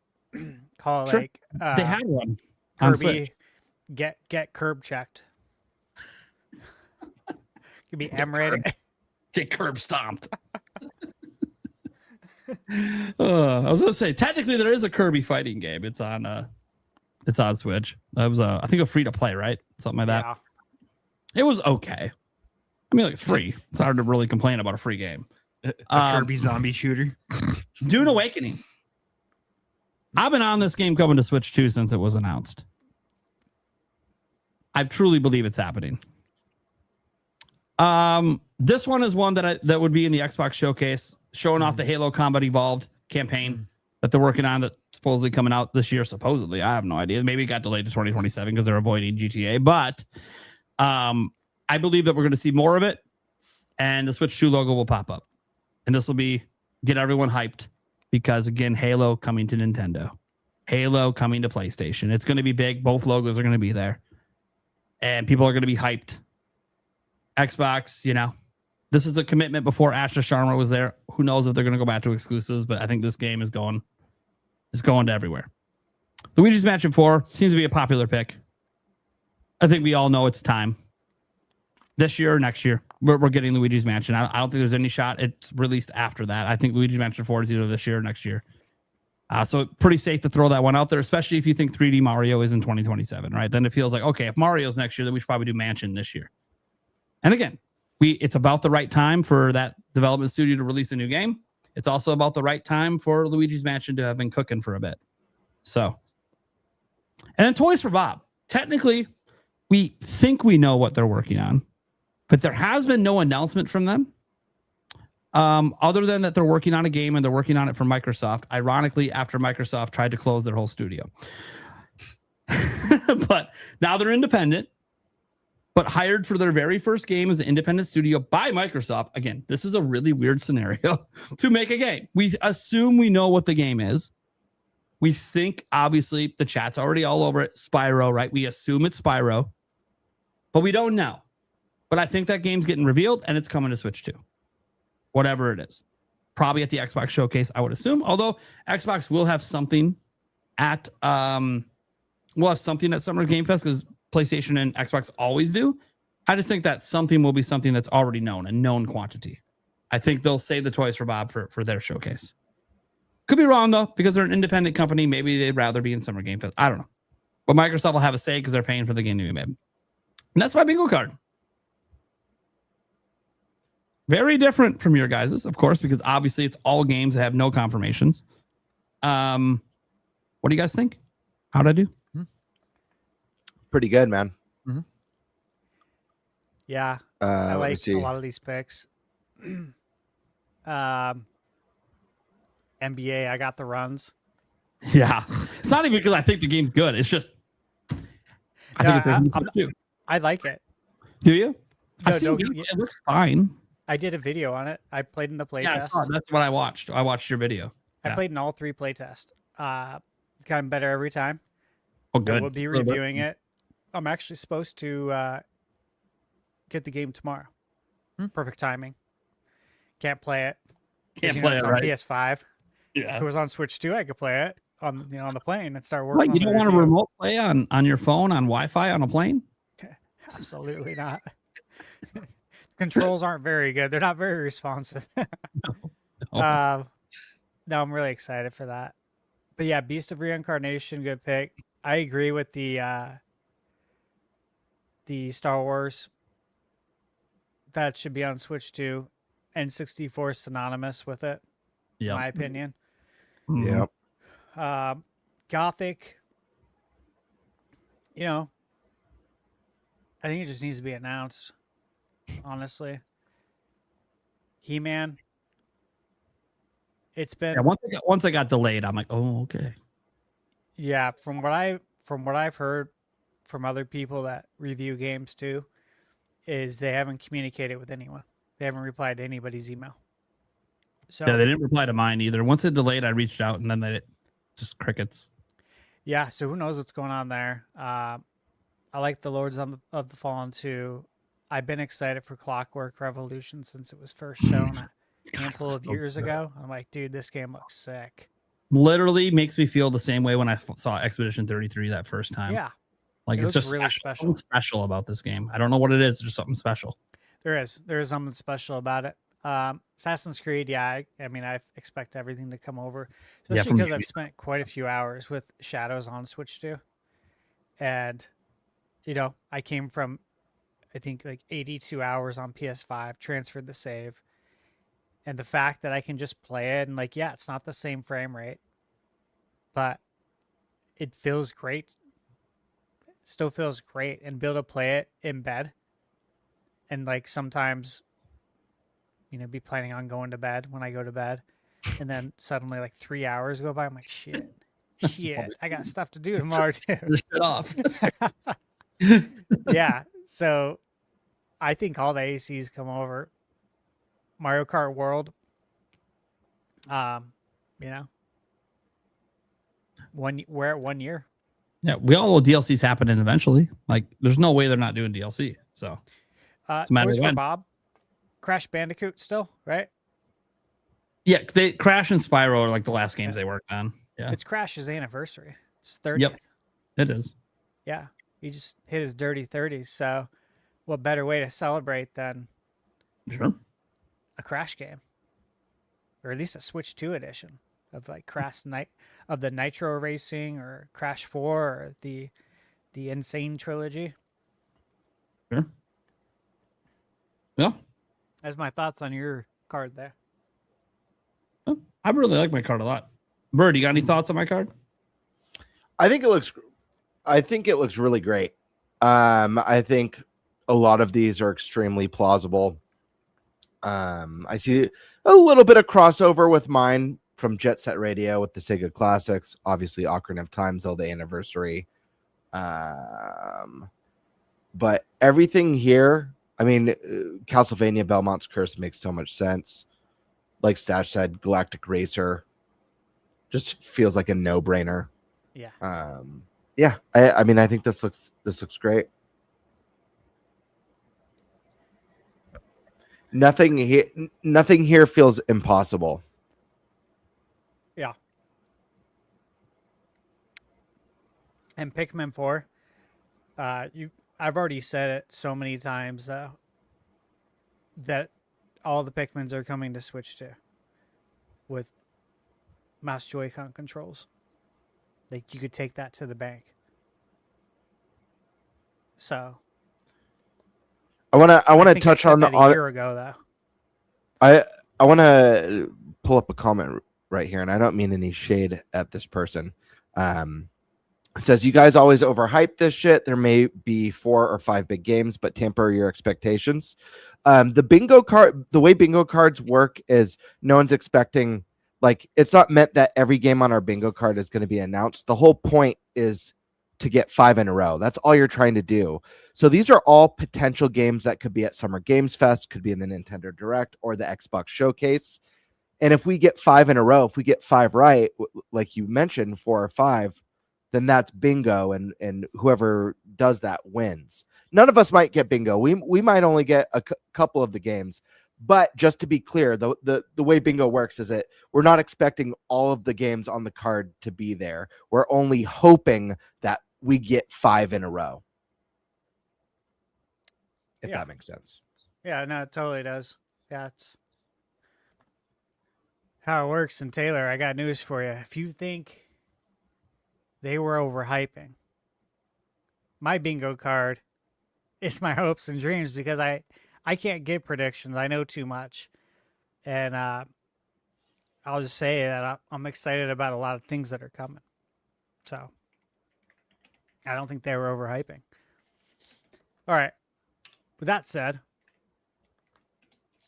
Call it Sure. like They had one. on Kirby Switch. get curb checked. Could be M-rated. Get curb stomped. I was gonna say technically there is a Kirby fighting game. It's on Switch. That was I think a free to play, right? Something like that. Yeah. It was okay. I mean, like, it's free. It's hard to really complain about a free game. A Kirby zombie shooter. Dune Awakening. I've been on this game coming to Switch 2 since it was announced. I truly believe it's happening. This one is one that would be in the Xbox Showcase, showing off the Halo Combat Evolved campaign. that they're working on that's supposedly coming out this year. Supposedly, I have no idea. Maybe it got delayed to 2027 because they're avoiding GTA. But I believe that we're going to see more of it, and the Switch 2 logo will pop up, and this will get everyone hyped because again, Halo coming to Nintendo, Halo coming to PlayStation. It's going to be big. Both logos are going to be there, and people are going to be hyped. Xbox, this is a commitment before Asher Sharma was there. Who knows if they're going to go back to exclusives, but I think this game is going to everywhere. Luigi's Mansion 4 seems to be a popular pick. I think we all know it's time. This year or next year, we're getting Luigi's Mansion. I don't think there's any shot it's released after that. I think Luigi's Mansion 4 is either this year or next year. So pretty safe to throw that one out there, especially if you think 3D Mario is in 2027, right? Then it feels like, okay, if Mario's next year, then we should probably do Mansion this year. And again, it's about the right time for that development studio to release a new game. It's also about the right time for Luigi's Mansion to have been cooking for a bit. So, and then Toys for Bob. Technically, we think we know what they're working on, but there has been no announcement from them other than that they're working on a game and they're working on it for Microsoft. Ironically, after Microsoft tried to close their whole studio. But now they're independent, but hired for their very first game as an independent studio by Microsoft. Again, this is a really weird scenario to make a game. We assume we know what the game is. We think, obviously, the chat's already all over it. Spyro, right? We assume it's Spyro, but we don't know. But I think that game's getting revealed and it's coming to Switch 2. Whatever it is. Probably at the Xbox showcase, I would assume. Although Xbox will have something at Summer Game Fest because PlayStation and Xbox always do. I just think that something will be something that's already known, a known quantity. I think they'll save the Toys for Bob for their showcase. Could be wrong, though, because they're an independent company. Maybe they'd rather be in Summer Game Fest. I don't know. But Microsoft will have a say because they're paying for the game to be made. And that's my bingo card. Very different from your guys's, of course, because obviously it's all games that have no confirmations. What do you guys think? How'd I do? Pretty good, man. Yeah, I like see. a lot of these picks. NBA, I got the runs. Yeah. It's not even because I think the game's good. It's just I like it. Do you? No, It looks fine. I did a video on it. I played in the playtest. Yeah, I saw it. That's what I watched. I watched your video. I played in all 3 playtests. Gotten better every time. Oh, good. We'll be reviewing it. I'm actually supposed to get the game tomorrow. Perfect timing. Can't play it. Can't play it, on right? PS5. Yeah. If it was on Switch 2, I could play it on the plane and start working. What, you don't want to remote play on your phone on Wi-Fi on a plane? Absolutely not. Controls aren't very good. They're not very responsive. No, I'm really excited for that. But yeah, Beast of Reincarnation, good pick. I agree with the Star Wars. That should be on Switch 2. N64 is synonymous with it, in my opinion. Yep. Gothic, I think it just needs to be announced, honestly. He-Man, it's been once I got delayed, I'm like, oh, okay. Yeah, from what I've heard from other people that review games too, is they haven't communicated with anyone. They haven't replied to anybody's email. So yeah, they didn't reply to mine either. Once it delayed, I reached out and then they just crickets. Yeah, so who knows what's going on there. I like the Lords of the Fallen 2. I've been excited for Clockwork Revolution since it was first shown a handful of years ago. I'm like, dude, this game looks sick. Literally makes me feel the same way when I saw Expedition 33 that first time. Yeah. Like it's just really special. Something special about this game. I don't know what it is. There's something special. There is something special about it. Assassin's Creed, yeah, I mean, I expect everything to come over, especially because I've spent quite a few hours with Shadows on Switch 2. And, I came from, I think, like 82 hours on PS5, transferred the save. And the fact that I can just play it and, like, yeah, it's not the same frame rate, but it feels great. Still feels great, and be able to play it in bed. And, like, sometimes, be planning on going to bed when I go to bed. And then suddenly, like 3 hours go by. I'm like, shit, I got stuff to do tomorrow too. Just shut off. Yeah. So I think all the ACs come over. Mario Kart World. You know, we're at 1 year. Yeah, we all know DLC's happening eventually. Like, there's no way they're not doing DLC. So it's a matter Toys of for when. Bob, Crash Bandicoot still, right? Yeah, they Crash and Spyro are like the last games they worked on. Yeah, It's Crash's anniversary. It's 30th. Yep. It is. Yeah. He just hit his dirty 30s. So what better way to celebrate than Sure. a Crash game? Or at least a Switch 2 edition of like Crash Night of the Nitro Racing or Crash 4 or the Insane trilogy. Sure. Yeah. That's my thoughts on your card there. I really like my card a lot. Bird, you got any thoughts on my card? I think it looks really great. I think a lot of these are extremely plausible. I see a little bit of crossover with mine from Jet Set Radio with the Sega Classics, obviously Ocarina of Time, Zelda Anniversary. But everything here, I mean, Castlevania Belmont's Curse makes so much sense. Like Stash said, Galactic Racer just feels like a no-brainer. Yeah. Yeah. I mean, I think this looks great. Nothing here feels impossible. Yeah. And Pikmin 4, I've already said it so many times that all the Pikmins are coming to Switch 2 with mouse Joy-Con controls. Like you could take that to the bank. So I want to think touch I said on that a year ago though. I want to pull up a comment right here, and I don't mean any shade at this person. It says, you guys always overhype this shit. There may be 4 or 5 big games, but temper your expectations. The way bingo cards work is no one's expecting, like, it's not meant that every game on our bingo card is going to be announced. The whole point is to get 5 in a row. That's all you're trying to do. So these are all potential games that could be at Summer Games Fest, could be in the Nintendo Direct or the Xbox Showcase. And if we get 5 in a row, if we get 5 right, like you mentioned, 4 or 5, then that's bingo, and whoever does that wins. None of us might get bingo. We might only get a couple of the games. But just to be clear, the way bingo works is that we're not expecting all of the games on the card to be there. We're only hoping that we get 5 in a row. If that makes sense. Yeah, no, it totally does. Yeah, it's how it works. And Taylor, I got news for you. If you think they were overhyping my bingo card, it's my hopes and dreams because I can't give predictions. I know too much. And I'll just say that I'm excited about a lot of things that are coming. So I don't think they were overhyping. All right. With that said,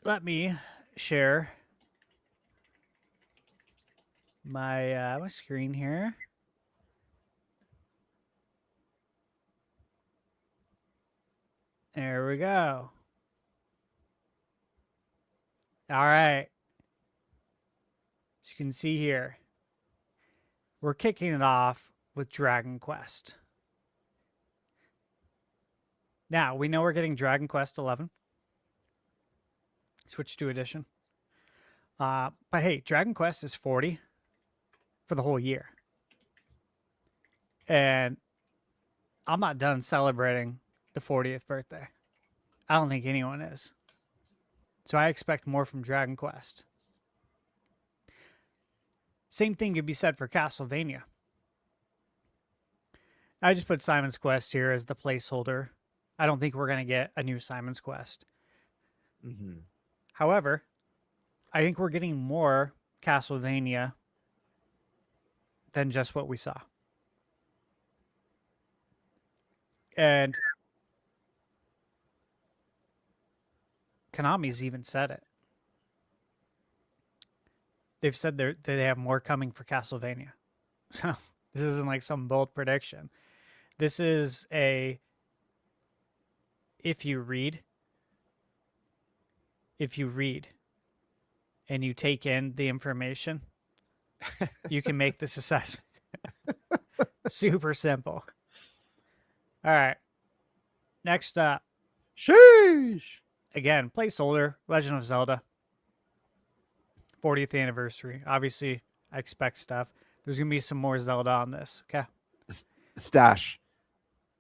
let me share my my screen here. There we go. All right. As you can see here, we're kicking it off with Dragon Quest. Now, we know we're getting Dragon Quest 11. Switch 2 edition. But hey, Dragon Quest is 40 for the whole year. And I'm not done celebrating the 40th birthday. I don't think anyone is. So I expect more from Dragon Quest. Same thing could be said for Castlevania. I just put Simon's Quest here as the placeholder. I don't think we're going to get a new Simon's Quest. Mm-hmm. However, I think we're getting more Castlevania than just what we saw. And Konami's even said it. they've said they have more coming for Castlevania. So this isn't like some bold prediction. This is if you read and you take in the information, you can make this assessment. Super simple. All right. Next up. Sheesh. Again, placeholder, Legend of Zelda. 40th anniversary. Obviously, I expect stuff. There's going to be some more Zelda on this. Okay. Stash,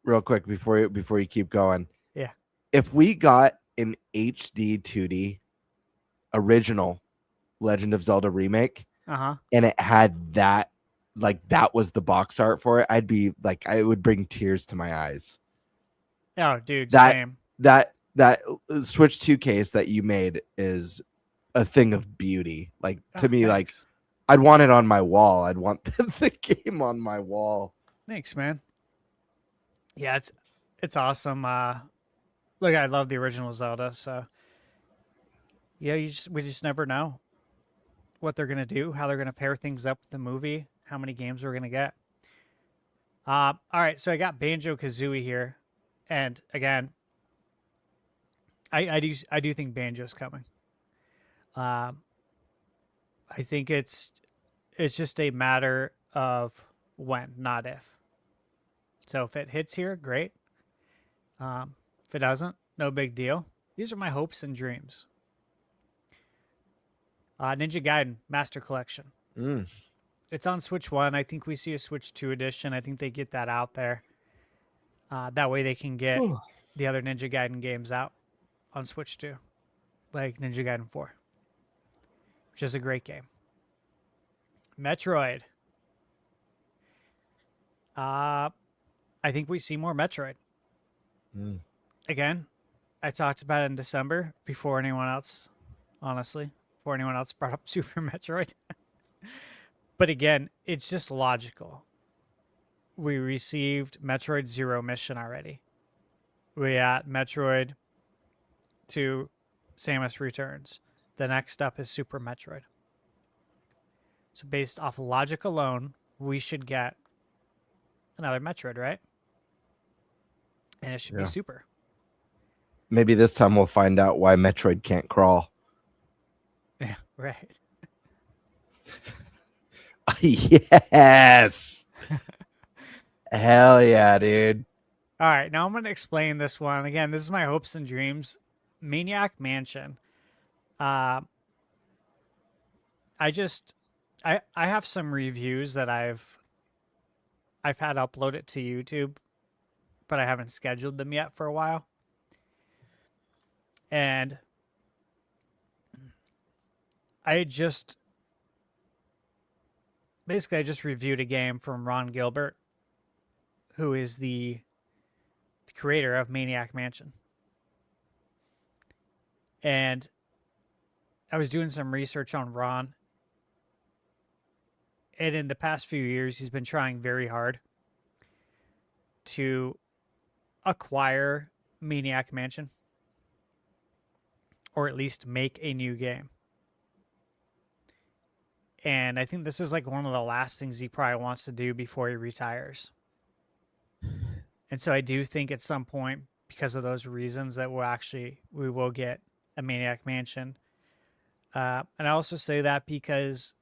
real quick before you keep going. Yeah. If we got an HD 2D original Legend of Zelda remake, and it had that, like that was the box art for it, I'd be like, I would bring tears to my eyes. Oh, dude, That same. Switch 2 case that you made is a thing of beauty. Like to me, like Thanks. I'd want it on my wall. I'd want the game on my wall. Thanks, man. Yeah, it's awesome. Look, I love the original Zelda, so yeah, we just never know what they're gonna do, how they're gonna pair things up with the movie, how many games we're gonna get. All right, so I got Banjo-Kazooie here, and again, I do think Banjo's coming. I think it's just a matter of when, not if. So if it hits here, great. If it doesn't, no big deal. These are my hopes and dreams. Ninja Gaiden Master Collection. It's on Switch 1. I think we see a Switch 2 edition. I think they get that out there. That way they can get the other Ninja Gaiden games out on Switch 2. Like Ninja Gaiden 4. Which is a great game. Metroid. I think we see more Metroid. Again, I talked about it in December before anyone else, honestly, before anyone else brought up Super Metroid. But again, it's just logical. We received Metroid Zero Mission already. We got Metroid 2 Samus Returns. The next up is Super Metroid. So based off logic alone, we should get another Metroid, right? And it should be Super. Maybe this time we'll find out why Metroid can't crawl. Yeah, right. Yes. Hell yeah, dude. All right, now I'm going to explain this one. Again, this is my hopes and dreams. Maniac Mansion. I have some reviews that I've had uploaded to YouTube, but I haven't scheduled them yet for a while. And I just reviewed a game from Ron Gilbert, who is the creator of Maniac Mansion. And I was doing some research on Ron. And in the past few years, he's been trying very hard to acquire Maniac Mansion, or at least make a new game. And I think this is like one of the last things he probably wants to do before he retires. And so I do think at some point, because of those reasons, that we will get a Maniac Mansion. And I also say that because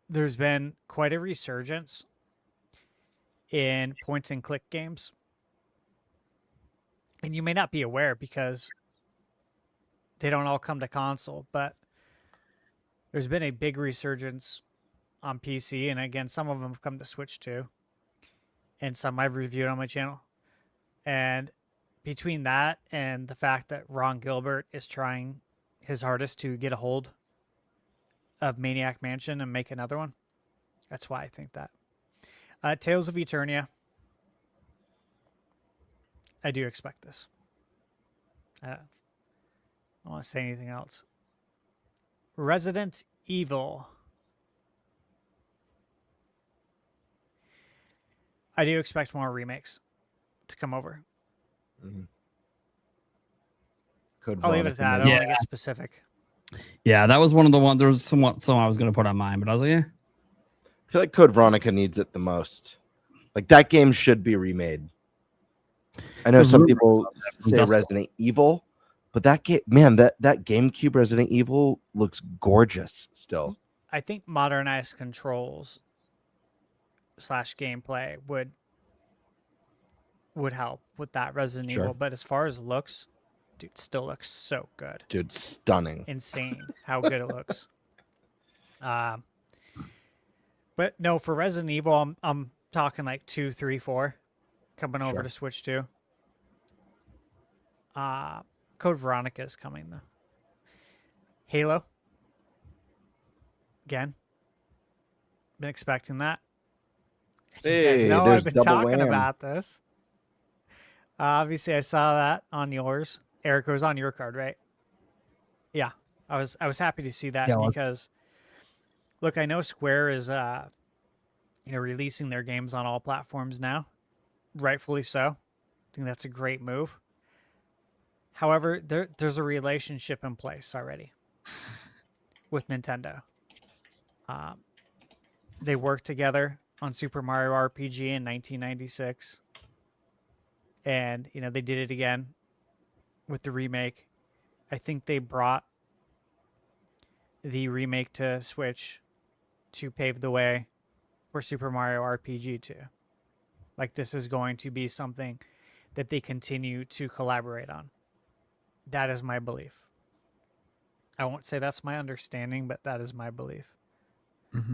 there's been quite a resurgence in point and click games. And you may not be aware because they don't all come to console, but there's been a big resurgence on PC. And again, some of them have come to Switch too. And some I've reviewed on my channel. And between that and the fact that Ron Gilbert is trying his hardest to get a hold of Maniac Mansion and make another one, that's why I think that. Tales of Eternia. I do expect this. I don't want to say anything else. Resident Evil. I do expect more remakes to come over. Code I'll leave it at that. I don't want to get specific. Yeah, that was one of the ones. There was some I was going to put on mine, but I was like, yeah. I feel like Code Veronica needs it the most. Like that game should be remade. I know some people say Resident Evil, but that game, man, that GameCube Resident Evil looks gorgeous still. I think modernized controls / gameplay would help with that Resident Evil. But as far as looks, dude, still looks so good. Dude, stunning. Insane how good it looks. But no, for Resident Evil, I'm talking like 2, 3, 4 coming over to Switch 2. Code Veronica is coming though. Halo. Again. Been expecting that. Hey, you guys know there's I've been double talking wham. about this. Obviously I saw that on yours. Eric, it was on your card, right? Yeah. I was happy to see that because look, I know Square is releasing their games on all platforms now. Rightfully so. I think that's a great move. However, there's a relationship in place already with Nintendo. They worked together on Super Mario RPG in 1996. And, they did it again with the remake. I think they brought the remake to Switch to pave the way for Super Mario RPG 2. Like, this is going to be something that they continue to collaborate on. That is my belief. I won't say that's my understanding, but that is my belief. Mm-hmm.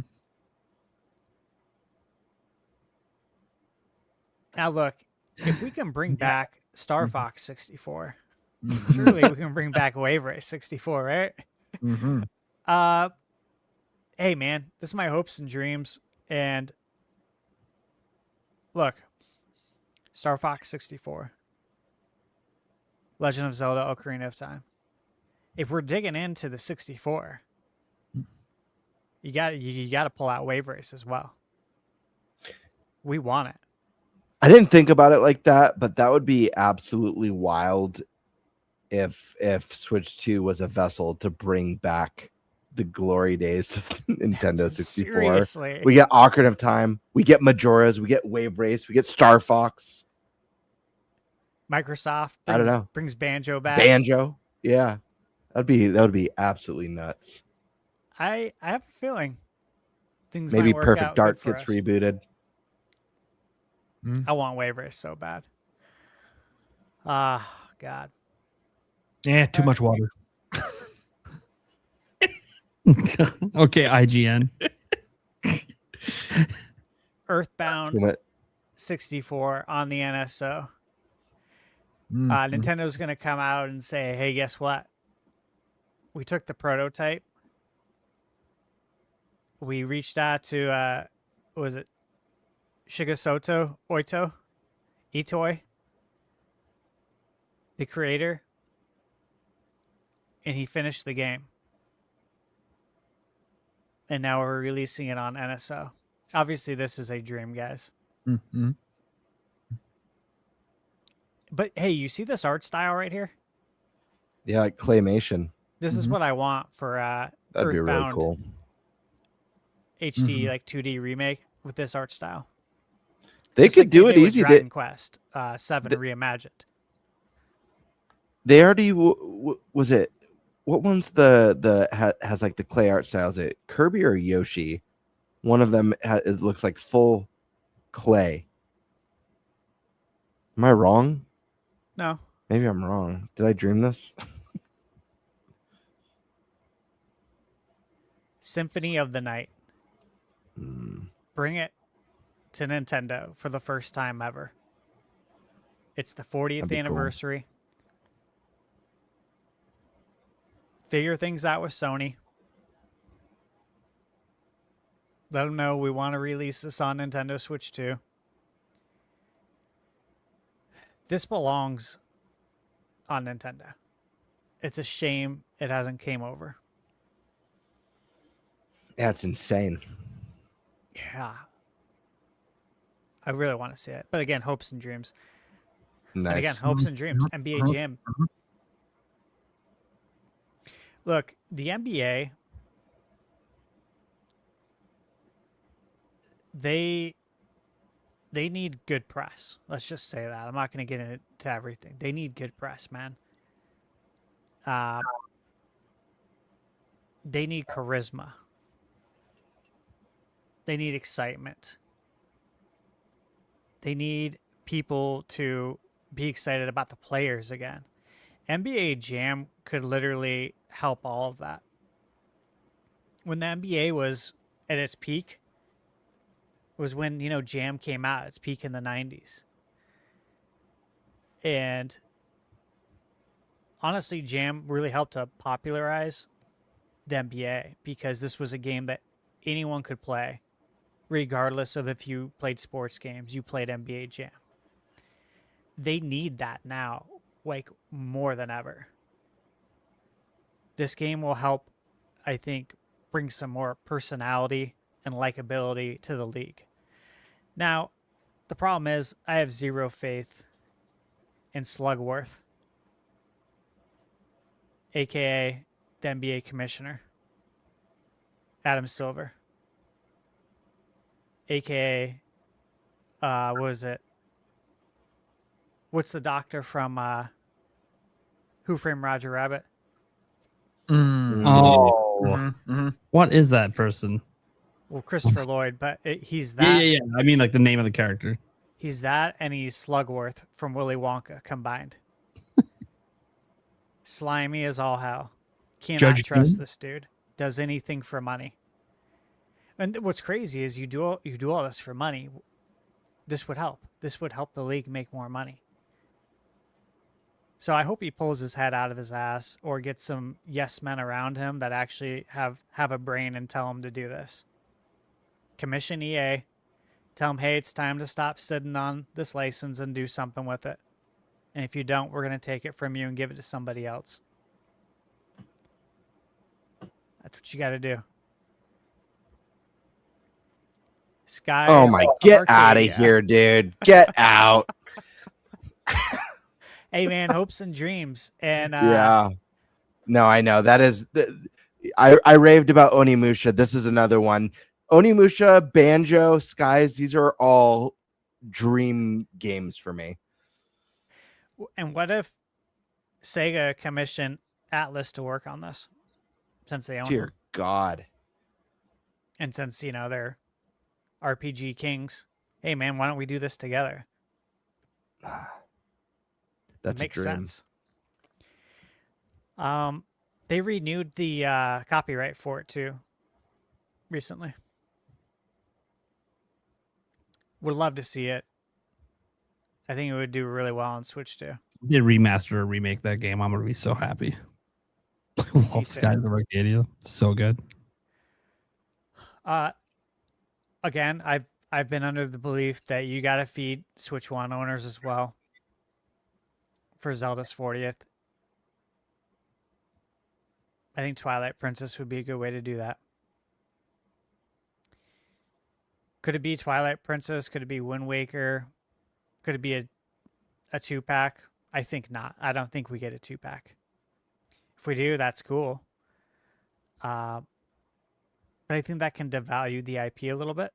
Now, look, if we can bring back Star Fox 64, surely we can bring back Wave Race 64, right? Mm-hmm. Hey, man, this is my hopes and dreams. And look, Star Fox 64, Legend of Zelda Ocarina of Time. If we're digging into the 64, you got to pull out Wave Race as well. We want it. I didn't think about it like that, but that would be absolutely wild if Switch 2 was a vessel to bring back the glory days of Nintendo 64. Seriously. We get Ocarina of Time, we get Majora's, we get Wave Race, we get Star Fox. Microsoft I don't know. brings Banjo back. Banjo. Yeah. That would be absolutely nuts. I have a feeling things Maybe might work Perfect out Dark good for gets us. rebooted. I want Wave Race so bad. Ah, God. Yeah, too much water. Okay, IGN. Earthbound 64 on the NSO. Nintendo's going to come out and say, hey, guess what? We took the prototype. We reached out to, what was it? Shigesato Itoi, the creator, and he finished the game. And now we're releasing it on NSO. Obviously, this is a dream, guys. Mm-hmm. But hey, you see this art style right here? Yeah, like claymation. This is what I want for That'd be really Earthbound cool. HD like 2D remake with this art style. They Just could like do they it did with easy. Dragon Quest 7 reimagined. They already was it? What one's has like the clay art style? Is it Kirby or Yoshi? One of them it looks like full clay. Am I wrong? No. Maybe I'm wrong. Did I dream this? Symphony of the Night. Bring it to Nintendo for the first time ever. It's the 40th That'd be cool. anniversary. Figure things out with Sony. Let them know we want to release this on Nintendo Switch 2. This belongs on Nintendo. It's a shame it hasn't came over. Yeah, it's insane. Yeah. I really want to see it. But again, hopes and dreams. Nice. And again, hopes and dreams. NBA Jam. Look, the NBA, they need good press. Let's just say that. I'm not going to get into everything. They need good press, man. They need charisma. They need excitement. They need people to be excited about the players again. NBA Jam could literally help all of that. When the NBA was at its peak, was when, Jam came out, its peak in the 90s. And honestly, Jam really helped to popularize the NBA because this was a game that anyone could play, regardless of if you played sports games, you played NBA Jam. They need that now, like more than ever. This game will help, I think, bring some more personality and likability to the league. Now, the problem is I have zero faith in Slugworth, aka the NBA commissioner, Adam Silver, aka what was it? What's the doctor from Who Framed Roger Rabbit? Oh, what is that person? Well, Christopher Lloyd, but he's that. Yeah. I mean, like the name of the character. He's that, and he's Slugworth from Willy Wonka combined. Slimy as all hell. Cannot Judge trust Doom? this dude. Does anything for money. And what's crazy is you do all this for money. This would help. This would help the league make more money. So I hope he pulls his head out of his ass or gets some yes men around him that actually have a brain and tell him to do this. Commission EA. Tell him, hey, it's time to stop sitting on this license and do something with it. And if you don't, we're going to take it from you and give it to somebody else. That's what you got to do. Skies. Oh my, get out of Arcadia. here, dude. Get out. Hey, man, hopes and dreams. And Yeah. No, I know. That is I raved about Onimusha. This is another one. Onimusha, Banjo, Skies, these are all dream games for me. And what if Sega commissioned Atlas to work on this, since they own Dear them, God. and since they're RPG kings? Hey, man, why don't we do this together? That's Makes a dream. sense. They renewed the copyright for it too recently. Would love to see it. I think it would do really well on Switch too. They remaster or remake that game. I'm gonna be so happy. Love Skies of Arcadia. It's so good. Again, I've been under the belief that you got to feed Switch One owners as well for Zelda's 40th. I think Twilight Princess would be a good way to do that. Could it be Twilight Princess? Could it be Wind Waker? Could it be a 2-pack? I think not. I don't think we get a 2-pack. If we do, that's cool. But I think that can devalue the IP a little bit.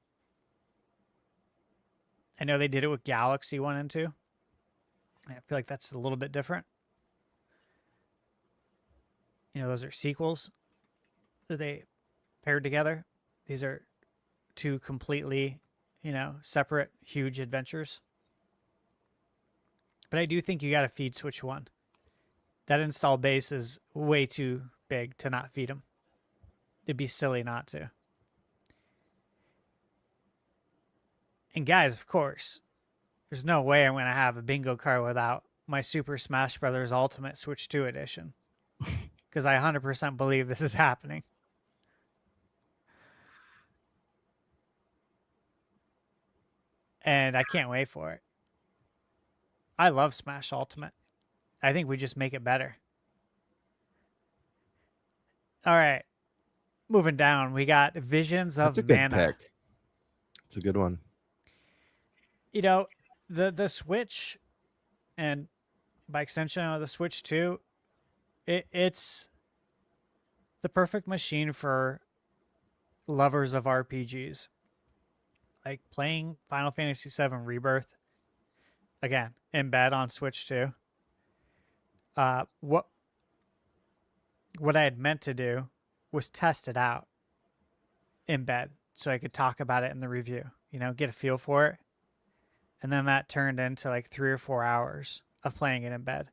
I know they did it with Galaxy 1 and 2. I feel like that's a little bit different. Those are sequels that they paired together. These are two completely, separate, huge adventures. But I do think you got to feed Switch One. That install base is way too big to not feed them. It'd be silly not to. And guys, of course, there's no way I'm going to have a bingo card without my Super Smash Bros. Ultimate Switch 2 edition. Because I 100% believe this is happening. And I can't wait for it. I love Smash Ultimate. I think we just make it better. All right. Moving down, we got Visions of That's a good Mana. pick. It's a good one. The Switch, and by extension the Switch 2, it's the perfect machine for lovers of RPGs. Like playing Final Fantasy VII Rebirth, again, in bed on Switch 2. What I had meant to do was test it out in bed so I could talk about it in the review, get a feel for it. And then that turned into like 3 or 4 hours of playing it in bed.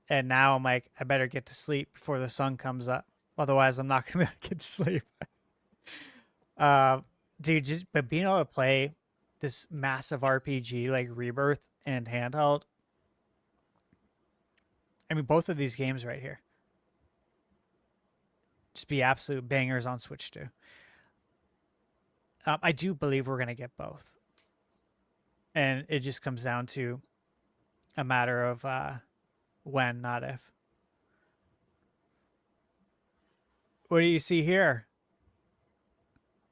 And now I'm like, I better get to sleep before the sun comes up. Otherwise, I'm not going to get to sleep. Dude, but being able to play this massive RPG like Rebirth and handheld, I mean, both of these games right here, just be absolute bangers on Switch 2. I do believe we're going to get both. And it just comes down to a matter of when, not if. What do you see here?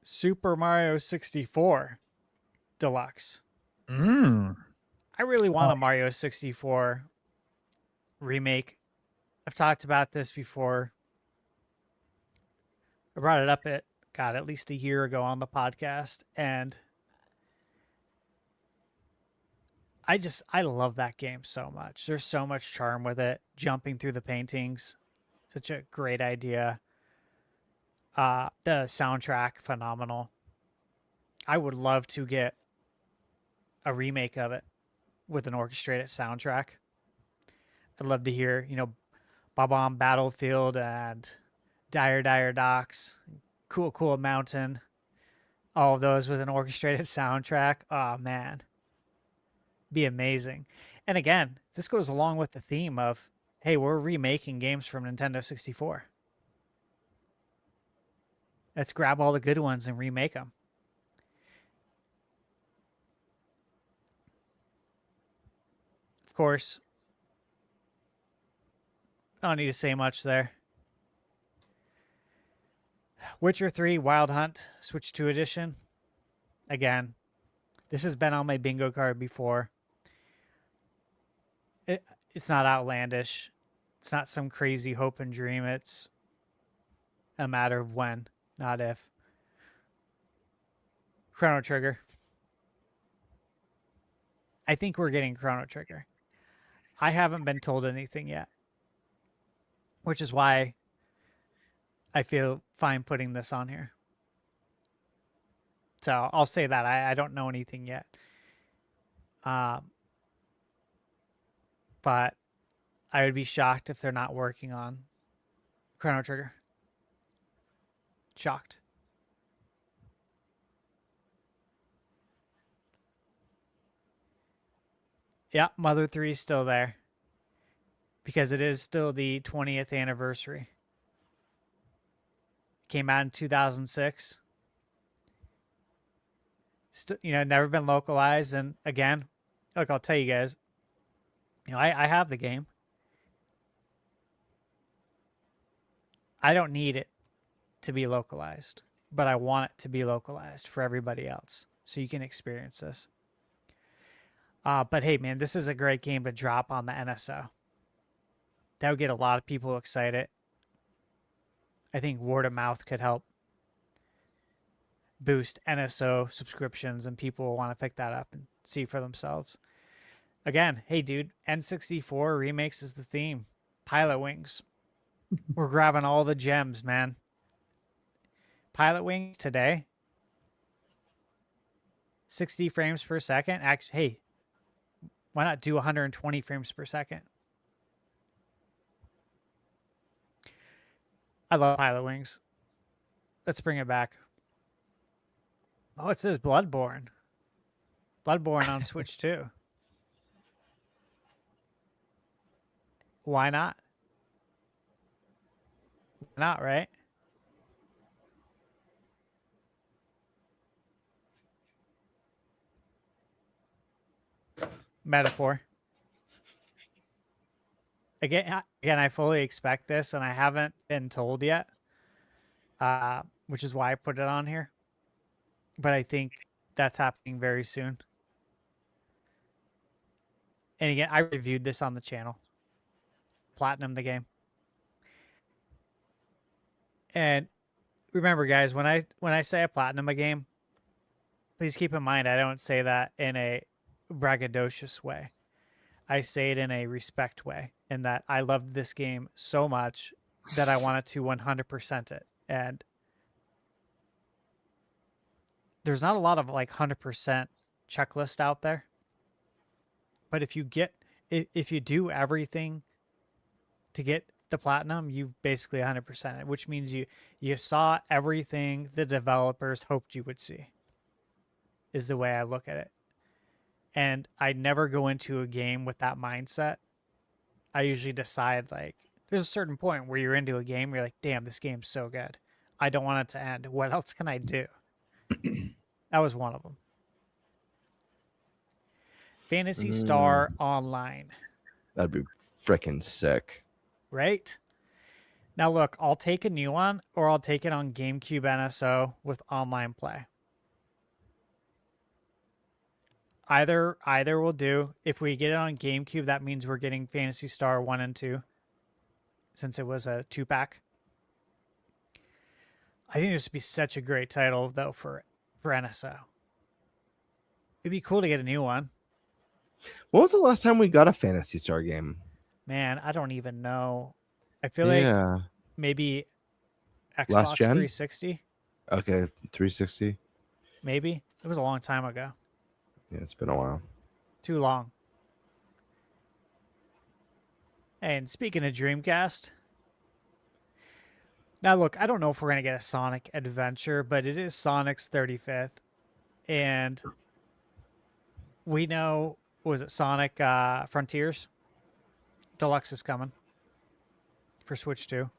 Super Mario 64 Deluxe. I really want a Mario 64 remake. I've talked about this before. I brought it up at least a year ago on the podcast, and I love that game so much. There's so much charm with it. Jumping through the paintings, such a great idea. The soundtrack, phenomenal. I would love to get a remake of it with an orchestrated soundtrack. I'd love to hear, Bob-omb Battlefield and Dire Dire Docks, Cool Mountain, all of those with an orchestrated soundtrack. Oh, man. Be amazing. And again, this goes along with the theme of, hey, we're remaking games from Nintendo 64. Let's grab all the good ones and remake them. Of course, I don't need to say much there. Witcher 3 Wild Hunt Switch 2 Edition. Again, this has been on my bingo card before. It's not outlandish. It's not some crazy hope and dream. It's a matter of when, not if. Chrono Trigger. I think we're getting Chrono Trigger. I haven't been told anything yet, which is why I feel fine putting this on here. So I'll say that. I don't know anything yet. But I would be shocked if they're not working on Chrono Trigger. Shocked. Yeah, Mother 3 is still there. Because it is still the 20th anniversary. Came out in 2006. Never been localized. And again, look, I'll tell you guys. I have the game. I don't need it to be localized, but I want it to be localized for everybody else so you can experience this. But hey, man, this is a great game to drop on the NSO. That would get a lot of people excited. I think word of mouth could help boost NSO subscriptions, and people will want to pick that up and see for themselves. Again, hey, dude, N64 remakes is the theme. Pilot Wings. We're grabbing all the gems, man. Pilot Wings today, 60 frames per second. Actually, hey, why not do 120 frames per second? I love Pilot Wings. Let's bring it back. Oh, it says Bloodborne. Bloodborne on Switch 2. Why not? Why not, right? Metaphor. Again, I fully expect this, and I haven't been told yet, which is why I put it on here. But I think that's happening very soon. And again, I reviewed this on the channel. Platinum the game. And remember, guys, when I say I platinum a game, please keep in mind I don't say that in a braggadocious way. I say it in a respect way, in that I loved this game so much that I wanted to 100% it. And there's not a lot of like 100% checklist out there. But if you do everything to get the platinum, you basically 100% it, which means you saw everything the developers hoped you would see, is the way I look at it. And I never go into a game with that mindset. I usually decide, like, there's a certain point where you're into a game, you're like, damn, this game's so good. I don't want it to end. What else can I do? That was one of them. Phantasy Star Online. That'd be freaking sick. Right? Now, look, I'll take a new one, or I'll take it on GameCube NSO with online play. Either will do. If we get it on GameCube, that means we're getting Phantasy Star 1 and 2, since it was a 2-pack. I think this would be such a great title, though, for NSO. It'd be cool to get a new one. When was the last time we got a Phantasy Star game? Man, I don't even know. I feel like maybe Xbox Last gen? 360. Okay, 360. Maybe. It was a long time ago. Yeah, it's been a while. Too long. And speaking of Dreamcast, now look, I don't know if we're going to get a Sonic Adventure, but it is Sonic's 35th. And we know, was it Sonic Frontiers? Deluxe is coming for Switch 2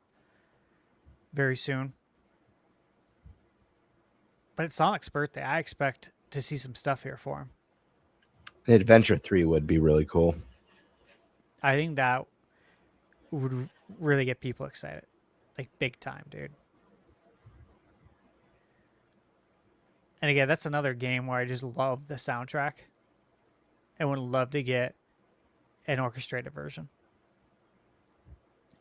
very soon. But it's Sonic's birthday. I expect to see some stuff here for him. Adventure 3 would be really cool. I think that would really get people excited. Like, big time, dude. And again, that's another game where I just love the soundtrack and would love to get an orchestrated version.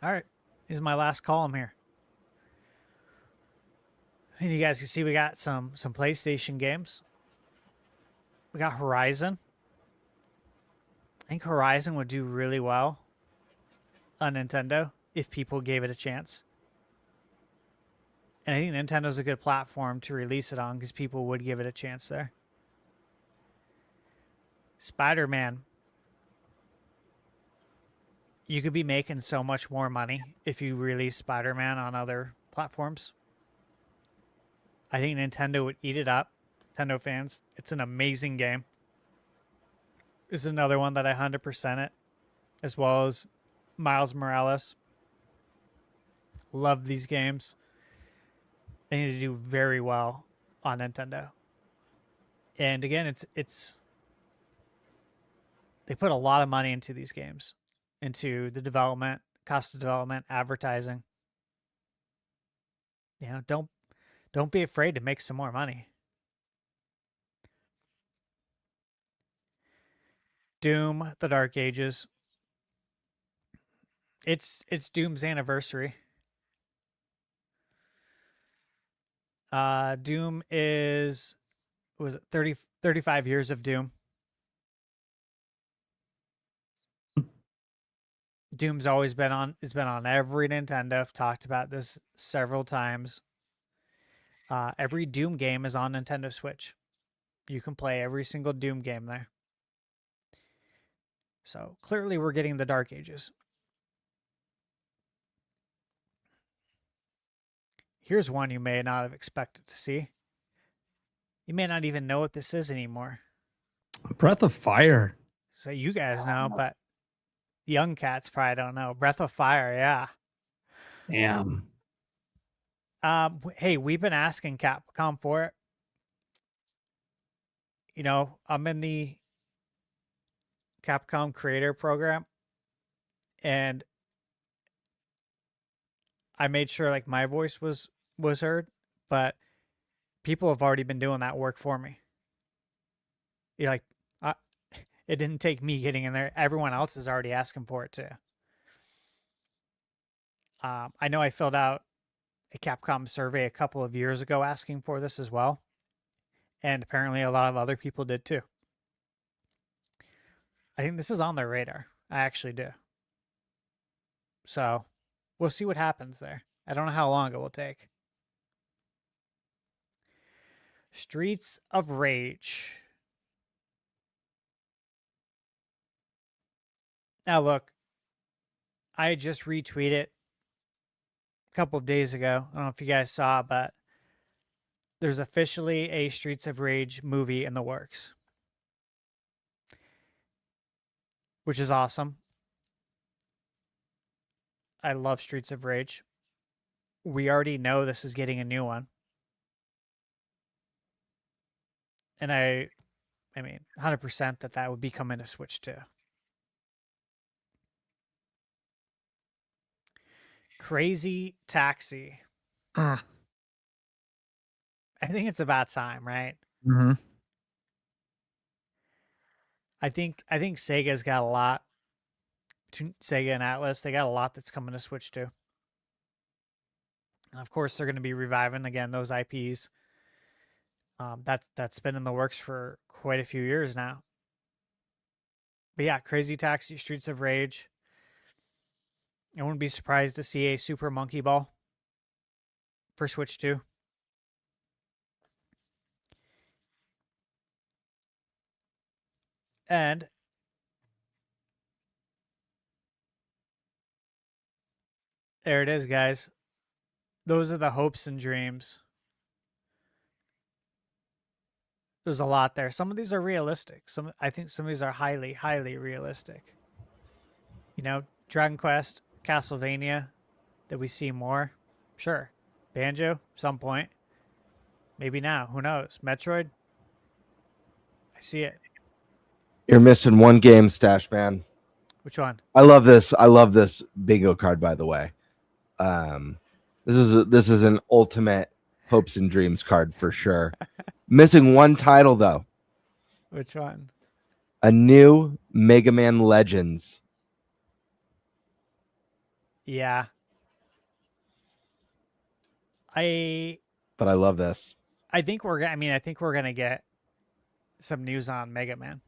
All right. This is my last column here. And you guys can see we got some PlayStation games. We got Horizon. I think Horizon would do really well on Nintendo if people gave it a chance. And I think Nintendo's a good platform to release it on because people would give it a chance there. Spider-Man. You could be making so much more money if you release Spider-Man on other platforms. I think Nintendo would eat it up. Nintendo fans, it's an amazing game. This is another one that I 100% it, as well as Miles Morales. Love these games. They need to do very well on Nintendo. And again, it's they put a lot of money into these games, into the development, cost of development, advertising. You know, don't be afraid to make some more money. Doom, The Dark Ages. It's Doom's anniversary. Doom is, was it 35 years of Doom? Doom's always been on, it's been on every Nintendo. I've talked about this several times. Every Doom game is on Nintendo Switch. You can play every single Doom game there. So clearly we're getting the Dark Ages. Here's one you may not have expected to see. You may not even know what this is anymore. Breath of Fire. So you guys know, but young cats probably don't know. Breath of Fire, yeah. Damn. Hey, we've been asking Capcom for it. You know, I'm in the Capcom Creator Program, and I made sure like my voice was heard, but people have already been doing that work for me. You're like, it didn't take me getting in there. Everyone else is already asking for it too. I know I filled out a Capcom survey a couple of years ago asking for this as well. And apparently a lot of other people did too. I think this is on their radar. I actually do. So we'll see what happens there. I don't know how long it will take. Streets of Rage. Now look, I just retweeted a couple of days ago. I don't know if you guys saw, but there's officially a Streets of Rage movie in the works, which is awesome. I love Streets of Rage. We already know this is getting a new one. And I mean, 100% that would be coming to Switch too. Crazy Taxi. I think it's about time, right? Mm-hmm. I think Sega's got a lot. Sega and Atlas, they got a lot that's coming to Switch too. And of course, they're going to be reviving again those IPs. That's been in the works for quite a few years now. But yeah, Crazy Taxi, Streets of Rage. I wouldn't be surprised to see a Super Monkey Ball for Switch 2. And there it is, guys. Those are the hopes and dreams. There's a lot there. Some of these are realistic. I think some of these are highly, highly realistic. You know, Dragon Quest, Castlevania, that we see more. Sure. Banjo, some point. Maybe now. Who knows? Metroid. I see it. You're missing one game, Stash Man. Which one? I love this. I love this bingo card, by the way. This is an ultimate hopes and dreams card for sure. Missing one title though. Which one? A new Mega Man Legends. Yeah. But I love this. I think we're gonna get some news on Mega Man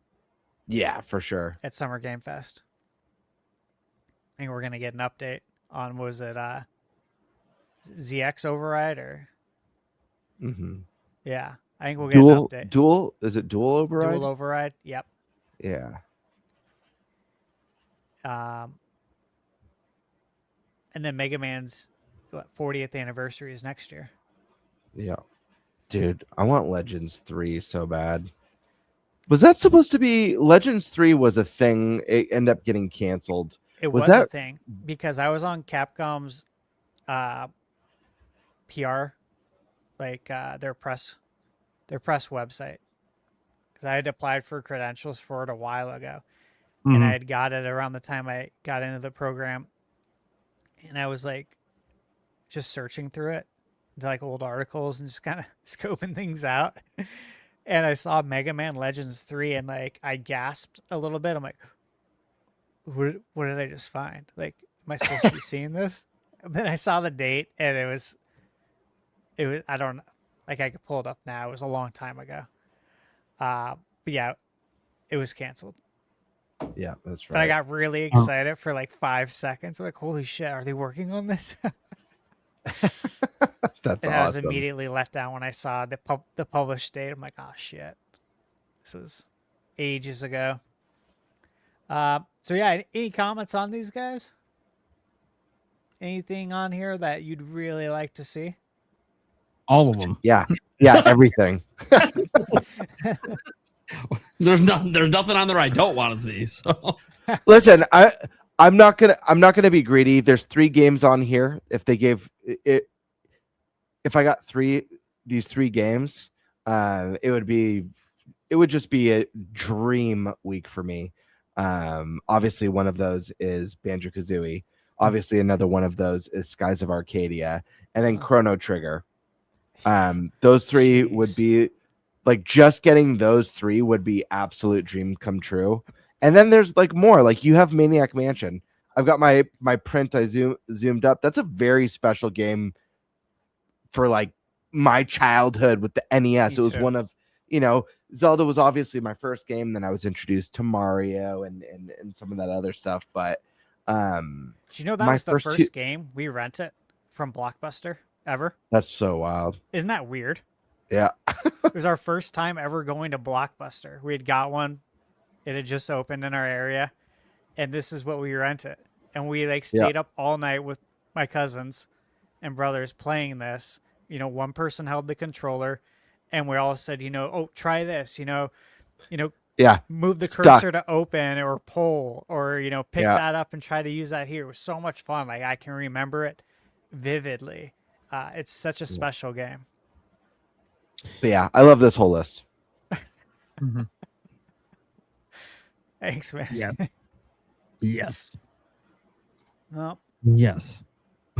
Yeah, for sure. at Summer Game Fest. I think we're gonna get an update on, was it ZX Override or Mm-hmm. yeah. I think we'll get an update. Dual is it Dual Override? Dual Override. Yep. Yeah. And then Mega Man's 40th anniversary is next year. Yeah. Dude, I want Legends 3 so bad. Was that supposed to be Legends 3 was a thing? It ended up getting canceled. It was a thing because I was on Capcom's PR, like their press website, because I had applied for credentials for it a while ago, and I had got it around the time I got into the program, and I was like just searching through it to like old articles and just kind of scoping things out, and I saw Mega Man Legends 3 and like I gasped a little bit. I'm like, what did I just find? Like, am I supposed to be seeing this? And then I saw the date and it was I don't know, like I could pull it up now. It was a long time ago. But yeah, it was canceled. Yeah, that's right. But I got really excited for like 5 seconds. I'm like, holy shit, are they working on this? That's and I was awesome. immediately let down when I saw the published date. I'm like, oh shit, this was ages ago. So yeah, any comments on these guys? Anything on here that you'd really like to see? All of them. Yeah, everything. There's nothing on there I don't want to see. So Listen, I'm not gonna be greedy. There's 3 games on here. If they gave it, if I got these 3 games, it would just be a dream week for me. Obviously one of those is Banjo-Kazooie. Obviously another one of those is Skies of Arcadia, and then Chrono Trigger. Those 3 would be like, just getting those 3 would be absolute dream come true. And then there's like more, like you have Maniac Mansion. I've got my print I zoomed up. That's a very special game for like my childhood with the NES. Me It was too. one of, Zelda was obviously my first game. Then I was introduced to Mario and some of that other stuff. But Did you know that my was the first first two- game we rented from Blockbuster ever? that's so wild. Isn't that weird? Yeah. It was our first time ever going to Blockbuster. We had got one. It had just opened in our area, and this is what we rented. And we like stayed up all night with my cousins and brothers playing this. One person held the controller, and we all said, oh, try this. Yeah. Move the Stuck. cursor to open or pull, or pick Yeah. that up and try to use that here. It was so much fun. Like I can remember it vividly. It's such a special game. But yeah, I love this whole list. Thanks, man. Yeah. Yes. Well, Yes.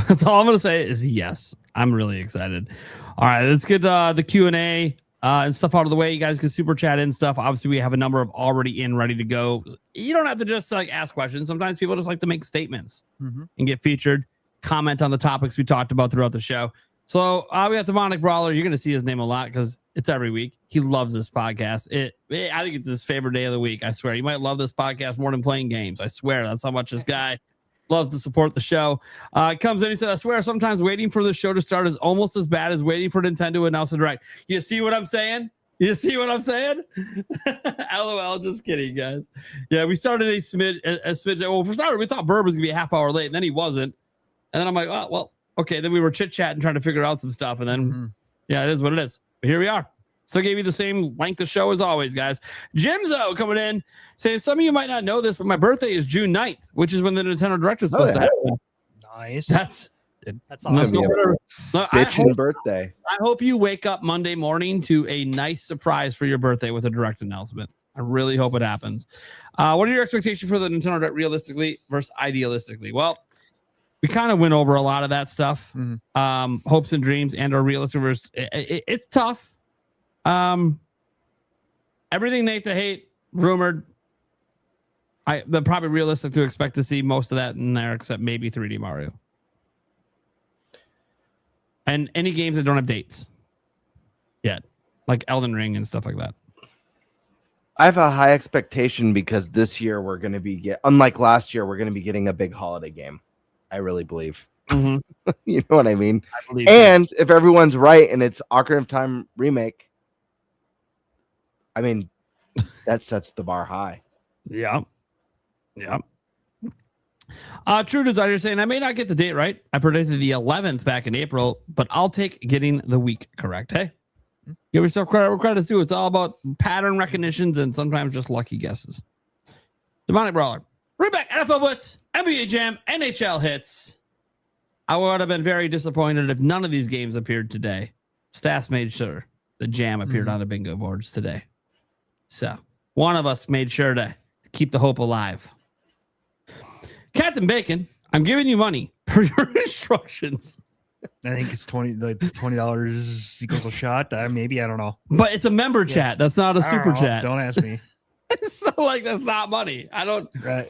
That's all I'm going to say is yes. I'm really excited. All right, let's get the Q&A and stuff out of the way. You guys can super chat in stuff. Obviously, we have a number of already in, ready to go. You don't have to just like ask questions. Sometimes people just like to make statements and get featured, comment on the topics we talked about throughout the show. So we got Demonic Brawler. You're going to see his name a lot because it's every week. He loves this podcast. I think it's his favorite day of the week. I swear. You might love this podcast more than playing games. I swear. That's how much this guy loves to support the show. Comes in, he said, I swear sometimes waiting for the show to start is almost as bad as waiting for Nintendo to announce the direct. You see what I'm saying? You see what I'm saying? LOL, just kidding, guys. Yeah, we started a smidge. Well, for starters, we thought Burb was going to be a half hour late, and then he wasn't. And then I'm like, oh, well, okay. Then we were chit-chatting, trying to figure out some stuff. And then, yeah, it is what it is. But here we are. Still gave you the same length of show as always, guys. Jimzo coming in saying, some of you might not know this, but my birthday is June 9th, which is when the Nintendo Direct is supposed to happen. Nice. that's It's awesome. gonna be a bitchin' birthday. I hope you wake up Monday morning to a nice surprise for your birthday with a Direct announcement. I really hope it happens. What are your expectations for the Nintendo Direct realistically versus idealistically? Well, we kind of went over a lot of that stuff. Hopes and dreams and or realistic versus it's tough. Everything Nate to hate, rumored. They're probably realistic to expect to see most of that in there, except maybe 3D Mario. And any games that don't have dates yet, like Elden Ring and stuff like that. I have a high expectation because this year we're going to be unlike last year, we're going to be getting a big holiday game. I really believe. You know what I mean? I believe and if everyone's right and it's Ocarina of Time remake, I mean, that sets the bar high. Yeah. Yeah. True Desire saying, I may not get the date right. I predicted the 11th back in April, but I'll take getting the week correct. Hey, give yourself credit where credit's due. It's all about pattern recognitions and sometimes just lucky guesses. Demonic Brawler, Rebecca, NFL Blitz, NBA Jam, NHL hits. I would have been very disappointed if none of these games appeared today. Stats made sure the Jam appeared on the bingo boards today. So one of us made sure to keep the hope alive. Captain Bacon, I'm giving you money for your instructions. I think it's $20 equals a shot. Maybe, I don't know. But it's a member chat. That's not a I don't super know. chat. Don't ask me. So like that's not money. I don't. That's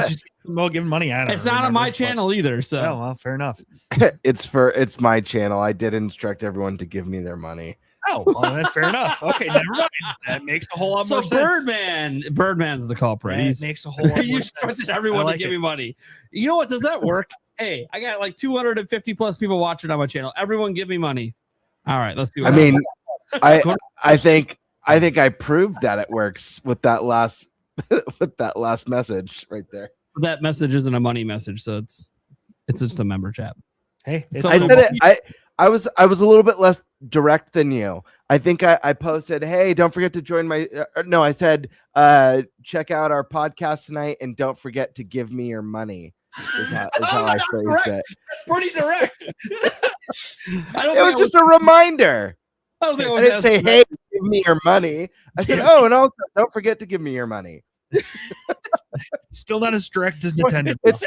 just well giving money. I don't. It's not on my channel either. So Oh, well, fair enough. It's my channel. I did instruct everyone to give me their money. Oh, well, then fair enough. Okay, never mind. That makes a whole lot so more sense. Birdman's the culprit. That makes a whole lot You more instructed sense. everyone I like to give it. me money. You know what? Does that work? Hey, I got like 250 plus people watching on my channel. Everyone give me money. All right, let's do it. I mean, I think I proved that it works with that last message right there. That message isn't a money message, so it's just a member chat. Hey, it's So- I said it. I was a little bit less direct than you. I think I posted, hey, don't forget to join my. No, I said, check out our podcast tonight and don't forget to give me your money. Is how I phrased it. That's pretty direct. It was just a reminder. I don't think I didn't say, hey, give me your money. I said, oh, and also don't forget to give me your money. still not as direct as Nintendo. It's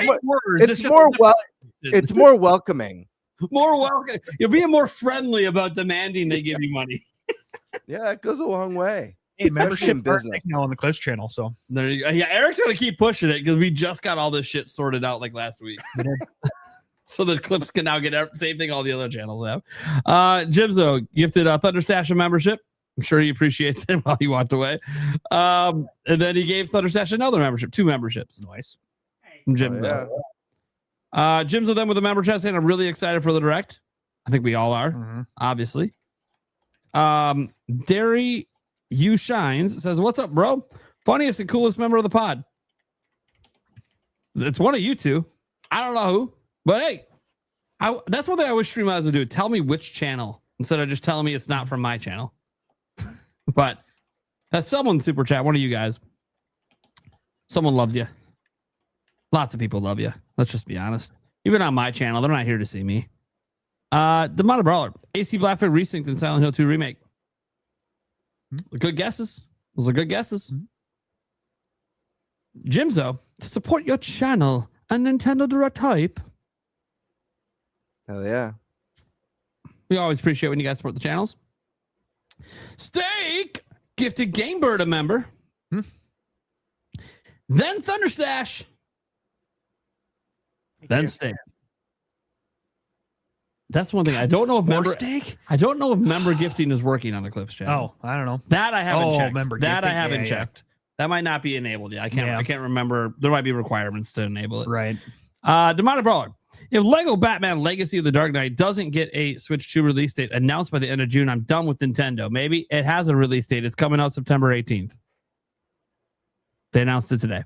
more welcoming. More welcome. You're being more friendly about demanding they give you money. Yeah, it goes a long way. Hey, Especially membership in business. now on the Cliffs channel. So There you go. Yeah, Eric's gonna keep pushing it because we just got all this shit sorted out like last week. So the clips can now get the same thing all the other channels have. Jimzo gifted a Thunder Stash a membership. I'm sure he appreciates it while he walked away. And then he gave Thunder Stash another membership, 2 memberships. Nice. From Jimzo. Jimzo then with a member chat saying, I'm really excited for the direct. I think we all are, obviously. Derry You Shines says, what's up, bro? Funniest and coolest member of the pod. It's one of you two. I don't know who, but hey, that's one thing I wish Streamlabs would do. Tell me which channel instead of just telling me it's not from my channel. But that's someone super chat. One of you guys. Someone loves you. Lots of people love you. Let's just be honest. Even on my channel, they're not here to see me. The Mono Brawler, AC Blackfoot Resynced and Silent Hill 2 Remake. Good guesses. Those are good guesses. Jimzo, to support your channel and Nintendo Direct hype. Hell yeah. We always appreciate when you guys support the channels. Steak gifted Gamebird a member. Then Thunderstash. Then Steak. That's one thing. I don't know if member gifting is working on the Clips channel. Oh, I don't know. That I haven't checked. Member that gifting. I haven't checked. That might not be enabled yet. I can't remember. There might be requirements to enable it. Right. Demonic Brawler. If Lego Batman Legacy of the Dark Knight doesn't get a Switch 2 release date announced by the end of June, I'm done with Nintendo. Maybe it has a release date. It's coming out September 18th. They announced it today.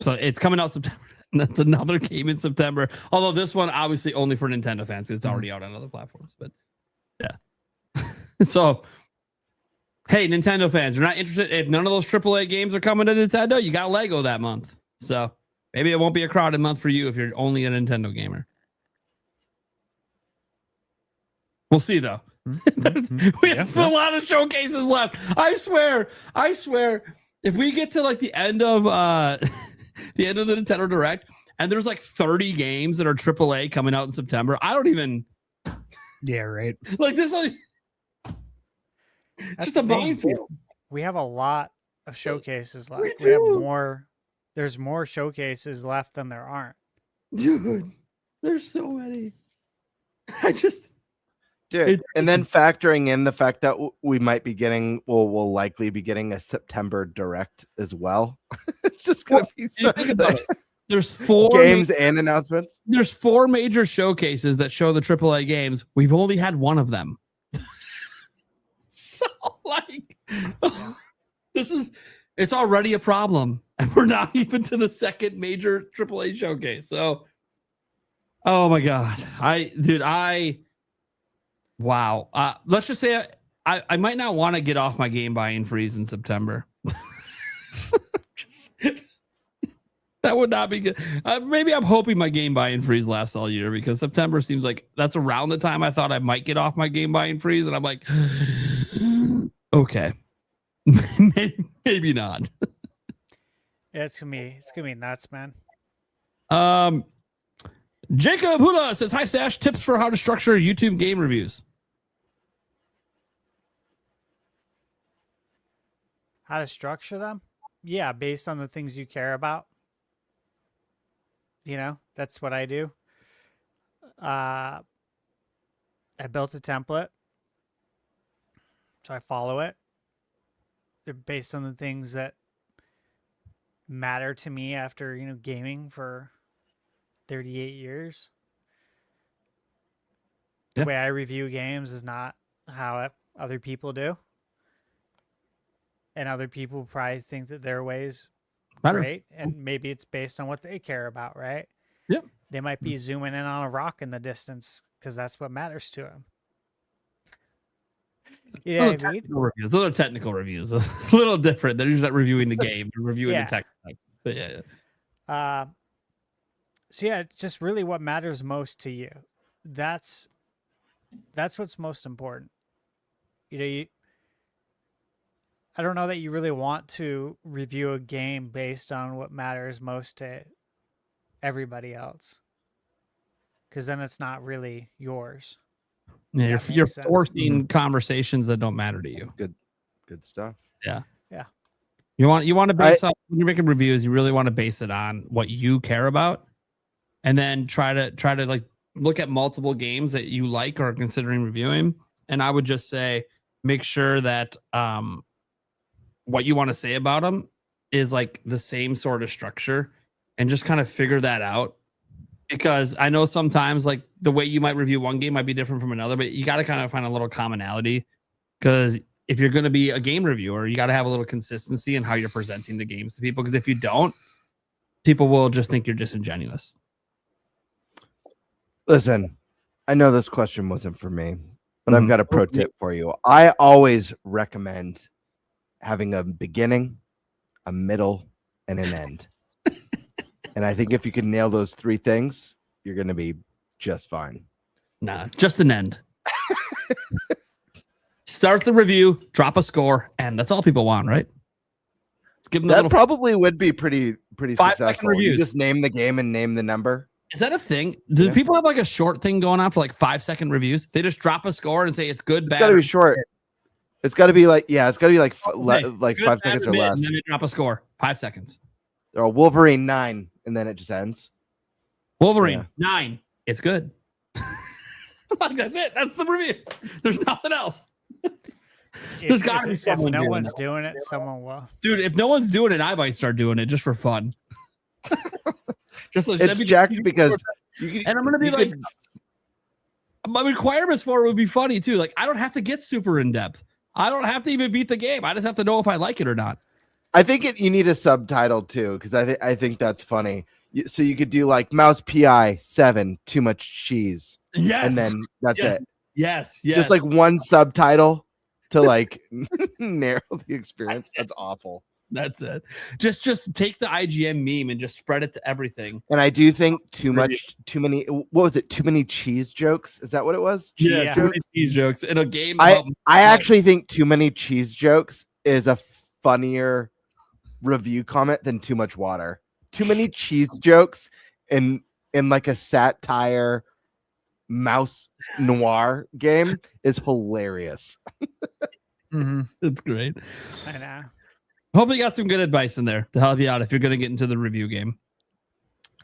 So it's coming out September. That's another game in September. Although this one, obviously, only for Nintendo fans. It's already out on other platforms. But yeah. So, hey, Nintendo fans, you're not interested. If none of those AAA games are coming to Nintendo, you got Lego that month. So maybe it won't be a crowded month for you if you're only a Nintendo gamer. We'll see, though. We have a lot of showcases left. I swear. If we get to like the end of the end of the Nintendo Direct, and there's like 30 games that are AAA coming out in September, I don't even. Yeah, right. Like this, like That's just a the thing. minefield. We have a lot of showcases left. We We have do. more. There's more showcases left than there aren't. Dude, there's so many. Dude, and then factoring in the fact that we might be getting, we'll likely be getting a September Direct as well. It's just gonna be so, Think about it. There's 4 games and announcements. There's 4 major showcases that show the AAA games. We've only had one of them. So like, it's already a problem, and we're not even to the second major AAA showcase. So, oh my god, wow. Let's just say I might not want to get off my game buying freeze in September. That would not be good. Maybe I'm hoping my game buying freeze lasts all year, because September seems like that's around the time I thought I might get off my game buying freeze, and I'm like, okay, maybe not. Yeah, it's gonna be nuts, man. Jacob Hula says, hi Stash, tips for how to structure YouTube game reviews. How to structure them? Yeah, based on the things you care about. You know, that's what I do. I built a template, so I follow it. They're based on the things that matter to me after, gaming for 38 years. The way I review games is not how other people do. And other people probably think that their ways Better. great, and maybe it's based on what they care about, right? Yep. They might be zooming in on a rock in the distance because that's what matters to them. You know what I mean? Reviews. Those are technical reviews. A little different. They're usually not reviewing the game. They're reviewing Yeah. the tech specs. But yeah. So yeah, it's just really what matters most to you. That's what's most important. I don't know that you really want to review a game based on what matters most to everybody else, because then it's not really yours. Yeah, That you're makes sense. forcing conversations that don't matter to you. Good stuff. Yeah. Yeah. You want to base on when you're making reviews, you really want to base it on what you care about. and then try to like look at multiple games that you like or are considering reviewing. And I would just say, make sure that what you want to say about them is like the same sort of structure, and just kind of figure that out. Because I know sometimes like the way you might review one game might be different from another, but you got to kind of find a little commonality. Because if you're going to be a game reviewer, you got to have a little consistency in how you're presenting the games to people. Because if you don't, people will just think you're disingenuous. Listen, I know this question wasn't for me, but I've got a pro tip for you. I always recommend having a beginning, a middle, and an end. And I think if you can nail those three things, you're going to be just fine. Nah, just an end. Start the review, drop a score, and that's all people want, right? Let's give them that probably would be pretty 5-second successful. You reviews. just name the game and name the number. Is that a thing? Do people have like a short thing going on for like 5-second reviews? They just drop a score and say it's good, bad. It's got to be short. It's got to be like, it's got to be like Good, 5 seconds or less. And then they drop a score, 5 seconds. Or Wolverine 9, and then it just ends. Wolverine 9. It's good. That's it. That's the review. There's nothing else. There's got to be someone. If no one's doing it, someone will. Dude, if no one's doing it, I might start doing it just for fun. It's jacked because and I'm gonna be like, my requirements for it would be funny too. Like, I don't have to get super in depth. I don't have to even beat the game. I just have to know if I like it or not. I think you need a subtitle too, because I think that's funny. So you could do like Mouse PI 7, too much cheese. Yes, and then that's it. Yes, just like one subtitle to like narrow the experience. That's awful. That's it. Just take the IGN meme and just spread it to everything. And I do think too many. What was it? Too many cheese jokes? Is that what it was? Too many cheese jokes in a game. I actually think too many cheese jokes is a funnier review comment than too much water. Too many cheese jokes in like a satire mouse noir game is hilarious. It's great. I know. Hopefully you got some good advice in there to help you out if you're going to get into the review game.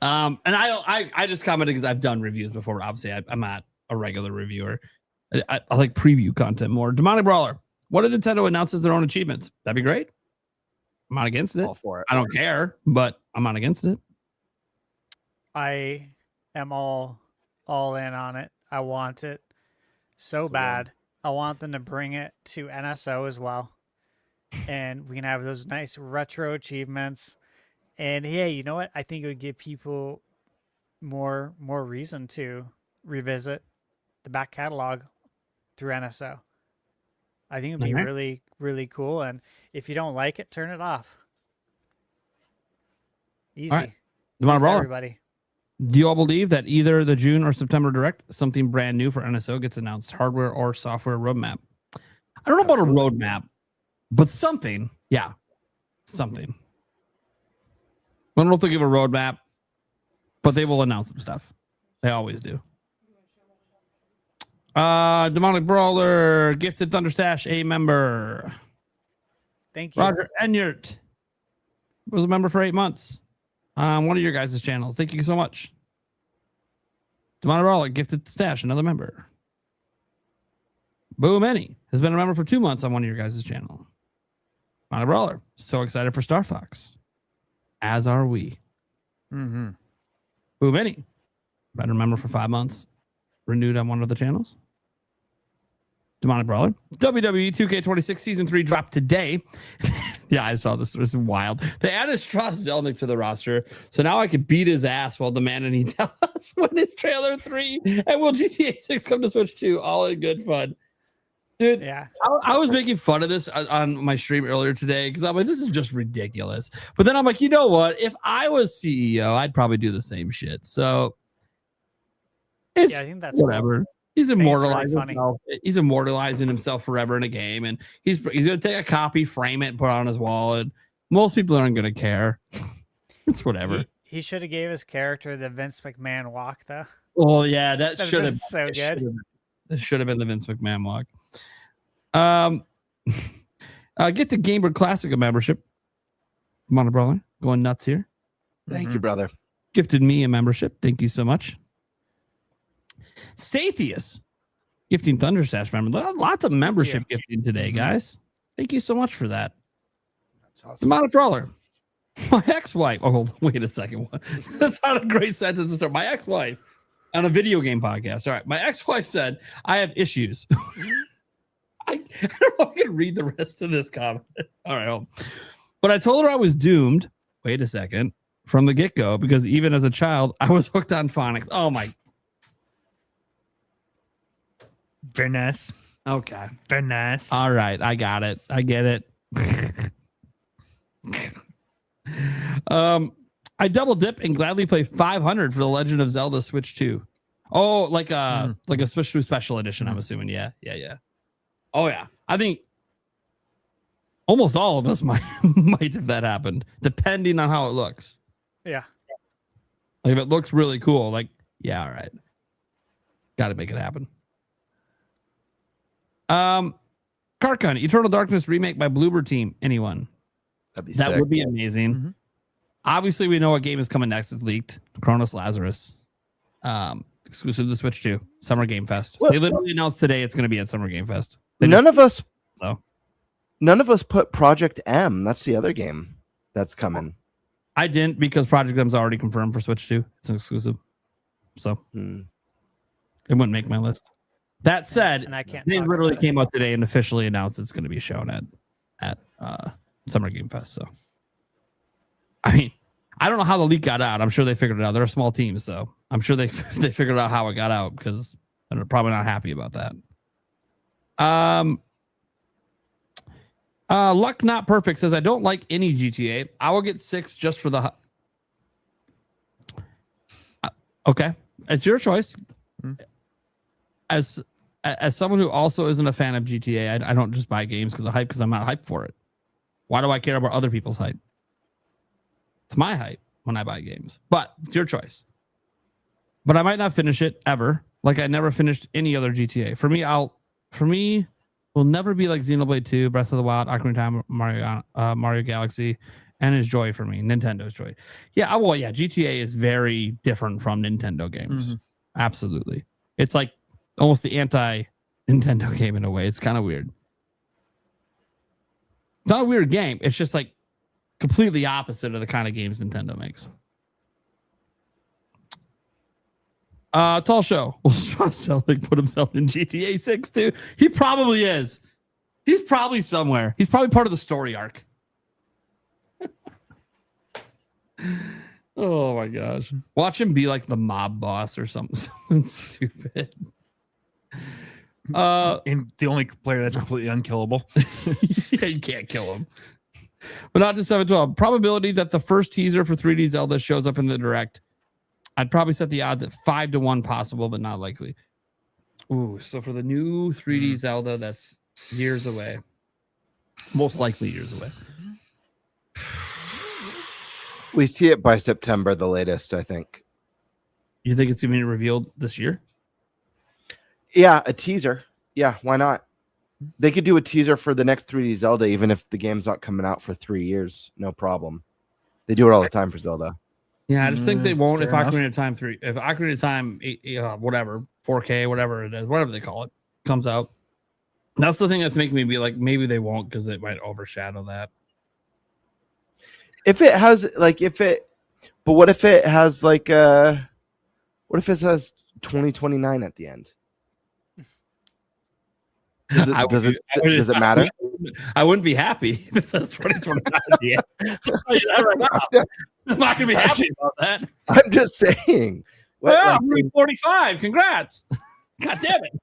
And I just commented because I've done reviews before. Obviously, I'm not a regular reviewer. I like preview content more. Demonic Brawler. What if Nintendo announces their own achievements? That'd be great. I'm not against it. All for it. I don't care, but I'm not against it. I am all in on it. I want it so bad. I want them to bring it to NSO as well. And we can have those nice retro achievements. And hey, you know what? I think it would give people more reason to revisit the back catalog through NSO. I think it'd be really, really cool. And if you don't like it, turn it off. Easy. All right. Demonic Brawler. Everybody. Do you all believe that either the June or September Direct, something brand new for NSO gets announced, hardware or software roadmap? I don't know about a roadmap, but something. Yeah, something. I don't know if they'll give a roadmap, but they will announce some stuff. They always do. Demonic Brawler, Gifted Thunderstash, a member. Thank you. Roger Enyart was a member for 8 months. One of your guys' channels. Thank you so much. Demonic Brawler, Gifted Stash, another member. Boom Any has been a member for 2 months on one of your guys' channel. Demonic Brawler, so excited for Star Fox. As are we. Boom Any, been a member for 5 months. Renewed on one of the channels. Demonic Brawler. WWE 2K26 Season 3 dropped today. Yeah, I saw this. This is wild. They added Strauss Zelnick to the roster, so now I can beat his ass while demanding he tell us when it's trailer 3 and will GTA 6 come to Switch 2. All in good fun. Dude, yeah. I was making fun of this on my stream earlier today because I'm like, this is just ridiculous. But then I'm like, you know what? If I was CEO, I'd probably do the same shit. So, I think that's whatever. Cool. He's immortalizing really himself. He's immortalizing himself forever in a game, and he's gonna take a copy, frame it, and put it on his wall. And most people aren't gonna care. It's whatever. He should have gave his character the Vince McMahon walk, though. Oh yeah, that should have been so good. That should have been the Vince McMahon walk. Get the Gamer Classic membership. Demonic Brawler going nuts here. Thank you, brother. gifted me a membership. Thank you so much. Satheus gifting Thunderstash member. Lots of membership gifting today, guys. Thank you so much for that. That's awesome. Amount of brawler. My ex-wife. Oh, wait a second. That's not a great sentence to start. My ex-wife on a video game podcast. All right. My ex-wife said, I have issues. I don't know if I can read the rest of this comment. All right. Hold on. But I told her I was doomed. Wait a second. From the get-go, because even as a child, I was hooked on phonics. Oh, my. Finesse. Okay. Finesse. All right. I got it. I get it. I double dip and gladly play 500 for the Legend of Zelda Switch 2. Oh, like a Switch 2 special edition, I'm assuming. Yeah. Oh yeah. I think almost all of us might if that happened, depending on how it looks. Yeah. Like if it looks really cool, like, yeah, all right. Gotta make it happen. Karkun, Eternal Darkness remake by Bloober Team. Anyone? That'd be That sick. would be amazing. Obviously, we know what game is coming next. It's leaked. Chronos Lazarus. Exclusive to Switch 2. Summer Game Fest. What? They literally announced today it's going to be at Summer Game Fest. None of us So put Project M. That's the other game that's coming. I didn't, because Project M's already confirmed for Switch 2. It's an exclusive. So it wouldn't make my list. That said, And I can't they talk literally about it. came out today and officially announced it's going to be shown at Summer Game Fest. So, I mean, I don't know how the leak got out. I'm sure they figured it out. They're a small team, so I'm sure they figured out how it got out, because they're probably not happy about that. Luck Not Perfect says, I don't like any GTA. I will get 6 just for the... Okay. It's your choice. As someone who also isn't a fan of GTA, I don't just buy games because of hype, because I'm not hyped for it. Why do I care about other people's hype? It's my hype when I buy games, but it's your choice. But I might not finish it ever. Like I never finished any other GTA. For me, will never be like Xenoblade 2, Breath of the Wild, Ocarina of Time, Mario Galaxy, and is joy for me. Nintendo's joy. Yeah, well, yeah, GTA is very different from Nintendo games. Absolutely. It's like almost the anti-Nintendo game in a way. It's kind of weird. It's not a weird game. It's just like completely opposite of the kind of games Nintendo makes. Tall Show. Will Selling put himself in GTA 6 too? He probably is. He's probably somewhere. He's probably part of the story arc. Oh my gosh. Watch him be like the mob boss or something stupid. And the only player that's completely unkillable. Yeah, you can't kill him. But not to 712. Probability that the first teaser for 3D Zelda shows up in the direct. I'd probably set the odds at 5-1 possible, but not likely. Ooh, so for the new 3D Zelda, that's years away. Most likely years away. We see it by September, the latest, I think. You think it's going to be revealed this year? Yeah, a teaser. Yeah, why not? They could do a teaser for the next 3D Zelda, even if the game's not coming out for 3 years. No problem. They do it all the time for Zelda. Yeah, I just think they won't if fair enough. Ocarina of Time 3, if Ocarina of Time, whatever, 4K, whatever it is, whatever they call it, comes out. That's the thing that's making me be like, maybe they won't, because it might overshadow that. If it has, like, but what if it has, like, what if it says 2029 at the end? Does it matter? I wouldn't be happy if it says 2029 at the end. I'll tell you that right now. I'm not going to be happy about that. I'm just saying. Well, I'm 45. Congrats. God damn it.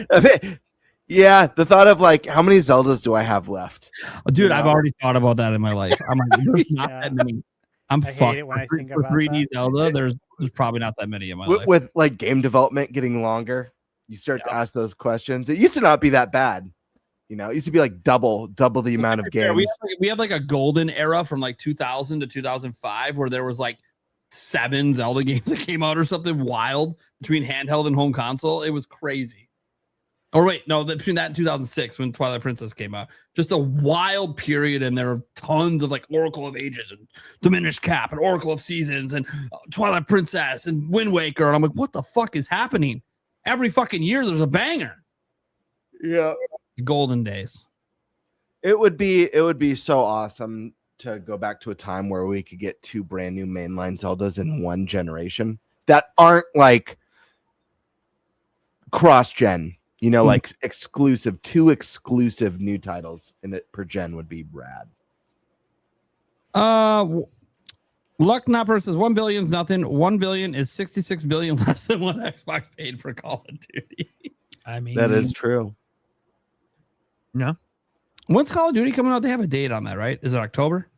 I mean, yeah, the thought of like, how many Zeldas do I have left? Dude, You know? I've already thought about that in my life. I'm like, there's not Yeah. that many. I'm I hate fucked. it when I think For about 3D that. Zelda, there's probably not that many in my With, life. with like game development getting longer, you start to ask those questions. It used to not be that bad. You know, it used to be like double the amount of Yeah, games. we had like a golden era from like 2000 to 2005 where there was like 7 Zelda games that came out or something wild between handheld and home console. It was crazy. Or wait, no, between that and 2006 when Twilight Princess came out. Just a wild period, and there are tons of like Oracle of Ages and Diminished Cap and Oracle of Seasons and Twilight Princess and Wind Waker. And I'm like, what the fuck is happening? Every fucking year there's a banger. Yeah. Golden days. It would be so awesome to go back to a time where we could get 2 brand new mainline Zeldas in one generation that aren't like cross-gen, like exclusive, 2 exclusive new titles in it per gen would be rad. Luck Napper says 1 billion is nothing. 1 billion is 66 billion less than what Xbox paid for Call of Duty. I mean, That is true. No. When's Call of Duty coming out? They have a date on that, right? Is it October?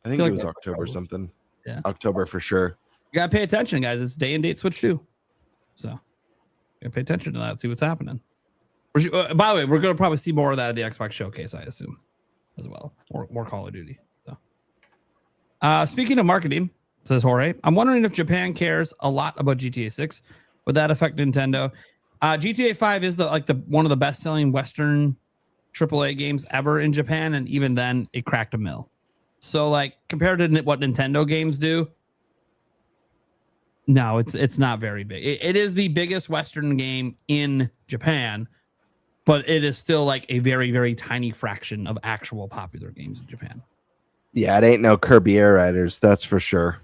I think feel it like was that's October probably- something. Yeah. October for sure. You gotta pay attention, guys. It's day and date switch too. So you gotta pay attention to that, see what's happening. By the way, we're gonna probably see more of that at the Xbox showcase, I assume, as well. More Call of Duty. So speaking of marketing, says Jorge, I'm wondering if Japan cares a lot about GTA 6. Would that affect Nintendo? GTA 5 is the one of the best selling Western AAA games ever in Japan, and even then it cracked a mill. So like compared to what Nintendo games do, no, it's not very big. It is the biggest Western game in Japan, but it is still like a very, very tiny fraction of actual popular games in Japan. Yeah, it ain't no Kirby Air Riders, that's for sure.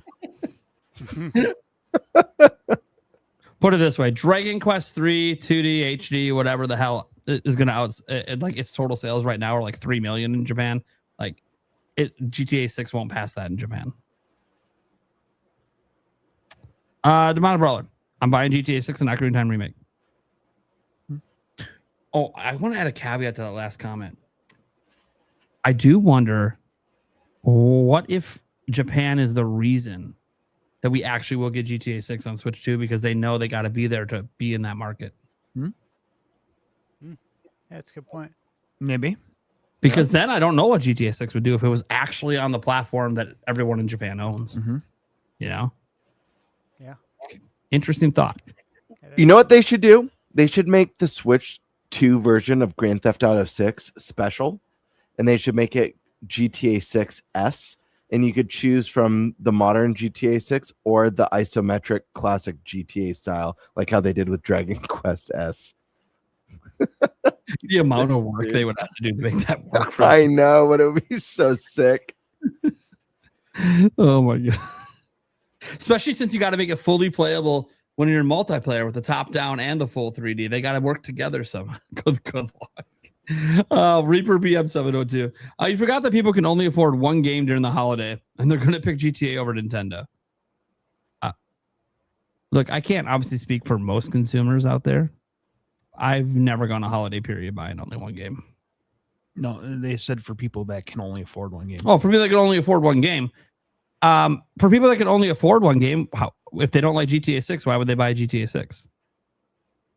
Put it this way, Dragon Quest 3, 2D, HD, whatever the hell is going to like its total sales right now are like 3 million in Japan. Like GTA 6 won't pass that in Japan. Demonic Brawler. I'm buying GTA 6 and Ocarina of Time remake. Oh, I want to add a caveat to that last comment. I do wonder, what if Japan is the reason that we actually will get GTA 6 on Switch 2 because they know they got to be there to be in that market. Yeah, that's a good point. Maybe. Because then I don't know what GTA 6 would do if it was actually on the platform that everyone in Japan owns. Mm-hmm. You know? Yeah. Interesting thought. You know what they should do? They should make the Switch 2 version of Grand Theft Auto 6 special, and they should make it GTA 6 S, and you could choose from the modern GTA 6 or the isometric classic GTA style, like how they did with Dragon Quest S. The amount of work they would have to do to make that work. For I know, but it would be so sick. Oh my god! Especially since you got to make it fully playable when you're in multiplayer with the top down and the full 3D. They got to work together somehow. Good luck. Reaper BM 702. You forgot that people can only afford one game during the holiday, and they're going to pick GTA over Nintendo. Look, I can't obviously speak for most consumers out there. I've never gone a holiday period buying only one game. No, they said for people that can only afford one game. Oh, for people that can only afford one game. For people that can only afford one game, if they don't like GTA 6, why would they buy GTA 6?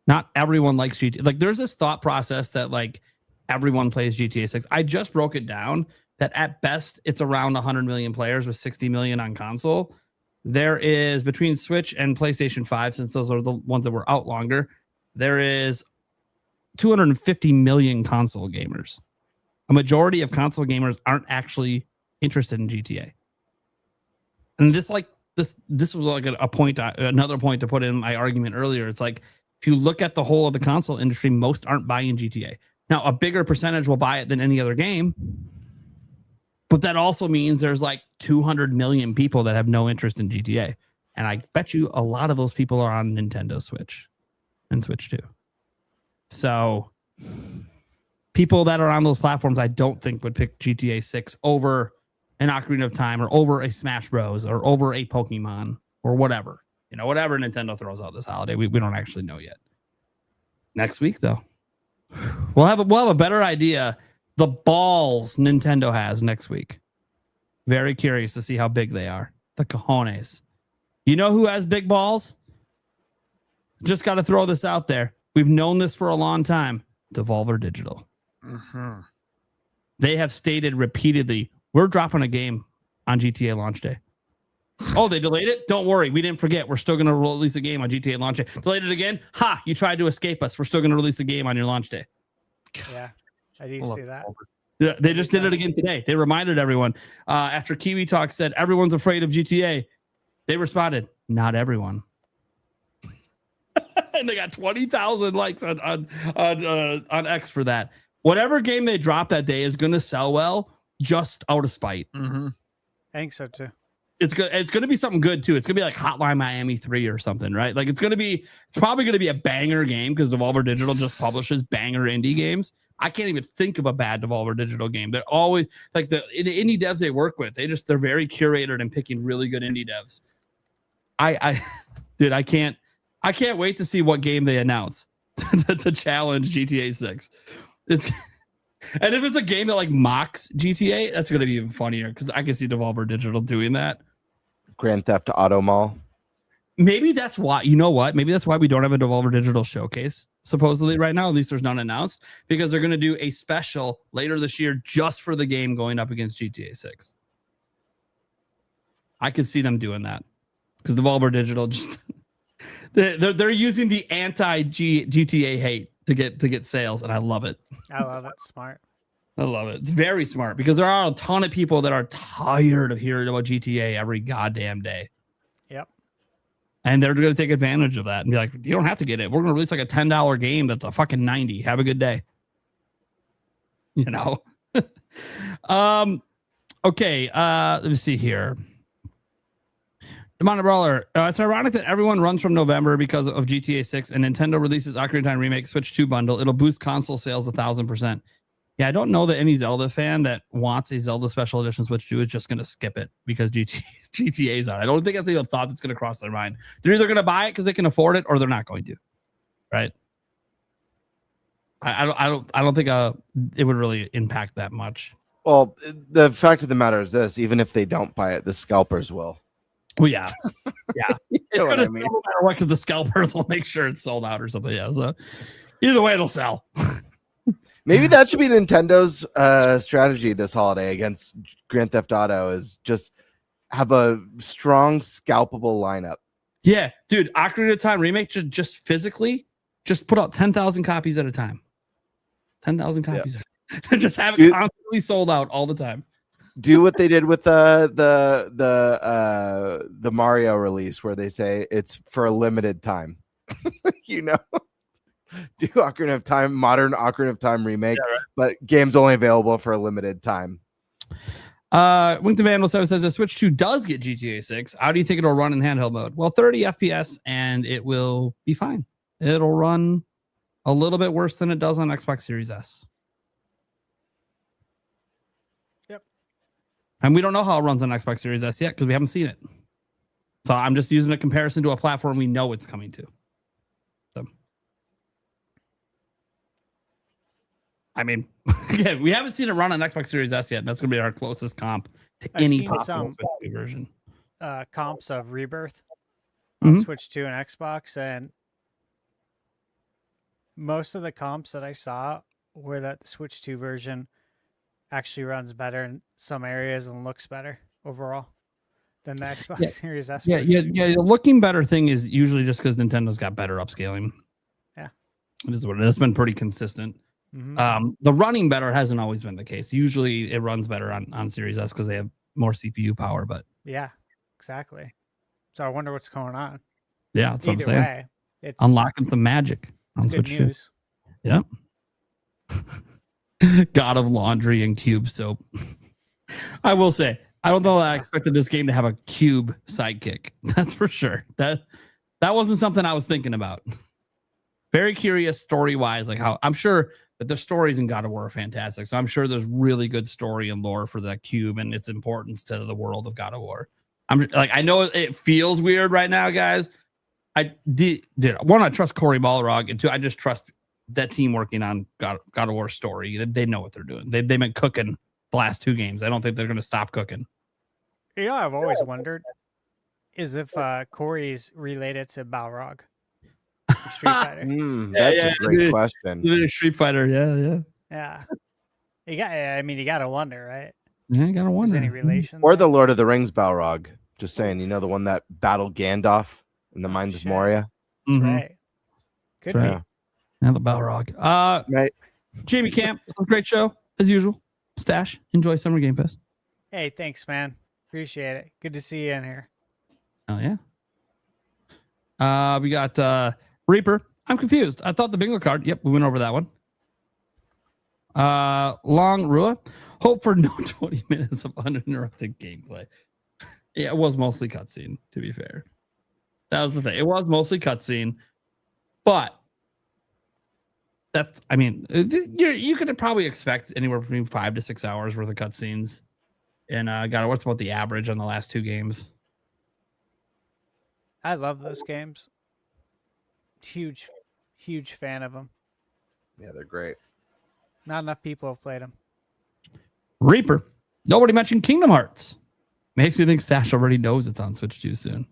Not everyone likes GTA. Like, there's this thought process that like everyone plays GTA 6. I just broke it down that at best it's around 100 million players with 60 million on console. There is between Switch and PlayStation 5, since those are the ones that were out longer, there is 250 million console gamers. A majority of console gamers aren't actually interested in GTA. And this was like a point, another point to put in my argument earlier. It's like, if you look at the whole of the console industry, most aren't buying GTA. Now, a bigger percentage will buy it than any other game, but that also means there's like 200 million people that have no interest in GTA. And I bet you a lot of those people are on Nintendo Switch and Switch 2. So people that are on those platforms, I don't think would pick GTA 6 over an Ocarina of Time or over a Smash Bros. Or over a Pokemon or whatever. You know, whatever Nintendo throws out this holiday. We don't actually know yet. Next week, though, we'll have a better idea. The balls Nintendo has next week. Very curious to see how big they are. The cojones. You know who has big balls? Just got to throw this out there. We've known this for a long time. Devolver Digital. Mm-hmm. They have stated repeatedly, we're dropping a game on GTA launch day. Oh, they delayed it? Don't worry. We didn't forget. We're still going to release a game on GTA launch day. Delayed it again? Ha! You tried to escape us. We're still going to release a game on your launch day. Yeah, I do see that. Yeah, they just did it again today. They reminded everyone. After Kiwi Talk said everyone's afraid of GTA, they responded, not everyone. And they got 20,000 likes on X for that. Whatever game they drop that day is going to sell well, just out of spite. I think so too. It's going to be something good too. It's going to be like Hotline Miami 3 or something, right? Like it's probably going to be a banger game because Devolver Digital just publishes banger indie games. I can't even think of a bad Devolver Digital game. They're always like the indie devs they work with. They're very curated and picking really good indie devs. Dude, I can't wait to see what game they announce to challenge GTA 6. And if it's a game that like mocks GTA, that's going to be even funnier because I can see Devolver Digital doing that. Grand Theft Auto Mall. Maybe that's why, you know what? Maybe that's why we don't have a Devolver Digital showcase supposedly right now. At least there's none announced because they're going to do a special later this year just for the game going up against GTA 6. I could see them doing that because Devolver Digital just they're using the anti-GTA hate to get sales, and I love it. I love it. Smart. I love it. It's very smart because there are a ton of people that are tired of hearing about GTA every goddamn day. Yep. And they're going to take advantage of that and be like, you don't have to get it. We're going to release like a $10 game that's a fucking 90. Have a good day. You know? Okay. Let me see here. Demonic Brawler. It's ironic that everyone runs from November because of GTA 6 and Nintendo releases Ocarina of Time Remake Switch 2 bundle. It'll boost console sales 1,000%. Yeah, I don't know that any Zelda fan that wants a Zelda Special Edition Switch 2 is just going to skip it because GTA's on. I don't think that's even a thought that's going to cross their mind. They're either going to buy it because they can afford it or they're not going to. Right? I don't think it would really impact that much. Well, the fact of the matter is this: even if they don't buy it, the scalpers will. Well, yeah, yeah. It's going to I mean? sell no matter what because the scalpers will make sure it's sold out or something. Yeah, so either way, it'll sell. Maybe that should be Nintendo's strategy this holiday against Grand Theft Auto is just have a strong scalpable lineup. Yeah, dude, Ocarina of Time Remake should just physically just put out 10,000 copies at a time. 10,000 copies. Yeah. Just have it constantly sold out all the time. Do what they did with the Mario release where they say it's for a limited time. You know? Do Ocarina of Time, modern Ocarina of Time remake, yeah, right. But game's only available for a limited time. Wink the Vandal 7 says the Switch 2 does get GTA 6. How do you think it'll run in handheld mode? Well, 30 FPS and it will be fine. It'll run a little bit worse than it does on Xbox Series S. Yep. And we don't know how it runs on Xbox Series S yet because we haven't seen it. So I'm just using a comparison to a platform we know it's coming to. I mean, again, we haven't seen it run on Xbox Series S yet. That's going to be our closest comp to any possible version. Comps of Rebirth on Switch 2 and Xbox, and most of the comps that I saw were that the Switch 2 version actually runs better in some areas and looks better overall than the Xbox Series S. Yeah. The looking better thing is usually just because Nintendo's got better upscaling. Yeah, it is what it is. It's been pretty consistent. The running better hasn't always been the case. Usually it runs better on Series S because they have more CPU power, but yeah, exactly. So I wonder what's going on. Yeah, that's what I'm saying. Way, it's unlocking some magic on Switch 2. Yep. God of Laundry and Cube Soap. I will say, I don't know that I expected this game to have a cube sidekick. That's for sure. That wasn't something I was thinking about. Very curious story-wise, like how I'm sure that the stories in God of War are fantastic. So I'm sure there's really good story and lore for that cube and its importance to the world of God of War. I know it feels weird right now, guys. I trust Cory Balrog, and two, I just trust that team working on God of War story. They know what they're doing. They've been cooking the last 2 games. I don't think they're going to stop cooking. You know, I've always wondered is if Cory's related to Balrog. Street Fighter. That's a great question. Street Fighter, yeah. You got to wonder, right? Yeah, you got to wonder. Any relation? Or the Lord of the Rings Balrog. Just saying, you know, the one that battled Gandalf in the Mines of shit. Moria. That's Mhm. right. Good That's right. right. And the Balrog. Right. Jamie Camp, great show as usual. Stash, enjoy Summer Game Fest. Hey, thanks, man. Appreciate it. Good to see you in here. Oh yeah. We got Reaper. I'm confused. I thought the bingo card. Yep, we went over that one. Long Rua. Hope for no 20 minutes of uninterrupted gameplay. Yeah, it was mostly cutscene, to be fair. That was the thing. It was mostly cutscene, but that's, I mean, you could probably expect anywhere between 5 to 6 hours worth of cutscenes. And God, what's about the average on the last 2 games? I love those games. Huge fan of them. Yeah, they're great. Not enough people have played them. Reaper. Nobody mentioned Kingdom Hearts. Makes me think Stash already knows it's on Switch too soon.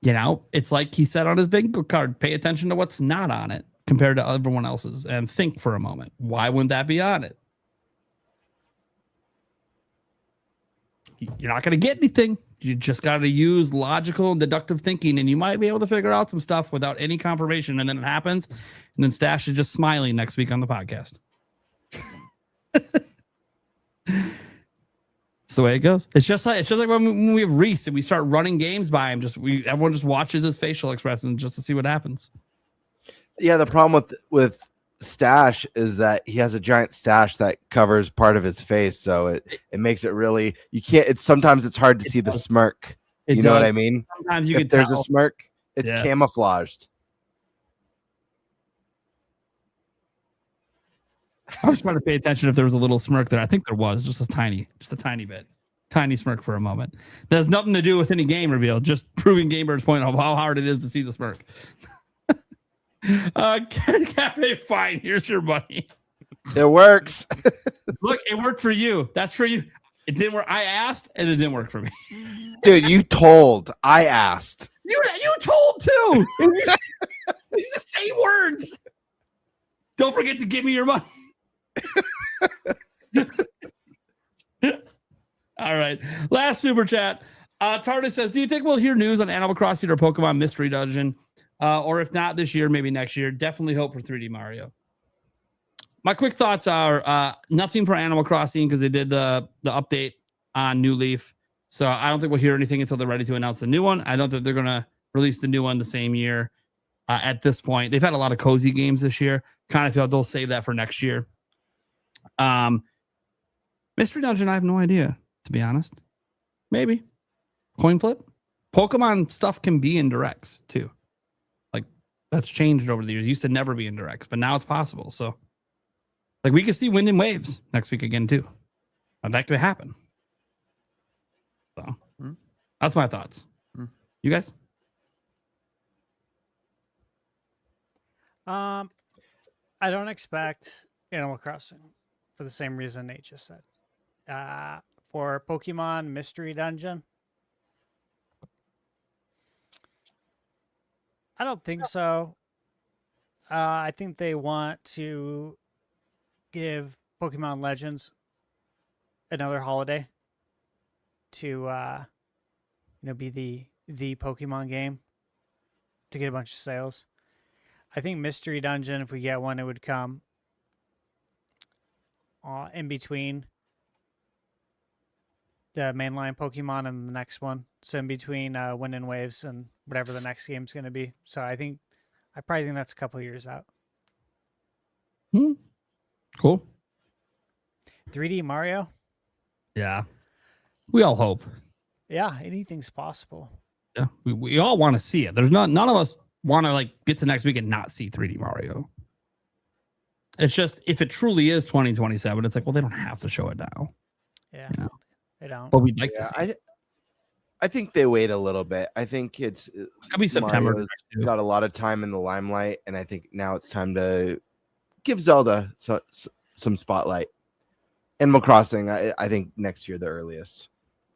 You know, it's like he said on his bingo card, pay attention to what's not on it compared to everyone else's and think for a moment. Why wouldn't that be on it? You're not going to get anything. You just got to use logical and deductive thinking, and you might be able to figure out some stuff without any confirmation. And then it happens, and then Stash is just smiling next week on the podcast. It's the way it goes. It's just like when we have Reese and we start running games by him. Everyone just watches his facial expressions just to see what happens. Yeah, the problem with Stash is that he has a giant stash that covers part of his face, so it makes it really, you can't, it's sometimes it's hard to see the smirk. You know what I mean? Sometimes you if can there's tell. a smirk, it's camouflaged. I was trying to pay attention if there was a little smirk there. I think there was, just a tiny bit. Tiny smirk for a moment. That has nothing to do with any game reveal, just proving Gamer's point of how hard it is to see the smirk. Cafe, fine. Here's your money. It works. Look, it worked for you. That's for you. It didn't work. I asked, and it didn't work for me. Dude, you told. I asked. You told too. It's the same words. Don't forget to give me your money. All right. Last super chat. Tardis says, do you think we'll hear news on Animal Crossing or Pokemon Mystery Dungeon? Or if not this year, maybe next year. Definitely hope for 3D Mario. My quick thoughts are nothing for Animal Crossing because they did the update on New Leaf. So I don't think we'll hear anything until they're ready to announce the new one. I don't think they're going to release the new one the same year at this point. They've had a lot of cozy games this year. Kind of feel they'll save that for next year. Mystery Dungeon, I have no idea, to be honest. Maybe. Coin flip. Pokemon stuff can be in directs, too. Like, that's changed over the years. It used to never be in directs, but now it's possible. So, like, we could see Wind and Waves next week again, too. That could happen. So, that's my thoughts. You guys? I don't expect Animal Crossing for the same reason Nate just said. For Pokemon Mystery Dungeon, I don't think so. I think they want to give Pokemon Legends another holiday to be the Pokemon game to get a bunch of sales. I think Mystery Dungeon, if we get one, it would come in between the mainline Pokemon and the next one. So in between Wind and Waves and whatever the next game's going to be. So I probably think that's a couple years out. Cool. 3D Mario? Yeah. We all hope. Yeah, anything's possible. Yeah. We all want to see it. There's none of us want to get to next week and not see 3D Mario. It's just, if it truly is 2027, it's like, well, they don't have to show it now. Yeah, they don't. But we'd like to see it. I think they wait a little bit. I think it could be September. Mario's got a lot of time in the limelight, and I think now it's time to give Zelda some spotlight. Animal Crossing, I think next year the earliest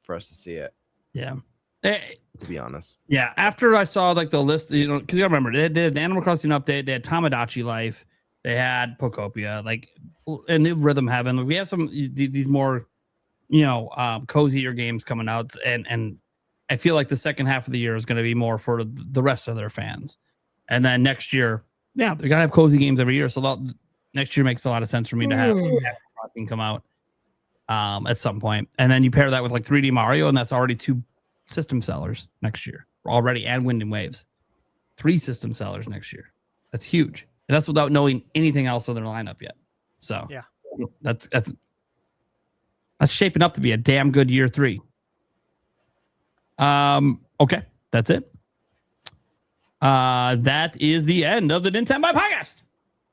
for us to see it. Yeah. To be honest. Yeah. After I saw the list, because you remember they did the Animal Crossing update, they had Tamagotchi Life, they had Pokopia, and the Rhythm Heaven. We have some these more cozier games coming out, and I feel like the second half of the year is going to be more for the rest of their fans. And then next year, they're going to have cozy games every year. So next year makes a lot of sense for me to have Animal Crossing come out at some point. And then you pair that with like 3D Mario, and that's already 2 system sellers next year already, and Wind and Waves. 3 system sellers next year. That's huge. And that's without knowing anything else in their lineup yet. So Yeah. that's shaping up to be a damn good year 3. Okay, that's it. That is the end of the NintenByte Podcast.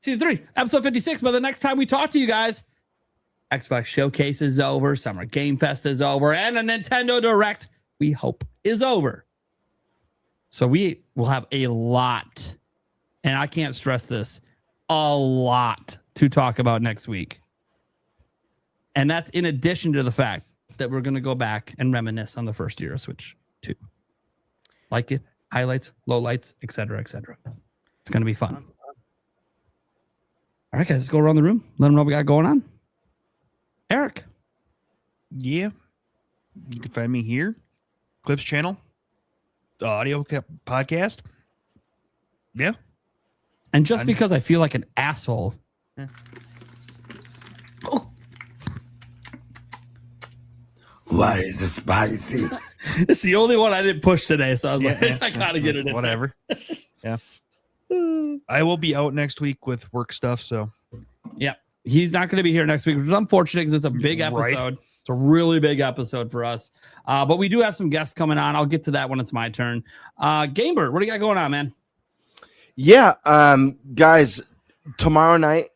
Season 3, episode 56. By the next time we talk to you guys, Xbox Showcase is over, Summer Game Fest is over, and a Nintendo Direct, we hope, is over. So we will have a lot, and I can't stress this, a lot to talk about next week. And that's in addition to the fact that we're going to go back and reminisce on the first year of Switch 2. Like it, highlights, lowlights, etc., etc. It's going to be fun. All right, guys, let's go around the room. Let them know what we got going on. Eric. Yeah. You can find me here. Clips channel. The audio podcast. Yeah. And just because I feel like an asshole. Yeah. Oh. Why is it spicy? It's the only one I didn't push today, so I was like, I gotta get it in. Whatever. Yeah. I will be out next week with work stuff, so yeah. He's not going to be here next week, which is unfortunate because it's a big episode. Right. It's a really big episode for us. But we do have some guests coming on. I'll get to that when it's my turn. Gamebird, what do you got going on, man? Yeah, guys, tomorrow night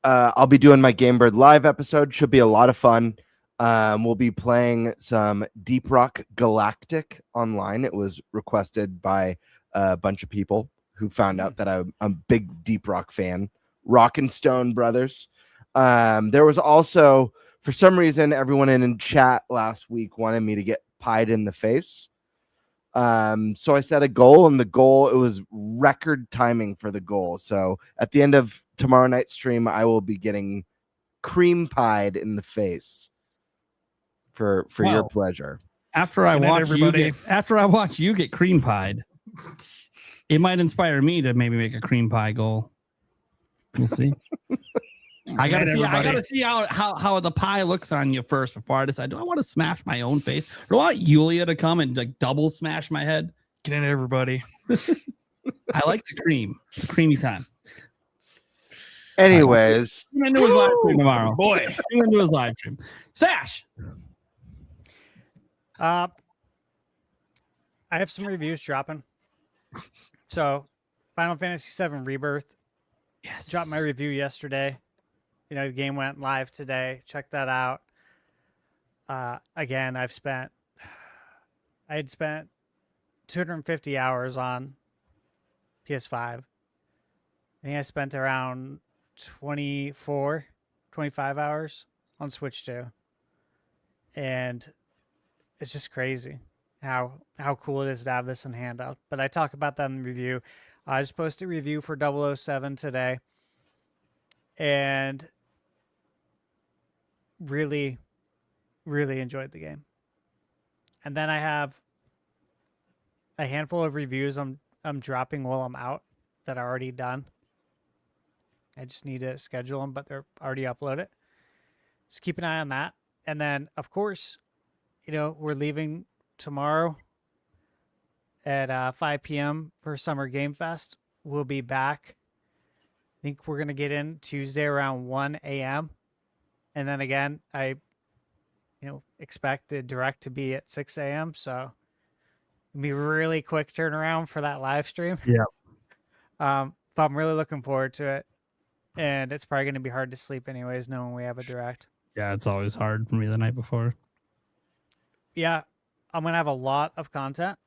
I'll be doing my Gamebird live episode. Should be a lot of fun. We'll be playing some Deep Rock Galactic online. It was requested by a bunch of people who found out that I'm a big Deep Rock fan. Rock and Stone Brothers. There was also, for some reason, everyone in chat last week wanted me to get pied in the face. So I set a goal, and it was record timing for the goal. So at the end of tomorrow night's stream, I will be getting cream pied in the face for your pleasure. After I watch you get cream pied, it might inspire me to maybe make a cream pie goal. We'll see. I gotta see how the pie looks on you first before I decide. Do I want to smash my own face? Or do I want Yulia to come and like double smash my head? get in, everybody. I like the cream. It's a creamy time. Anyways, I'm gonna do his live stream tomorrow. Boy, I'm gonna do his live stream. Stash. I have some reviews dropping. So, Final Fantasy VII Rebirth. Yes. Dropped my review yesterday. You know, the game went live today. Check that out. Again, I had spent 250 hours on PS5. I think I spent around 25 hours on Switch 2. And it's just crazy how cool it is to have this in handheld. But I talk about that in the review. I just posted a review for 007 today. And really, really enjoyed the game. And then I have a handful of reviews I'm dropping while I'm out that are already done. I just need to schedule them, but they're already uploaded. Just keep an eye on that. And then, of course, you know, we're leaving tomorrow at 5 p.m. for Summer Game Fest. We'll be back. I think we're going to get in Tuesday around 1 a.m. And then again, I expect the direct to be at 6 a.m. So it'll be really quick turnaround for that live stream. Yeah. But I'm really looking forward to it. And it's probably going to be hard to sleep anyways, knowing we have a direct. Yeah, it's always hard for me the night before. Yeah, I'm going to have a lot of content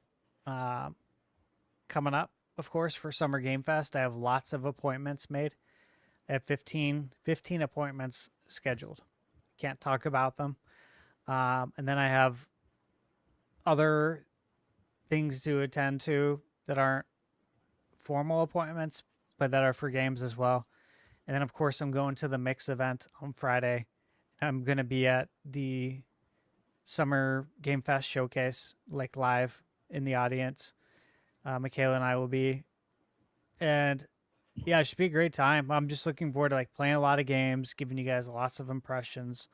coming up, of course, for Summer Game Fest. I have lots of appointments made. I have 15 appointments scheduled. Can't talk about them. And then I have other things to attend to that aren't formal appointments, but that are for games as well. And then, of course, I'm going to the Mix event on Friday. I'm going to be at the Summer Game Fest showcase, like live in the audience. Michaela and I will be, and yeah, it should be a great time. I'm just looking forward to like playing a lot of games, giving you guys lots of impressions.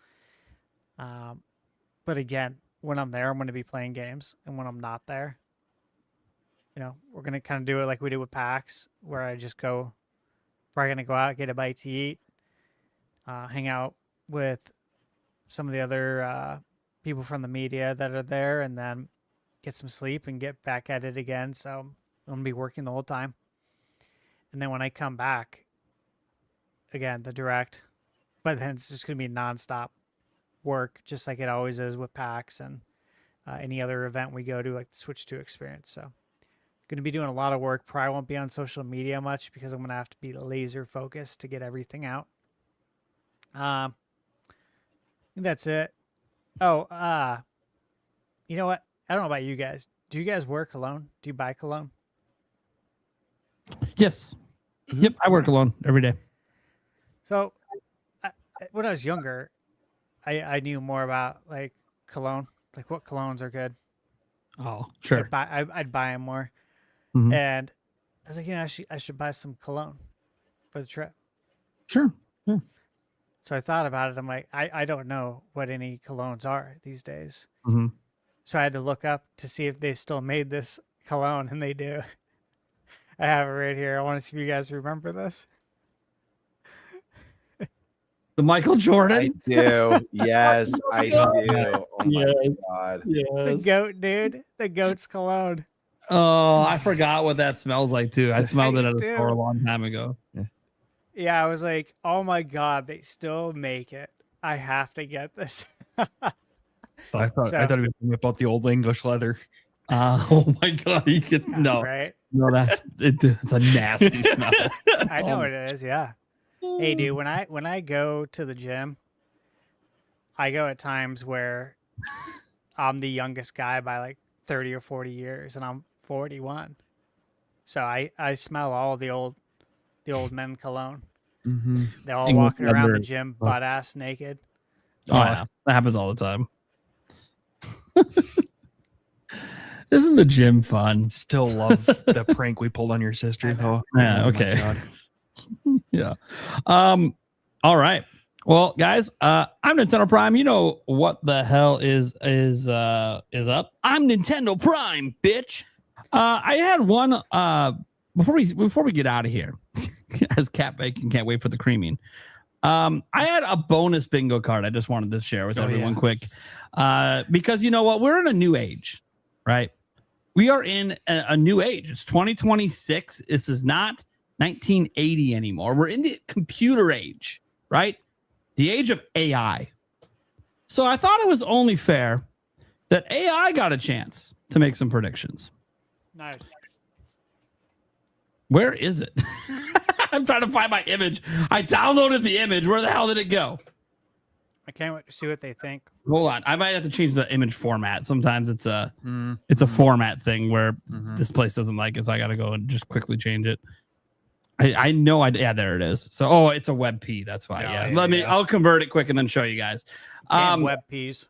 But again, when I'm there, I'm going to be playing games, and when I'm not there, we're going to kind of do it like we did with PAX, where I just probably going to go out, get a bite to eat, hang out with some of the other people from the media that are there, and then get some sleep and get back at it again. So I'm going to be working the whole time. And then when I come back, again, the direct, but then it's just going to be nonstop work, just like it always is with PAX and any other event we go to, like the Switch 2 experience. So going to be doing a lot of work. Probably won't be on social media much because I'm going to have to be laser focused to get everything out. I think that's it. Oh, you know what? I don't know about you guys. Do you guys wear cologne? Do you buy cologne? Yes. Yep. I work alone every day. So when I was younger, I knew more about like cologne, like what colognes are good. Oh, sure. I'd buy them more. Mhm. And I was like, I should buy some cologne for the trip. Sure. Yeah. So I thought about it. I'm like, I don't know what any colognes are these days. Mhm. So I had to look up to see if they still made this cologne, and they do. I have it right here. I want to see if you guys remember this. The Michael I Jordan. do. Yes, I do. Oh my Yes. god. The goat, dude. The goat's cologne. Oh, I forgot what that smells like too. I smelled it at a do. store a long time ago. Yeah, I was like, oh my God, they still make it. I have to get this. I thought it was about the old English leather. Oh my God, you could no, Right? no, it's a nasty smell. I know what it is, yeah. Hey dude, when I go to the gym, I go at times where I'm the youngest guy by like 30 or 40 years, and I'm 41. So I smell all the old men cologne. Mm-hmm. They're all English walking around the leather. gym butt ass naked. Oh yeah, that happens all the time. Isn't the gym fun? Still love the prank we pulled on your sister, though. Yeah, Oh my okay. God. Yeah. All right. Well, guys, I'm Nintendo Prime. You know what the hell is up? I'm Nintendo Prime, bitch. I had one before we get out of here, as Cat Bacon can't wait for the creaming. I had a bonus bingo card I just wanted to share with everyone quick. Because you know what? We're in a new age, right? We are in a new age. It's 2026. This is not 1980 anymore. We're in the computer age, right? The age of AI. So I thought it was only fair that AI got a chance to make some predictions. Nice. Where is it? I'm trying to find my image. I downloaded the image. Where the hell did it go? I can't wait to see what they think. Hold on. I might have to change the image format. Sometimes it's a format thing where this place doesn't like it, so I got to go and just quickly change it. I know. Yeah, there it is. So, it's a WebP. That's why. Yeah. I'll convert it quick and then show you guys. Web Ps.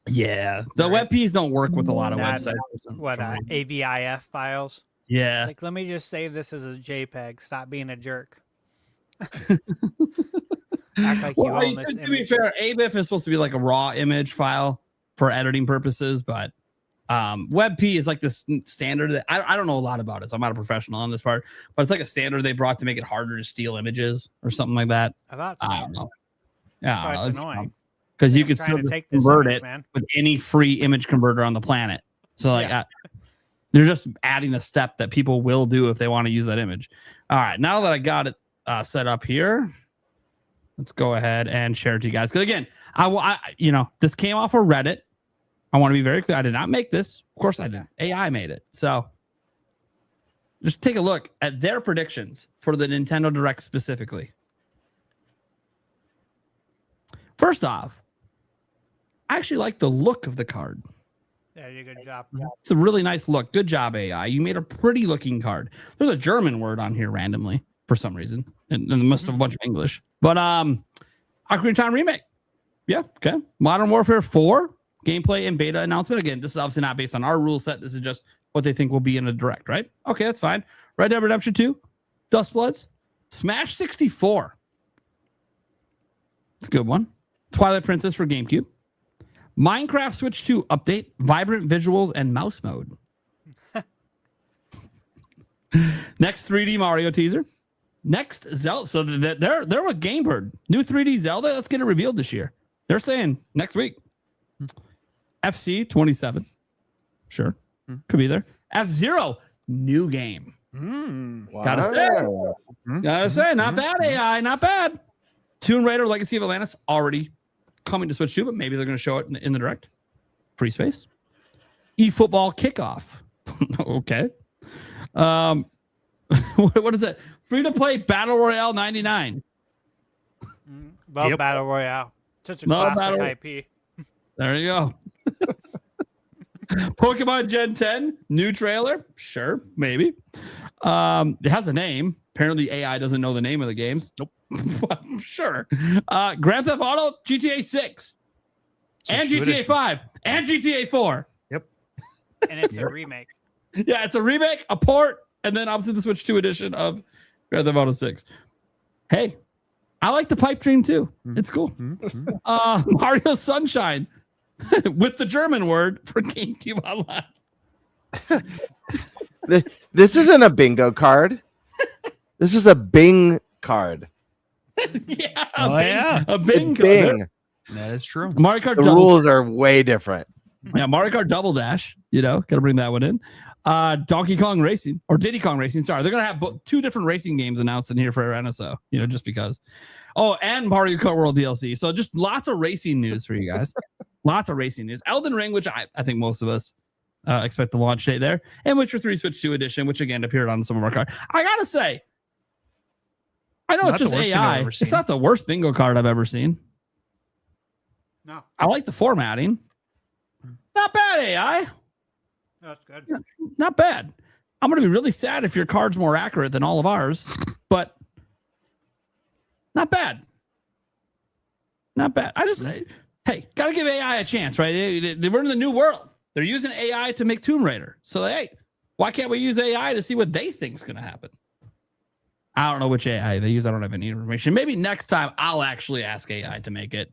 Yeah, the WebPs don't work with a lot of websites. What AVIF files? Yeah. Like, let me just save this as a JPEG. Stop being a jerk. Act like you own this to be image. fair, ABIF is supposed to be like a raw image file for editing purposes, but WebP is like this standard that I don't know a lot about it, so I'm not a professional on this part, but it's like a standard they brought to make it harder to steal images or something like that. I thought so. I don't know. Yeah, So it's annoying. because you I'm can trying still to just take this convert image, it man. with any free image converter on the planet. So like they're just adding a step that people will do if they want to use that image. All right, now that I got it set up here, let's go ahead and share it to you guys. Because again, this came off of Reddit. I want to be very clear. I did not make this. Of course I didn't. AI made it. So just take a look at their predictions for the Nintendo Direct specifically. First off, I actually like the look of the card. Yeah, you did a good job. It's a really nice look. Good job, AI. You made a pretty looking card. There's a German word on here randomly for some reason, and there must have a bunch of English. But Ocarina of Time remake. Yeah, okay. Modern Warfare 4. gameplay and beta announcement. Again, this is obviously not based on our rule set. This is just what they think will be in a direct, right? Okay, that's fine. Red Dead Redemption 2, Dustbloods, Smash 64. It's a good one. Twilight Princess for GameCube. Minecraft Switch 2 update, vibrant visuals, and mouse mode. Next 3D Mario teaser. Next Zelda. So they're with Game Bird. New 3D Zelda. Let's get it revealed this year. They're saying next week. FC 27. Sure. Could be there. F-Zero. New game. Gotta say, not bad AI. Not bad. Tomb Raider Legacy of Atlantis already coming to Switch 2, but maybe they're going to show it in the direct. Free space. eFootball Kickoff. Okay. What is it? Free to play Battle Royale 99. Love Battle Royale. Such a classic IP. There you go. Pokemon Gen 10 new trailer. Sure, maybe. It has a name. Apparently, AI doesn't know the name of the games. Nope. Sure. Grand Theft Auto, GTA 6, and GTA 5, and GTA 4. Yep. And it's a remake. Yeah, it's a remake, a port, and then obviously the Switch 2 edition of Grand Theft Auto 6. Hey, I like the pipe dream too. It's cool. Mario Sunshine with the German word for GameCube Online. This isn't a bingo card. This is a Bing card. Yeah, yeah. Bing. It's Bing. That is true. Mario Kart The Double. rules are way different. Yeah, Mario Kart Double Dash. Gotta bring that one in. Donkey Kong Racing or Diddy Kong Racing. Sorry, they're gonna have two different racing games announced in here for NSO. Just because. Oh, and Mario Kart World DLC. So just lots of racing news for you guys. Lots of racing news. Elden Ring, which I think most of us expect the launch date there, and Witcher 3 Switch 2 edition, which again appeared on some of our cards. I gotta say, I know it's just AI. It's not the worst bingo card I've ever seen. No. I like the formatting. Not bad, AI. That's good. Yeah, not bad. I'm going to be really sad if your card's more accurate than all of ours, but not bad. Not bad. Hey, got to give AI a chance, right? We're in the new world. They're using AI to make Tomb Raider. So, hey, why can't we use AI to see what they think is going to happen? I don't know which AI they use. I don't have any information. Maybe next time I'll actually ask AI to make it.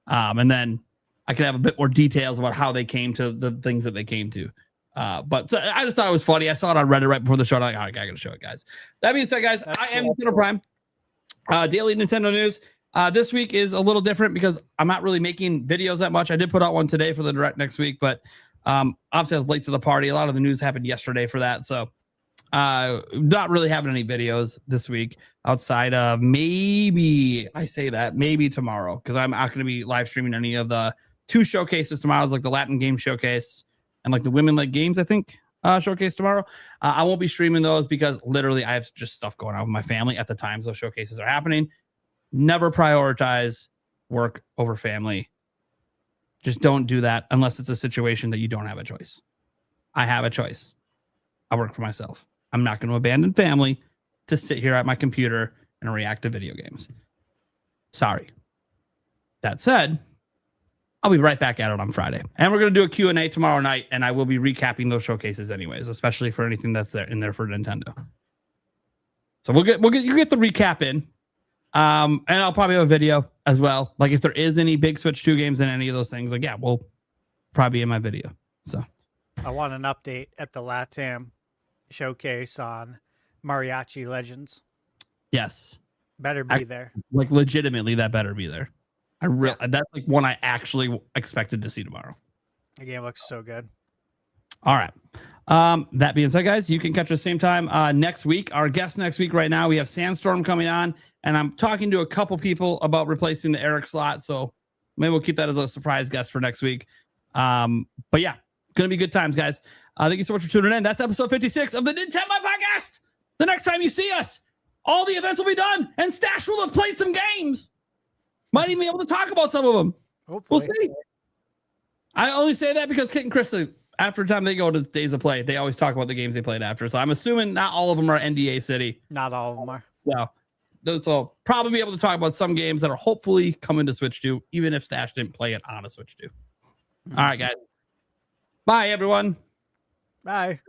And then I can have a bit more details about how they came to the things that they came to. But I just thought it was funny. I saw it on Reddit right before the show. I'm like, I got to show it, guys. That being said, guys, I am Nintendo Prime. Daily Nintendo news. This week is a little different because I'm not really making videos that much. I did put out one today for the direct next week, but obviously I was late to the party. A lot of the news happened yesterday for that. So not really having any videos this week outside of maybe tomorrow, because I'm not going to be live streaming any of the two showcases tomorrow. It's like the Latin Game Showcase and like the Women Like Games, I think, showcase tomorrow. I won't be streaming those because literally I have just stuff going on with my family at the times those showcases are happening. Never prioritize work over family. Just don't do that unless it's a situation that you don't have a choice. I have a choice. I work for myself. I'm not going to abandon family to sit here at my computer and react to video games. Sorry. That said, I'll be right back at it on Friday. And we're going to do a Q&A tomorrow night, and I will be recapping those showcases anyways, especially for anything that's in there for Nintendo. So you get the recap in. And I'll probably have a video as well. Like if there is any big Switch 2 games in any of those things, like, yeah, we'll probably be in my video. So I want an update at the LATAM showcase on Mariachi Legends. yes. Better be there. Like legitimately, that better be there. That's like one I actually expected to see tomorrow. The game looks so good. All right. That being said, guys, you can catch us same time next week. Our guest next week right now, we have Sandstorm coming on, and I'm talking to a couple people about replacing the Eric slot. So maybe we'll keep that as a surprise guest for next week. But yeah, gonna be good times, guys. Thank you so much for tuning in. That's episode 56 of the NintenByte Podcast. The next time you see us, all the events will be done, and Stash will have played some games. Might even be able to talk about some of them. Hopefully. We'll see. I only say that because Kit and Krista, after the time they go to Days of Play, they always talk about the games they played after. So I'm assuming not all of them are NDA City. Not all of them are. So those will probably be able to talk about some games that are hopefully coming to Switch 2, even if Stash didn't play it on a Switch 2. All right, guys. Bye, everyone. Bye.